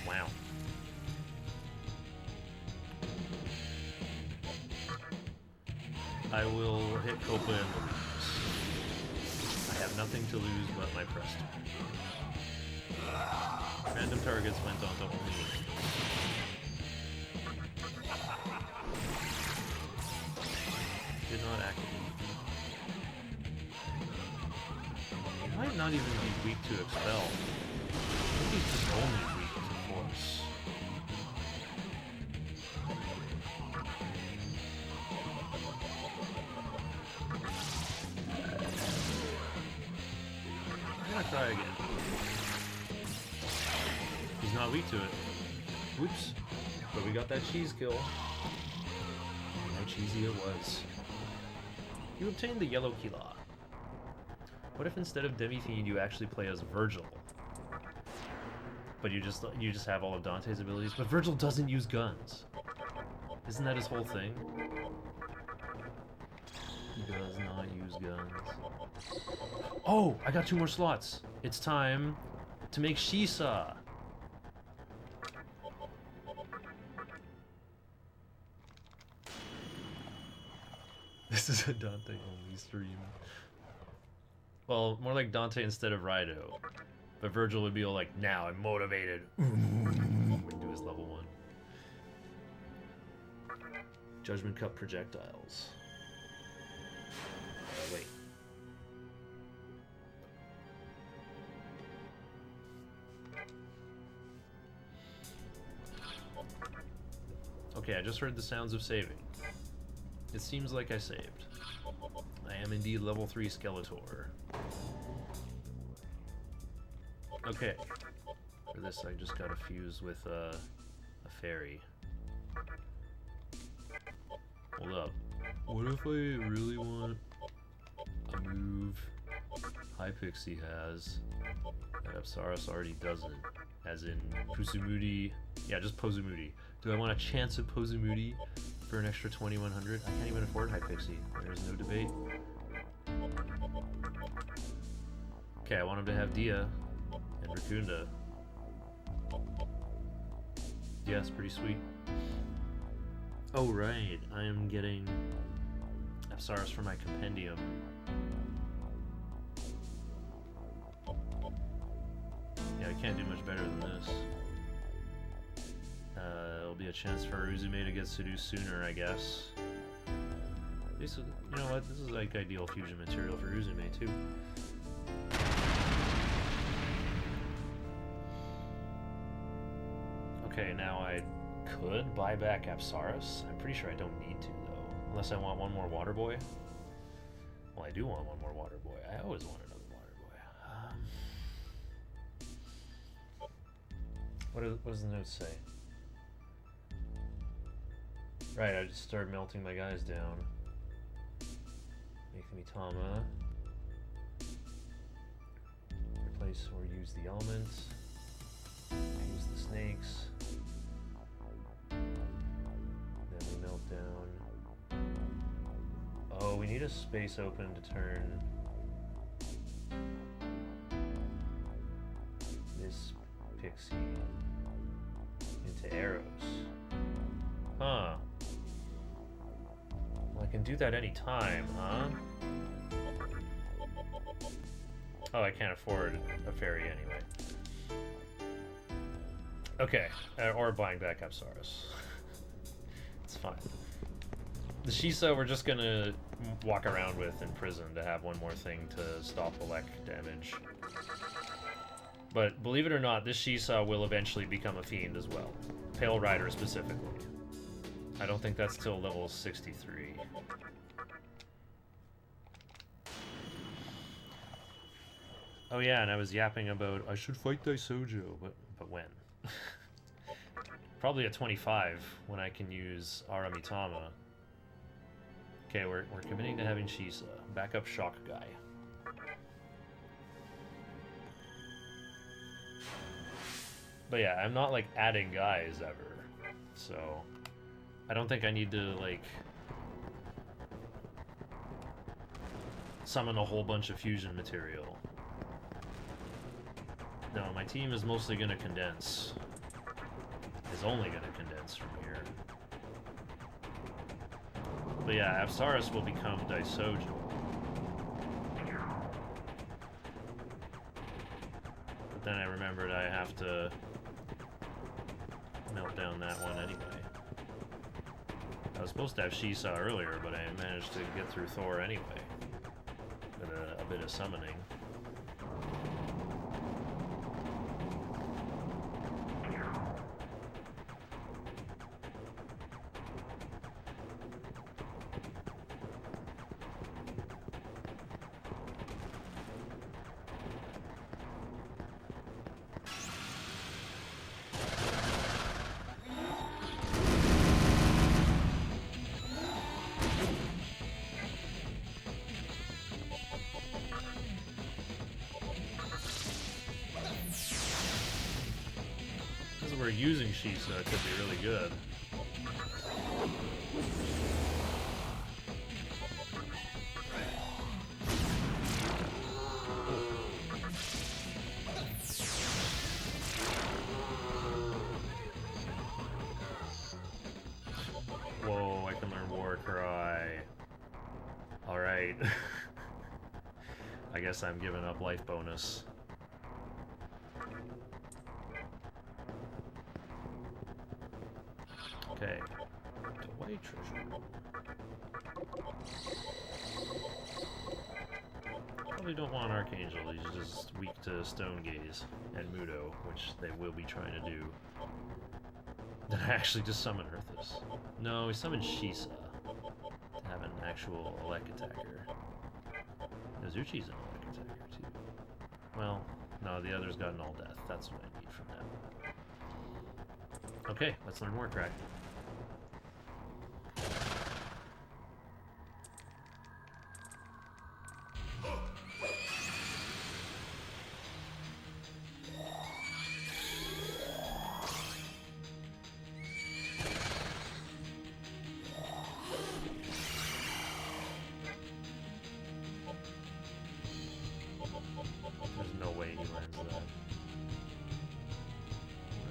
Wow. I will hit Copa and lose. I have nothing to lose but my press turn. Random targets went on to only win. Did not activate. He might not even be weak to expel. I think he's just only weak to force. try again. He's not weak to it. Whoops. But we got that cheese kill. How cheesy it was. You obtained the yellow Kila. What if instead of Demifiend you actually play as Virgil? But you just have all of Dante's abilities? But Virgil doesn't use guns. Isn't that his whole thing? He does not use guns. Oh! I got 2 more slots! It's time to make Shisa! This is a Dante-only stream. Well, more like Dante instead of Raido. But Virgil would be all like, now I'm motivated. When we do his level 1. Judgment Cup projectiles. Wait. Okay, I just heard the sounds of saving. It seems like I saved. I am indeed level 3 Skeletor. Okay. For this, I just got a fuse with a fairy. Hold up. What if I really want a move High Pixie has that Apsaras already doesn't? As in Pusumudi. Yeah, just Posumudi. Do I want a chance of Posumudi for an extra 2100? I can't even afford High Pixie. There's no debate. Okay, I want him to have Dia and Raccoonda. Yeah, it's pretty sweet. Oh, right. I am getting Apsaras for my compendium. Yeah, I can't do much better than this. It'll be a chance for Uzume to get seduced sooner, I guess. This, you know what? This is like ideal fusion material for Uzume, too. Okay, now I could buy back Apsaras. I'm pretty sure I don't need to, though. Unless I want one more Water Boy. Well, I do want one more Water Boy. I always want another Water Boy. What does the note say? Right, I just started melting my guys down. Make the Mitama. Replace or use the elements. Use the snakes. Then we melt down. Oh, we need a space open to turn this Pixie into arrows. Huh. Well, I can do that any time, huh? Oh, I can't afford a fairy anyway. Okay, or buying back Apsaras. It's fine. The Shisa we're just gonna walk around with in prison to have one more thing to stop elect damage. But believe it or not, this Shisa will eventually become a fiend as well. Pale Rider specifically. I don't think that's till level 63. Oh yeah, and I was yapping about I should fight Daisojo, but when? Probably at 25 when I can use Aramitama. Okay, we're committing to having Shisa. Backup shock guy. But yeah, I'm not like adding guys ever. So I don't think I need to like summon a whole bunch of fusion material. No, my team is mostly gonna condense. Is only gonna condense from here. But yeah, Apsaras will become Daisojo. But then I remembered I have to melt down that one anyway. I was supposed to have Shisa earlier, but I managed to get through Thor anyway. With a bit of summoning. using Shisa could be really good. Whoa, I can learn War Cry. Alright. I guess I'm giving up life bonus. Okay. The white treasure. Probably don't want Archangel, he's just weak to Stone Gaze and Mudo, which they will be trying to do. Did I actually just summon Earthus? No, we summoned Shisa to have an actual Elec attacker. Nozuchi's an Elec attacker too. Well, no, the other's got an all death. That's what I need from them. Okay, let's learn Warcry. There's no way he lands that. More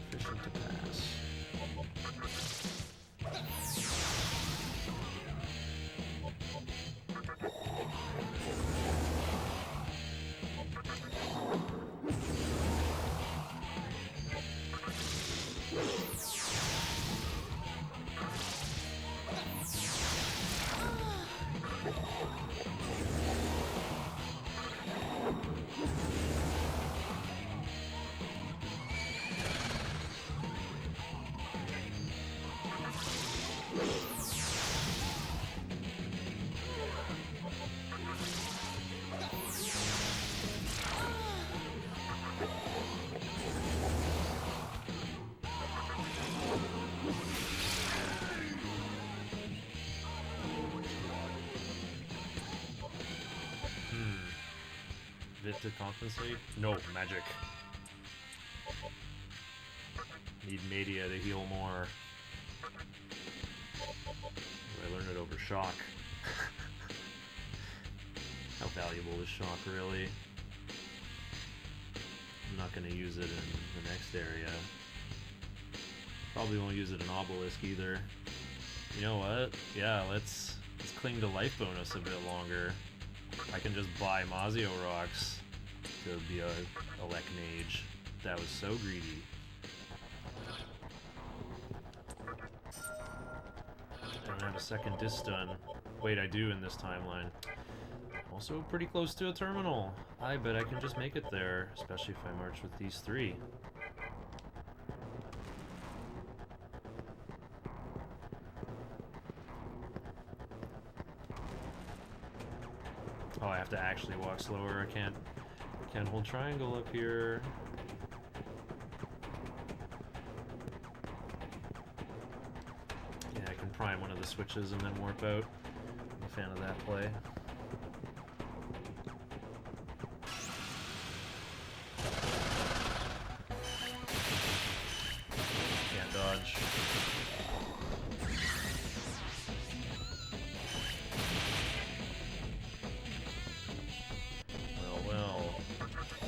efficient to pass. Bit to compensate? No, magic. Need media to heal more. I learned it over shock. How valuable is shock really? I'm not going to use it in the next area. Probably won't use it in Obelisk either. You know what? Yeah, let's cling to life bonus a bit longer. I can just buy Mazio rocks to be a Elec mage. That was so greedy. I don't have a second disc stun. Wait, I do in this timeline. Also pretty close to a terminal. I bet I can just make it there, especially if I march with these three. Oh, I have to actually walk slower. I can't hold triangle up here. Yeah, I can prime one of the switches and then warp out. I'm a fan of that play. Can't dodge.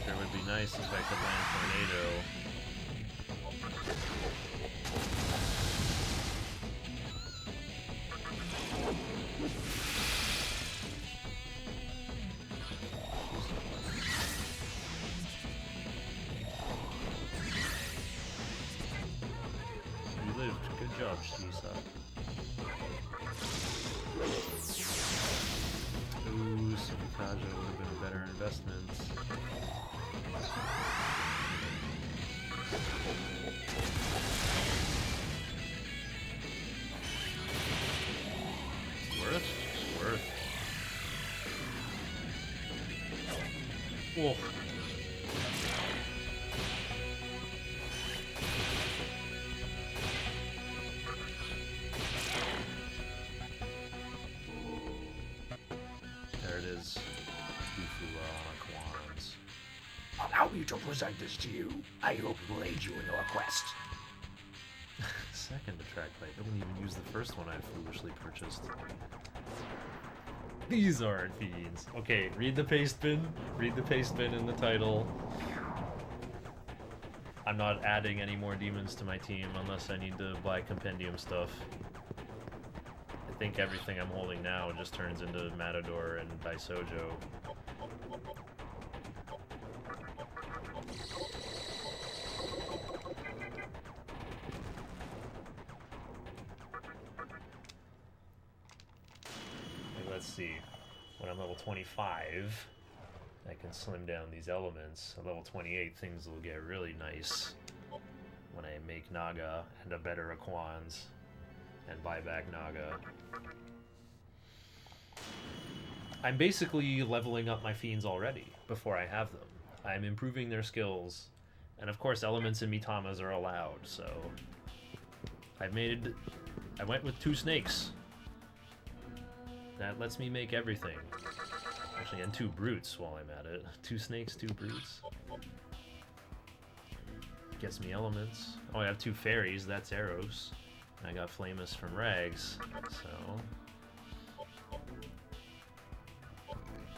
Sure would be nice if I could land Tornado. You lived. Good job, Shisa. Ooh, Sumikaja would have been a better investment. It's worth. Whoa. There it is. Allow me to present this to you. I hope it will aid you in your quest. second attract bite. I didn't even use the first one I foolishly purchased. These aren't fiends. Okay, read the paste bin. Read the paste bin in the title. I'm not adding any more demons to my team unless I need to buy compendium stuff. I think everything I'm holding now just turns into Matador and Daisojo. Let's see. When I'm level 25, I can slim down these elements. At level 28, things will get really nice when I make Naga and a better Aquans and buy back Naga. I'm basically leveling up my fiends already before I have them. I'm improving their skills, and of course elements and Mitamas are allowed, so I went with 2 snakes. That lets me make everything. Actually, and 2 brutes while I'm at it. 2 snakes, 2 brutes. Gets me elements. Oh, I have 2 fairies, that's arrows. And I got Flamus from Rags, so...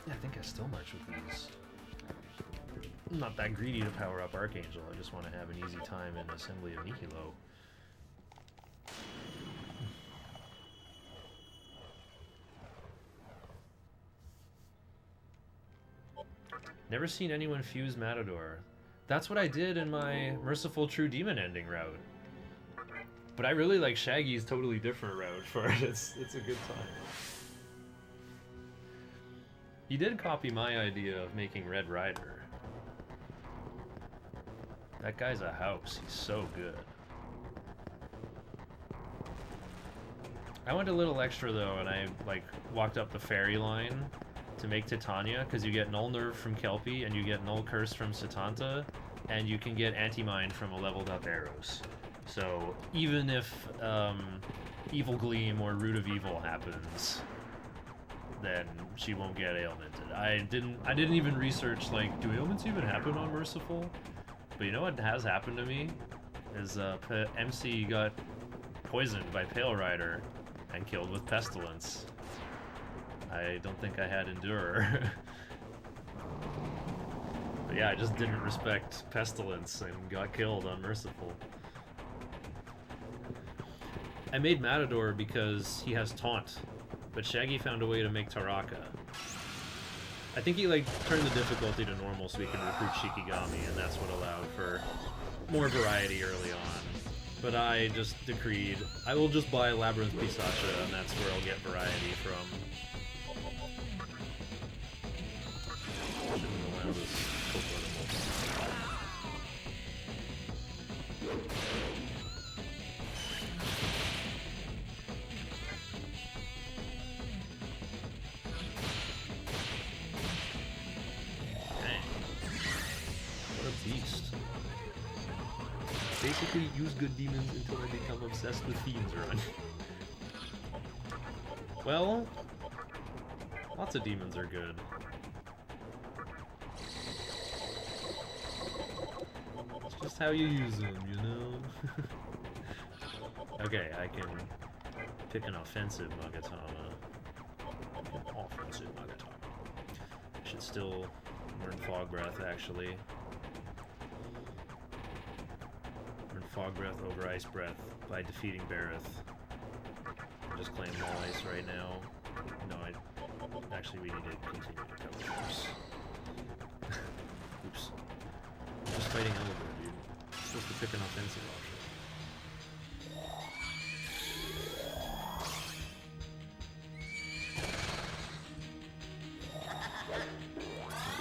yeah, I think I still march with these. I'm not that greedy to power up Archangel, I just want to have an easy time in Assembly of Nihilo. Never seen anyone fuse Matador. That's what I did in my Merciful True Demon ending route. But I really like Shaggy's totally different route for it. It's a good time. He did copy my idea of making Red Rider. That guy's a house. He's so good. I went a little extra though, and I like walked up the fairy line to make Titania, because you get Null Nerve from Kelpie, and you get Null Curse from Satanta, and you can get Anti-Mind from a leveled up Arrows. So even if Evil Gleam or Root of Evil happens, then she won't get ailmented. I didn't even research, like, do ailments even happen on Merciful? But you know what has happened to me? Is MC got poisoned by Pale Rider and killed with Pestilence. I don't think I had Endure. But yeah, I just didn't respect Pestilence and got killed on Merciful. I made Matador because he has Taunt, but Shaggy found a way to make Taraka. I think he like turned the difficulty to normal so he can recruit Shikigami, and that's what allowed for more variety early on. But I just decreed, I will just buy Labyrinth Pisacha, and that's where I'll get variety from. Shouldn't allow this Copeland Dang. What a beast. Basically, use good demons until I become obsessed with fiends run. Well, lots of demons are good. It's just how you use them, you know? Okay, I can pick an offensive Magatama. Offensive Magatama. I should still learn Fog Breath, actually. Learn Fog Breath over Ice Breath by defeating Bareth. I just claim Null Ice right now. No, actually we need to continue to cover first. Oops. I'm just fighting Elder, dude. I'm supposed to pick an offensive option.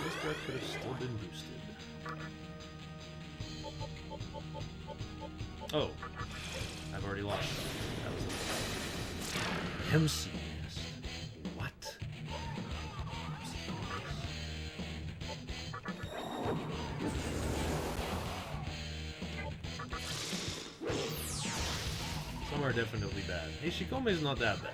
This breath could have still been boosted. Oh, I've already lost them. That was the MC nest. What? Some are definitely bad. Hey, Shikome is not that bad.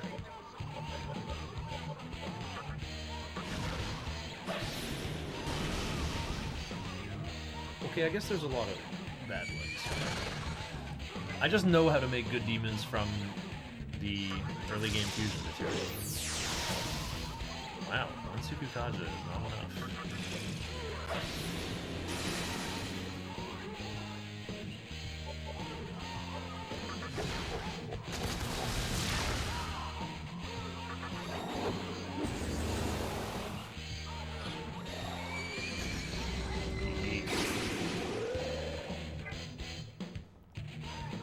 Okay, I guess there's a lot of bad ones. I just know how to make good demons from the early game fusion material. Wow, one Sukukaja is not enough.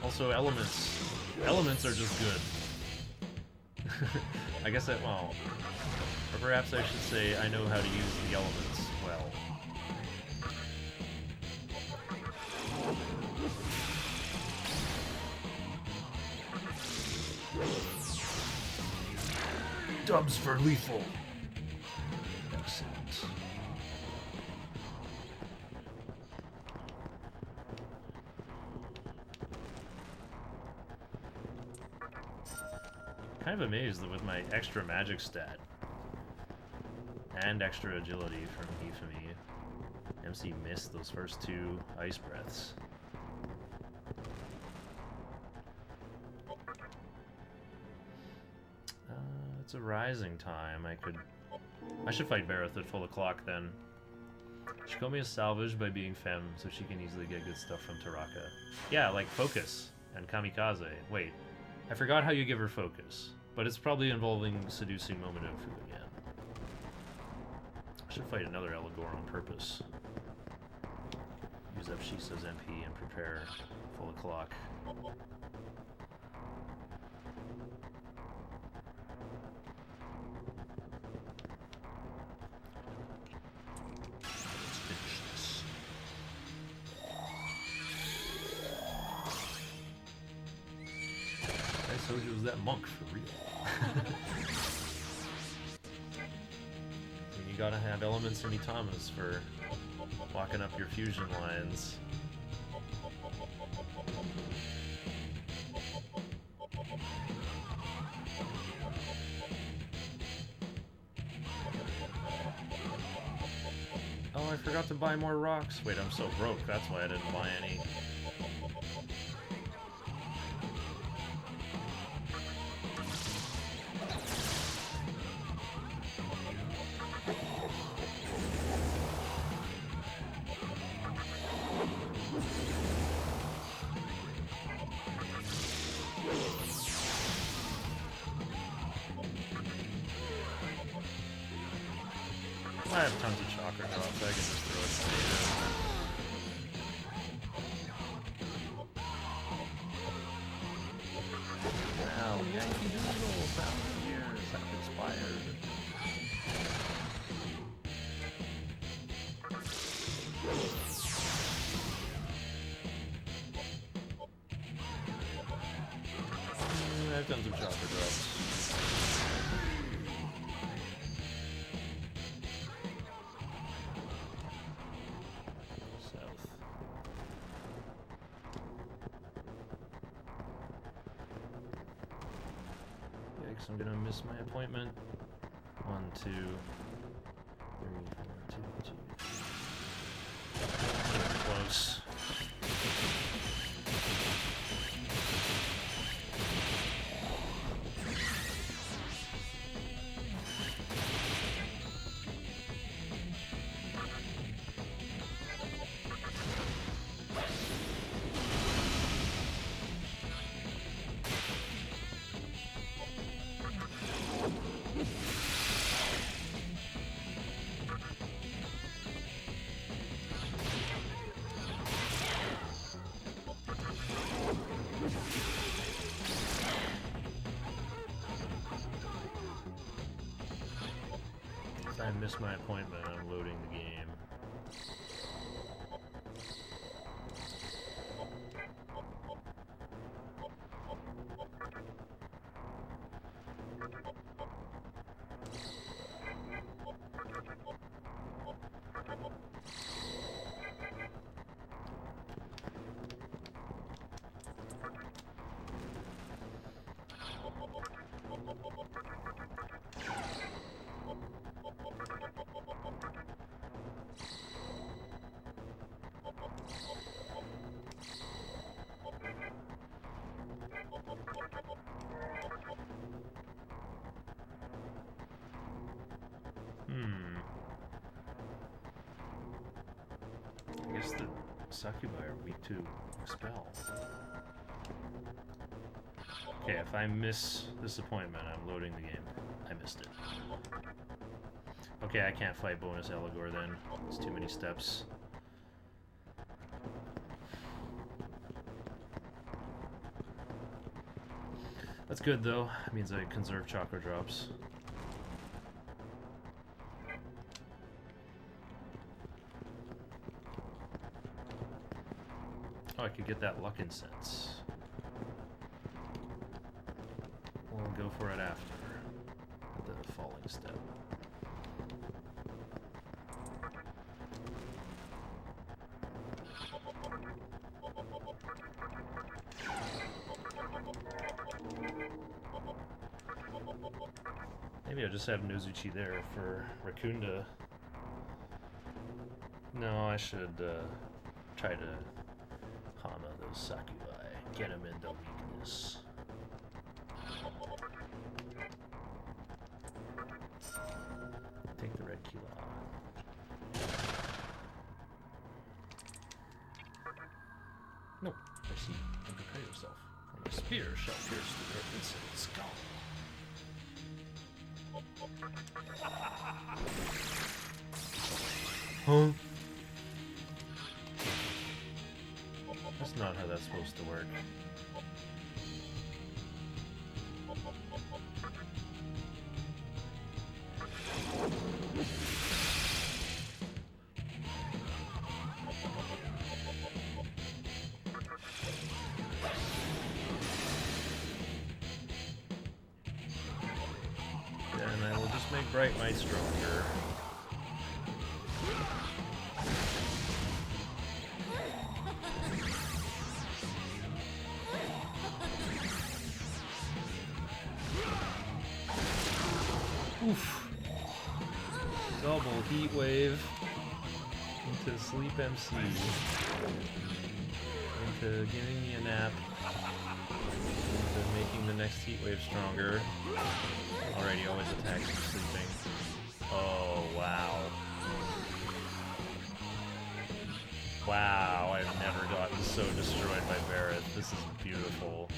Also, elements are just good. I guess well, or perhaps I should say I know how to use the elements well. Dubs for lethal. Excellent. Kind of amazed that with my extra magic stat and extra agility from Ephemy, MC missed those first two ice breaths. It's a rising time. I should fight Bareth at full o'clock then. Shikomi is salvaged by being femme, so she can easily get good stuff from Taraka. Yeah, like focus and kamikaze. Wait, I forgot how you give her focus, but it's probably involving seducing Momunofu again. I should fight another Eligor on purpose. Use up Shisa's MP and prepare full o'clock. Soju was that monk for real. You gotta have elements and Mitamas for walking up your fusion lines. Oh, I forgot to buy more rocks. Wait, I'm so broke, that's why I didn't buy any. I have tons of chakra drops, I can just throw it later. Wow, Yankee Doodle, 1,000 years, I've expired. I have tons of chakra drops. I'm gonna miss my appointment. 1, 2, 3, 4, 2, 2. Close. I missed my appointment, I'm loading the game. Succubi are weak to expel. Okay, if I miss Disappointment, I'm loading the game. I missed it. Okay, I can't fight bonus Eligor then. It's too many steps. That's good though. It means I conserve chakra drops. Oh, I could get that luck incense. We'll go for it after the falling step. Maybe I'll just have Nozuchi there for Rakunda. No, I should try to Hama those Succubi. Get them into weakness. Take the red Kila. No, I see. Don't prepare yourself. For my spear shall pierce through their insolent skull. Huh? That's not how that's supposed to work. Then I will just make Bright Might stronger. Oof. Double heat wave into sleep MC. Into giving me a nap. Into making the next heat wave stronger. Alrighty, always attacks from sleeping. Oh, wow. Wow, I've never gotten so destroyed by Barret. This is beautiful.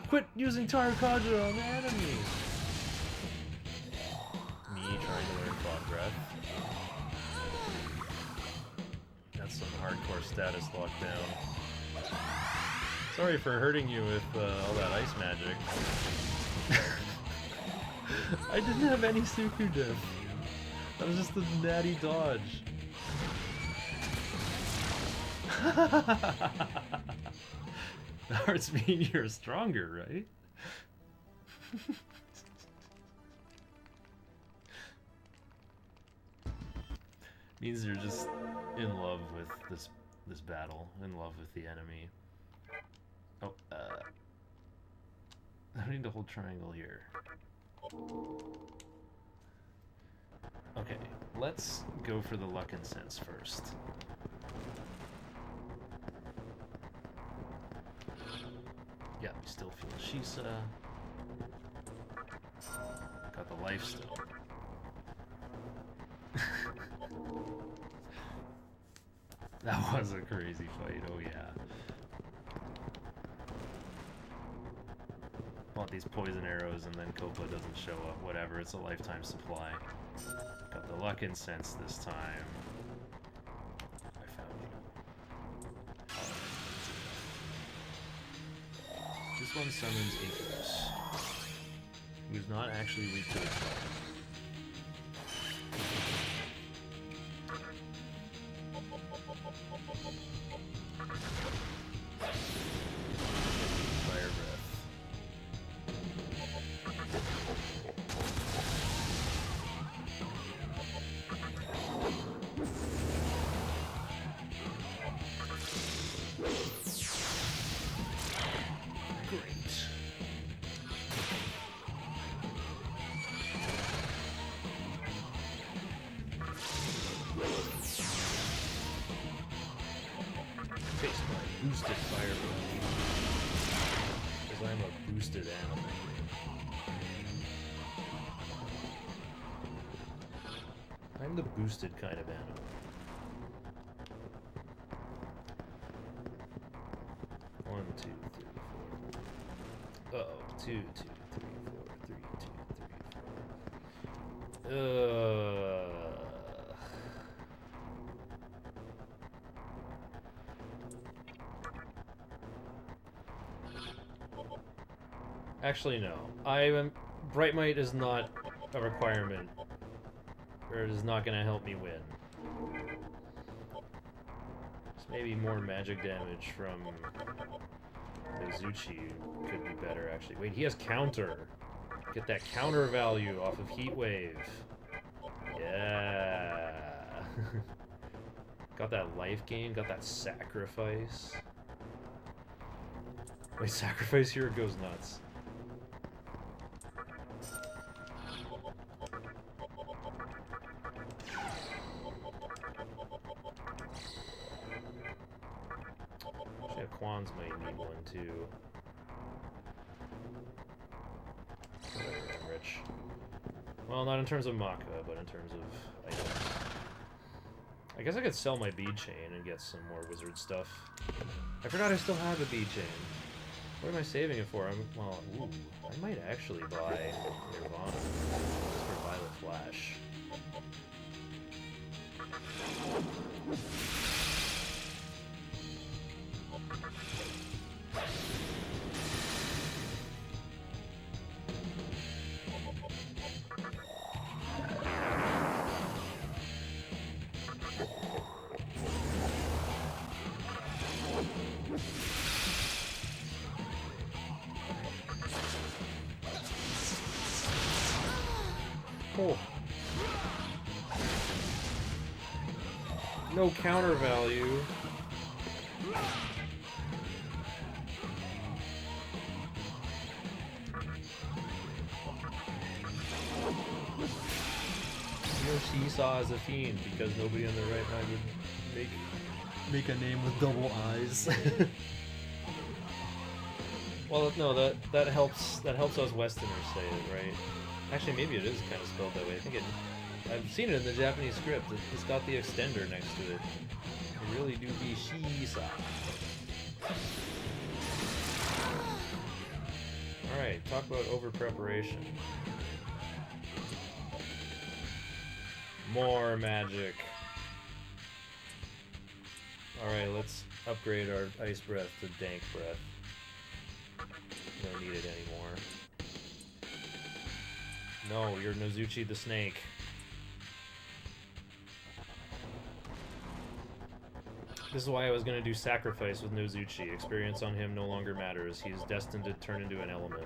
Quit using Tarakaja on the enemy! Me trying to learn Thought Breath. That's some hardcore status lockdown. Sorry for hurting you with all that ice magic. I didn't have any Suku diff. That was just a natty dodge. The hearts mean you're stronger, right? Means you're just in love with this battle, in love with the enemy. Oh, I need to hold triangle here. Okay, let's go for the luck incense first. Yeah, we still feel Shisa. Got the life still. That was a crazy fight, oh yeah. Want these poison arrows and then Copa doesn't show up. Whatever, it's a lifetime supply. Got the luck incense this time. I found you. Alright. This one summons Icarus, who's not actually weak to its weapon. Fire breath. Great. Face my boosted fire breath. Because I'm a boosted animal. I'm the boosted kind of animal. Uh-oh. 2, 2, 3, 4, 3, 2, 3, 4. Actually, no. Bright Might is not a requirement. Or it is not going to help me win. Just maybe more magic damage from Nozuchi could be better, actually. Wait, he has counter. Get that counter value off of Heat Wave. Yeah. Got that life gain, got that sacrifice. Wait, sacrifice here goes nuts. Actually, Quans might need one too. Whatever, I'm rich. Well, not in terms of Maka, but in terms of items. I guess I could sell my bead chain and get some more wizard stuff. I forgot I still have a bead chain. What am I saving it for? Well, ooh, I might actually buy Nirvana just for Violet Flash. Oh. No counter value. Seesaw as a fiend because nobody on their right mind would make a name with double eyes. Well, no, that helps us Westerners say it, right? Actually, maybe it is kind of spelled that way. I think I've seen it in the Japanese script. It's got the extender next to it. It really do be Shisa. Alright, talk about over-preparation. More magic. Alright, let's upgrade our Ice Breath to Dank Breath. Don't need it anymore. No, you're Nozuchi the Snake. This is why I was going to do Sacrifice with Nozuchi. Experience on him no longer matters. He is destined to turn into an element.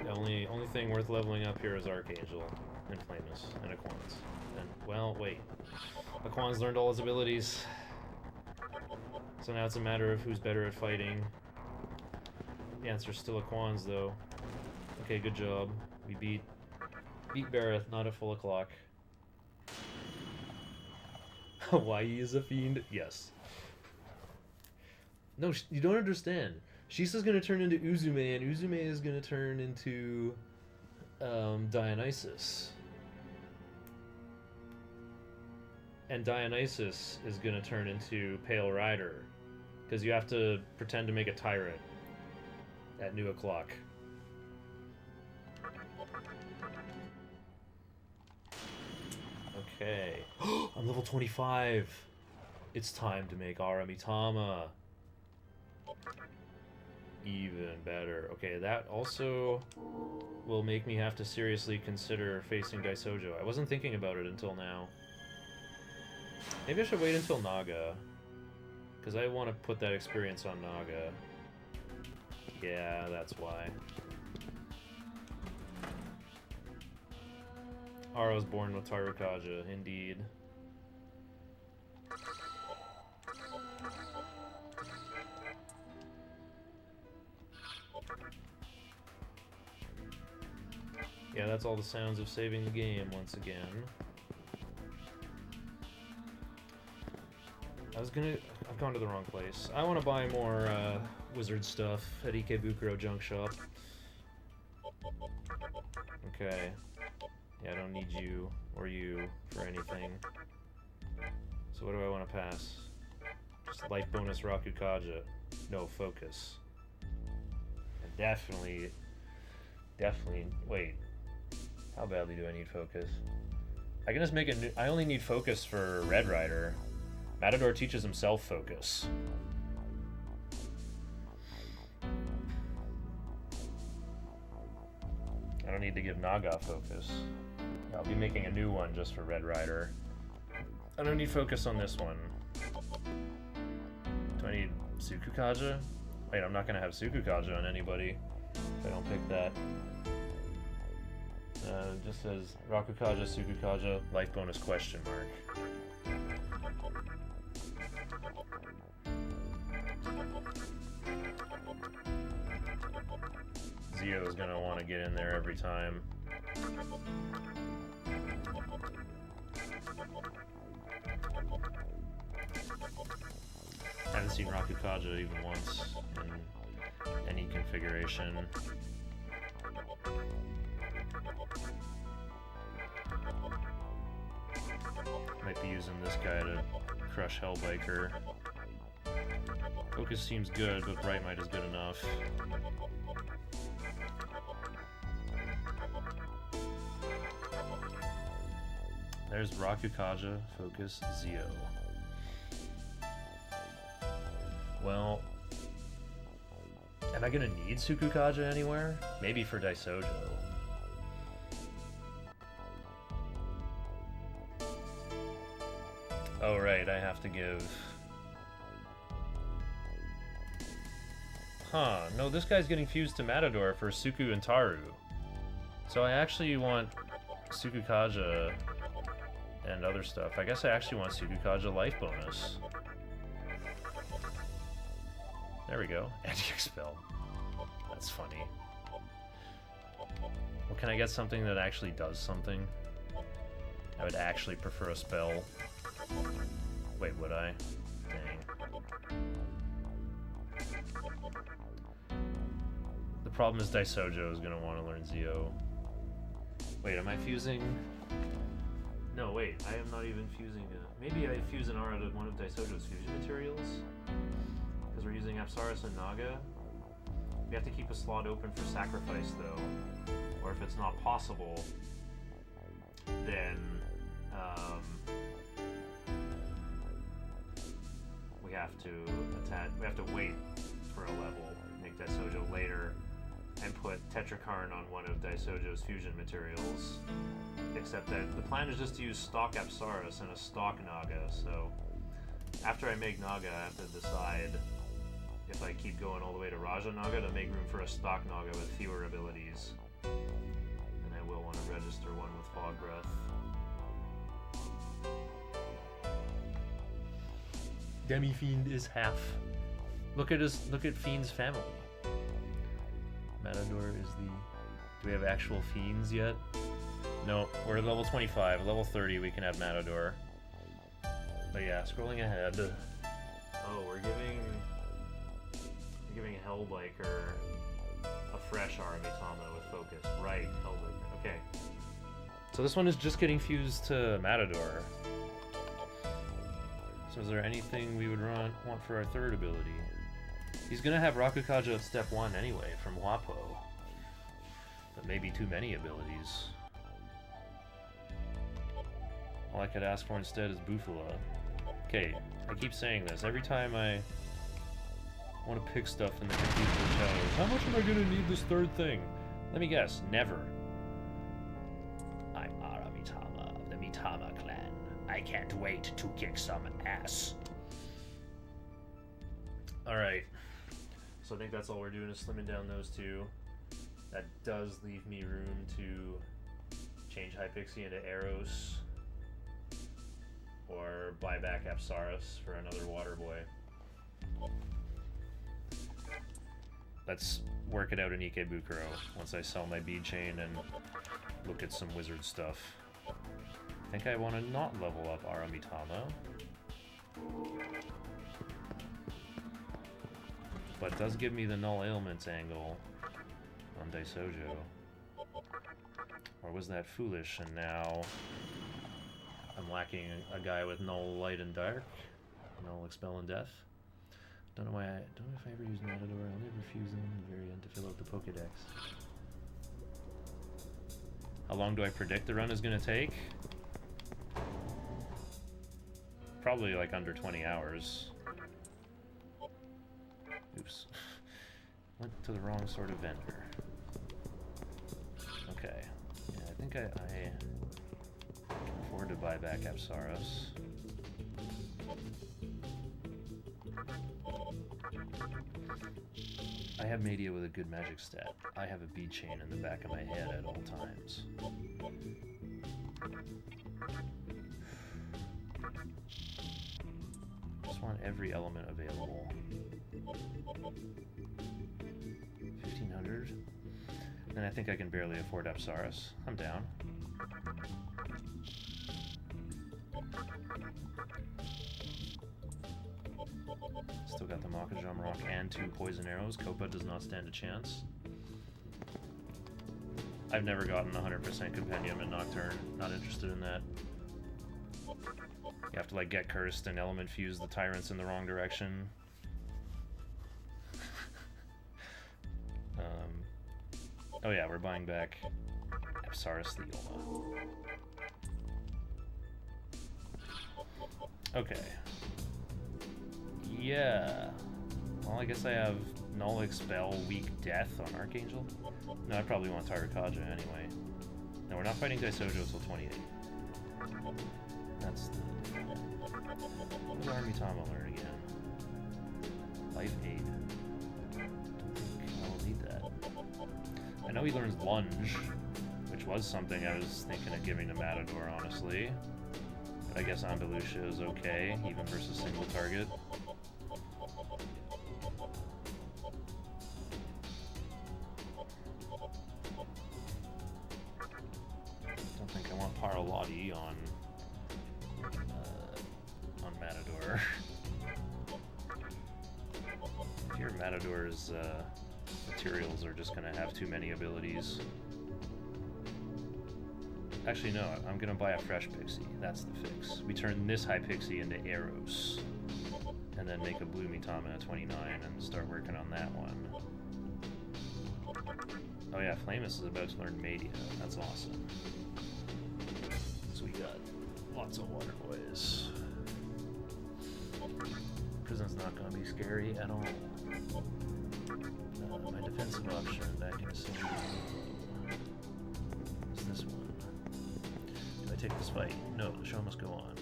The only thing worth leveling up here is Archangel, and Flamus, and Aquans. And, well, wait. Aquans learned all his abilities. So now it's a matter of who's better at fighting. The answer's still Aquans, though. Okay, good job. We beat Bareth, not at full o'clock. Hawaii is a fiend? Yes. No, you don't understand. Shisa's gonna turn into Uzume, and Uzume is gonna turn into Dionysus. And Dionysus is gonna turn into Pale Rider. Because you have to pretend to make a tyrant at new o'clock. Okay. I'm level 25! It's time to make Aramitama. Even better. Okay, that also will make me have to seriously consider facing Daisojo. I wasn't thinking about it until now. Maybe I should wait until Naga. Because I want to put that experience on Naga. Yeah, that's why. Ara's born with Tarukaja, indeed. Yeah, that's all the sounds of saving the game once again. I've gone to the wrong place. I want to buy more wizard stuff at Ikebukuro Junk Shop. Okay. Yeah, I don't need you or you for anything. So what do I want to pass? Just life bonus Rakukaja. No focus. And definitely... Wait. How badly do I need focus? I can just make a new... I only need focus for Red Rider. Matador teaches himself focus. I don't need to give Naga focus. I'll be making a new one just for Red Rider. I don't need focus on this one. Do I need Sukukaja? Wait, I'm not gonna have Sukukaja on anybody if I don't pick that. It just says Rakukaja, Sukukaja, life bonus question mark. Zio is gonna want to get in there every time. I haven't seen Rakukaja even once in any configuration. Might be using this guy to crush Hellbiker. Focus seems good, but Bright Might is good enough. There's Rakukaja, Focus, Zio. Well, am I gonna need Sukukaja anywhere? Maybe for Daisojo. Oh right, I have to give... Huh, no, this guy's getting fused to Matador for Suku and Taru. So I actually want Sukukaja and other stuff. I guess I actually want Sukukaja life bonus. There we go. Anti-expel. That's funny. Well, can I get something that actually does something? I would actually prefer a spell. Wait, would I? Dang. The problem is Daisojo is going to want to learn Zio. Wait, am I fusing... No, wait, I am not even fusing a... Maybe I fuse an aura to one of Daisojo's fusion materials? Because we're using Apsaris and Naga. We have to keep a slot open for sacrifice, though. Or if it's not possible, then... we have to attach... We have to wait for a level, make Daisojo later, and put Tetrakarn on one of Daisojo's fusion materials. Except that the plan is just to use stock Apsaris and a stock Naga, so after I make Naga, I have to decide if I keep going all the way to Raja Naga to make room for a stock Naga with fewer abilities. And I will want to register one with Fog Breath. Demifiend is half. Look at Fiend's family. Matador is the... Do we have actual Fiends yet? No, we're at level 25. At level 30 we can have Matador. But yeah, scrolling ahead. Oh, we're giving Hellbiker a fresh Aramitama with focus. Right, Hellbiker. Okay. So this one is just getting fused to Matador. So is there anything we would want for our third ability? He's gonna have Rakukaja at step 1 anyway, from Wapo. But maybe too many abilities. All I could ask for instead is Bufala. Okay, I keep saying this. Every time I want to pick stuff in the Cathedral Shadows, how much am I gonna need this third thing? Let me guess, never. I'm Aramitama of the Mitama clan. I can't wait to kick some ass. Alright. So I think that's all we're doing is slimming down those two. That does leave me room to change High Pixie into Eros. Or buy back Apsaris for another Water Boy. Let's work it out in Ikebukuro once I sell my bead chain and look at some wizard stuff. I think I want to not level up Aramitama. But it does give me the null ailments angle on Daisojo. Or was that foolish and now I'm I'm lacking a guy with null, light, and dark. Null, expel, and death. Don't know if I ever use Matador. I'll never fuse him at the very end to fill out the Pokedex. How long do I predict the run is going to take? Probably like under 20 hours. Oops. Went to the wrong sort of vendor. Okay. Yeah, I think I can afford to buy back Apsaros. I have Media with a good magic stat. I have a bead chain in the back of my head at all times. Just want every element available. 1500. Then I think I can barely afford Apsaros. I'm down. Still got the Makajam Rock and 2 poison arrows. Copa does not stand a chance. I've never gotten 100% compendium in Nocturne. Not interested in that. You have to like get cursed and element fuse the tyrants in the wrong direction. Oh yeah, we're buying back Apsaros the Yoma. Okay. Yeah. Well, I guess I have Null, Expel, Weak, Death on Archangel. No, I probably want Tarakaja anyway. No, we're not fighting Daisojo till 28. That's the... What does Mitama learn again? Life Aid. Don't think I will need that. I know he learns Lunge, which was something I was thinking of giving to Matador, honestly. But I guess Andalusia is okay, even versus single target. Don't think I want Paralotti on Matador. Here, Matador's materials are just gonna have too many abilities. Actually, no, I'm gonna buy a fresh Pixie. That's the fix. We turn this high Pixie into Eros, and then make a blue Mitama at 29 and start working on that one. Oh yeah, Flamus is about to learn Media. That's awesome. So we got lots of water boys. Prison's not gonna be scary at all. My defensive option back in assembly is this one. Do I take this fight? No, the show must go on.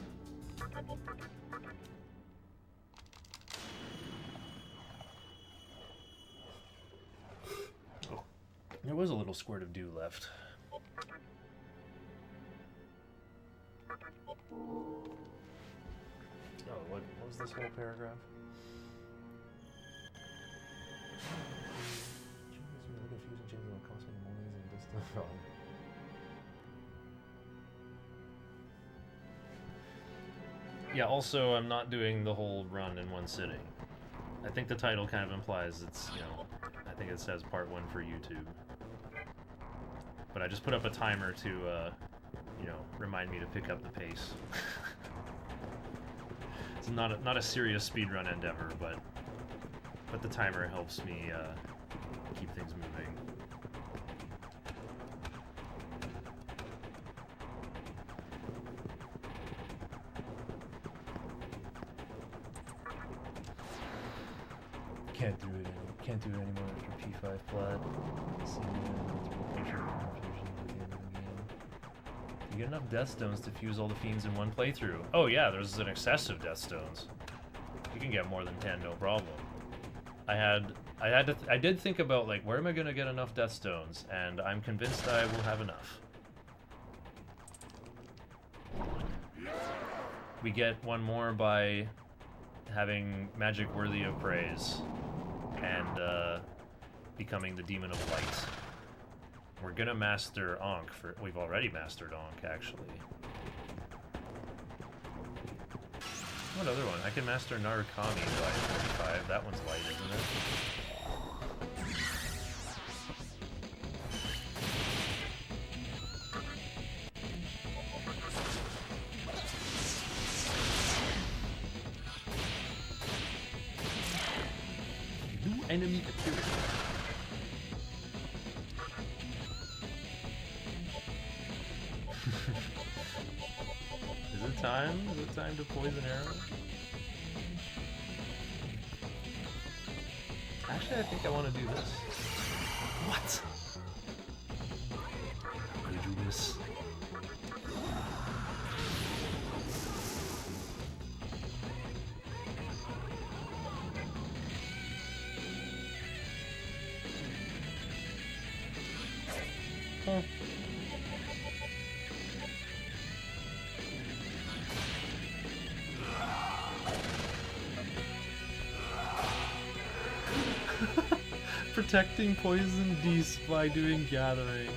Oh, there was a little squirt of dew left. Oh, what was this whole paragraph? Yeah, also, I'm not doing the whole run in one sitting. I think the title kind of implies it's, you know, I think it says part 1 for YouTube. But I just put up a timer to, you know, remind me to pick up the pace. It's not a serious speedrun endeavor, but the timer helps me keep things moving. Can't do it anymore after P5 flat. You get enough Death Stones to fuse all the fiends in one playthrough. Oh yeah, there's an excess of Death Stones. You can get more than 10, no problem. I did think about, like, where am I gonna get enough Death Stones, and I'm convinced I will have enough. We get one more by having magic worthy of praise and becoming the Demon of Light. We're gonna master Ankh for... We've already mastered Ankh, actually. What other one? I can master Narukami by 45. That one's light, isn't it? enemy appearing. Is it time? Is it time to poison arrow? Actually, I think I want to do this. What? How could I do this? Huh. Protecting poison beasts by doing gathering.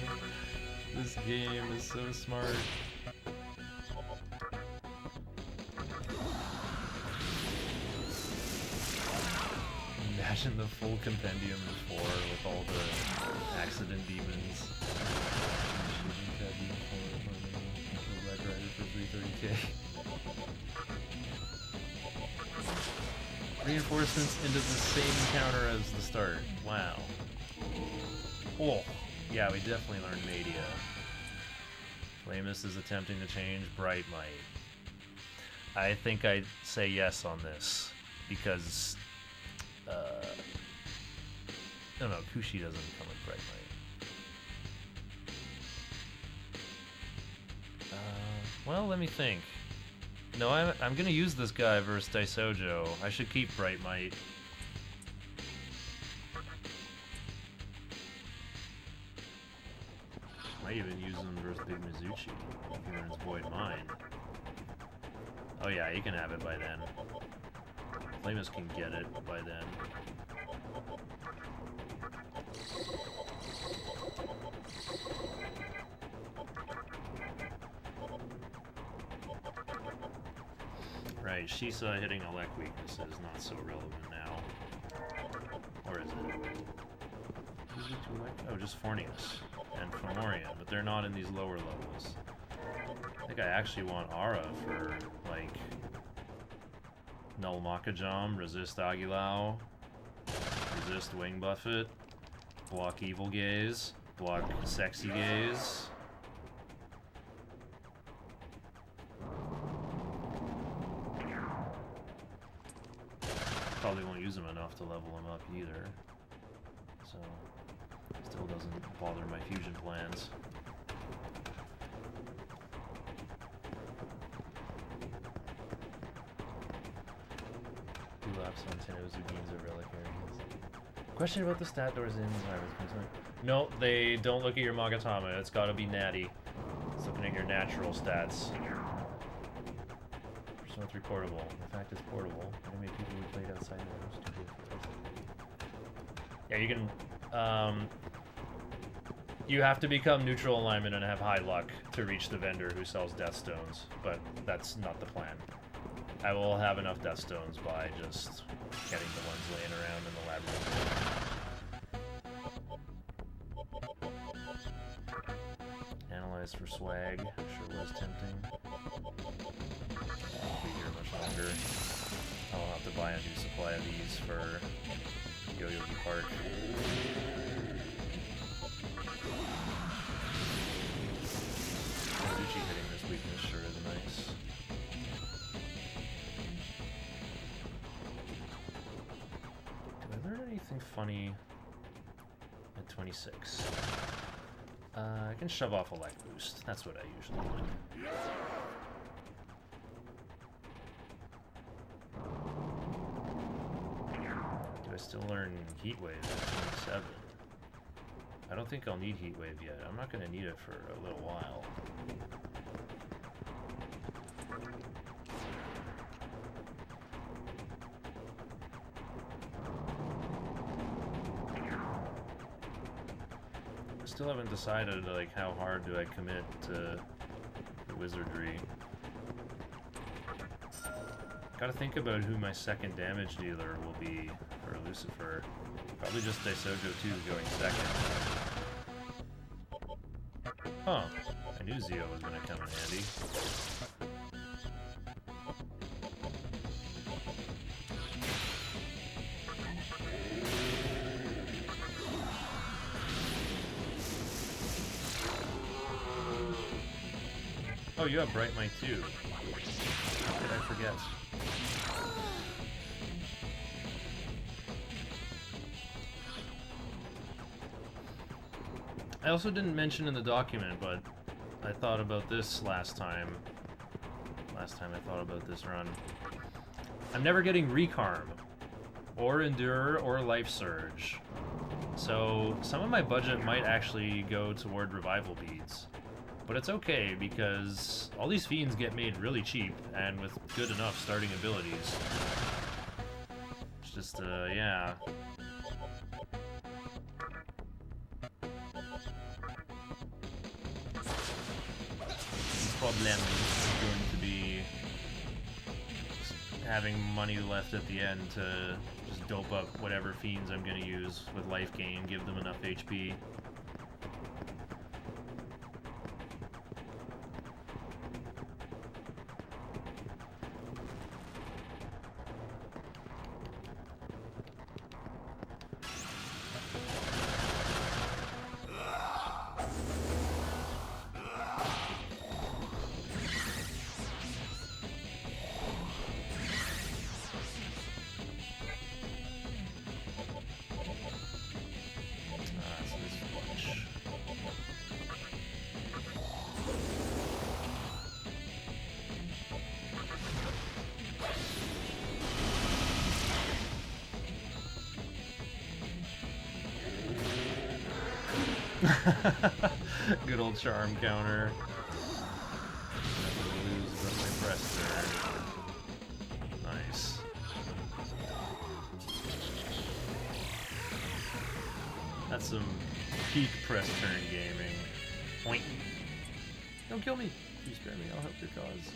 This game is so smart. Imagine the full compendium of 4 with all the accident demons. Black Rider for 330k. Reinforcements into the same counter as the start. Wow. Oh, yeah, we definitely learned Media. Flamus is attempting to change Bright Might. I think I'd say yes on this because no, Kushi doesn't come with Bright Might. Well, let me think. No, I'm gonna use this guy versus Daisojo. I should keep Bright Might. Might even use him versus Big Mizuchi if he learns Void Mind. Oh yeah, he can have it by then. Flamus can get it by then. Right, Shisa hitting Elec weakness is not so relevant now. Or is it? Oh, just Fornius and Fomorian, but they're not in these lower levels. I think I actually want Aura for, like, Null Makajam, resist Agilao, resist Wing Buffet, block Evil Gaze, block Sexy Gaze. Probably won't use him enough to level him up either. So, still doesn't bother my fusion plans. Laps on Tenozu beams or relic areas. Question about the stat doors in No, they don't look at your Magatama. It's gotta be natty. It's looking at your natural stats. Persona 3 portable. In fact, it's portable. Enemy people who played outside the house. Yeah, you can. You have to become neutral alignment and have high luck to reach the vendor who sells Death Stones, but that's not the plan. I will have enough Death Stones by just getting the ones laying around in the labyrinth. Analyze for swag, sure was tempting. I'll be here much longer. I'll have to buy a new supply of these for Yo-Yogi Park. Mizuchi hitting this weakness sure is nice. Learn anything funny at 26? I can shove off a Elec boost. That's what I usually do. Do I still learn Heat Wave at 27? I don't think I'll need Heat Wave yet. I'm not going to need it for a little while. Still haven't decided like how hard do I commit to the wizardry. Gotta think about who my second damage dealer will be for Lucifer. Probably just Daisojo 2 going second. Huh. I knew Zio was gonna come in handy. you have Bright Might too. How could I forget? I also didn't mention in the document, but I thought about this last time. Last time I thought about this run. I'm never getting Recarm, or Endure, or Life Surge. So some of my budget might actually go toward Revival Beads. But it's okay, because all these Fiends get made really cheap, and with good enough starting abilities. It's just, yeah. Problem is going to be having money left at the end to just dope up whatever Fiends I'm going to use with life gain, give them enough HP. Good old charm counter. Lose up my press turn. Nice. That's some peak press turn gaming. Point. Don't kill me. If you spare me, I'll help your cause.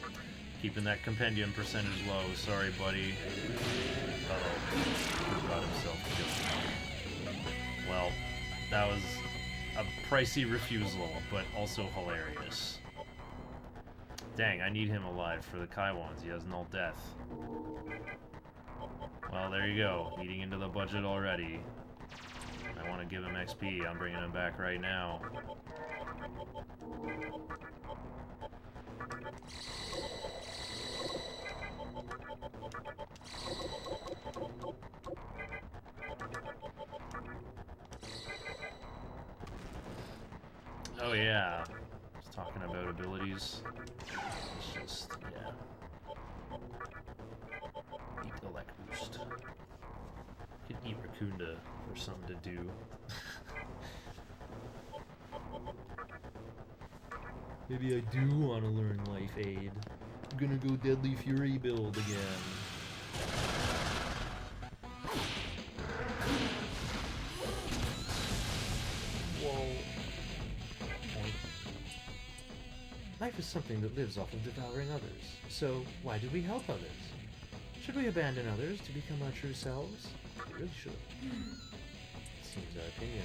Keeping that compendium percentage low. Sorry, buddy. Uh-oh. He got himself killed. Well, that was a pricey refusal, but also hilarious. Dang, I need him alive for the Kaiwans. He has null death. Well, there you go. Eating into the budget already. I want to give him XP. I'm bringing him back right now. Oh yeah, just talking about abilities. It's just, yeah. Eat the Lek boost. Could eat Raccoonda for something to do. Maybe I do want to learn Life Aid. I'm gonna go Deadly Fury build again. Life is something that lives off of devouring others. So, why do we help others? Should we abandon others to become our true selves? We really should. Seems our opinion.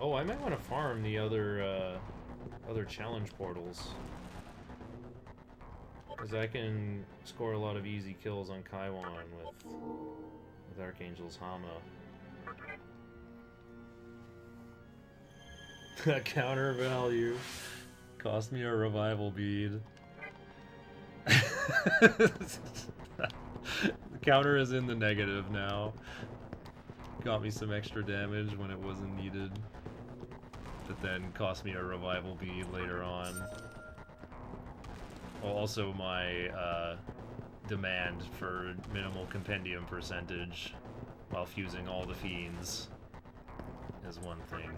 Oh, I might want to farm the other challenge portals, because I can score a lot of easy kills on Kaiwan with Archangel's Hama. That counter value cost me a revival bead. The counter is in the negative now. Got me some extra damage when it wasn't needed. But then cost me a revival bead later on. Well, also my demand for minimal compendium percentage while fusing all the fiends is one thing.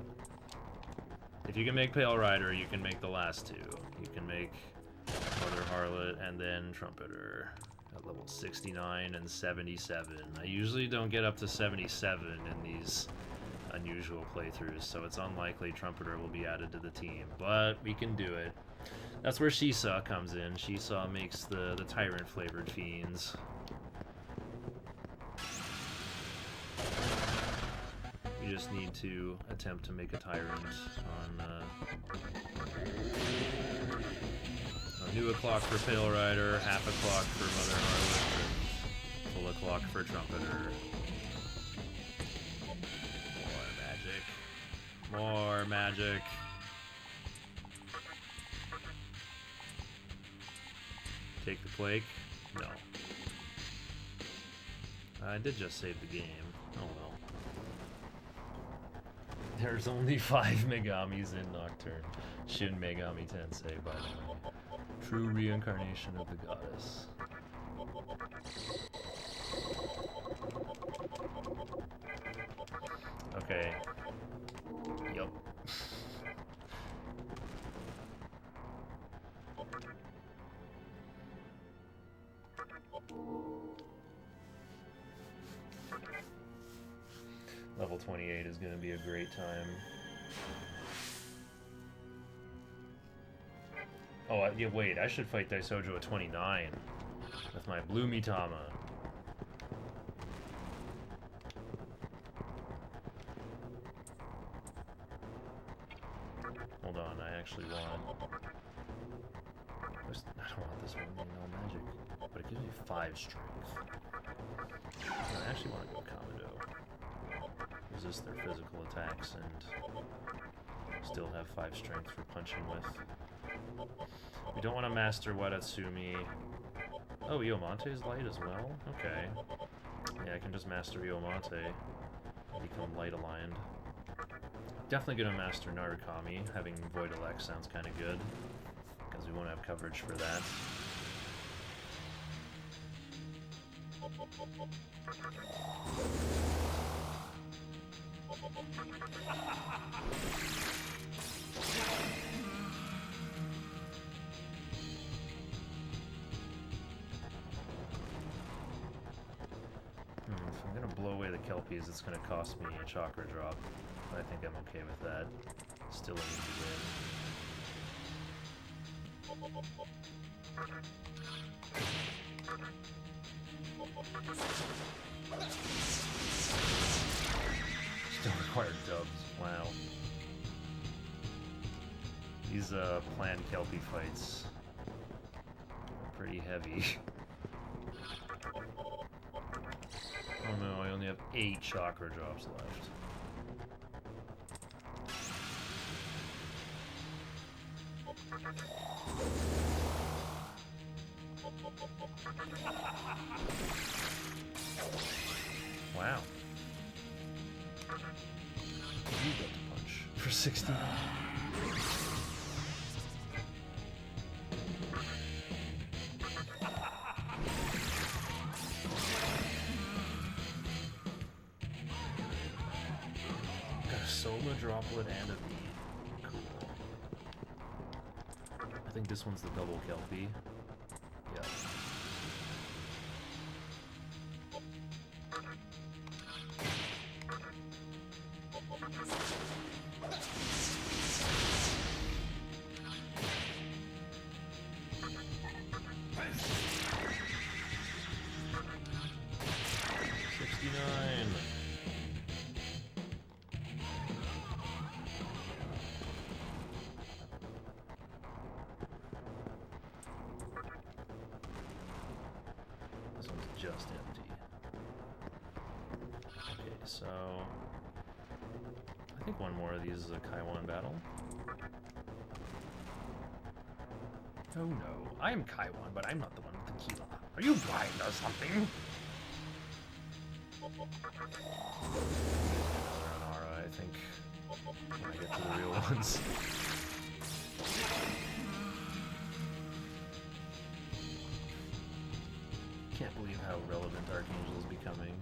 If you can make Pale Rider, you can make the last two. You can make Mother Harlot and then Trumpeter at level 69 and 77. I usually don't get up to 77 in these unusual playthroughs, so it's unlikely Trumpeter will be added to the team, but we can do it. That's where Seesaw comes in. Seesaw makes the Tyrant flavored fiends. just need to attempt to make a tyrant on a new o'clock for Pale Rider, half o'clock for Mother Harlot, and full o'clock for Trumpeter. More magic. More magic. Take the Quake? No. I did just save the game. Oh well. There's only 5 Megamis in Nocturne. Shin Megami Tensei, by the way. True reincarnation of the goddess. Okay. Yup. Level 28 is going to be a great time. Oh, yeah, wait, I should fight Daisojo at 29 with my blue Mitama. Hold on, I actually want... I don't want this one, no magic, but it gives me 5 strength. I actually want to go Kamado. Resist their physical attacks and still have 5 strength for punching with. We don't want to master Watatsumi. Oh, Iomonte's light as well? Okay. Yeah, I can just master Iomante and become light aligned. Definitely gonna master Narukami. Having Void Elect sounds kind of good, because we won't have coverage for that. If I'm gonna blow away the Kelpies, it's gonna cost me a chakra drop. But I think I'm okay with that. Still an easy win. Still required dubs. Wow. These planned Kelpie fights are pretty heavy. Oh no, I only have 8 chakra drops left. Wow. You got to punch for 69. Got a Soma droplet and a bead. Cool. I think this one's the double Kelpie. Yeah. Just empty. Okay, so I think one more of these is a Kaiwan battle. Oh no, I am Kaiwan, but I'm not the one with the Kila. Are you blind or something? Another Anara, I think, when I get to the real ones. Can't believe how relevant Archangel is becoming.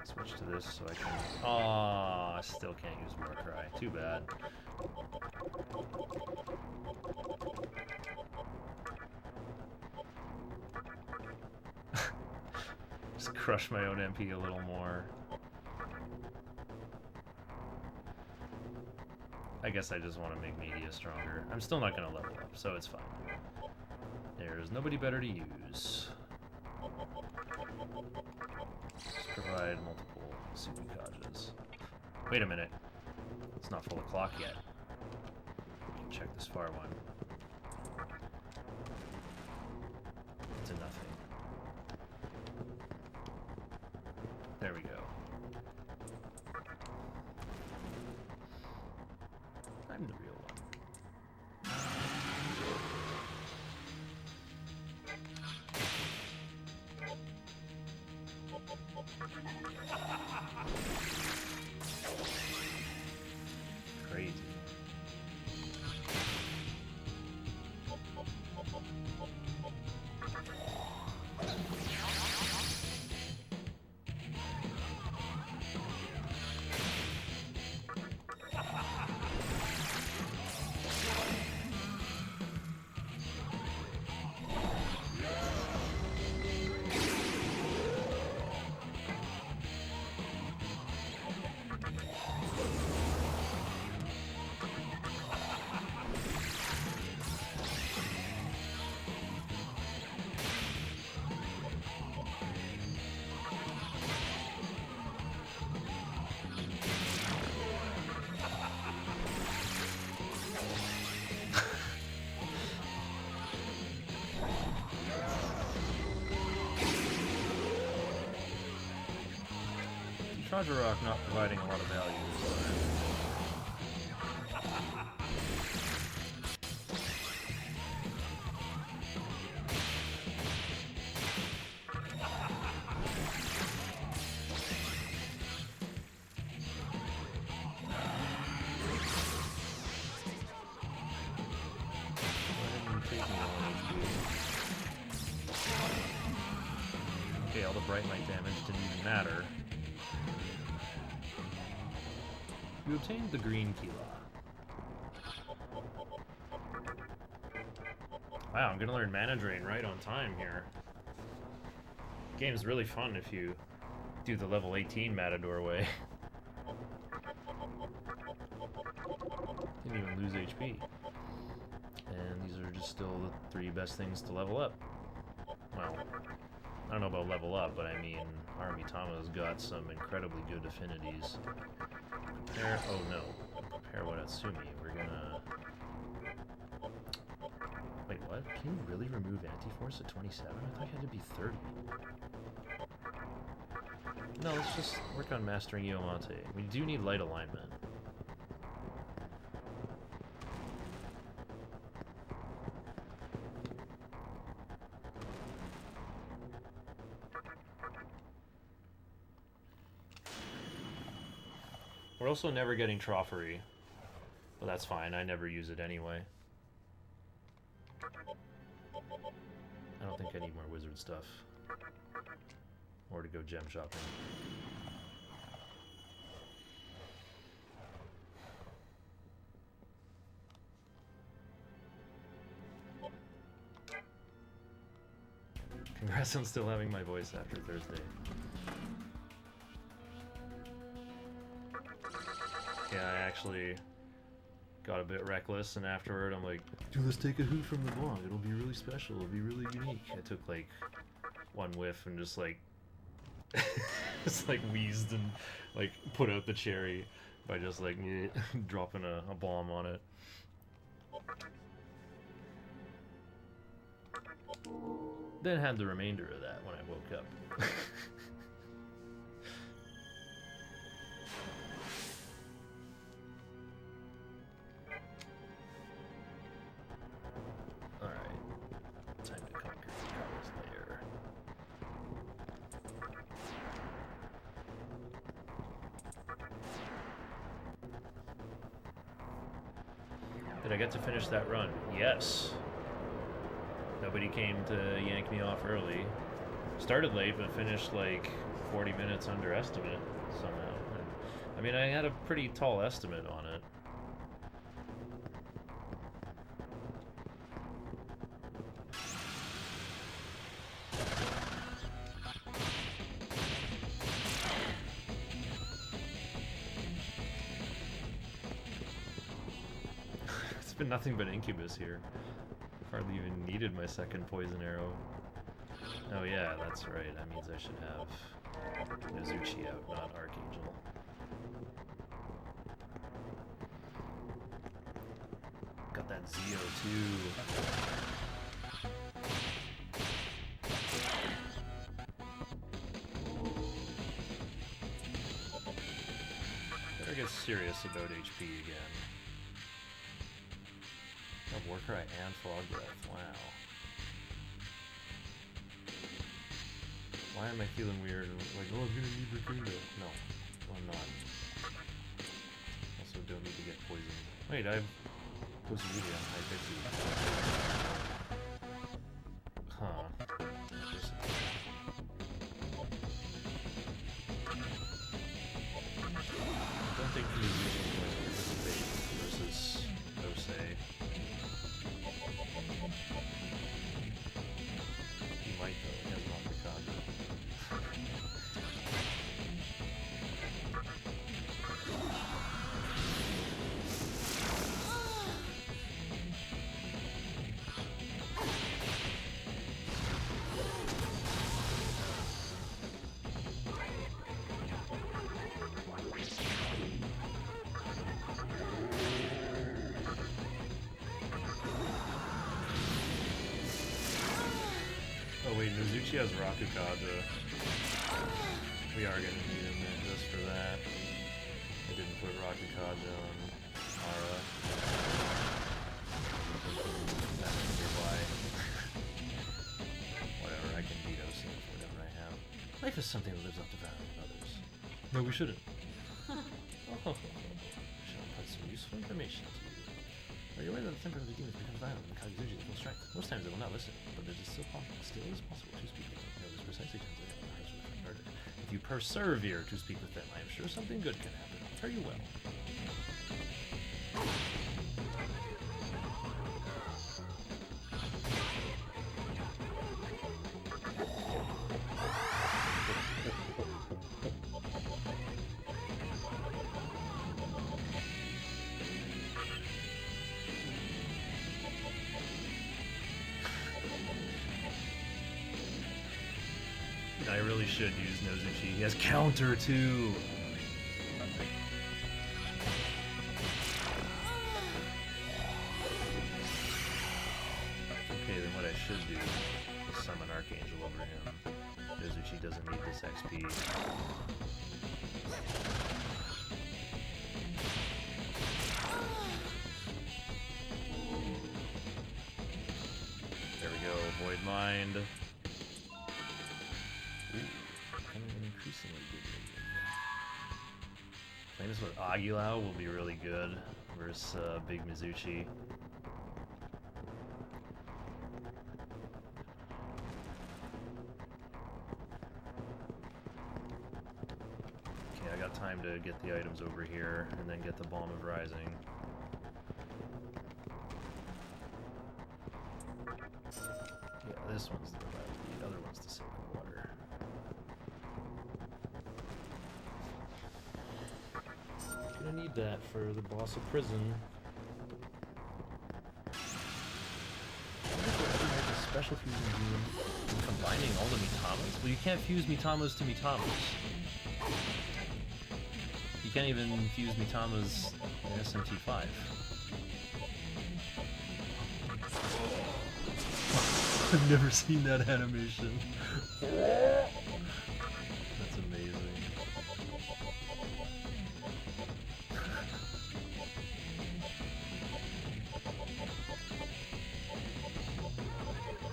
Switch to this so I can... Aww, I still can't use Warcry. Too bad. Just crush my own MP a little more. I guess I just want to make media stronger. I'm still not going to level up, so it's fine. There There's nobody better to use. Let's provide multiple Suikajas. Wait a minute. It's not full o'clock yet. Check this far one. It's a nothing. There we go. I'm the real one. Crazy. Rock not providing a lot of value this time. Why didn't you take me on HP? Okay, all the bright light damage didn't even matter. You obtained the green Kila. Wow, I'm gonna learn Mana Drain right on time here. Game's really fun if you do the level 18 Matador way. Didn't even lose HP. And these are just still the 3 best things to level up. Well, I don't know about level up, but I mean, our Mitamas got some incredibly good affinities. Prepare, oh no, prepare what Atsumi, we're gonna... Wait, what? Can you really remove anti-force at 27? I thought you had to be 30. No, let's just work on mastering Iomate. We do need light alignment. We're also never getting Trophery, but that's fine, I never use it anyway. I don't think I need more wizard stuff. Or to go gem shopping. Congrats on still having my voice after Thursday. Yeah, I actually got a bit reckless, and afterward I'm like, dude, let's take a hoot from the bong. It'll be really special. It'll be really unique. I took like one whiff and just like, just like wheezed and like put out the cherry by just like dropping a bomb on it. Then had the remainder of that when I woke up. Did I get to finish that run? Yes. Nobody came to yank me off early. Started late, but finished like 40 minutes under estimate somehow. And, I mean, I had a pretty tall estimate on it. Been nothing but Incubus here. Hardly even needed needed my second poison arrow. Oh yeah, that's right. That means I should have Nozuchi out, not Archangel. Got that Zeo too. Better get serious about HP again. Oh, Warcry and Fog Breath, wow. Why am I feeling weird? Like, oh, I'm gonna need Raccoonda. No, I'm not. Also, don't need to get poisoned. Wait, I have Poison Media on high Pixie. Huh. I don't think he's using going to participate versus Osei. He might though, he has not Mikado. Oh wait, Nozuchi has Rakukaja. We are gonna need him then just for that. I didn't put Rakukaja on Ara. That's nearby. Whatever, I can beat Osei with whatever I have. Life is something that lives up to valuing others. No, we shouldn't. Oh, shall put some useful information to you. Are you aware that the temper of the demons becomes violent when Kagezuchi is full strength? Most times they will not listen, but it is still possible to speak with them. No, this precisely turns out the hearts of the murder. If you persevere to speak with them, I am sure something good can happen. Fare you well. I really should use Nozuchi. He has counter too. Okay, then what I should do is summon Archangel over him. Nozuchi doesn't need this XP. There we go, Void Mind. Becoming an increasingly good minion. Playing this with Aguilau will be really good versus Big Mizuchi. Okay, I got time to get the items over here and then get the Bomb of Rising. Yeah, this one's the revival, the other one's the Sacred Water. Gonna need that for the boss of prison. Special fusing demon and combining all the Mitamas? Well, you can't fuse Mitamas to Mitamas. You can't even fuse Mitamas in SMT5. I've never seen that animation. That's amazing.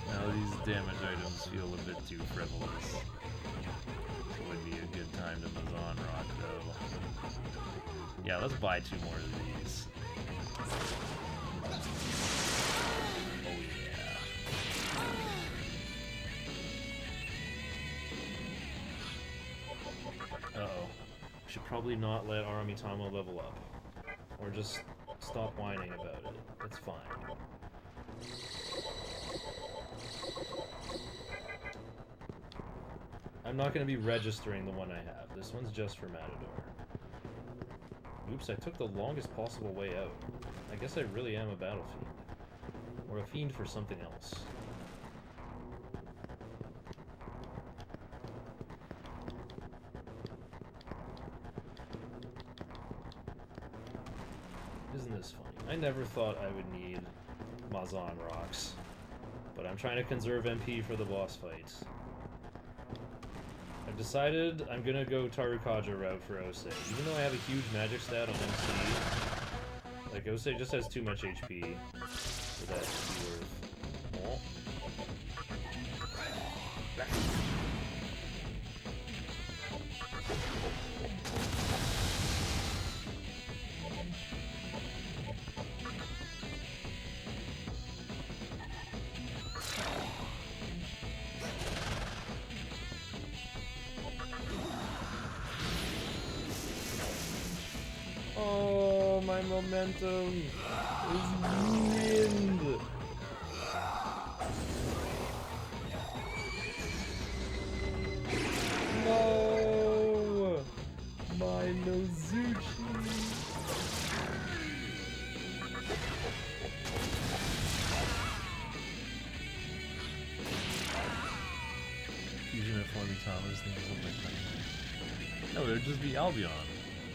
Now these damage items feel a bit too frivolous. It would be a good time to Mazan Rock though. Yeah, let's buy 2 more of these. Oh yeah. Uh-oh. Should probably not let Aramitama level up. Or just stop whining about it. It's fine. I'm not going to be registering the one I have. This one's just for Matador. Oops, I took the longest possible way out. I guess I really am a Battlefiend. Or Or a fiend for something else. Isn't this funny? I never thought I would need Mazan rocks, but I'm trying to conserve MP for the boss fights. I've decided I'm gonna go Tarukaja route for Osei. Even though I have a huge magic stat on MC, like Osei just has too much HP for that to be worth. Oh. Oh, my momentum is ruined. No, my Nozuchi. Fusion of form Mitamas things look like that. No, there'd just be Albion.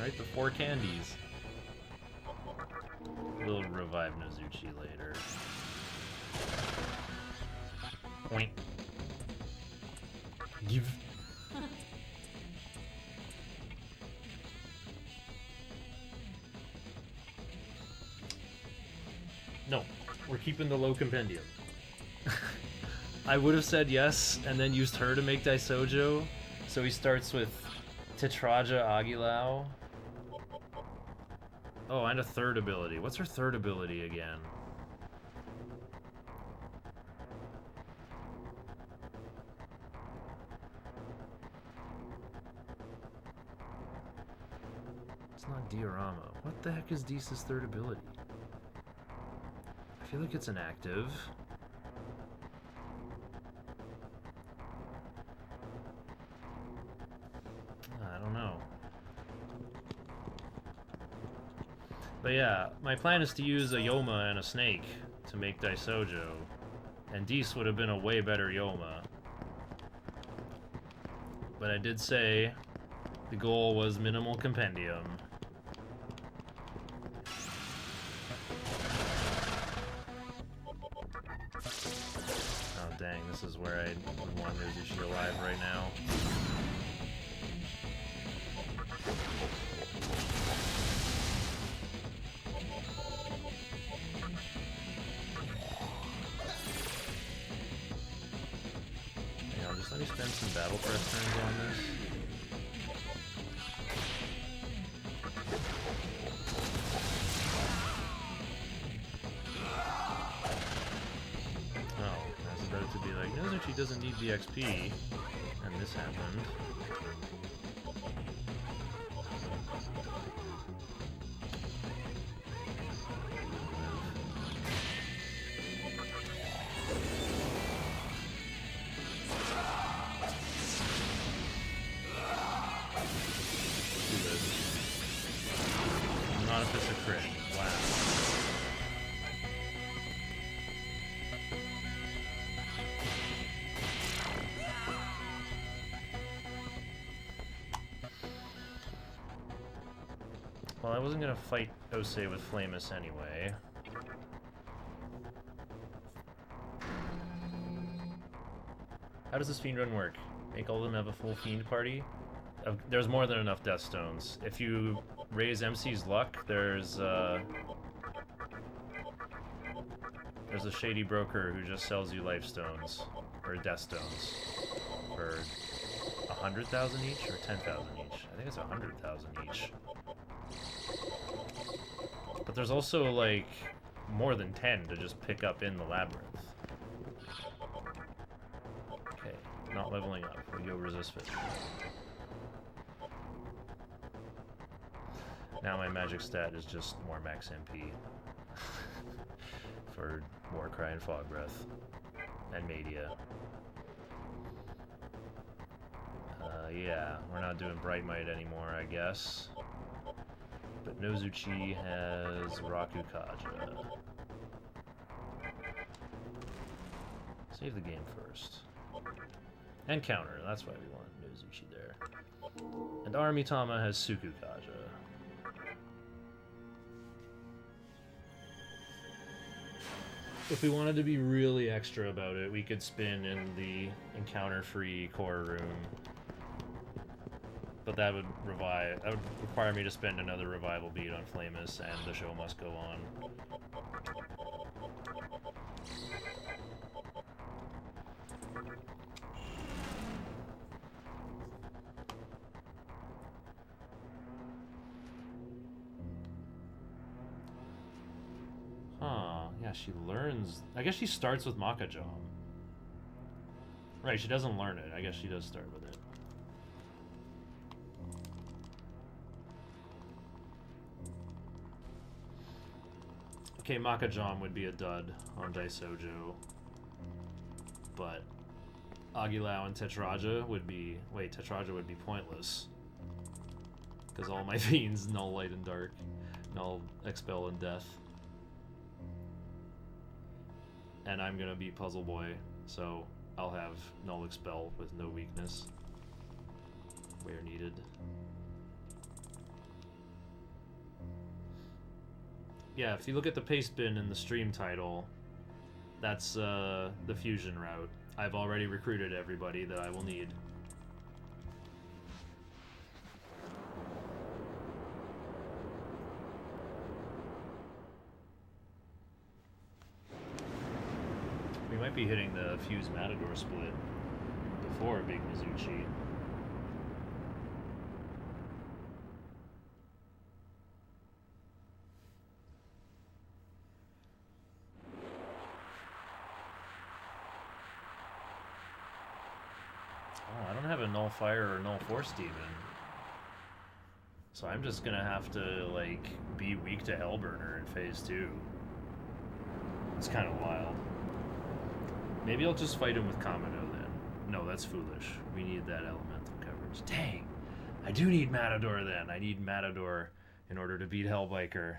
Right, the 4 candies. We'll revive Nozuchi later. Oink. Give. No, we're keeping the low compendium. I would have said yes and then used her to make Daisojo. So he starts with Tetraja Aguilau. Oh, and a third ability. What's her third ability again? It's not Diorama. What the heck is Deesa's third ability? I feel like it's an active. I don't know. But yeah, my plan is to use a Yoma and a Snake to make Daisojo, and Dees would have been a way better Yoma. But I did say the goal was minimal compendium. Oh dang, this is where I would want Nozuchi alive right now. Let me spend some battle press turns on this. Oh, I was about to be like, Nozuchi doesn't need the XP, and this happened. Not if it's a crit. Wow. Well, I wasn't gonna fight Osei with Flamus anyway. How does this fiend run work? Make all of them have a full fiend party? There's more than enough death stones. If you raise MC's luck, there's a shady broker who just sells you life stones or death stones for 100,000 each or 10,000 each. I think it's 100,000 each. But there's also like more than 10 to just pick up in the labyrinth. Okay, not leveling up. We go resist fit. Now my magic stat is just more max MP for Warcry and Fog Breath and Media. Yeah, we're not doing Bright Might anymore, I guess. But Nozuchi has Rakukaja. Save the game first. And counter, that's why we want Nozuchi there. And our Mitama has Sukukaja. If we wanted to be really extra about it, we could spin in the encounter-free core room. But that would require me to spend another revival bead on Flamus, and the show must go on. Huh, yeah, she learns... I guess she starts with Makajom. Right, she doesn't learn it. I guess she does start with it. Okay, Makajom would be a dud on Daisojo. But Agilao and Tetraja would be... Wait, Tetraja would be pointless. Because all my fiends null light and dark. Null expel and death. And I'm gonna beat Puzzle Boy, so I'll have null expel with no weakness where needed. Yeah, if you look at the paste bin in the stream title, that's the fusion route. I've already recruited everybody that I will need. We might be hitting the Fuse Matador split before Big Mizuchi. Oh, I don't have a Null Fire or Null Force Demon. So I'm just gonna have to, like, be weak to Hellburner in Phase 2. It's kind of wild. Maybe I'll just fight him with Kamado then. No, that's foolish. We need that elemental coverage. Dang! I do need Matador then. I need Matador in order to beat Hellbiker.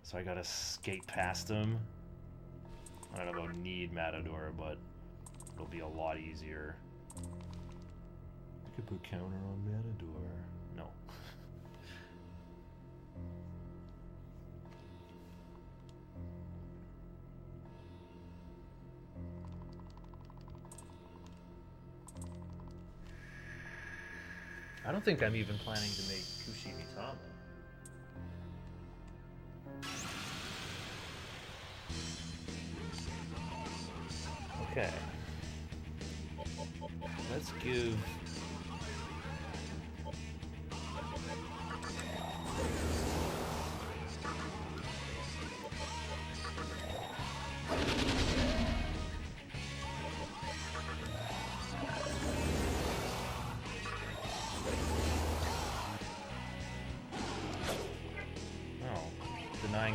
So I gotta skate past him. I don't know about need Matador, but it'll be a lot easier. I could put counter on Matador. No. I don't think I'm even planning to make Kushi Mitama. Okay. Let's give...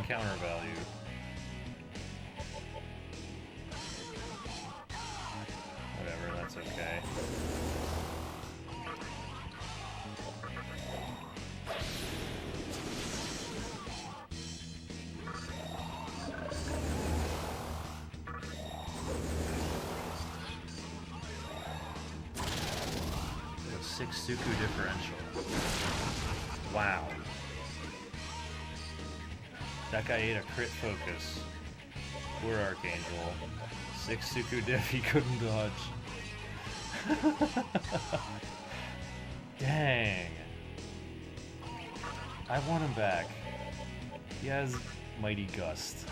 counter value. Whatever, that's okay. A 6 Suku differential. Wow. That guy ate a crit focus. Poor Archangel. 6 Suku diff he couldn't dodge. Dang. I want him back. He has Mighty Gust.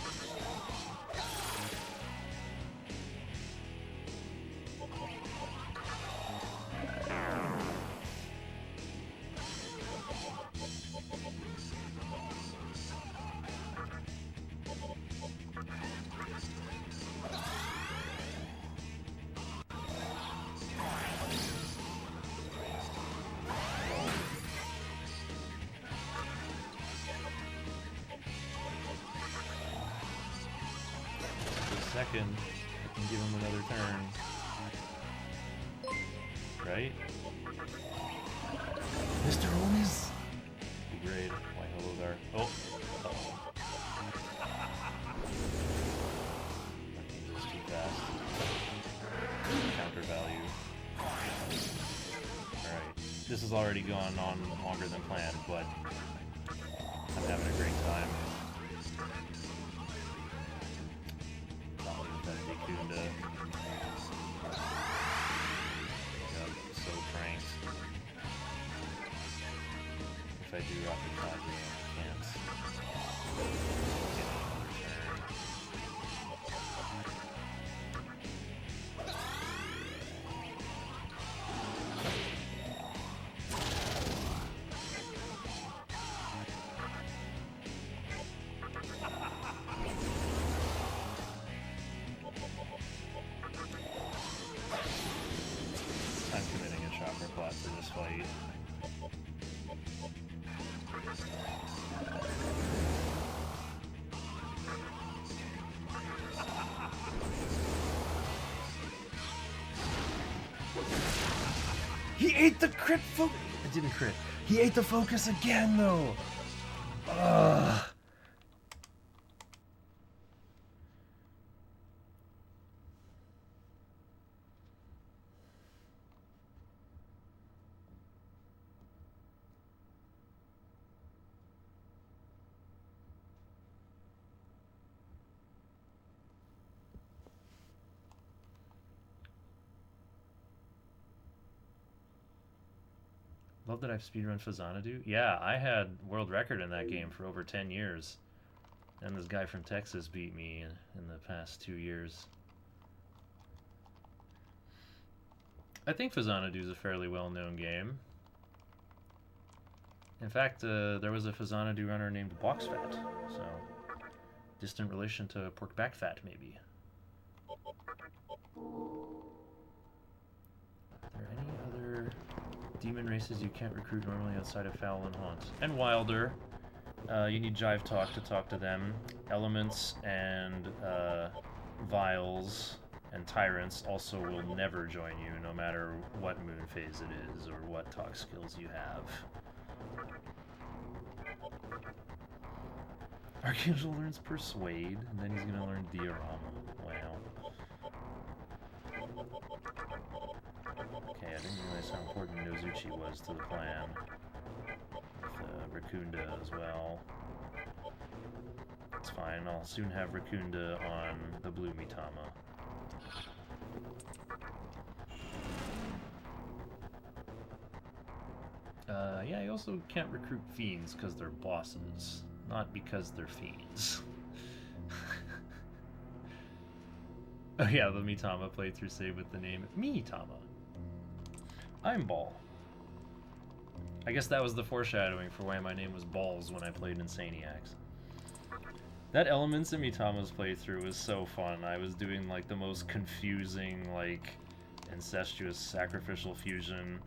Second, I can give him another turn. Right? Mr. Omis! Be great. Why hello there. Oh! Uh-oh. Archangel's too fast. This has already gone on longer than planned, but I'm having a great time. That Dekunda. Yep, so pranked. If I do Rocket Kaji, I can't get any return. I'm committing a chakra plot to this fight. He ate the crit focus! It didn't crit. He ate the focus again, though! Ugh. Love that I've speedrun Fazanadu. Yeah, I had world record in that game for over 10 years. And this guy from Texas beat me in the past 2 years. I think Fazanadu is a fairly well-known game. In fact, there was a Fazanadu runner named Boxfat, so distant relation to Pork Back Fat, maybe. Are there any other demon races you can't recruit normally outside of Foul and Haunt? And Wilder. You need Jive Talk to talk to them. Elements and Vials and Tyrants also will never join you, no matter what moon phase it is or what talk skills you have. Archangel learns Persuade, and then he's gonna learn Diorama. Wow. Okay, I didn't realize how important Nozuchi was to the plan. With Raccoonda as well. It's fine, I'll soon have Raccoonda on the blue Mitama. Yeah, you also can't recruit fiends because they're bosses, not because they're fiends. Oh yeah, the Mitama playthrough save with the name Mitama. I'm Ball. I guess that was the foreshadowing for why my name was Balls when I played Insaniacs. That Elements in Mitama's playthrough was so fun. I was doing like the most confusing, like, incestuous sacrificial fusion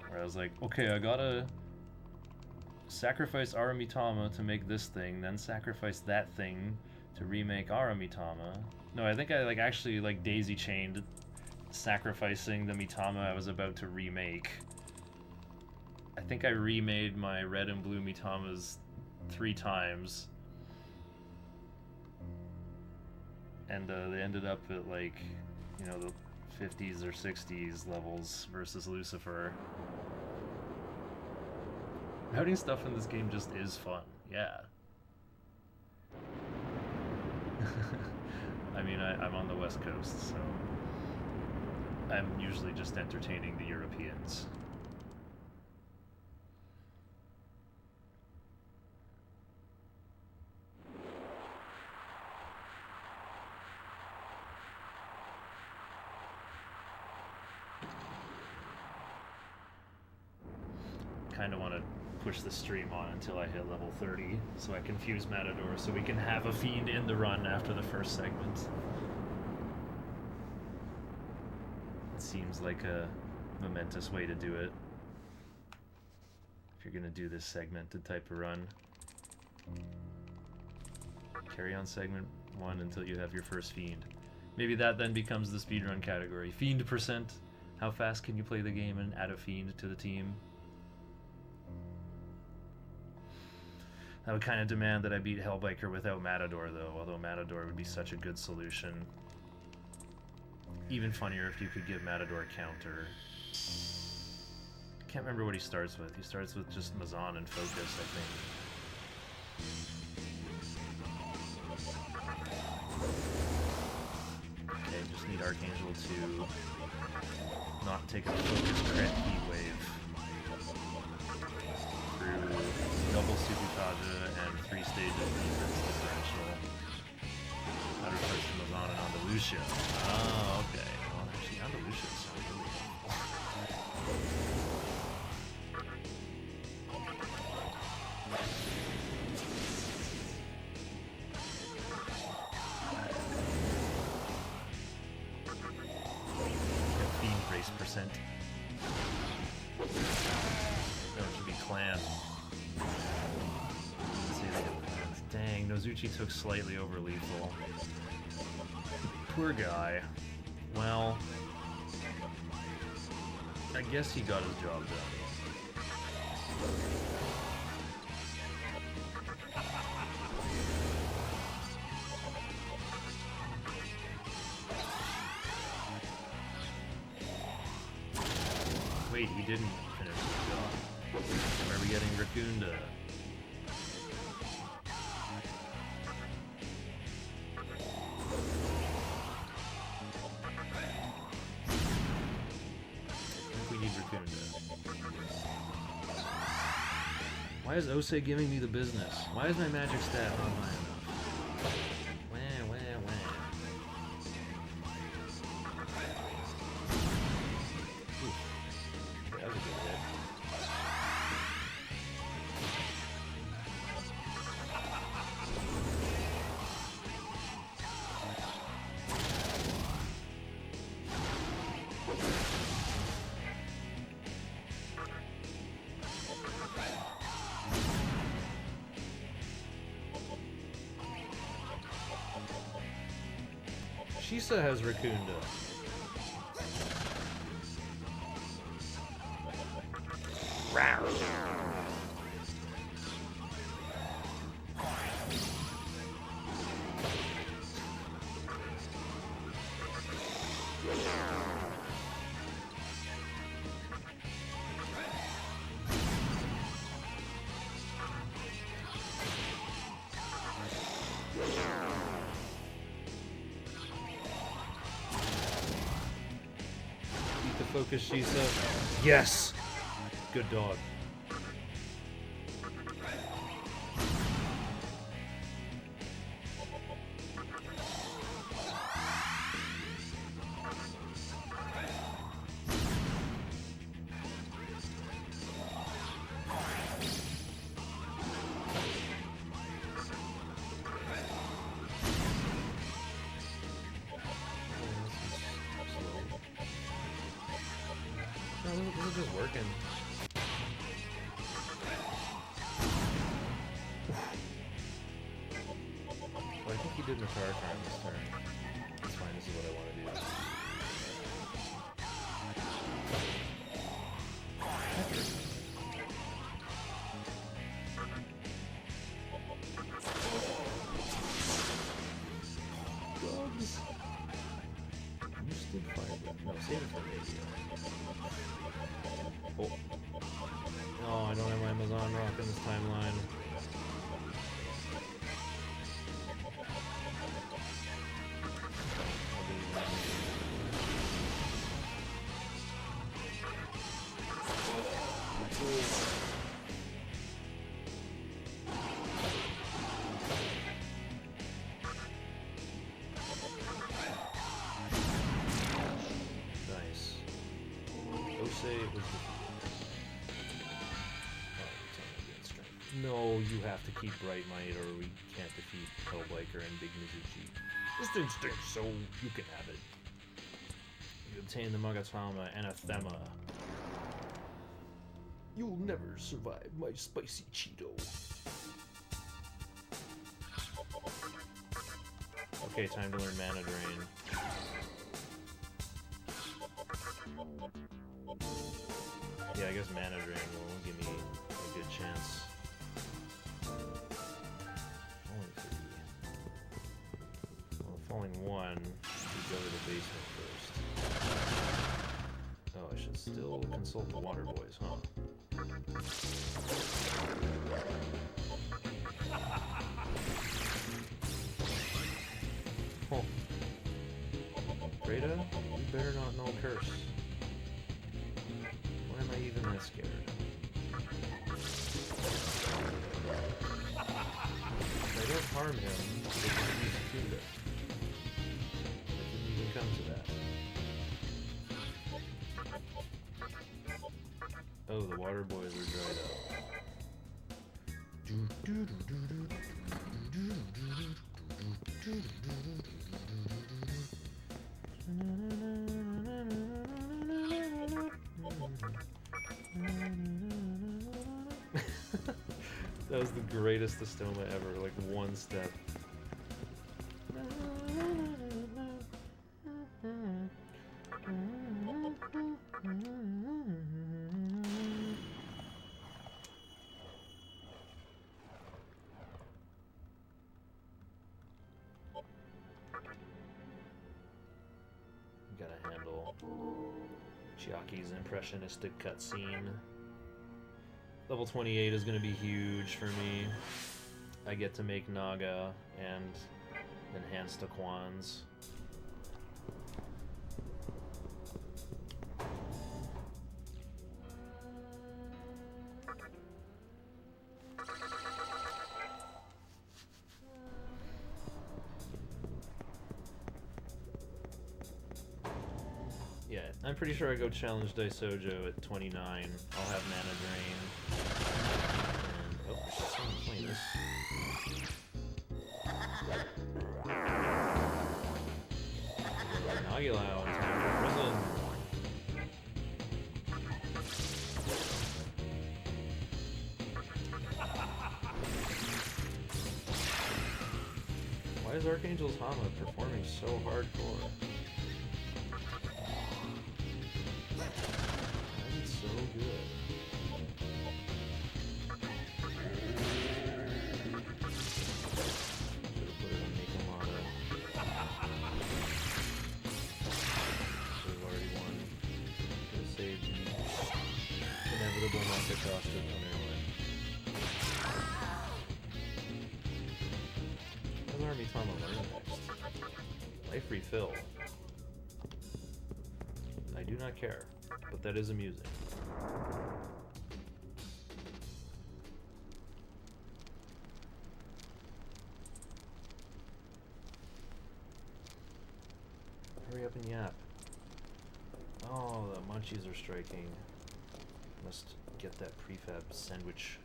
where I was like, okay, I gotta sacrifice Aramitama to make this thing, then sacrifice that thing to remake Aramitama. No, I think I like actually like daisy chained sacrificing the Mitama I was about to remake. I think I remade my red and blue Mitamas 3 times. And they ended up at like, you know, the 50s or 60s levels versus Lucifer. Routing stuff in this game just is fun, yeah. I mean, I'm on the West Coast, so I'm usually just entertaining the Europeans. Kind of want to push the stream on until I hit level 30 so I can fuse Matador so we can have a fiend in the run after the first segment. It seems like a momentous way to do it. If you're going to do this segmented type of run. Carry on segment 1 until you have your first fiend. Maybe that then becomes the speedrun category. Fiend percent. How fast can you play the game and add a fiend to the team? That would kind of demand that I beat Hellbiker without Matador, though, although Matador would be such a good solution. Even funnier if you could give Matador a counter. can't remember what he starts with. He starts with just Mazan and Focus, I think. Okay, just need Archangel to not take a Focus crit heat wave through double Suputaja and 3 stages of defense differential. Out of first Mazan and Andalusia. Oh, okay. Well, actually, Andalusia sounds really helpful. Percent. No, it should be clan. Let's see if they have clans. Dang, Nozuchi took slightly over lethal. Poor guy. Well, I guess he got his job done. Wait, he didn't finish the job. Where are we getting Raccoonda? I think we need Raccoonda. Why is Ose giving me the business? Why is my magic stat not high enough? Wah, wah, wah. That was a good hit. Shisa has Raccoonda. Focus Shisa. Yes! Good dog. This is just working. Well, I think he did Matar Karn this turn. That's fine, this is what I want to do. Dogs! You still fire that. No, save it for radio. Oh. No, I don't have my Amazon Rock in this timeline. Nice. Ose was the No, you have to keep Bright Might or we can't defeat Hellbiker and Big Mizuchi. This thing stinks, so you can have it. You obtain the Magatama Anathema. You'll never survive my spicy Cheeto. Okay, time to learn Mana Drain. Yeah, I guess Mana Drain will give me a good chance. Falling 1, we go to the basement first. Oh, I should still consult the water boys, huh? Oh. Rada, you better not know curse. Why am I even that scared? If I don't harm him, they can use Kunda. It didn't even come to that. Oh, the water boys are dried up. That was the greatest Estoma ever, like one step. Gotta handle Chiaki's impressionistic cutscene. Level 28 is gonna be huge for me. I get to make Naga and enhance Taquans. Yeah, I'm pretty sure I go challenge Daisojo at 29. I'll have mana drain. And, oh, there's someone playing this. Nagilao in time for prison. Why is Archangel's Hama performing so hardcore? So good. Should've put it on Mitamata. Should've already won. Could've saved the inevitable market cost of Underland. What does our Mitama learn next? Life refill. I do not care, but that is amusing. Hurry up and yap. Oh, the munchies are striking. Must get that prefab sandwich.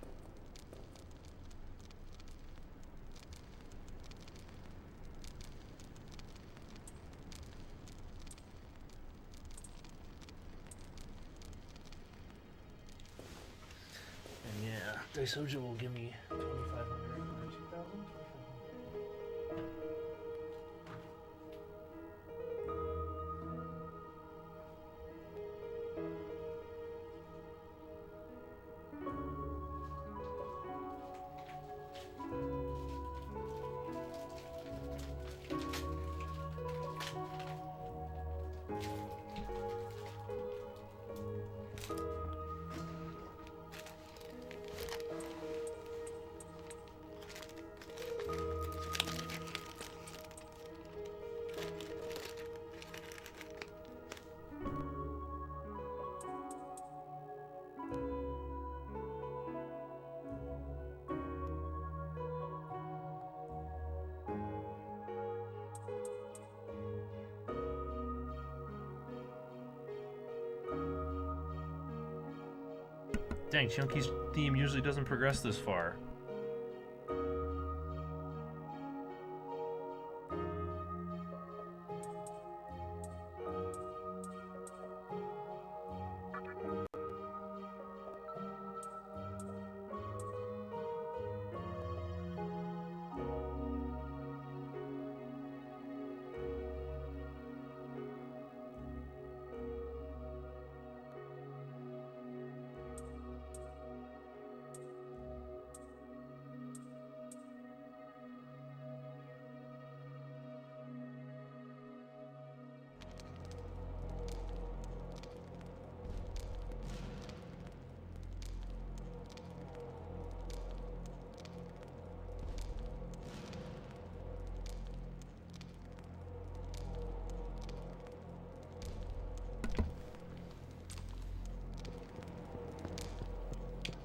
And yeah, Daisojo will give me 2,500 or 2,000. Dang, Chunky's theme usually doesn't progress this far.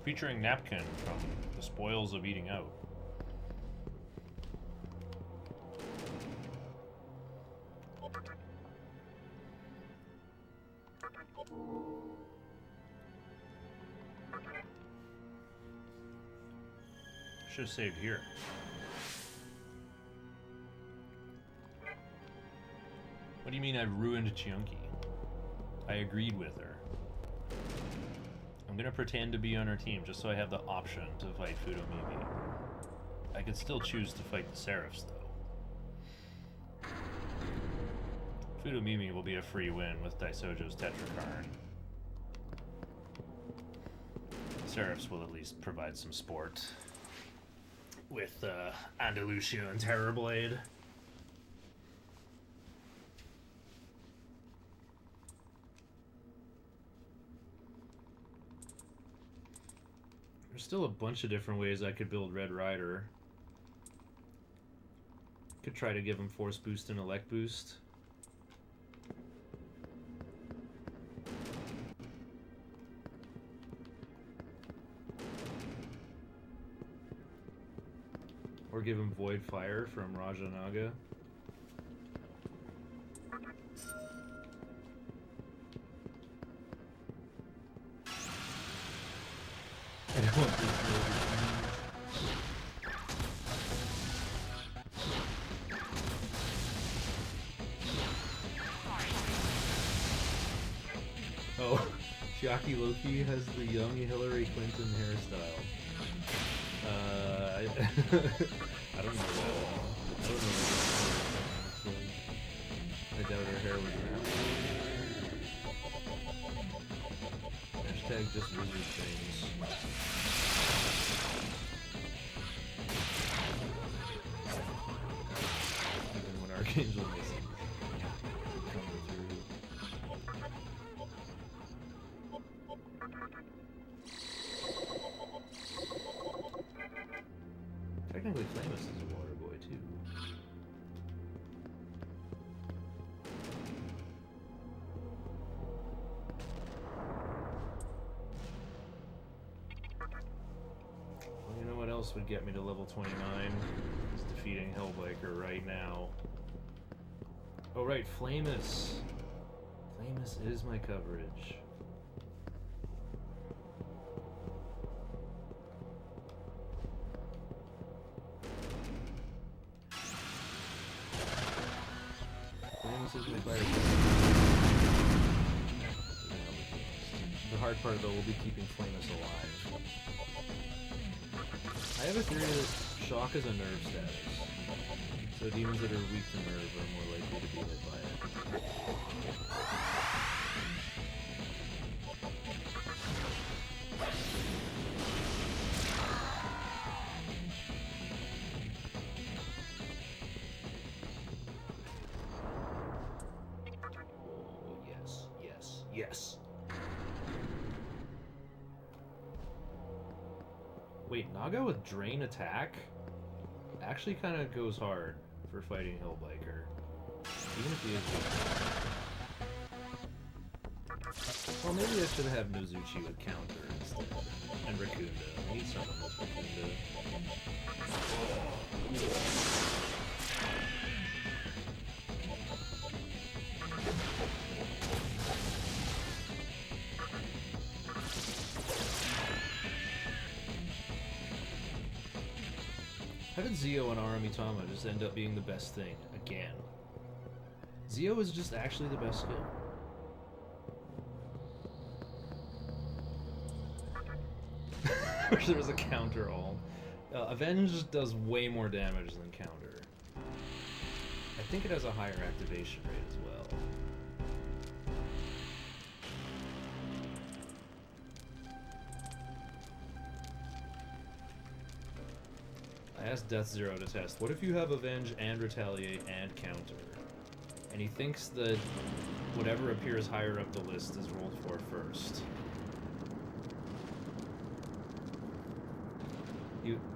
Featuring Napkin from The Spoils of Eating Out. Should have saved here. What do you mean I ruined Chiunki? I agreed with her. I'm gonna pretend to be on her team just so I have the option to fight Fudomimi. I could still choose to fight the Seraphs though. Fudomimi will be a free win with Daisojo's Tetrakarn. Seraphs will at least provide some sport. With Andalusia and Terrorblade. There's still a bunch of different ways I could build Red Rider. Could try to give him Force Boost and Elect Boost. Or give him Void Fire from Rajanaga. I don't want this Oh, Chiaki Loki has the young Hillary Clinton hairstyle. I don't know that. I don't know that. I doubt her hair was that. Hashtag just wizard things. Even when Archangel misses. Coming through. Technically, Flamus is a water boy too. Well, you know what else would get me to level 29? Is defeating Hellbiker right now. Oh right, Flamus. Flamus is my coverage. The hard part though will be keeping Flamus alive. I have a theory that Shock is a nerve status. So demons that are weak to nerve are more likely to be hit by it. Yes. Wait, Naga with Drain Attack actually kind of goes hard for fighting Hellbiker. Even if he is weak. Well, maybe I should have Nozuchi with counter instead. And Rakunda. I need someone with Rakunda. How did Zio and Aramitama just end up being the best thing again? Zio is just actually the best skill. Wish there was a counter all. Avenge does way more damage than counter. I think it has a higher activation rate as well. I asked Death Zero to test, what if you have Avenge and Retaliate and Counter? And he thinks that whatever appears higher up the list is rolled for first.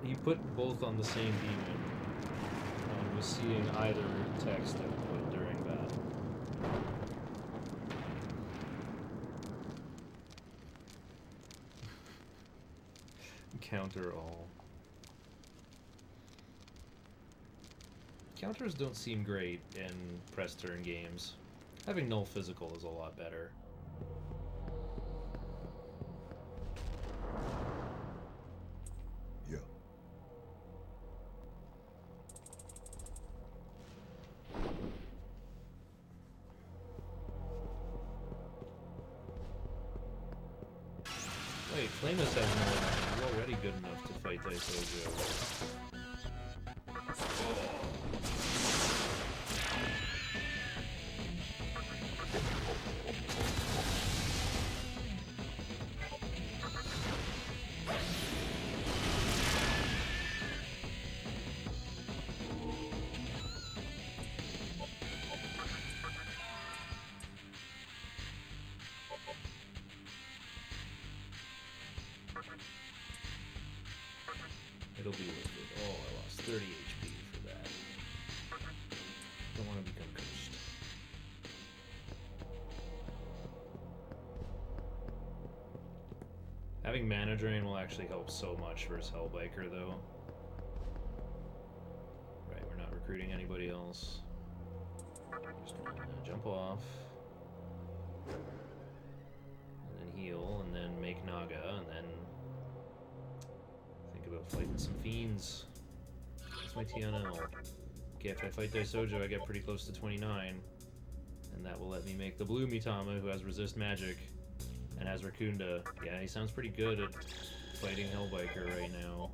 He put both on the same demon and was seeing either text input during battle. Counter all. Counters don't seem great in press turn games. Having null physical is a lot better. Yeah. Wait, Flamus has more. He's already good enough to fight Daisojo. It'll be worth it. Oh, I lost 30 HP for that. Don't want to become cursed. Having mana drain will actually help so much versus Hellbiker, though. Right, we're not recruiting anybody else. Just want to jump off. And then heal, and then make Naga, and then think about fighting some fiends. That's my TNL. Okay, if I fight Daisojo, I get pretty close to 29. And that will let me make the blue Mitama, who has resist magic and has Rakunda. Yeah, he sounds pretty good at fighting Hellbiker right now.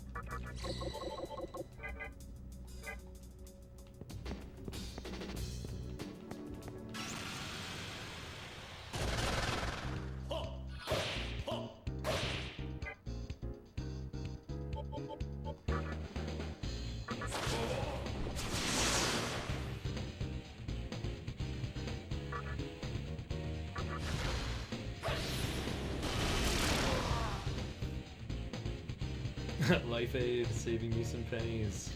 Life Aid, saving me some pennies.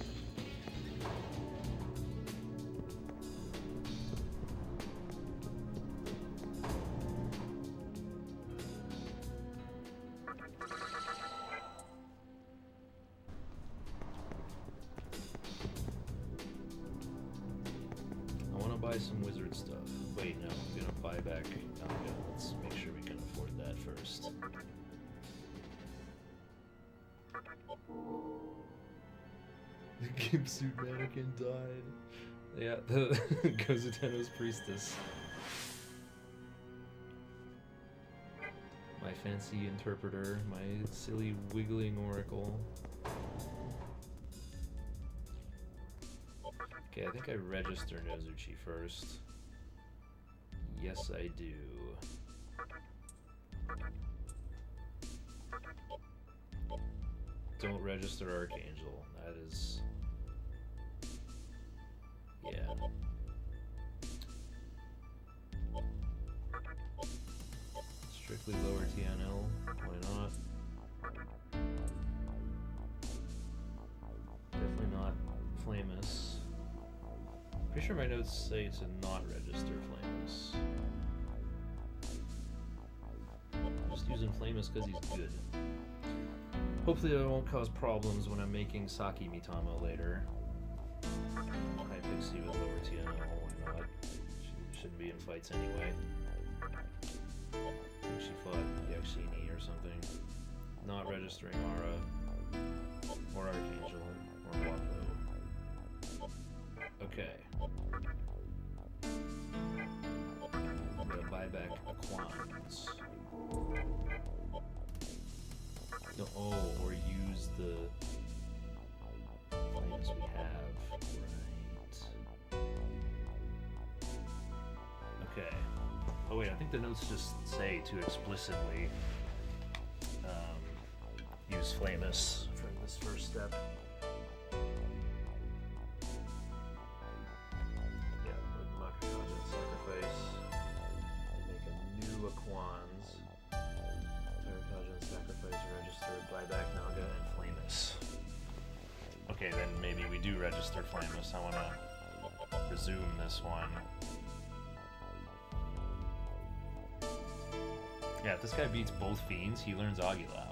I want to buy some wizard stuff. Wait, no, I'm gonna buy back Naga. Let's make sure we can afford that first. The Gimp suit mannequin died. Yeah, the Gozuteno's priestess. My fancy interpreter, my silly wiggling oracle. Okay, I think I register Nozuchi first. Yes, I do. Don't register Archangel. That is... yeah. Strictly lower TNL. Why not? Definitely not Flamus. Pretty sure my notes say to not register Flamus. I'm just using Flamus because he's good. Hopefully that won't cause problems when I'm making Saki Mitama later. High Pixie with lower TNL, why not? She shouldn't be in fights anyway. I think she fought Yaxini or something. Not registering Ara, or Archangel, or Wapo. Okay. I'm gonna buy back Aquans. No, oh, or use the flames we have. Right. Okay. Oh wait, I think the notes just say to explicitly use Flamus for this first step. Yeah, Matador sacrifice. Make a new Aquans. Archangel sacrifice, register, buy back Naga, and Flamus. Okay, then maybe we do register Flamus. I want to resume this one. Yeah, if this guy beats both fiends, he learns Agilao.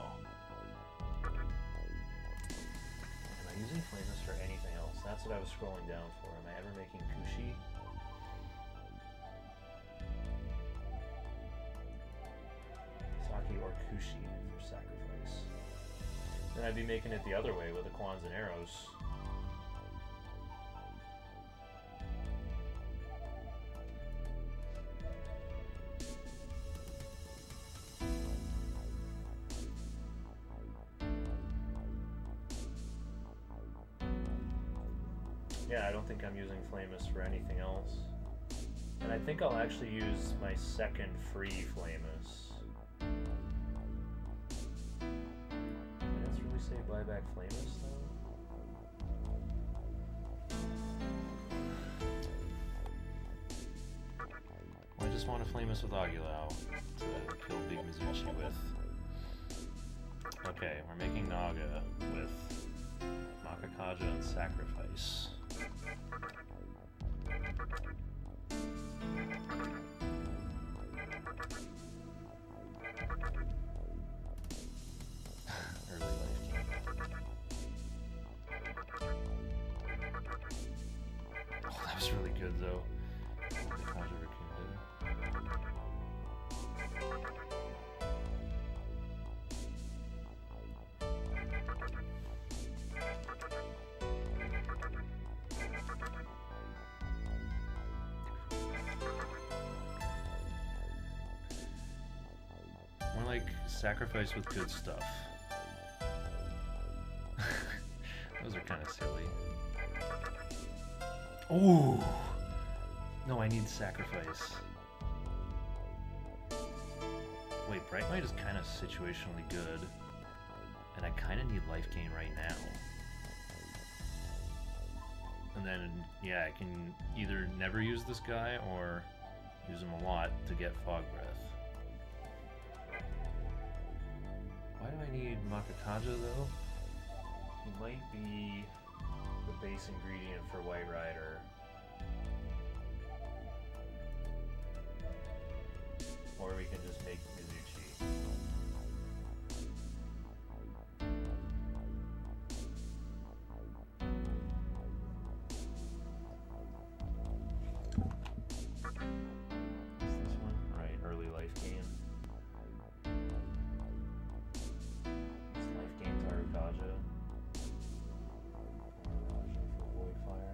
using Flameless for anything else? That's what I was scrolling down for. Am I ever making Kushi? Sake or Kushi for sacrifice. Then I'd be making it the other way with the Kwans and arrows. Yeah, I don't think I'm using Flamus for anything else. And I think I'll actually use my second free Flamus. Does it really say buy back Flamus though? Well, I just want to Flamus with Agilao to kill Big Mizuchi with. Okay, we're making Naga with Makakaja and Sacrifice. Early life game. Oh, that was really good though. Makakaja Rakunda. More like sacrifice with good stuff. Those are kind of silly. Ooh! No, I need sacrifice. Wait, Bright Might is kind of situationally good. And I kind of need life gain right now. And then, yeah, I can either never use this guy or use him a lot to get Fog Breath. Why do I need Makakaja though? He might be the base ingredient for White Rider. Or we can just make Mizuchi. What's this one? Right, early life gain. It's life gain Tarukaja. Tarukaja for Void Fire.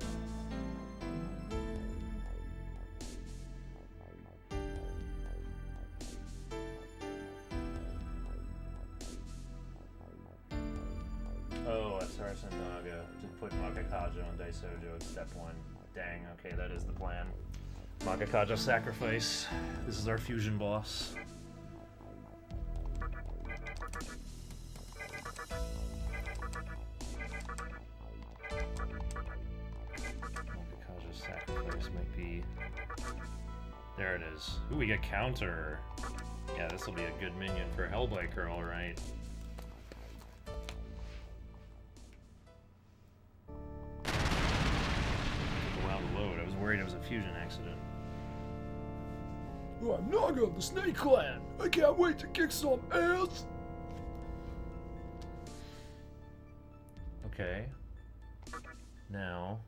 Oh, at Sarsen Naga to put Makakaja on Daisojo at step 1. Dang, okay, that is the plan. Makakaja sacrifice. This is our fusion boss. Makakaja sacrifice might be... There it is. Ooh, we get counter. Yeah, this will be a good minion for Hellbiker, alright. Worried it was a fusion accident. Oh, I'm Naga of the Snake Clan. I can't wait to kick some ass. Okay. Now,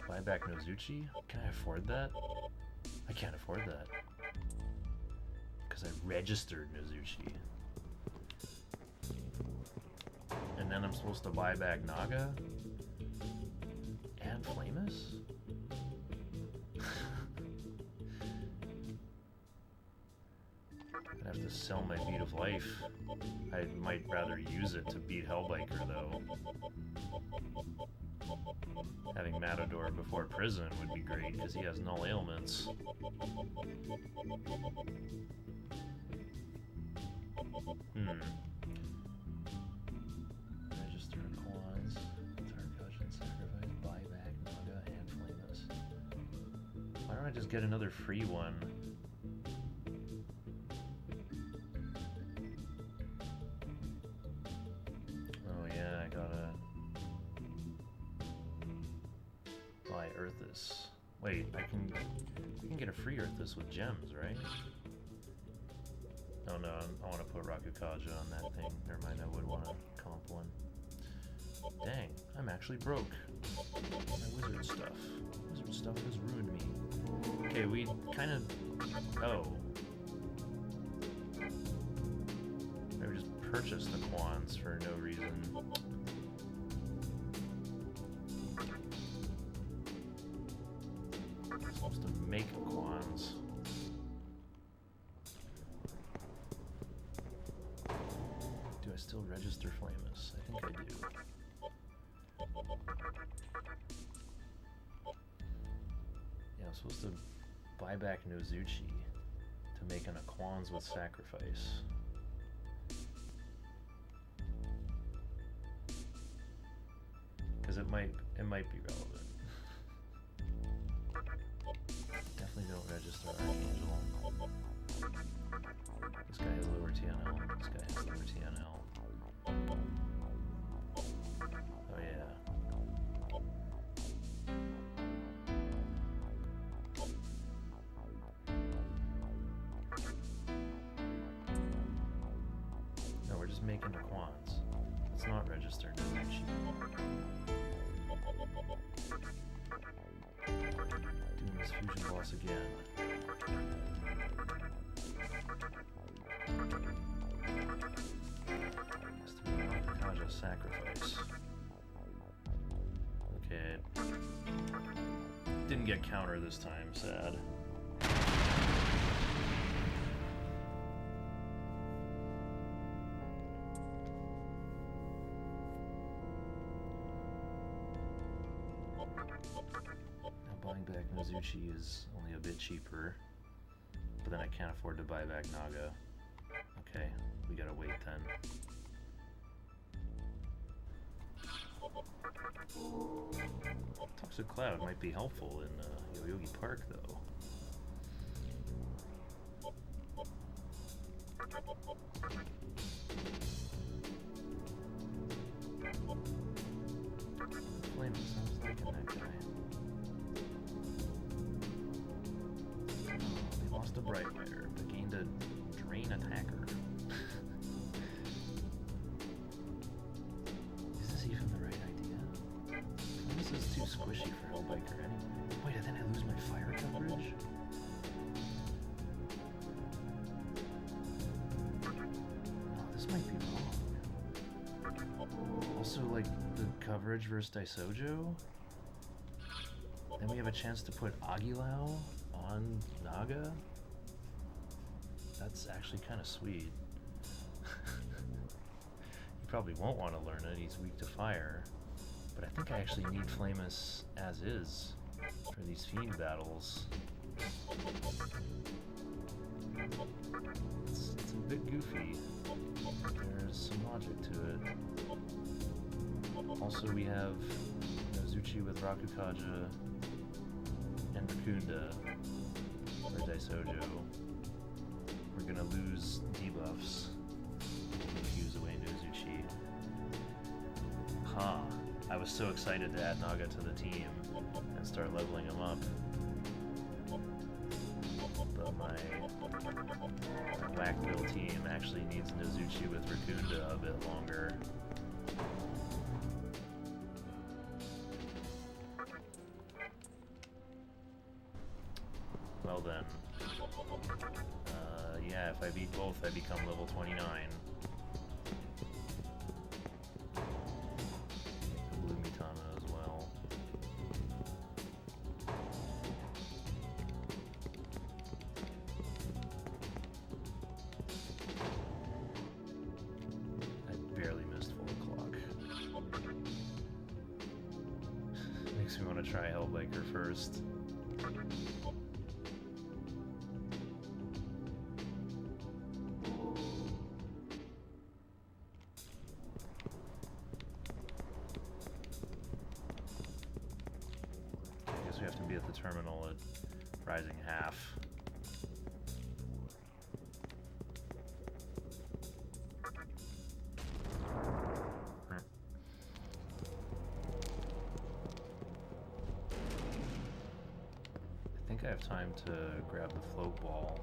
buy back Nozuchi? Can I afford that? I can't afford that. Because I registered Nozuchi. And then I'm supposed to buy back Naga? And Flamus? I'd have to sell my Beat of Life. I might rather use it to beat Hellbiker, though. Having Matador before Prison would be great, because he has null ailments. Register Quans. Tarkashan Sacrifice, Buyback, Naga, and Flamus. Why don't I just get another free one? Oh yeah, I gotta buy Earthus. Wait, I can get a free Earthus with gems, right? Oh no, I want to put Rakukaja on that thing. Never mind, I would want to comp one. Dang, I'm actually broke. My wizard stuff. Wizard stuff has ruined me. Okay, we kind of... Oh. Maybe just purchase the Quans for no reason. I'm supposed to make Quans. Do I still register Flamus? I think I do. Yeah, I'm supposed to buy back Nozuchi to make an Aquans with sacrifice. Because it might be relevant. Definitely don't register Archangel. This guy has lower TNL. This guy has lower TNL. Oh yeah. No, we're just making the Quans. Let's not register Nozuchi. Doing this fusion boss again. Has to be Kaja sacrifice. Okay. Didn't get counter this time, sad. Buying back Nozuchi is only a bit cheaper, but then I can't afford to buy back Naga. Okay, we gotta wait then. Toxic Cloud might be helpful in Yoyogi Park, though. Flame sounds like that guy. They lost a Brightwire, but gained a Drain attacker. Is this even the right idea? This is too squishy for Hellbiker anyway. Wait, and then I lose my fire coverage? No, this might be wrong. Also, like, the coverage versus Daisojo? Then we have a chance to put Aguilau on Naga? That's actually kind of sweet. He probably won't want to learn it, he's weak to fire. But I think I actually need Flamus as is for these fiend battles. It's a bit goofy. There's some logic to it. Also, we have Nozuchi with Rakukaja and Rakunda for Daisojo. We're gonna lose debuffs. Fuse away Nozuchi. Huh. I was so excited to add Naga to the team and start leveling him up. But my Whackville team actually needs Nozuchi with Rakunda a bit longer. Well then. Yeah, if I beat both, I become level 29. Blue Mitama as well. I barely missed 4 o'clock. Makes me want to try Hellbiker first. We have to be at the terminal at Rising Half. I think I have time to grab the float ball.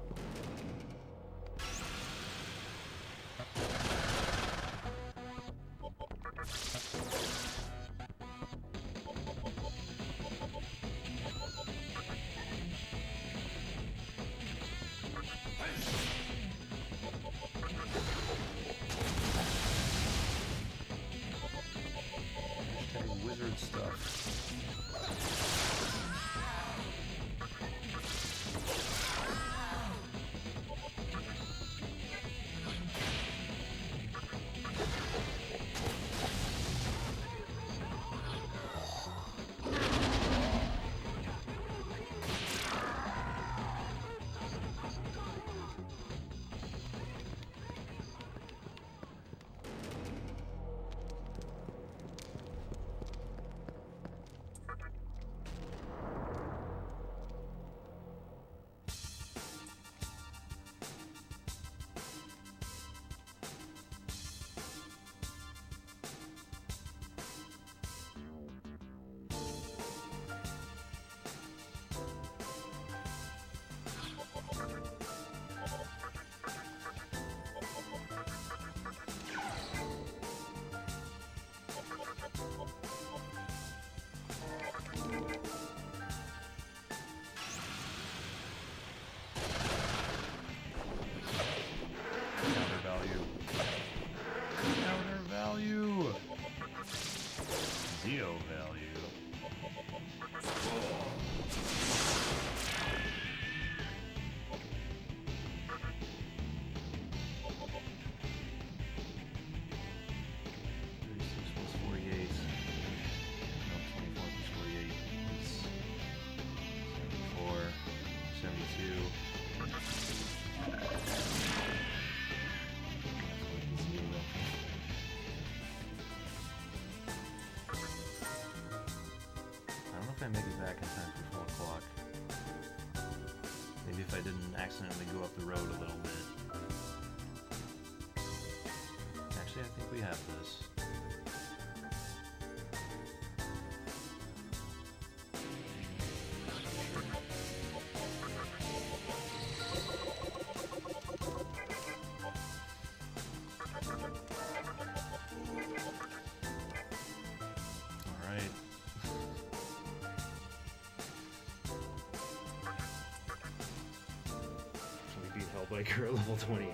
accidentally go up the road a little bit. Actually, I think we have this. Alright. So we beat Hellbiker at level 28.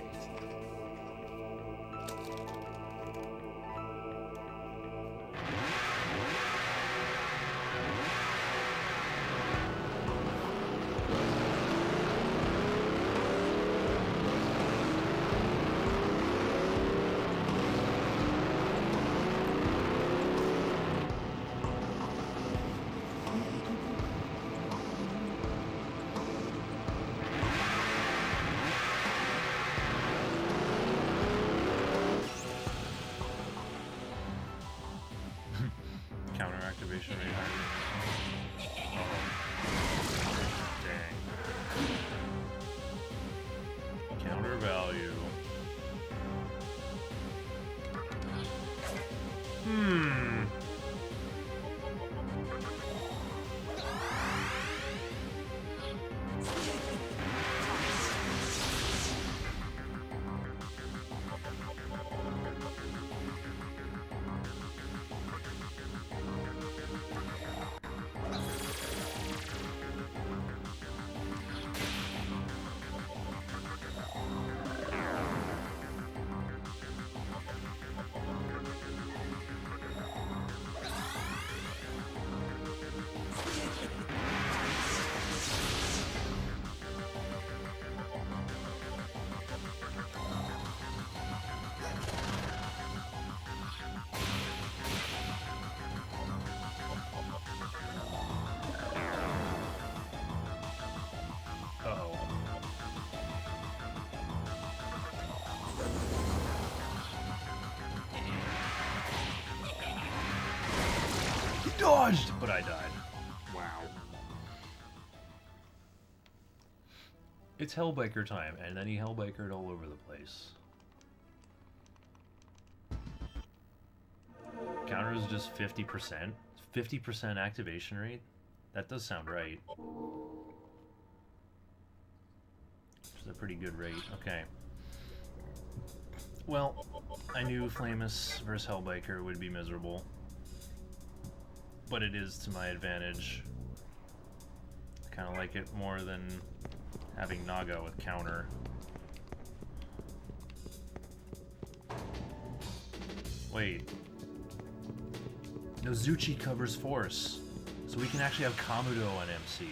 Counter activation rate higher. Dang. Counter value. Dodged, but I died. Wow. It's Hellbiker time, and then he Hellbikered all over the place. Counter is just 50%. 50% activation rate? That does sound right. Which is a pretty good rate. Okay. Well, I knew Flamus versus Hellbiker would be miserable. But it is to my advantage. I kind of like it more than having Naga with counter. Wait. Nozuchi covers force. So we can actually have Kamudo on MC.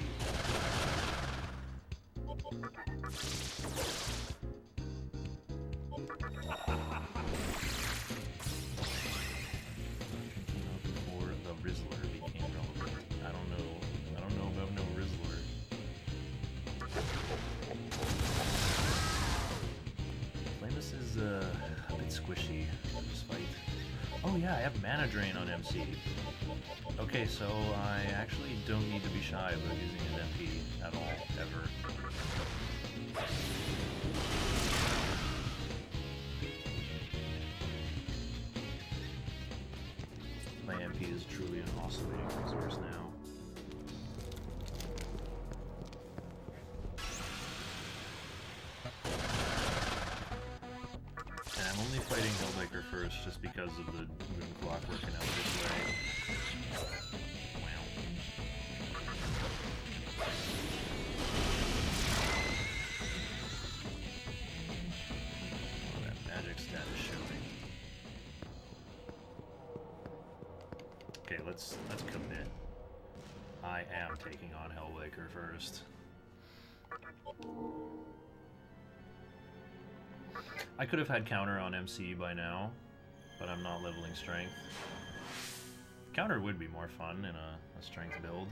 Before the Rizzler became relevant. I don't know about no Rizzler. Flamus is a bit squishy this fight. Oh yeah, I have Mana Drain on MC. Okay, so I actually don't need to be shy about using his MP at all, ever. My MP is truly an oscillating resource now. And I'm only fighting Hellbiker first just because of the moon clock working out this way. Wow. Oh, that magic stat is showing. Okay, let's commit. I am taking on Hellbiker first. I could have had counter on MC by now, but I'm not leveling strength. Counter would be more fun in a strength build.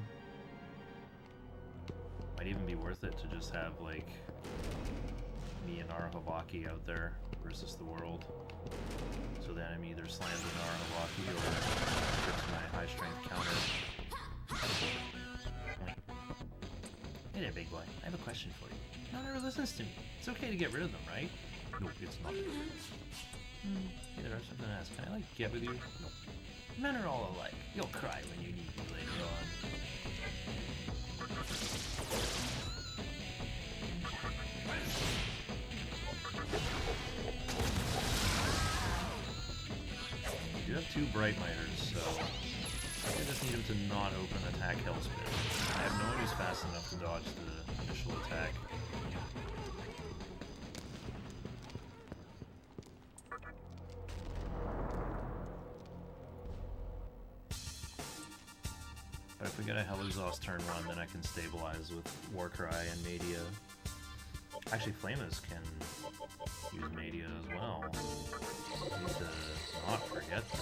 Might even be worth it to just have, like, me and Arahavaki out there versus the world. So the enemy either slams an Arahavaki or trips my high strength counter. Hey there, big boy. I have a question for you. No one ever listens to me. It's okay to get rid of them, right? No, it's not. Hey there, I have something to ask. Can I, like, get with you? No. Men are all alike. You'll cry when you need me later on. You do have 2 Bright Miters, so I just need him to not open attack Hellspit. I have no one who's fast enough to dodge the initial attack. But if we get a Hell Exhaust turn 1, then I can stabilize with Warcry and Media. Actually, Flamus can use Media as well. Need to not forget that.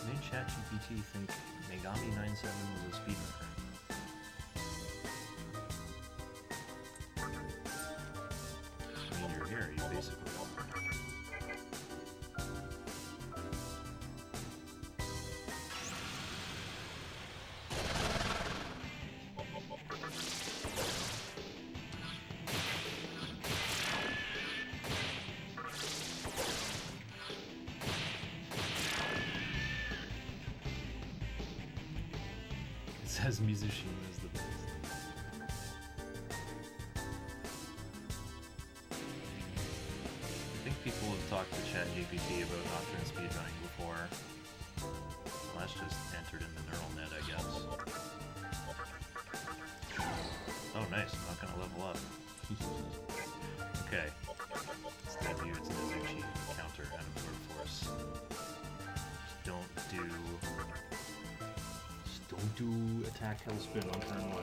Made ChatGPT think Megami 97 was a speedrunner. I mean, you're here, you basically are. It says Mizushima is the best. I think people have talked to ChatGPT about Nocturne speedrunning before. Well, that's just entered in the neural net, I guess. Oh, nice. I'm not gonna level up. Okay. Instead of you, it's Nizuchi. Counter and absorb force. Just don't do attack Hellspit on turn 1.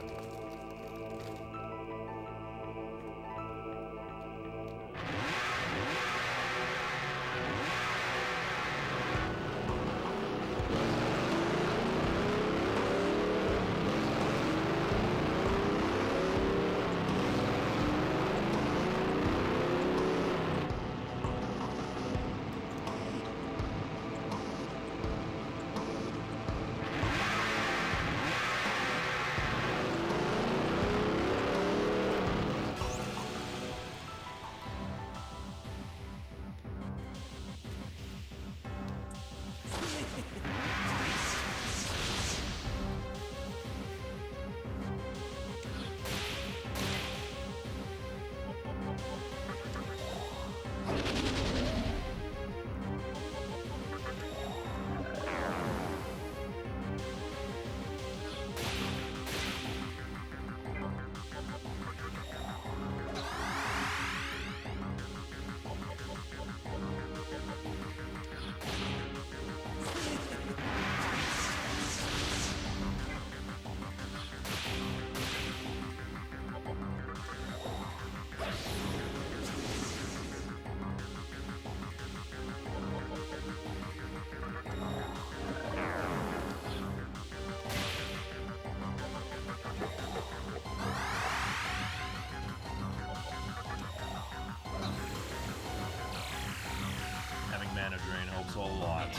Mana drain helps a lot.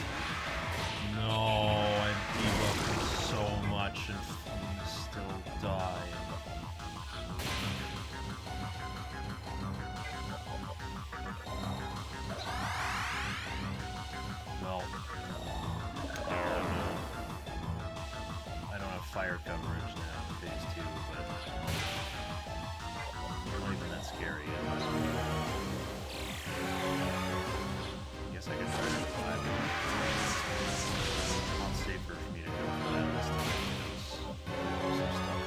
No, I debuffed so much and still die. Well, I don't have fire coverage now in phase 2, but not even that scary yet. I guess I could try to revive him. Not safer for me to go for that this time because some stuff.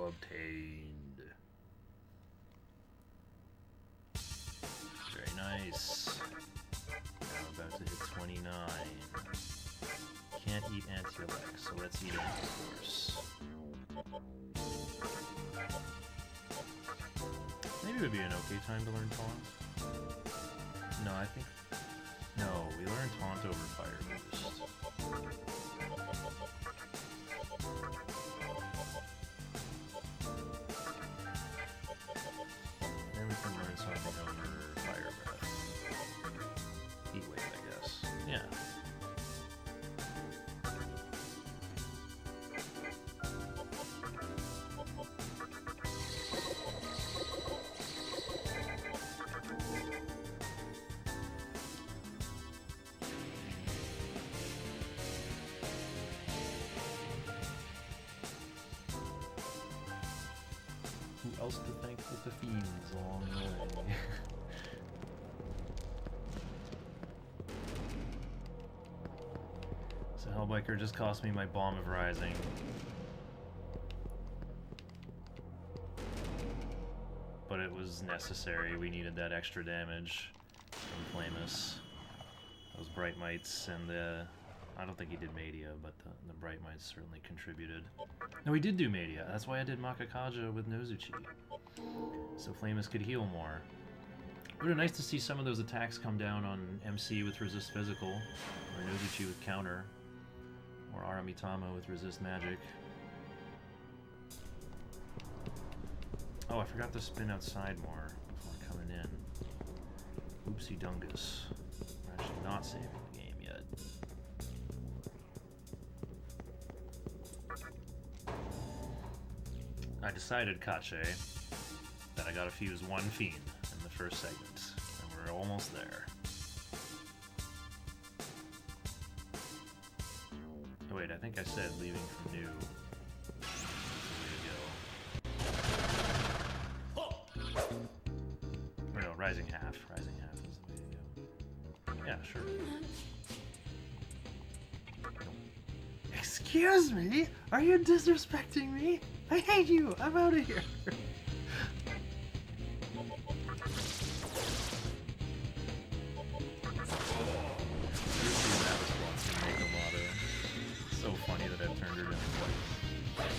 obtained. Very nice. Now I'm about to hit 29. Can't eat Anti-Elect, so let's eat Anti-Force. Maybe it would be an okay time to learn Taunt. No, I think... No, we learn Taunt over Fire Boost. Then we can learn something over Fire Breath. Heat Wave, I guess. Yeah. Who else to thank with the fiends along the way? So Hellbiker just cost me my Bomb of Rising. But it was necessary, we needed that extra damage from Flamus. Those Bright Mites and the... I don't think he did Madia, but the Bright Mites certainly contributed. No, he did do Madia. That's why I did Makakaja with Nozuchi. So Flamus could heal more. It would have been nice to see some of those attacks come down on MC with Resist Physical, or Nozuchi with Counter, or Aramitama with Resist Magic. Oh, I forgot to spin outside more before coming in. Oopsie dungus. We're actually not saving the game yet. I decided, Kache, that I gotta fuse one fiend in the first segment, and we're almost there. Oh wait, I think I said leaving from new. Or no, rising half. Rising half is the way to go. Yeah, sure. Excuse me? Are you disrespecting me? I hate you! I'm out of here! So funny that I've turned her down twice.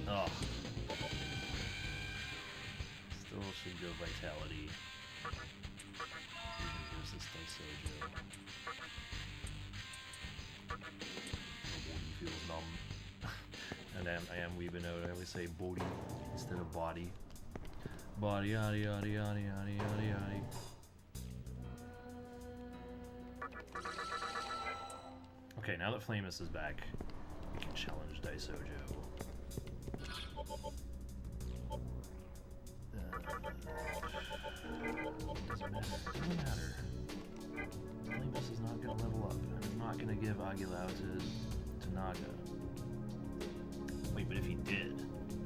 Oh. Still should go Vitality. Versus Daisojo. My body feels numb. And I am weebing out. I always say body instead of body. Body, yaddy, yaddy, yaddy, yaddy, yaddy, yaddy. Okay, now that Flamus is back, we can challenge Daisojo. Doesn't matter. Flamus is not going to level up. I'm not going to give Agilao to Naga. Wait, but if he did,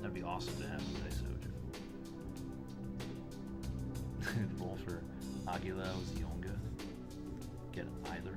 that'd be awesome to have Daisojo. Roll for Agilao Zionga. Get either.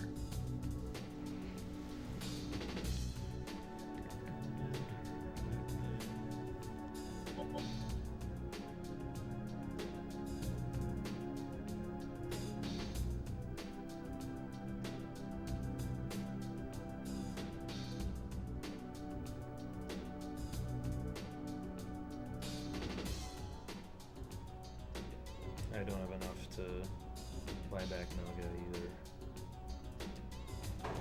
I don't have enough to buy back Naga either.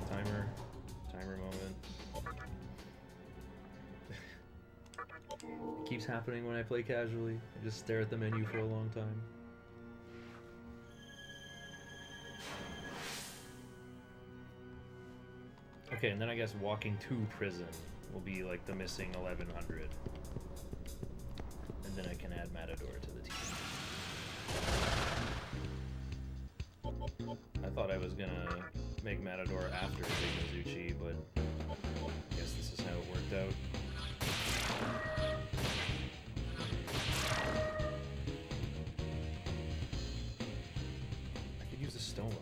Timer moment. It keeps happening when I play casually. I just stare at the menu for a long time. Okay, and then I guess walking to prison will be like the missing 1100. And then I can add Matador to the team. I thought I was gonna make Matador after Big Nozuchi, but I guess this is how it worked out. I could use a Stoma.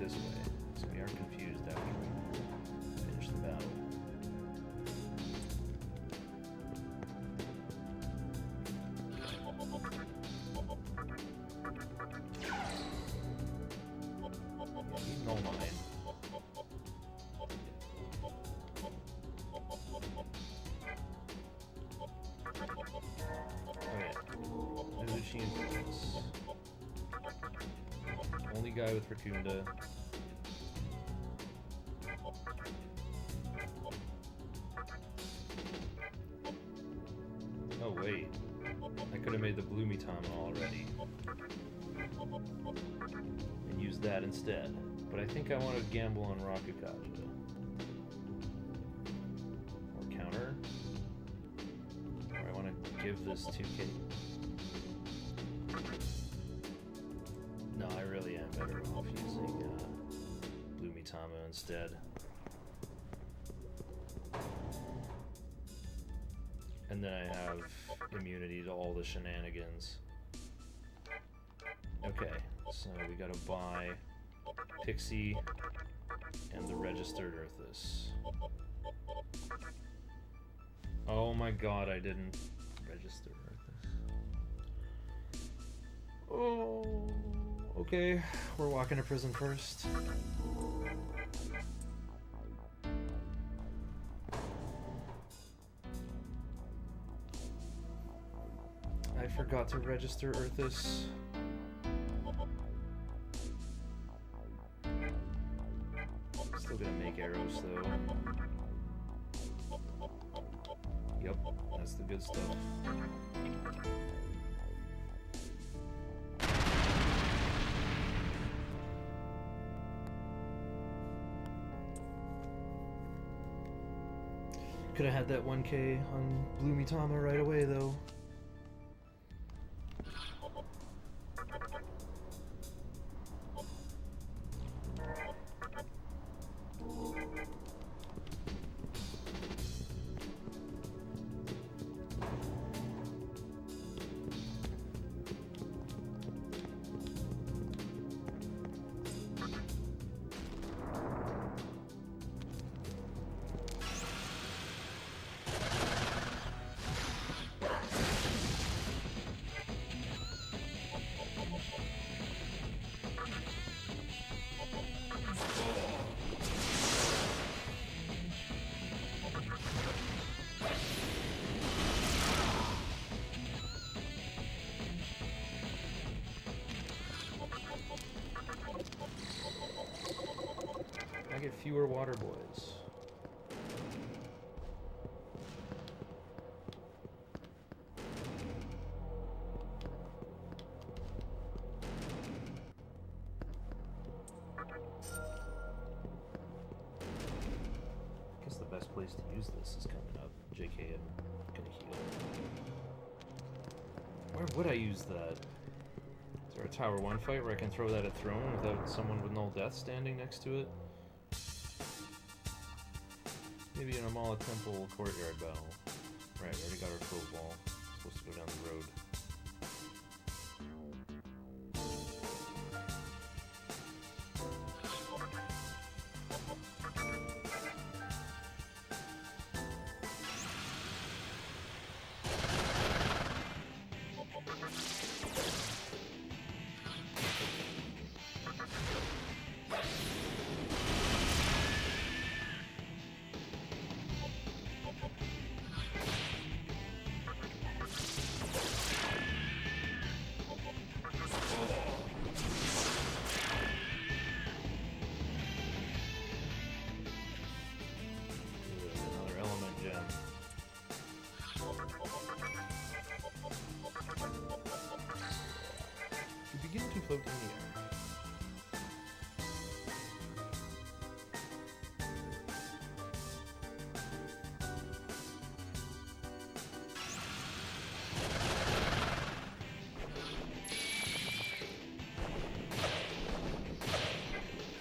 this way, so we aren't confused after we finish the battle. Null mine. Only guy with Rotunda. Oh wait, I could have made the blue Mitama already and used that instead. But I think I want to gamble on Rakukaja. Or counter. Or I want to give this 2k. No, I really am better off using Blue Mitama instead. And then I have immunity to all the shenanigans. Okay, so we gotta buy Pixie and the Registered Earthus. Oh my god, I didn't register Earthus. Oh... Okay, we're walking to prison first. I forgot to register Earthus. Still gonna make arrows though. Yep, that's the good stuff. Could have had that 1k on Blue Mitama right away, though. Get fewer water boys. I guess the best place to use this is coming up. JK, I'm gonna heal. Where would I use that? Is there a Tower 1 fight where I can throw that at Throne without someone with null death standing next to it? Maybe in a Mala Temple courtyard battle. Right, we already got our Cove Wall. Supposed to go down the road. Float in the air.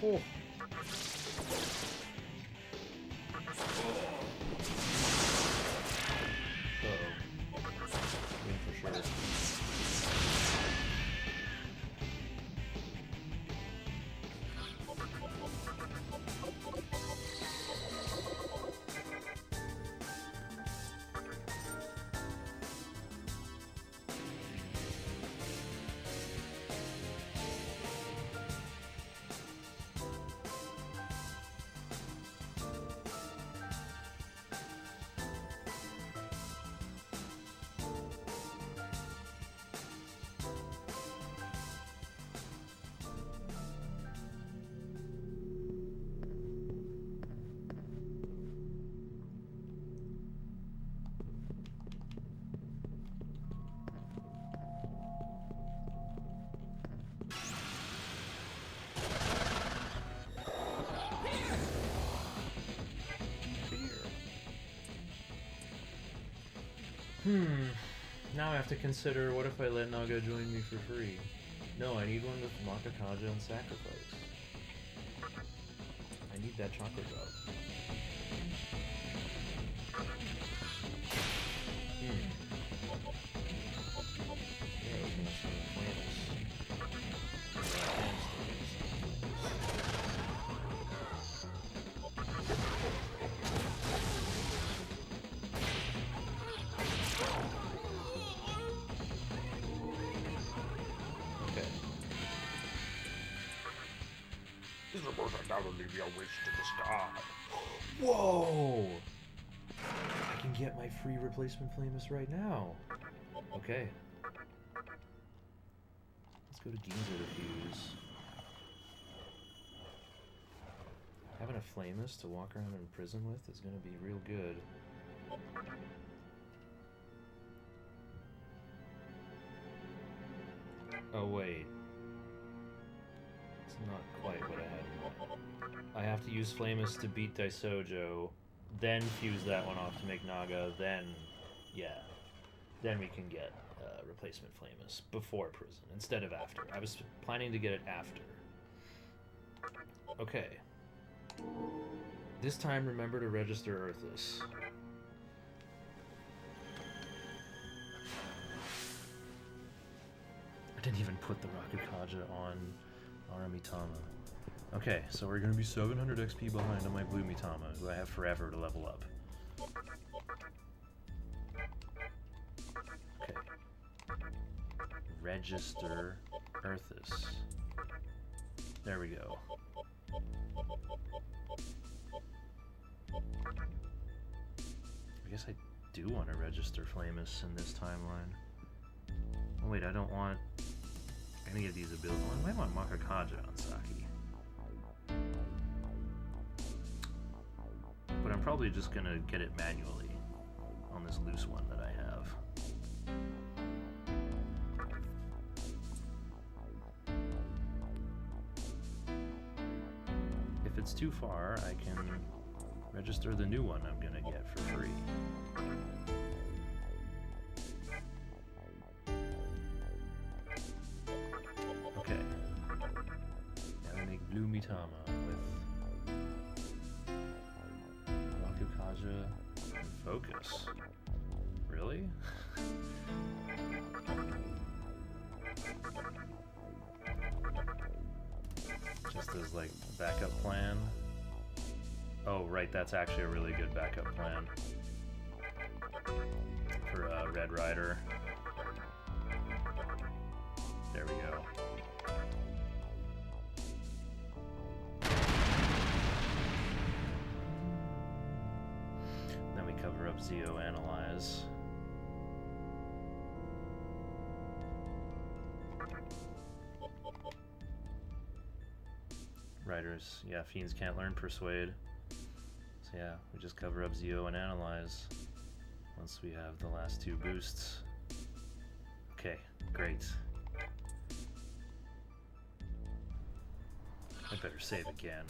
Oh. Win for sure. Now I have to consider, what if I let Naga join me for free? No, I need one with Makakaja and Sacrifice. I need that chocolate drop. Yeah, I was gonna say Flamus. This will most undoubtedly be a wish to the star. Whoa! I can get my free replacement Flamus right now. Okay. Let's go to Ginza to fuse. Having a Flamus to walk around in prison with is going to be real good. Oh wait. It's not quite what I had in mind. I have to use Flamus to beat Daisojo, then fuse that one off to make Naga, then, yeah. Then we can get replacement Flamus before prison, instead of after. I was planning to get it after. Okay. This time, remember to register Earthus. I didn't even put the Rakukaja on our Mitama. Okay, so we're going to be 700 XP behind on my blue Mitama, who I have forever to level up. Okay. Register Earthus. There we go. I guess I do want to register Flamus in this timeline. Oh wait, I don't want any of these abilities. Well, I might want Makakaja on Saki. But I'm probably just gonna get it manually on this loose one that I have. If it's too far, I can register the new one I'm gonna get for free. Okay. Now we make blue Mitama with Rakukaja and Focus. Really? Just as like backup plan. Oh, right, that's actually a really good backup plan for Red Rider. There we go. Then we cover up Zeo Analyze. Riders, yeah, Fiends can't learn Persuade. So yeah, we just cover up Zeo and Analyze once we have the last two boosts. Okay, great. I better save again.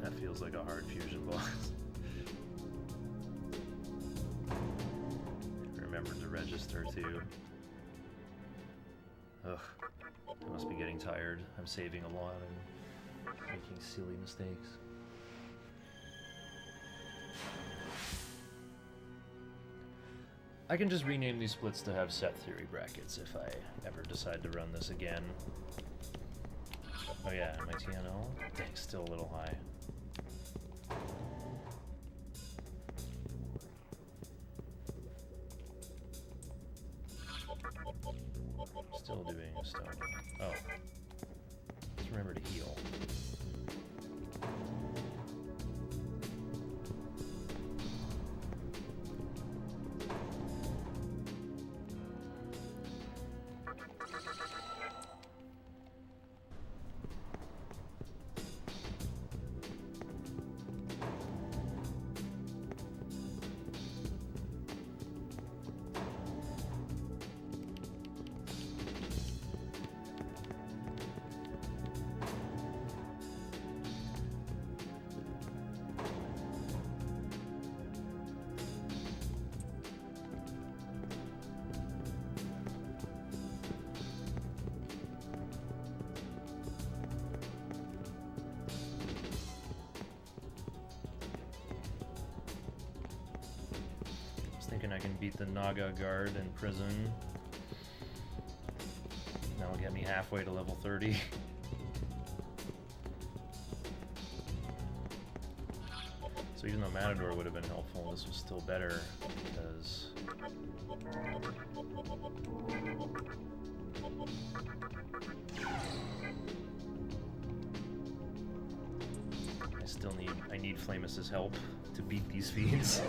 That feels like a hard fusion boss. Remembered to register too. Ugh, I must be getting tired. I'm saving a lot and making silly mistakes. I can just rename these splits to have set theory brackets if I ever decide to run this again. Oh yeah, my TNL? Dang, still a little high. Still doing a stone. Oh. Let's remember to heal. beat the Naga guard in prison. That'll get me halfway to level 30. So even though Matador would have been helpful, this was still better because I need Flamus's help to beat these fiends.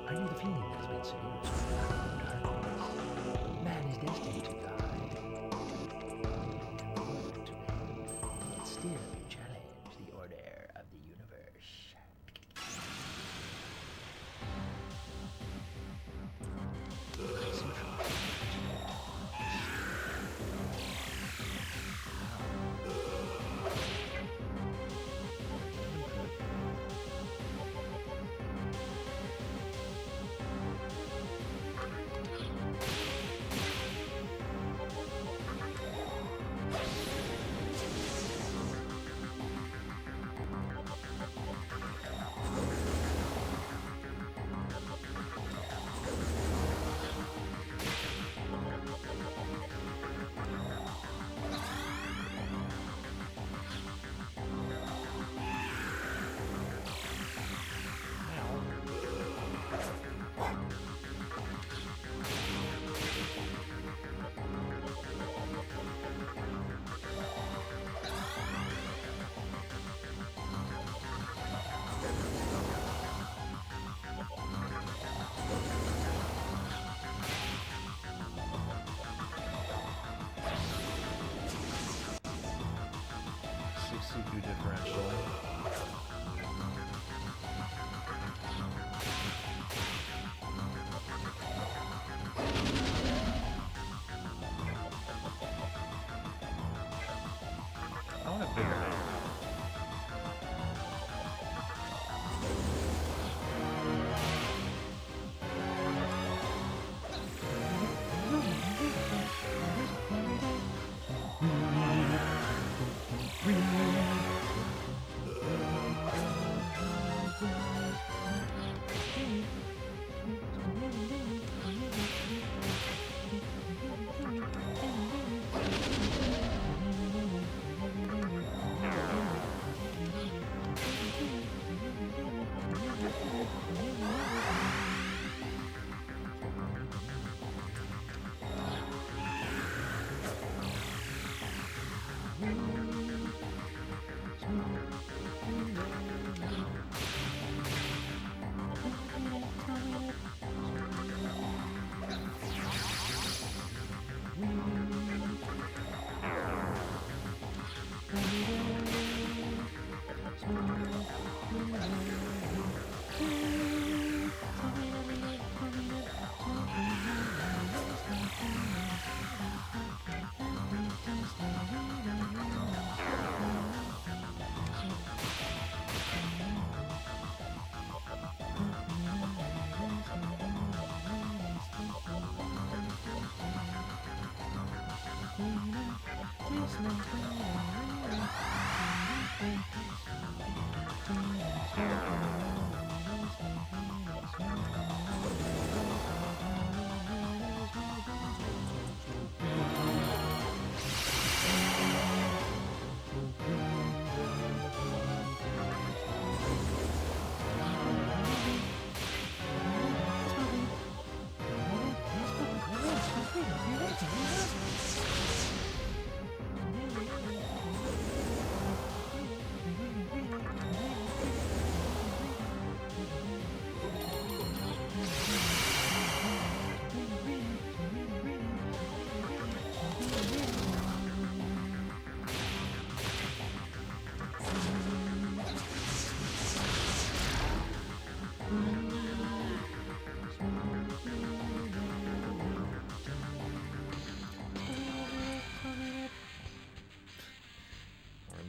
Are you the fiend that has been seduced by the power of darkness? Man is destined to die. Yet still you challenge the order of the universe. CPU differential. I want a bigger hand.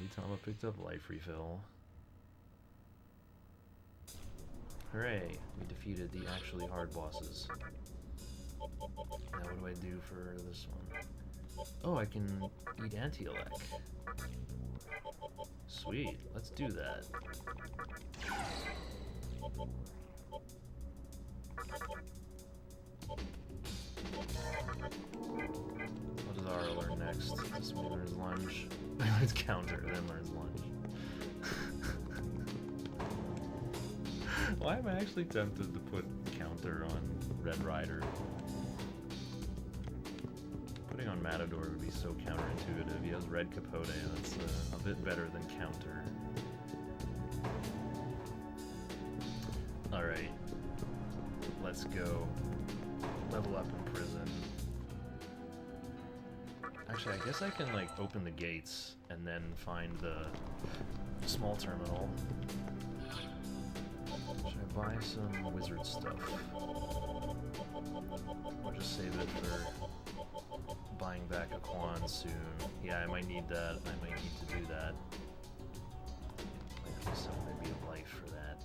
Mitama picked up life refill. Hooray! We defeated the actually hard bosses. Now what do I do for this one? Oh, I can eat anti-elect. Sweet, let's do that. What does Ara learn next? This one learns lunge. Learns counter, then learns lunge. Why am I actually tempted to put counter on Red Rider? Putting on Matador would be so counterintuitive. He has Red Capote, that's a bit better than counter. Alright. Let's go. Level up in prison. Actually, I guess I can, like, open the gates and then find the small terminal. Should I buy some wizard stuff? Or just save it for buying back a Quan soon? Yeah, I might need that. I might need to do that. Might sell maybe a life for that.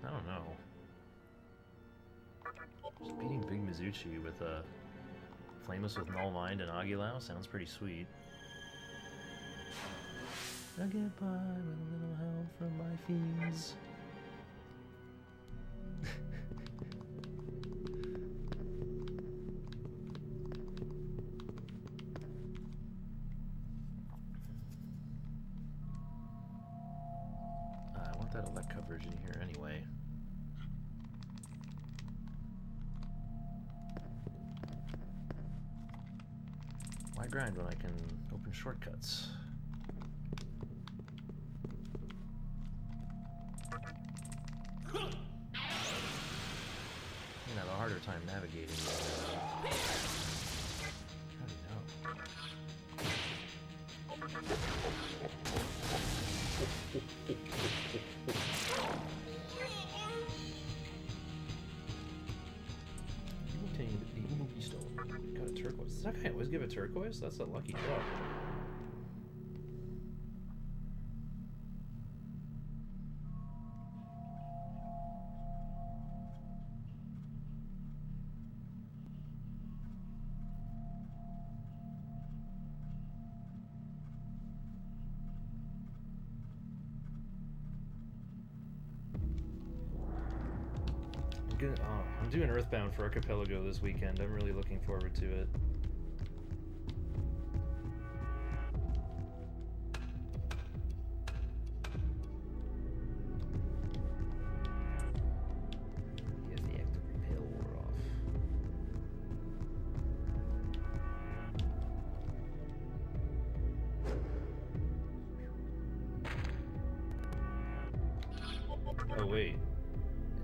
I don't know. Just beating Big Mizuchi with a Flameless with Null Mind and Agilao sounds pretty sweet. I get by with a little help from my fiends. I want that elect coverage in here anyway. Why grind when I can open shortcuts? You have a harder time navigating these. How do you know? You obtained the Movie Stone. Got a turquoise. Does that guy always give a turquoise? That's a lucky draw. I'm doing Earthbound for Archipelago this weekend. I'm really looking forward to it. Yes, the active repel wore off. Oh wait.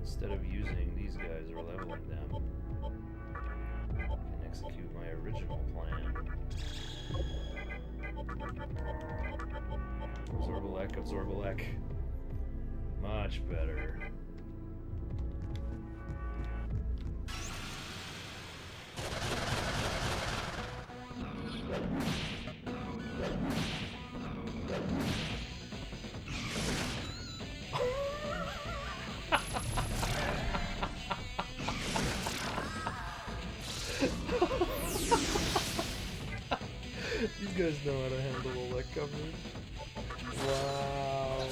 Instead of using these guys or leveling them, I can execute my original plan. Absorbalek. Much better. These guys know how to handle elect coverage. Wow.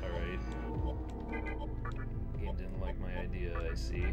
Alright. Game didn't like my idea, I see.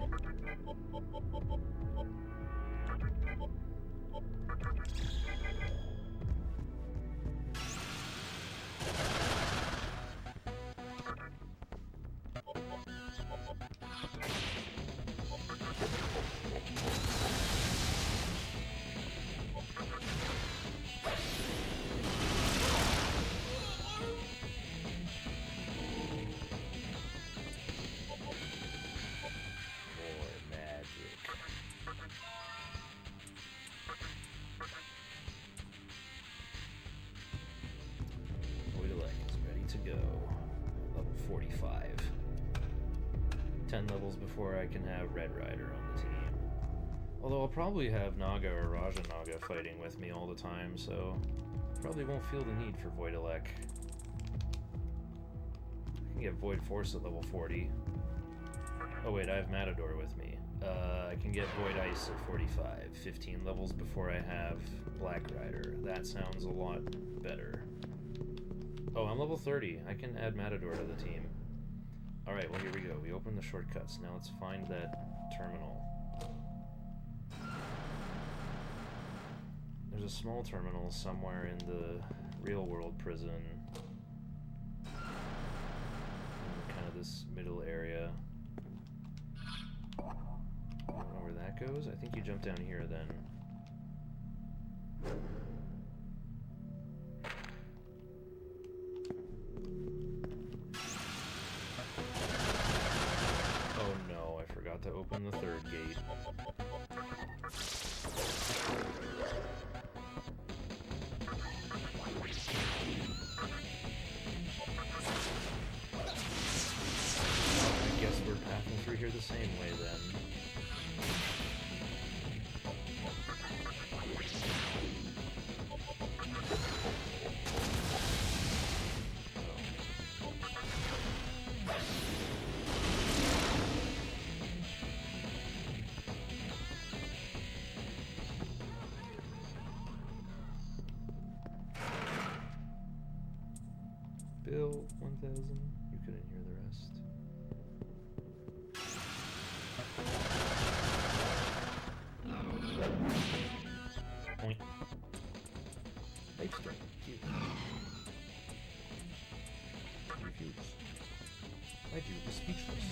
10 levels before I can have Red Rider on the team. Although I'll probably have Naga or Raja Naga fighting with me all the time, so probably won't feel the need for Void Elec. I can get Void Force at level 40. Oh wait, I have Matador with me. I can get Void Ice at 45, 15 levels before I have Black Rider. That sounds a lot better. Oh, I'm level 30. I can add Matador to the team. Alright, well here we go. We open the shortcuts. Now let's find that terminal. There's a small terminal somewhere in the real world prison. In kind of this middle area. I don't know where that goes. I think you jump down here then. Oh no, I forgot to open the third gate. I guess we're passing through here the same way then. Bill 1000, you couldn't hear the rest. Point. Life string. Cute. Refuse. My dude was speechless.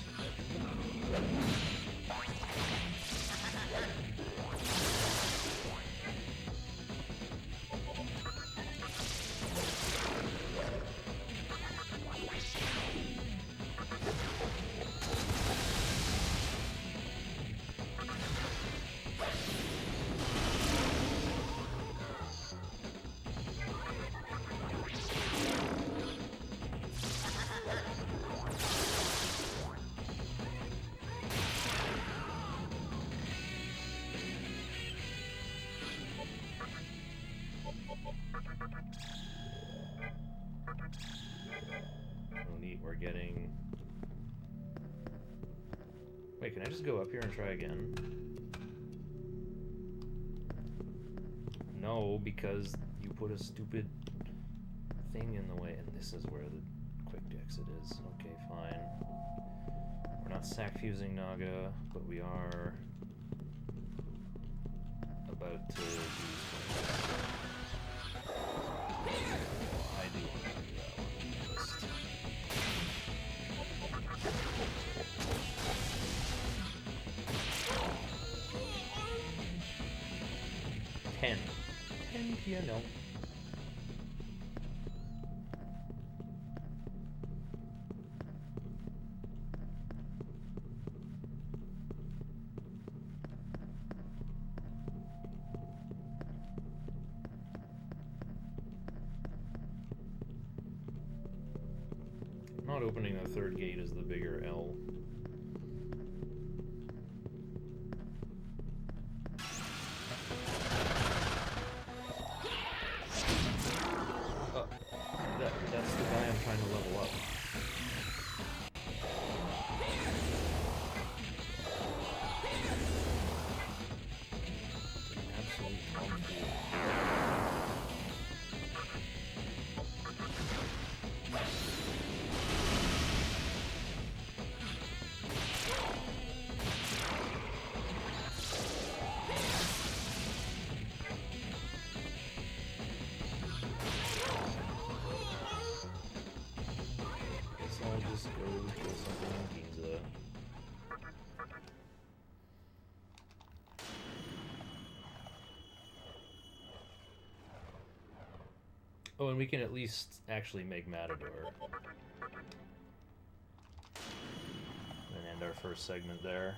We're getting... Wait, can I just go up here and try again? No, because you put a stupid thing in the way, and this is where the quick exit is. Okay, fine. We're not sack fusing Naga, but we are about to use flames. I do want to do that one first. 10 piano. Not opening the third gate is the bigger L. That's the guy I'm trying to level up. Absolute tomfoolery. I'll just go kill something in Ginza. Oh, and we can at least actually make Matador. And end our first segment there.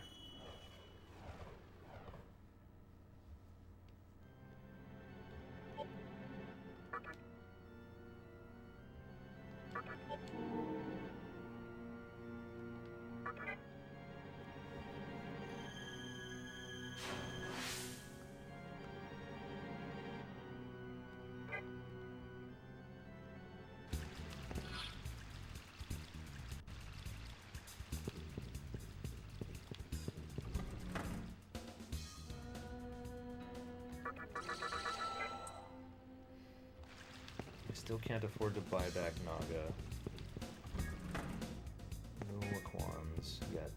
Still can't afford to buy back Naga. No qualms yet.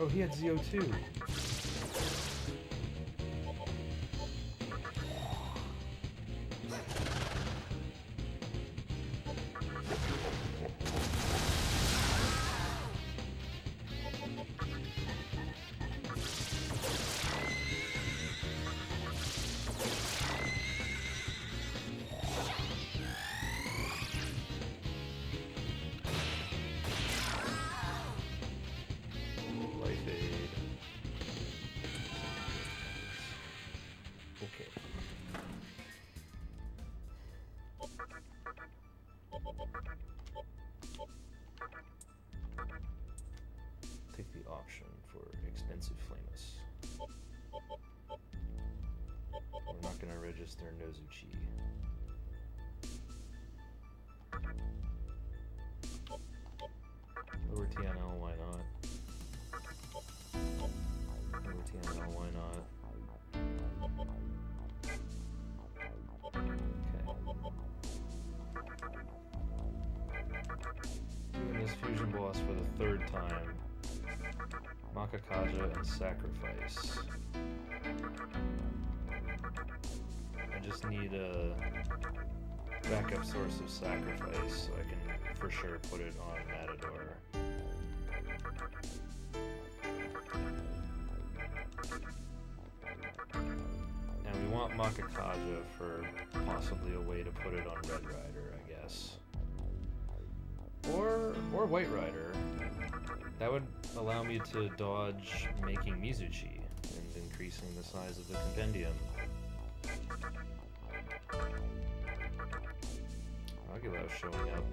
Oh, he had Zio too. Life aid. Okay. Take the option for expensive flamus. We're not gonna register Nozuchi. Lower TNL, why not? Lower TNL, why not? Okay. Doing this fusion boss for the third time. Makakaja and Sacrifice. I just need a backup source of Sacrifice so I can for sure put it on Matador. And we want Makakaja for possibly a way to put it on Red Rider, I guess. Or White Rider. That would allow me to dodge making Mizuchi and increasing the size of the compendium. Agilao showing up.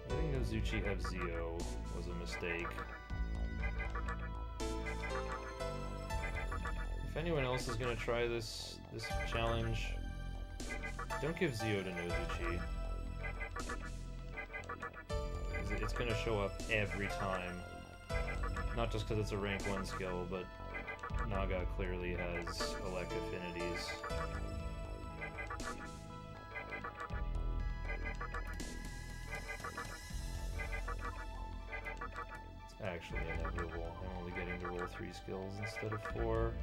Letting Nozuchi have Zio was a mistake. If anyone else is gonna try this challenge, don't give Zio to Nozuchi. It's gonna show up every time. Not just because it's a rank 1 skill, but Naga clearly has elect affinities. It's actually inevitable. I'm only getting to roll 3 skills instead of 4.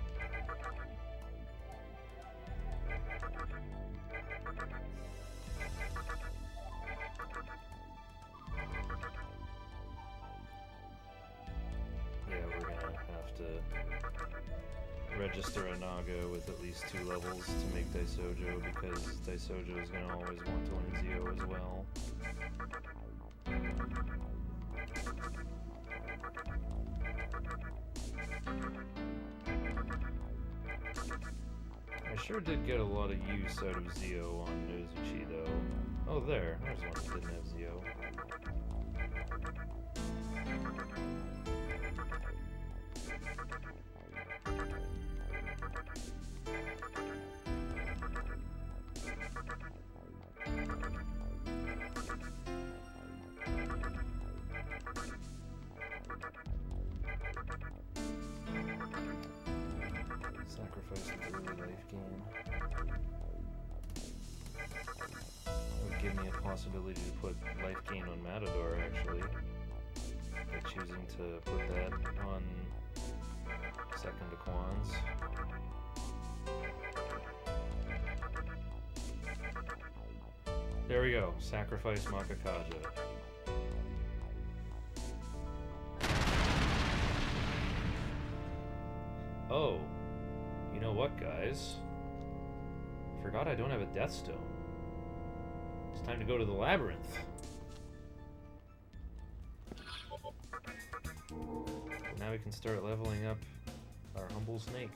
Register a Naga with at least 2 levels to make Daisojo, because Daisojo is going to always want to learn Zio as well. I sure did get a lot of use out of Zio on Nozuchi though. Oh, there's one that didn't have Zio. Sacrifice the early life gain. It would give me a possibility to put life gain on Matador, actually. By choosing to put that on second to Quan's. There we go. Sacrifice Makakaja. Oh. You know what, guys? I forgot I don't have a Death Stone. It's time to go to the Labyrinth. Now we can start leveling up our humble snake.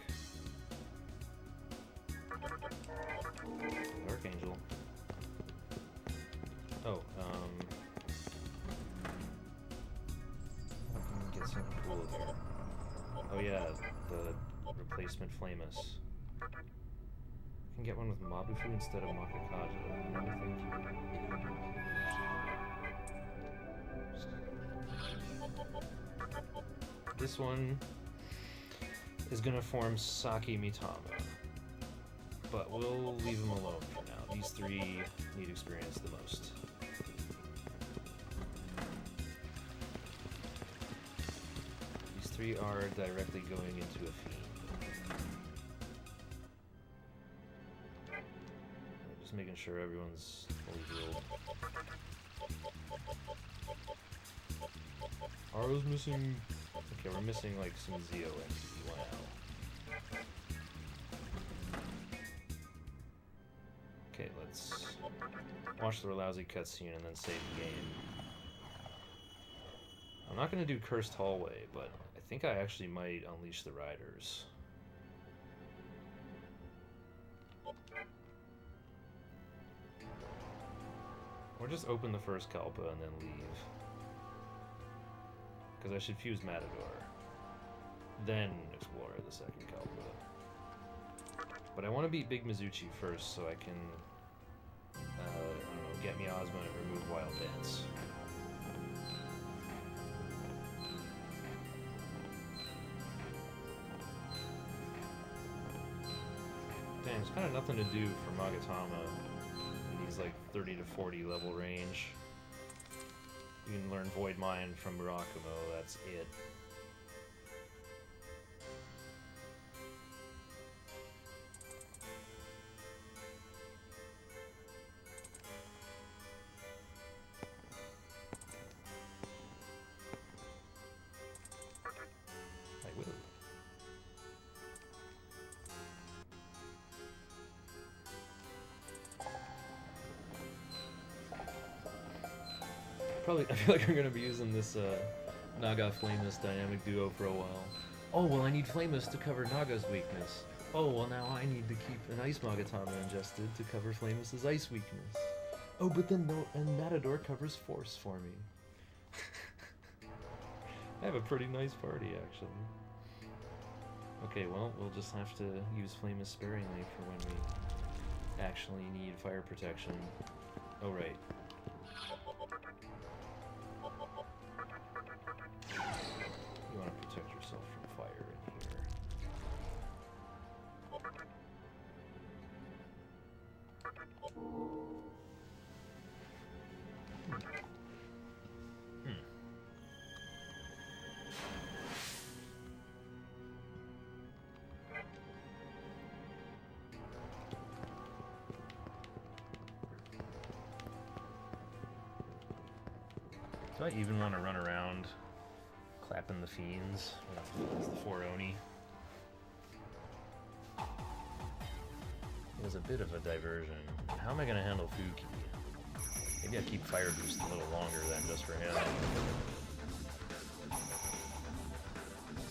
the replacement Flamus. I can get one with Mobufu instead of Makakaja. No, thank you. This one is gonna form Saki Mitama, but we'll leave him alone for now. These three need experience the most. These three are directly going into a fiend. Just making sure everyone's fully healed. Aro's missing. Okay, we're missing like some Zio and Iwanao. Okay, let's watch the lousy cutscene and then save the game. I'm not gonna do Cursed Hallway, but I think I actually might unleash the riders. Or just open the first Kalpa and then leave. Because I should fuse Matador. Then explore the second Kalpa. But I want to beat Big Mizuchi first so I can, I don't know, get Miasma and remove Wild Dance. Dang, there's kind of nothing to do for Magatama in these like 30 to 40 level range. You can learn Void Mind from Murakumo, that's it. I will. Probably, I feel like I'm gonna be using this Naga Flamus dynamic duo for a while. Oh, well, I need Flamus to cover Naga's weakness. Oh, well, now I need to keep an Ice Magatama ingested to cover Flamus's ice weakness. Oh, but then and Matador covers Force for me. I have a pretty nice party, actually. Okay, well, we'll just have to use Flamus sparingly for when we actually need fire protection. Oh, right. You want to protect yourself from fire in here. Do I even want to run around clapping the fiends as the 4 Oni? It was a bit of a diversion. How am I going to handle Fuki? Maybe I'll keep Fire Boost a little longer than just for him.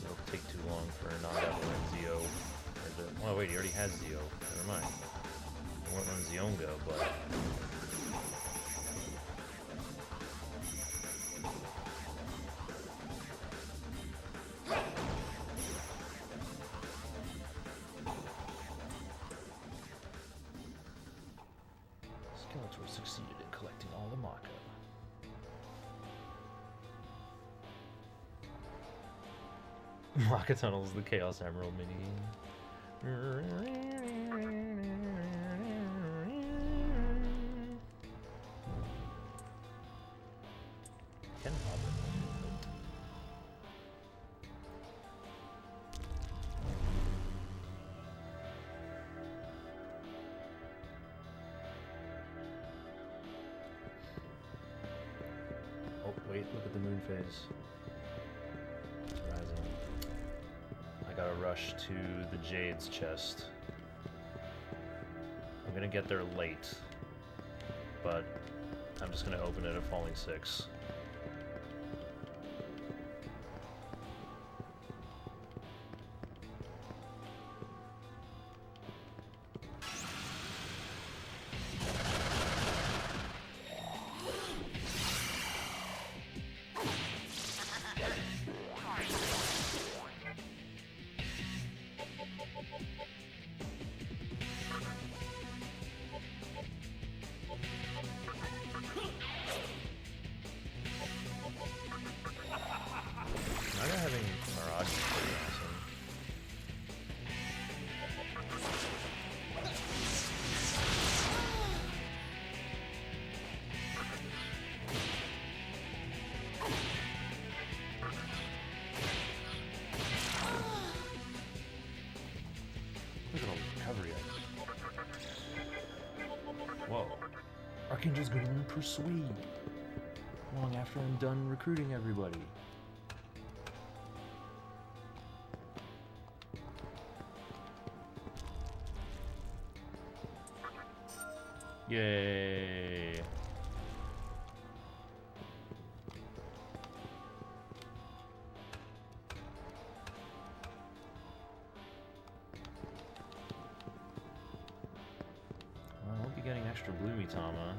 It'll take too long for Naga to run Zio. Oh wait, he already has Zio. Never mind. I won't run Zionga, but... Skeletor succeeded in collecting all the Maka. Maka Tunnel's the Chaos Emerald mini. Can pop it. Oh, wait, look at the moon phase. It's rising. I gotta rush to the Jade's chest. I'm gonna get there late, but I'm just gonna open it at falling 6. Whoa. Archangel's gonna learn Persuade. Long after I'm done recruiting everybody. Yay. Well, I won't be getting extra blue Mitama.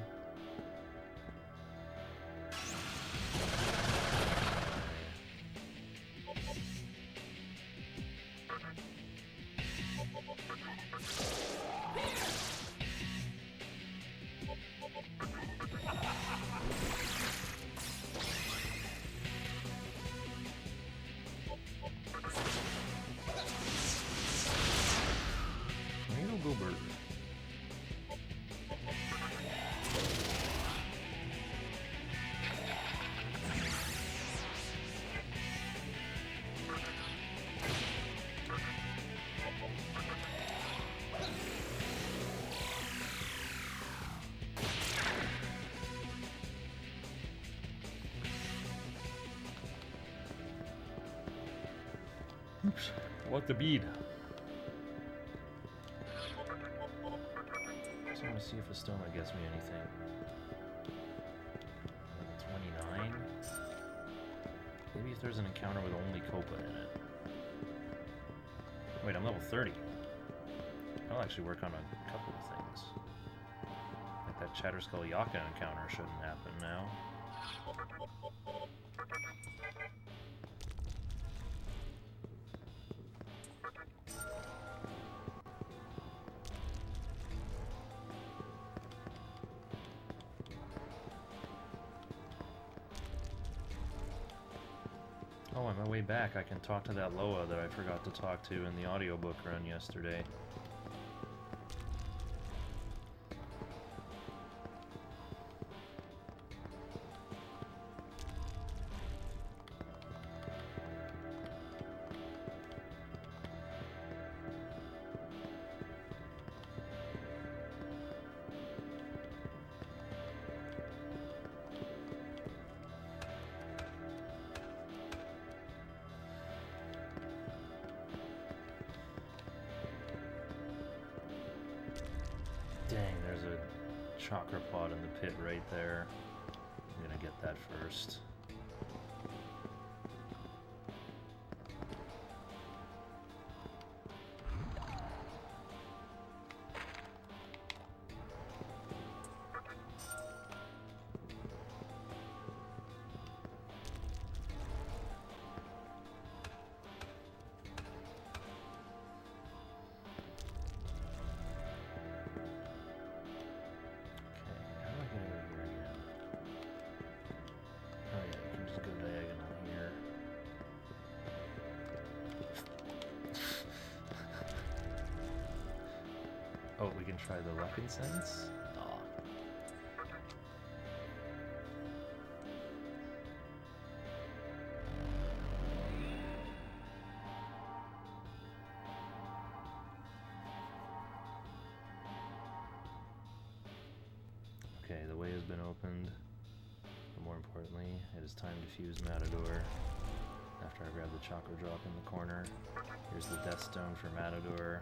Go bird. Oops. What the bead? I want to see if Estoma gets me anything. Level 29? Maybe if there's an encounter with only Copa in it. Wait, I'm level 30. I'll actually work on a couple of things. Like that Chatterskull Yaka encounter shouldn't happen now. Oh, on my way back, I can talk to that Loa that I forgot to talk to in the audiobook run yesterday. Dang, there's a chakra pod in the pit right there. I'm gonna get that first. Oh, we can try the luck incense? Aw. Okay, the way has been opened. But more importantly, it is time to fuse Matador. After I grab the chakra drop in the corner. Here's the Death Stone for Matador.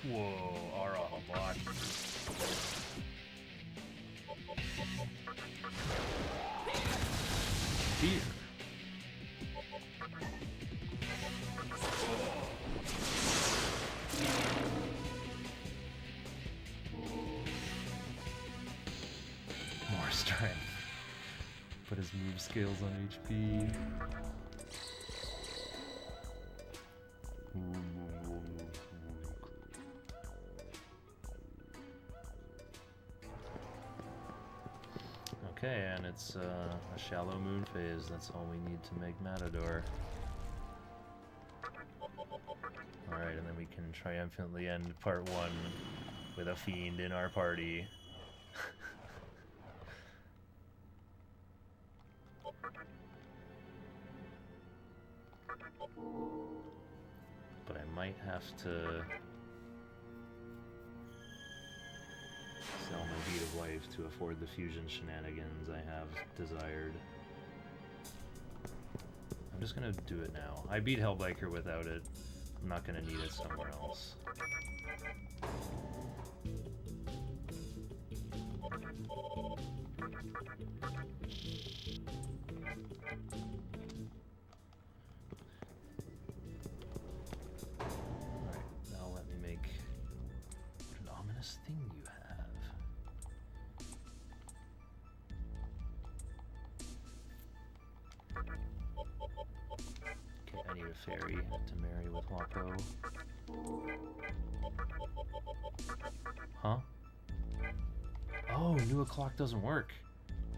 Whoa, Ara block. Fear. More strength. Put his move scales on HP. Ooh, Okay, and it's a shallow moon phase. That's all we need to make Matador. Alright, and then we can triumphantly end part 1 with a fiend in our party. But I might have to sell my bead of life to afford the fusion shenanigans I have desired. I'm just gonna do it now. I beat Hellbiker without it. I'm not gonna need it somewhere else. Alright, now let me make... What an ominous thing you have. Okay, I need a fairy to marry with Wapo. Huh? Oh, new o'clock doesn't work.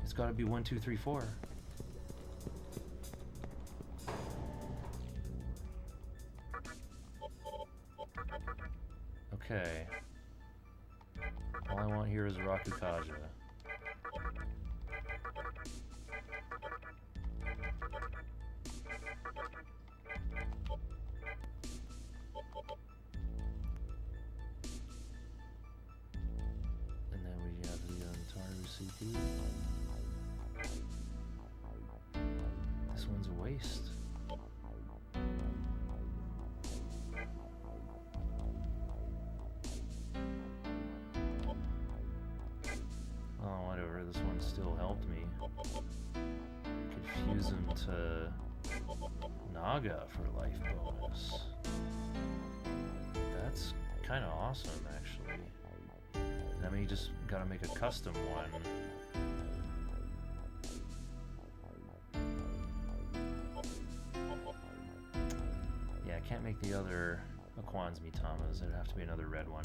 It's gotta be 1, 2, 3, 4. Okay. All I want here is Rakukaja. And then we have the Taru CPU. This one's a waste. Oh, whatever, this one still helped me. Could fuse him to Naga for life bonus. That's kind of awesome, actually. I mean, you just gotta make a custom one. Yeah, I can't make the other Aquan's Mitamas. It'd have to be another red one.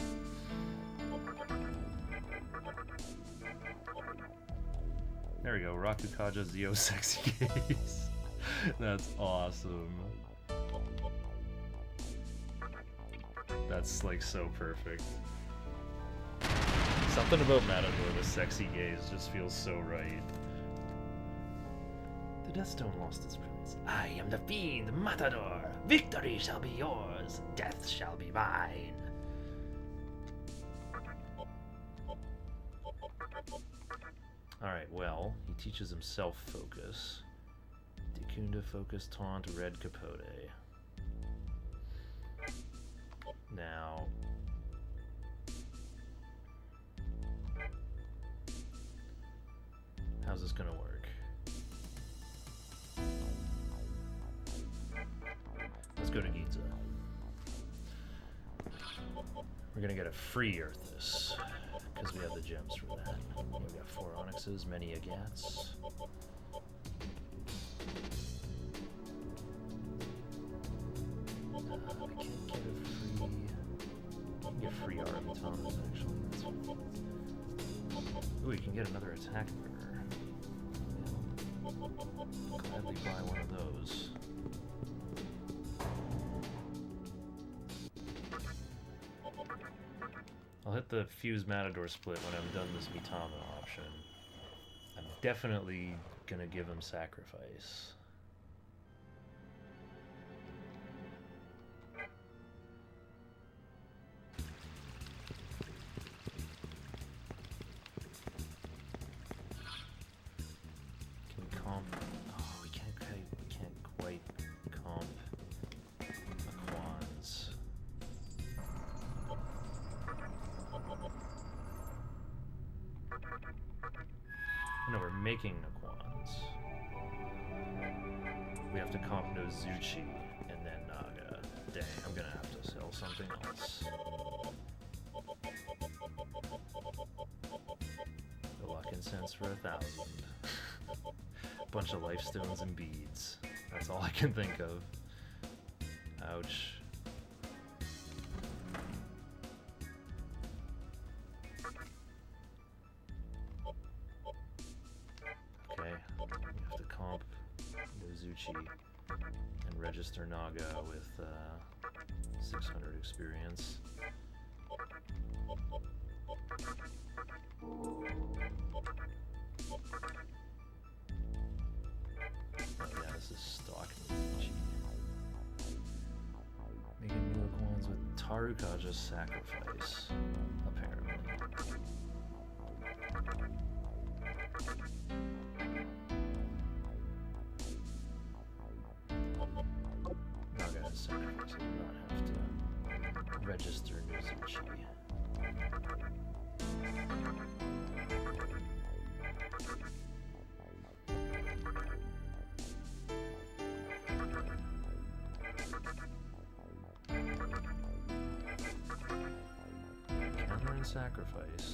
There we go, Rakukaja Zio Sexy Gaze. That's awesome. That's like so perfect. Something about Matador with Sexy Gaze just feels so right. The Deathstone lost its brilliance. I am the fiend, Matador. Victory shall be yours. Death shall be mine. Alright, well, he teaches himself focus. Dekunda focus taunt red capote. Now... how's this gonna work? Let's go to Giza. We're gonna get a free Earthus, because we have the gems for that. Yeah, we got 4 onyxes, many agats. I can't get a free... I can get free Mitamas, actually. That's ooh, we can get another attack burner. I'll gladly buy one of those. I'll hit the Fuse Matador split when I'm done this Mitama option. I'm definitely gonna give him Sacrifice. Can we comp? Oh, we can't quite comp Aquans. No, we're making Aquans. We have to comp Nozuchi and then Naga. Dang, I'm gonna have to sell something else. The luck incense for 1,000. Bunch of lifestones and beads. That's all I can think of. Ouch. Nuzuchi and register Naga with 600 experience. Oh yeah, this is stock Nuzuchi. Making new ones with Tarukaja's sacrifice, apparently. Naga's sacrifice, I do not have to register Nuzuchi. Counter and sacrifice.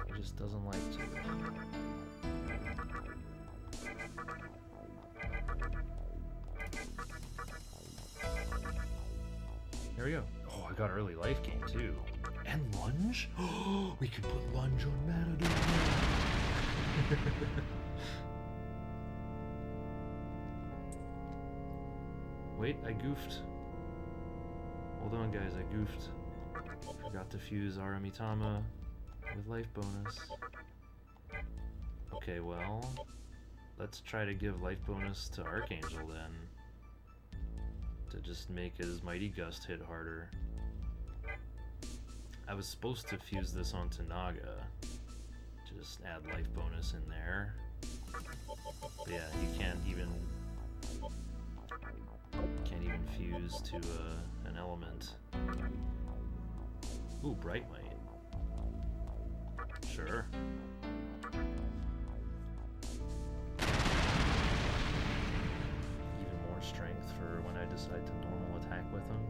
He just doesn't like to. Here we go. Oh, I got early life gain too. And lunge? Oh, we could put lunge on Matador. Wait, I goofed. Hold on, guys, I goofed. Forgot to fuse Aramitama with life bonus. Okay, well, let's try to give life bonus to Archangel then. To just make his Mighty Gust hit harder. I was supposed to fuse this onto Naga. Just add life bonus in there. But yeah, you can't even fuse to an element. Ooh, Bright Might. Sure. Even more strength for when I decide to normal attack with him.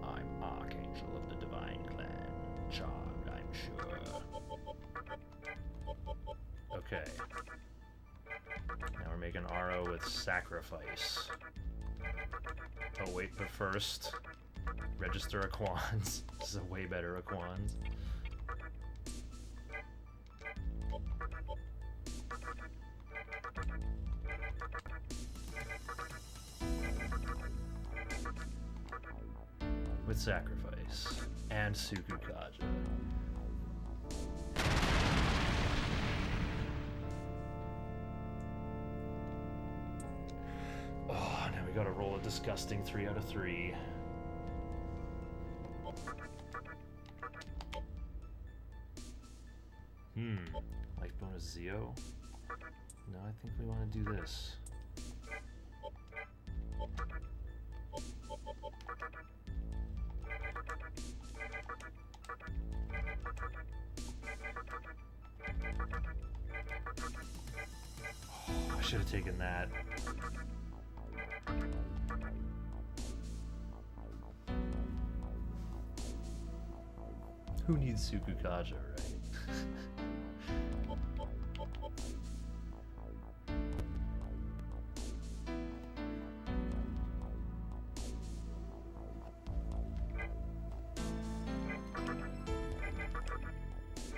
I'm Archangel of the Divine Clan. Charmed, I'm sure. Okay. Now we're making Aro with sacrifice. Oh wait, but first, register Aquans. This is a way better Aquans. With sacrifice and Sukukaja. Oh, now we gotta roll a disgusting 3 out of 3. Life bonus Zio? No, I think we want to do this. Oh, I should have taken that. Who needs Sukukaja, right?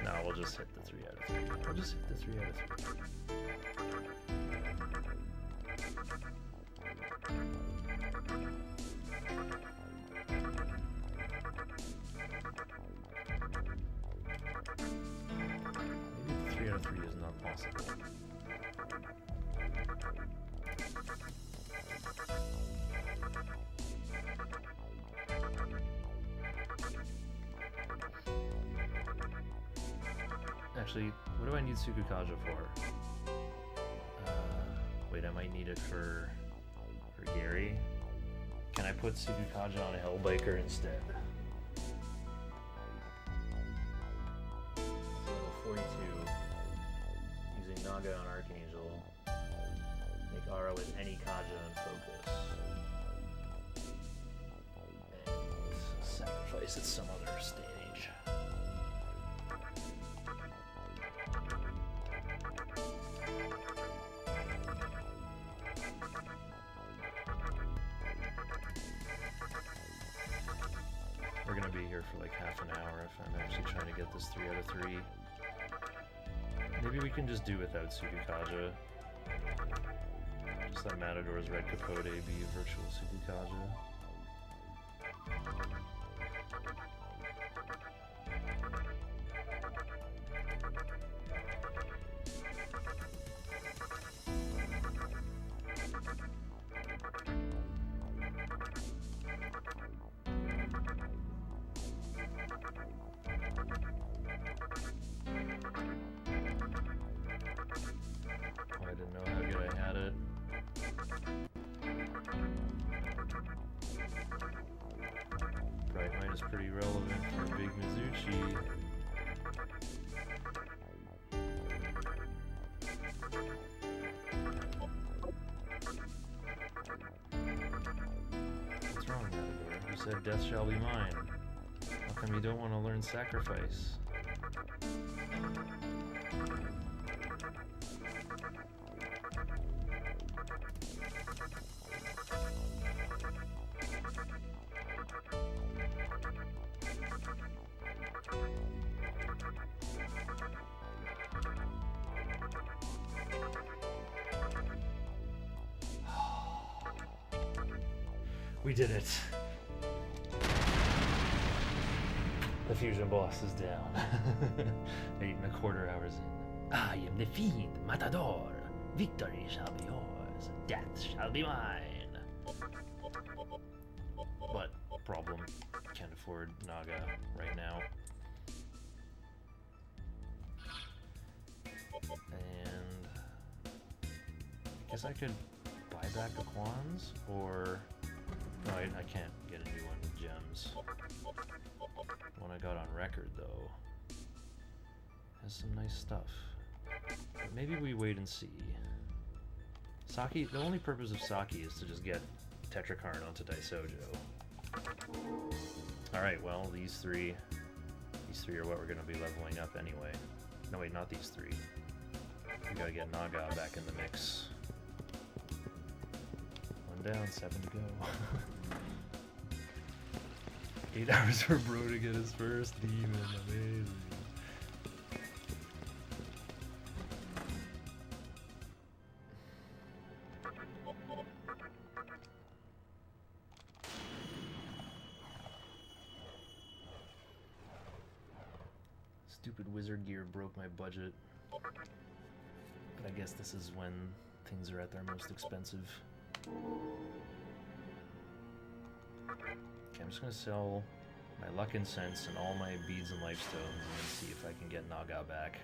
No, we'll just hit the 3 out of 3. We'll just hit the 3 out of 3. Maybe the 3 out of 3 is not possible. Actually, what do I need Sukukaja for? Wait, I might need it for Gary. Can I put Sukukaja on a Hellbiker instead? Level 42. Using Naga on Archangel. Make Aro with any Kaja on focus. And sacrifice at some other stage. We're gonna be here for like half an hour if I'm actually trying to get this 3 out of 3. Maybe we can just do without Sukukaja. Just let Matador's Red Capote be virtual Sukukaja. I didn't know how good I had it. Bright Light is pretty relevant for Big Mizuchi. What's wrong, Matador? You said death shall be mine. How come you don't want to learn sacrifice? We did it. The fusion boss is down. 8.25 hours in. I am the fiend, Matador. Victory shall be yours. Death shall be mine. But problem, can't afford Naga right now. And I guess I could buy back the Quans, or no, I can't get a new one with gems. The one I got on record though has some nice stuff. But maybe we wait and see. Saki, the only purpose of Saki is to just get Tetrakarn onto Daisojo. Alright, well, these three are what we're going to be leveling up anyway. No, wait, not these three. We gotta get Naga back in the mix. 1 down, 7 to go. 8 hours for Bro to get his first demon, amazing. Stupid wizard gear broke my budget. But I guess this is when things are at their most expensive. Okay, I'm just gonna sell my luck incense and all my beads and life stones and then see if I can get Naga back.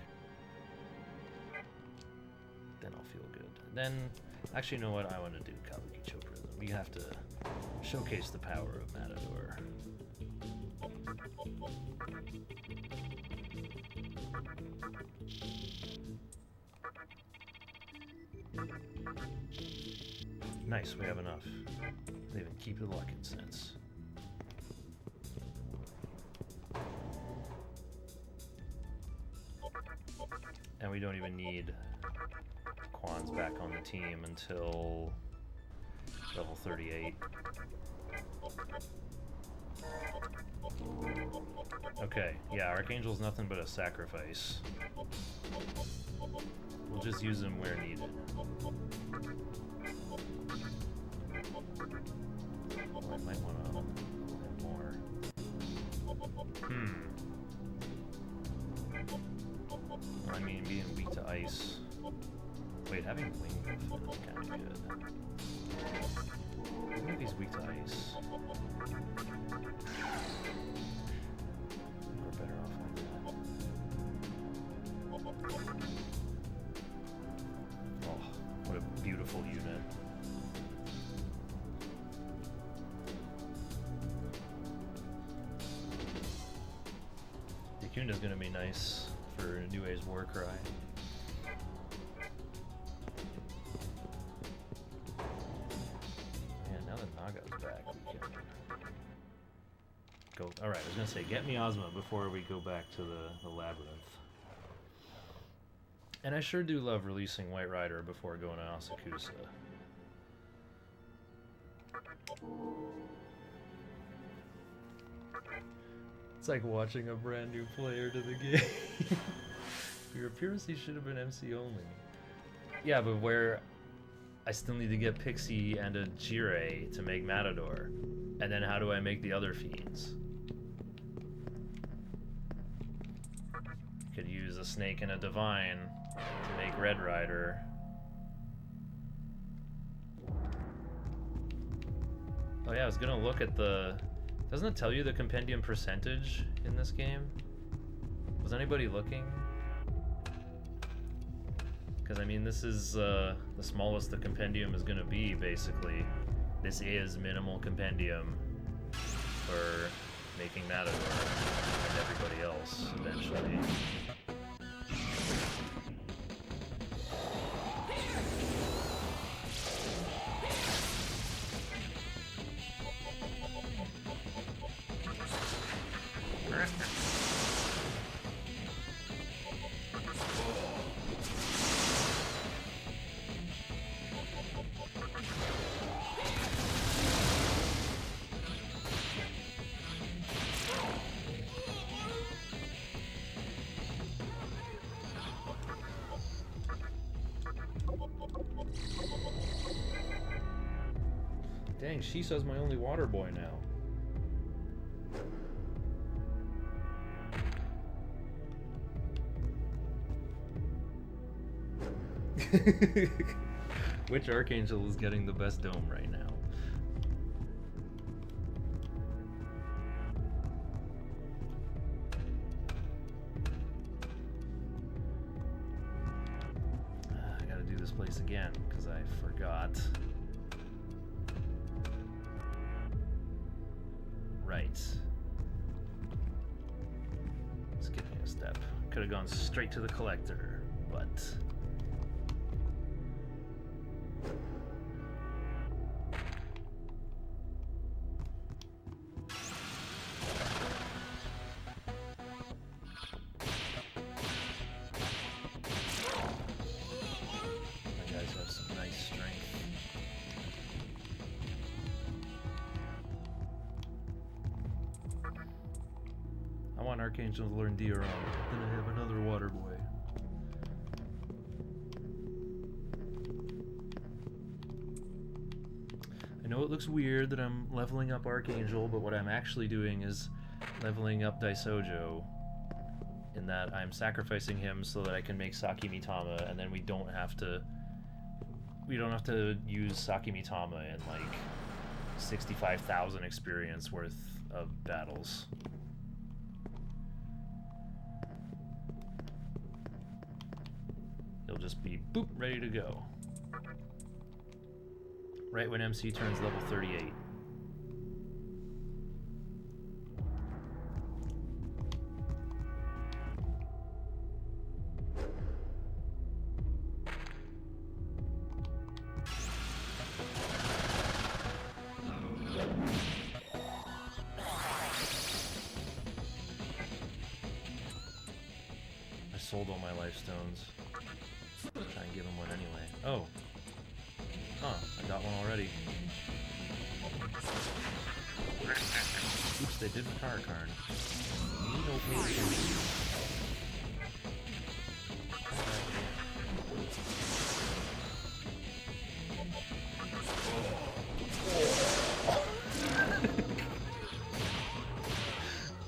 Then I'll feel good. Then, actually, you know what? I want to do Kabukicho Prism. We have to showcase the power of Matador. Nice, we have enough. They even keep the luck incense. And we don't even need Quan's back on the team until level 38. Okay, yeah, Archangel's nothing but a sacrifice. We'll just use him where needed. I might want to have more. I mean, being weak to ice. Wait, having wing is kind of good. Isn't it he's weak to ice? We're better off like that. Oh, what a beautiful unit. Yakunda's gonna be nice for Nue's Warcry. Yeah, now that Naga's back, we can go. Alright, I was gonna say, get Miasma before we go back to the Labyrinth. And I sure do love releasing White Rider before going to Asakusa. It's like watching a brand new player to the game. Your Purists should have been MC only. Yeah, but where I still need to get Pixie and a Jirei to make Matador. And then how do I make the other fiends? Could use a snake and a divine to make Red Rider. Oh yeah, I was gonna look at the... Doesn't it tell you the compendium percentage in this game? Was anybody looking? Because I mean, this is the smallest the compendium is gonna be, basically. This is minimal compendium for making Matador and everybody else, eventually. Dang, Shisa's my only water boy now. Which Archangel is getting the best dome right now? I gotta do this place again, because I forgot. Right. Skipping a step. Could have gone straight to the collector, but... My guys have some nice strength. I want Archangel to learn Dioron, then I have another water boy. I know it looks weird that I'm leveling up Archangel, but what I'm actually doing is leveling up Daisojo, in that I'm sacrificing him so that I can make Saki Mitama, and then we don't have to use Saki Mitama in like 65,000 experience worth of battles. He'll just be boop, ready to go. Right when MC turns level 38. I sold all my life stones. Try and give him one anyway. Oh. Huh, I got one already. Oops, they did the car Karn. Need no patience.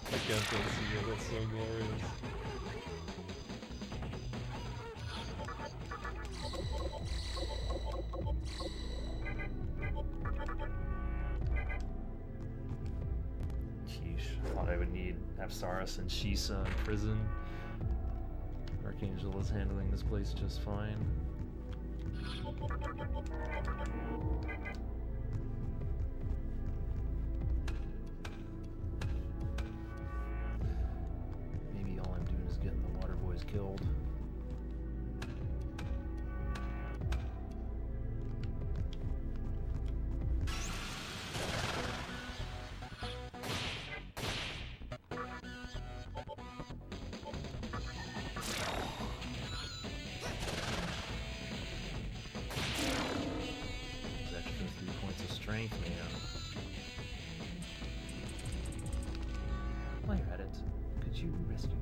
I can't see it, that's so glorious. Apsaris and Shisa in prison. Archangel is handling this place just fine. Maybe all I'm doing is getting the water boys killed. While you're at it, could you rescue me?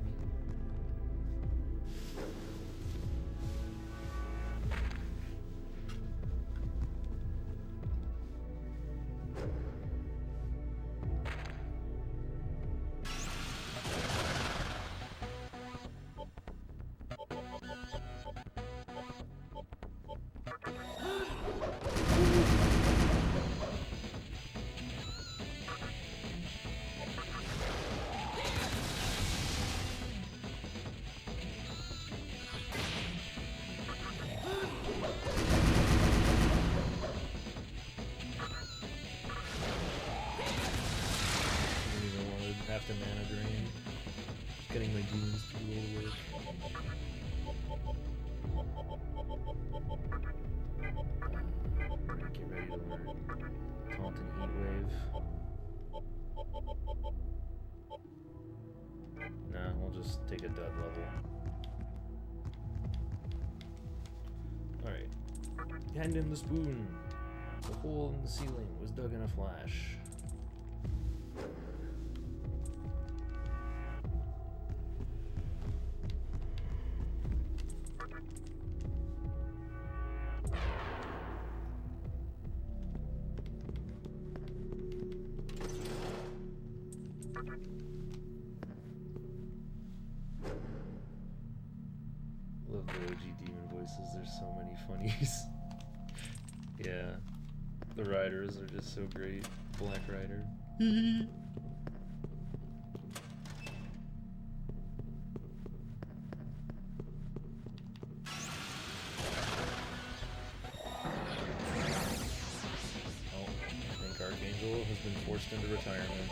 craft a mana drain. Just getting my demons to do all the work. Alright, get ready to learn Taunt and Heat Wave. Nah, we'll just take a dud level. Alright. Hand in the spoon. The hole in the ceiling was dug in a flash. Love the OG demon voices, there's so many funnies. Yeah. The riders are just so great. Black Rider. Oh, I think Archangel has been forced into retirement.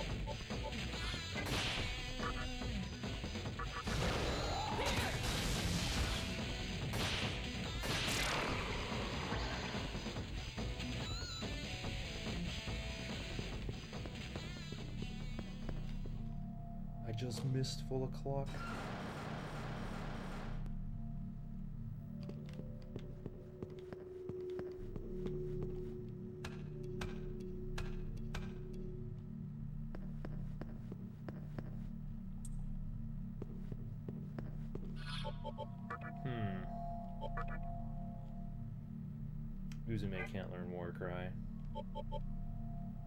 I just missed full o'clock. Uzume can't learn Warcry.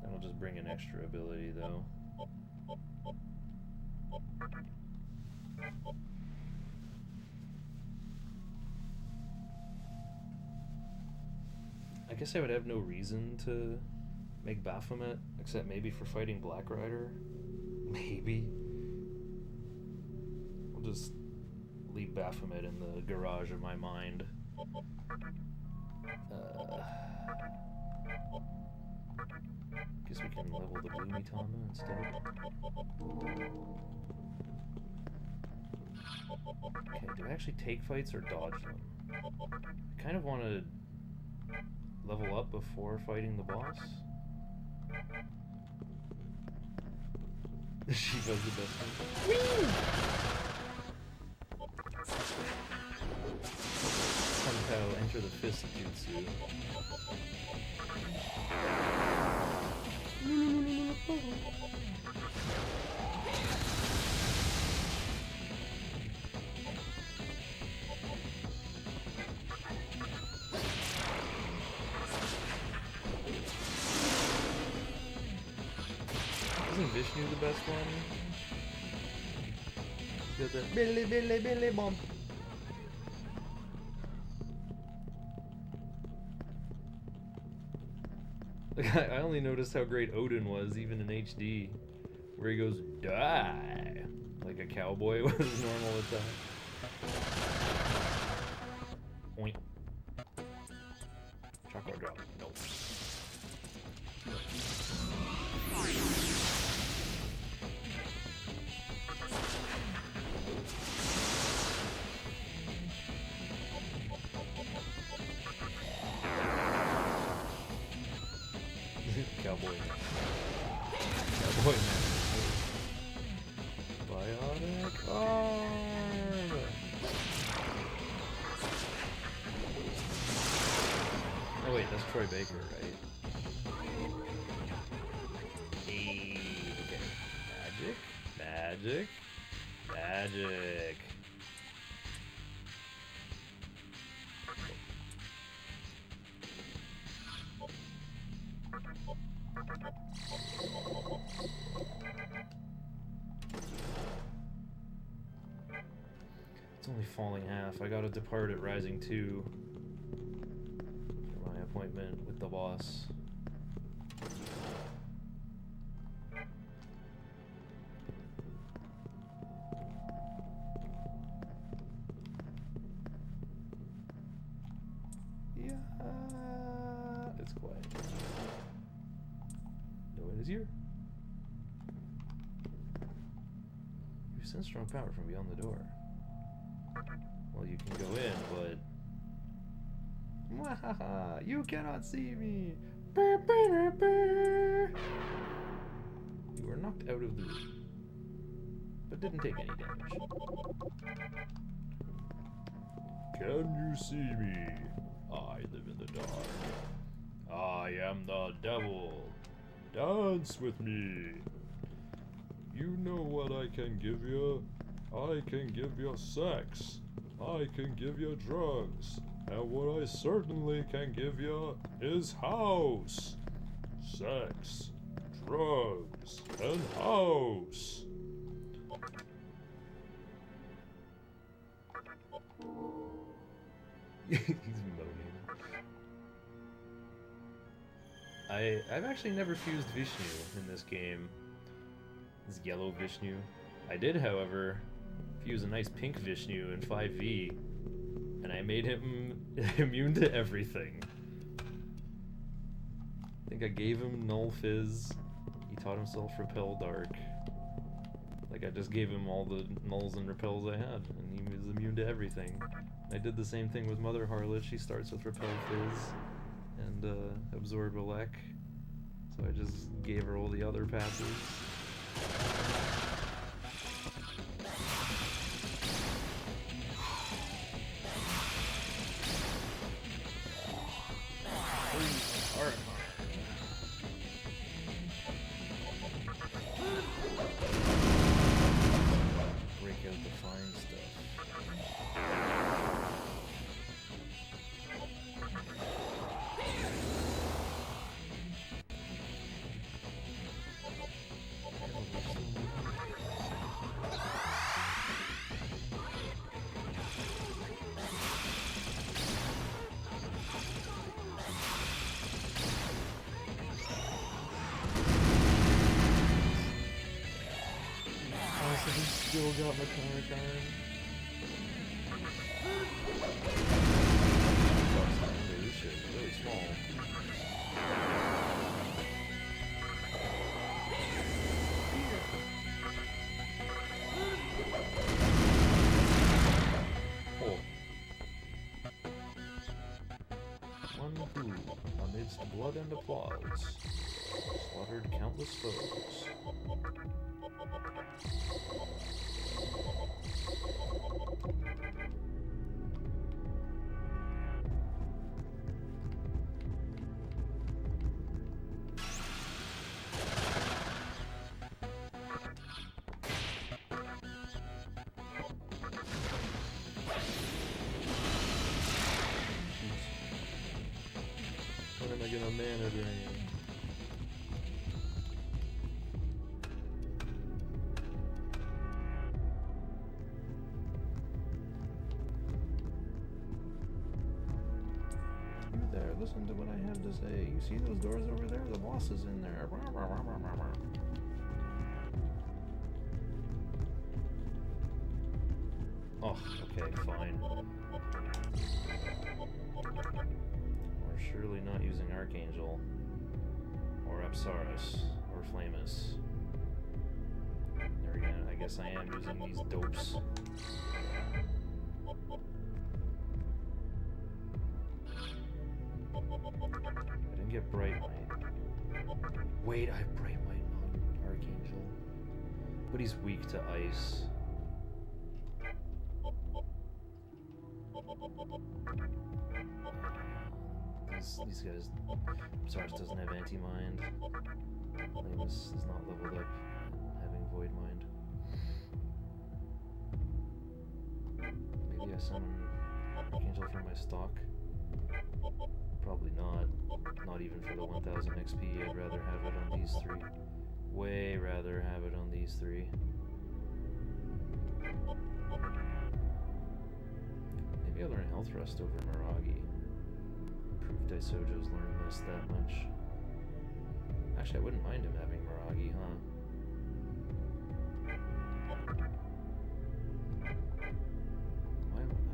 That'll just bring an extra ability though. I guess I would have no reason to make Baphomet, except maybe for fighting Black Rider. Maybe. I'll just leave Baphomet in the garage of my mind. Guess we can level the blue Mitama instead. Okay, do I actually take fights or dodge them? I kind of want to level up before fighting the boss. Shiva's the best one. Somehow enter the fist jutsu. Isn't Vishnu the best one? He's got that Billy Billy Billy bump. I only noticed how great Odin was, even in HD, where he goes, die, like a cowboy with his normal attack. Oink. Chakra drop. Nope. Cowboy. Cowboy man. Biotic arm. Oh wait, that's Troy Baker, right? Hey, okay. Magic. Magic. It's only falling half. I gotta depart at Rising 2 for my appointment with the boss. Yeah, it's quiet. No one is here. sense strong power from beyond the door. Well, you can go in, but... Mwahaha! You cannot see me! Burr, burr, burr. You were knocked out of the room, but didn't take any damage. Can you see me? I live in the dark. I am the devil. Dance with me. You know what I can give you? I can give you sex. I can give you drugs. And what I certainly can give you is house. Sex, drugs, and house. He's moaning. I've actually never fused Vishnu in this game. This yellow Vishnu. I did, however, fuse a nice pink Vishnu in 5V, and I made him immune to everything. I think I gave him Null Fizz. He taught himself Repel Dark. Like, I just gave him all the nulls and repels I had, and he was immune to everything. I did the same thing with Mother Harlot. She starts with Repel Fizz and Absorb Elec. So I just gave her all the other passes. Alright. Break out the fine stuff. Still got my counter card. This shit is really small. Oh. One who, amidst blood and applause, slaughtered countless foes. When am I gonna mana drain? Listen to what I have to say. You see those doors over there? The boss is in there. Oh, okay, fine. We're surely not using Archangel, or Apsaris, or Flamus. There again, I guess I am using these dopes. I didn't get Bright Light. Wait, I have Bright Light on Archangel. But he's weak to ice. These guys... Sars doesn't have Anti-Mind. Lamus is not leveled up, having Void Mind. Maybe I summon Archangel from my stock? Probably not. Not even for the 1000 XP. I'd rather have it on these three. Way rather have it on these three. Maybe I'll learn Health Rust over Miragi. Prove Daisojo's learned this that much. Actually, I wouldn't mind him having Miragi, huh?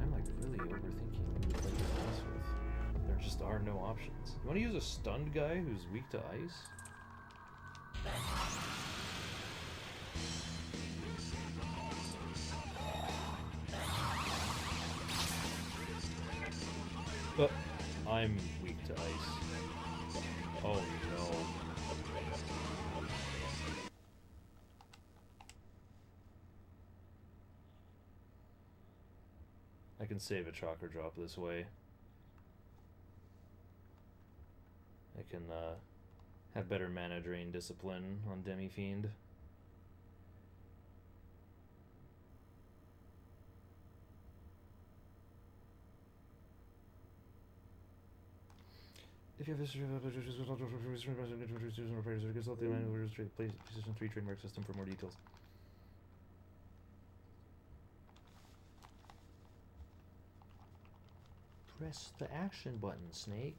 I'm like really overthinking who to play this boss with. There just are no options. You want to use a stunned guy who's weak to ice? I'm weak to ice. Oh no. I can save a chakra drop this way. I can have better mana drain discipline on Demifiend. If you have position 3 trademark system for more details. Press the action button, Snake.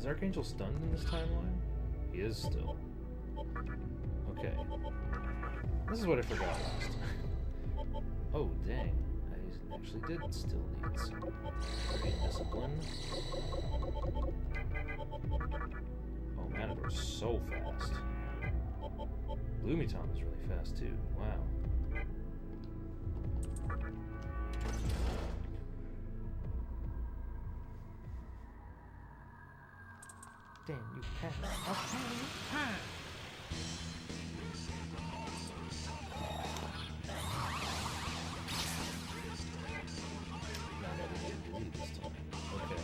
Is Archangel stunned in this timeline? He is still. Okay. This is what I forgot last time. Oh, dang. I actually did still need some brain discipline. Oh, Matador's so fast. Blue Mitamas is really fast, too. Wow. Damn, you pass. Okay, you pass. Not having to delete this time. Okay.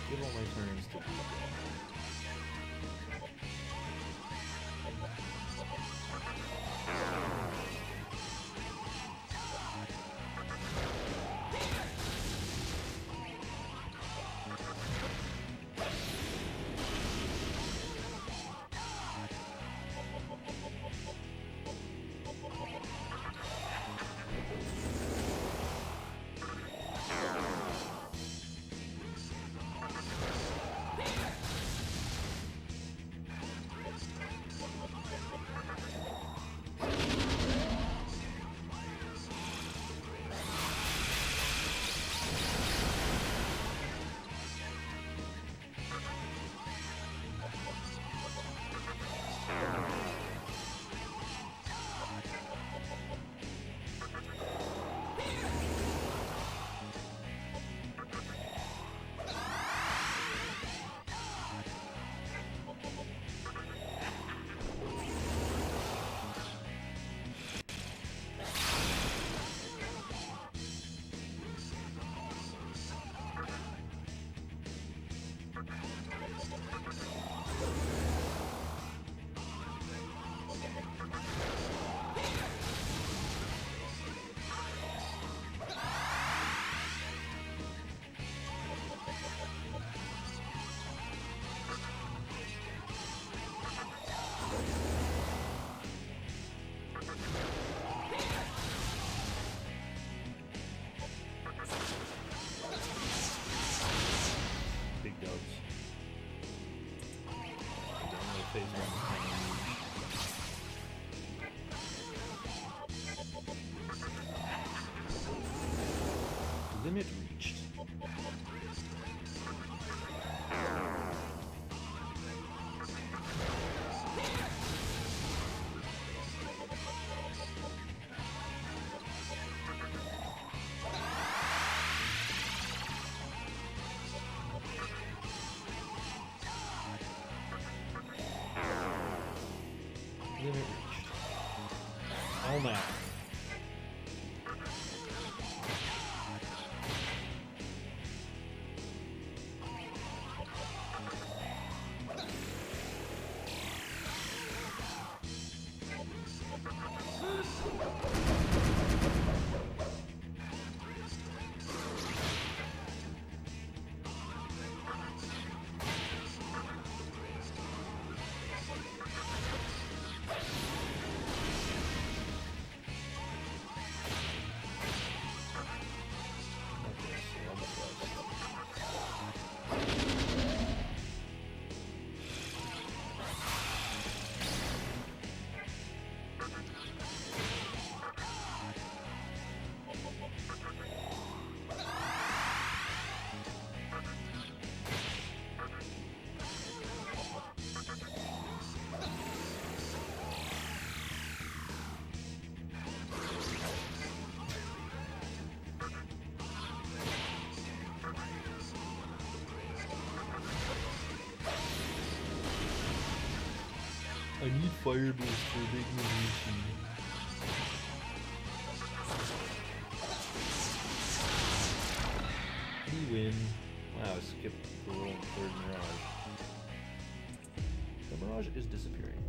Give all my turns to people. Limit reached. Limit reached. Oh man. I need fire boost for big Mizuchi. We win. Wow, I skipped the little third mirage. The mirage is disappearing.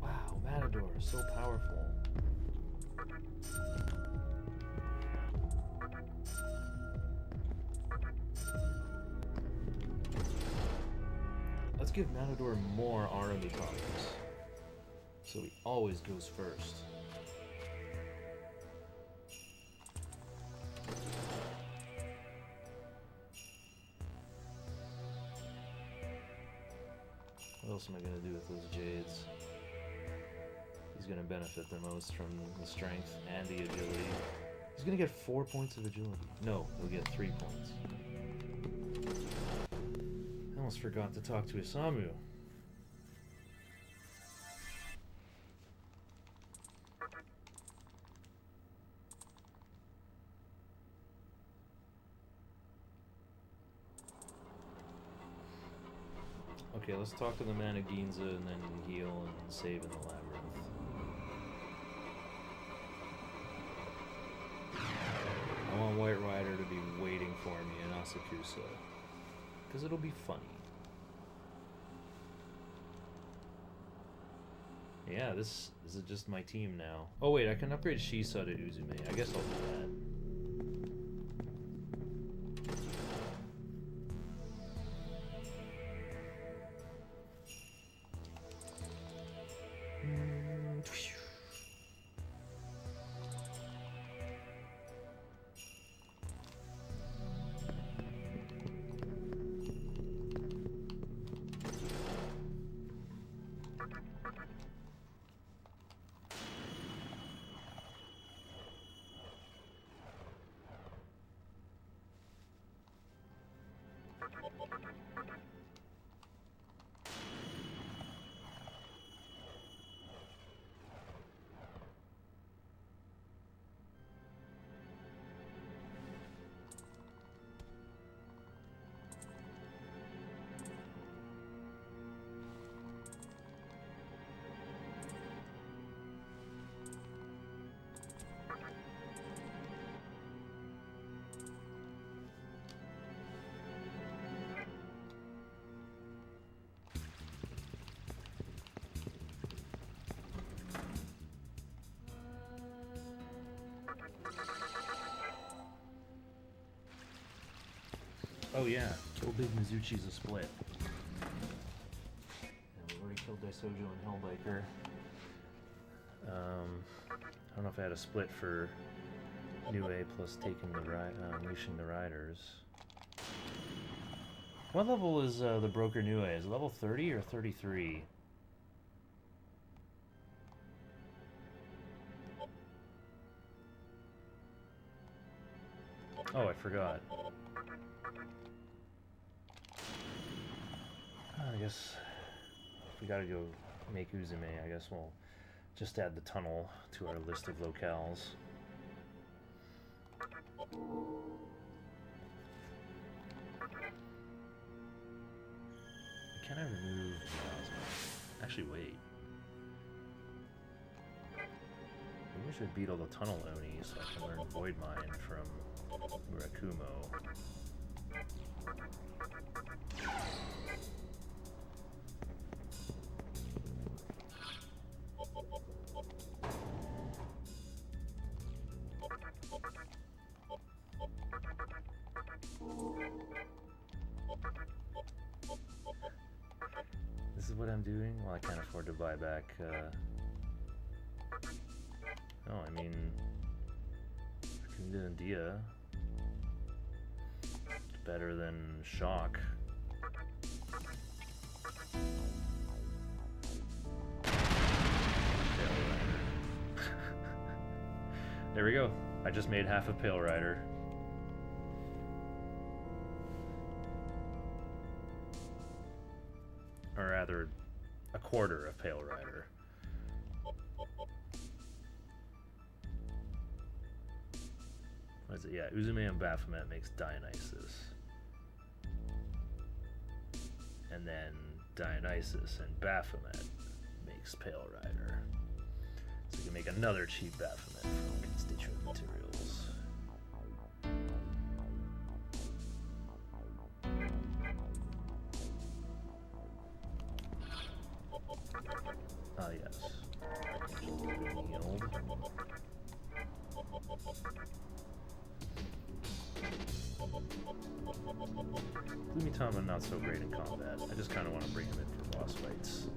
Wow, Matador, so powerful. Let's give Matador more army topics, so he always goes first. What else am I going to do with those jades? He's going to benefit the most from the strength and the agility. He's going to get 4 points of agility. No, he'll get 3 points. I almost forgot to talk to Isamu. Okay, let's talk to the man of Ginza and then heal and save in the labyrinth. I want White Rider to be waiting for me in Asakusa, because it'll be funny. Yeah, this is just my team now. Oh wait, I can upgrade Shisa to Uzume. I guess I'll do that. Oh yeah, kill Big Mizuchi's a split. And we already killed Daisojo and Hellbiker. I don't know if I had a split for New A plus taking the unleashing the riders. What level is the Broker New A? Is it level 30 or 33? Oh, I forgot. I guess if we gotta go make Uzume, I guess we'll just add the tunnel to our list of locales. Can I remove Miasma? Actually, wait. Maybe we should beetle the tunnel Oni so I can learn Void Mind from Murakumo. This is what I'm doing? Well, I can't afford to buy back, Oh, I mean... Dia. It's better than Shock. There we go. I just made half of Pale Rider. Or rather, a quarter of Pale Rider. What is it? Yeah, Uzume and Baphomet makes Dionysus. And then Dionysus and Baphomet makes Pale Rider. So you can make another cheap Baphomet from constituent materials. Ah, yes. Yield. Blue Mitama not so great in combat. I just kind of want to bring him in for boss fights.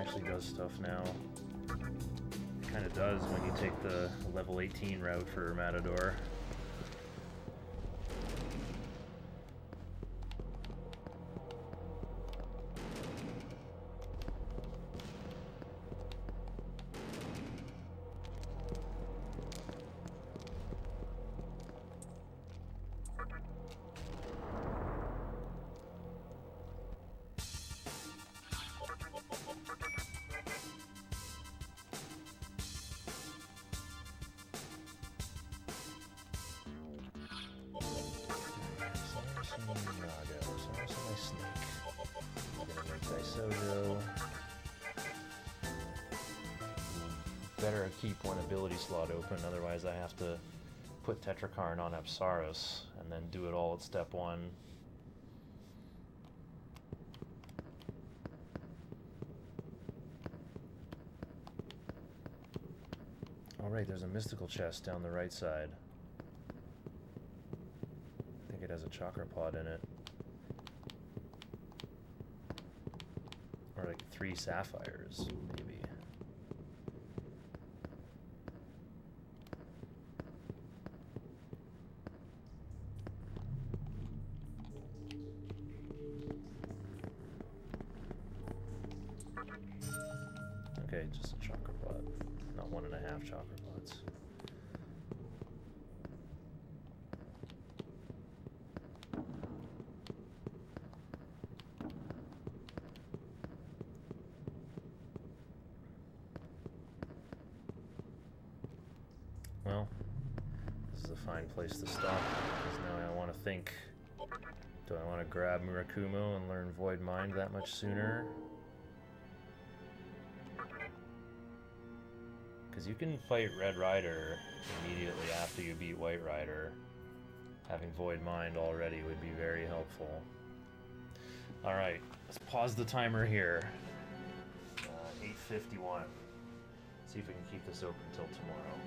Actually does stuff now. It kind of does when you take the level 18 route for Matador. Better keep one ability slot open, otherwise I have to put Tetrakarn on Apsaris and then do it all at step 1. Alright, there's a mystical chest down the right side. I think it has a chakra pod in it. Or like 3 sapphires, maybe. Okay, just a chakra pod, not 1.5 chakra pods. Well, this is a fine place to stop, because now I want to think, do I want to grab Murakumo and learn Void Mind that much sooner? Because you can fight Red Rider immediately after you beat White Rider. Having Void Mind already would be very helpful. All right, let's pause the timer here. 8:51. See if we can keep this open until tomorrow.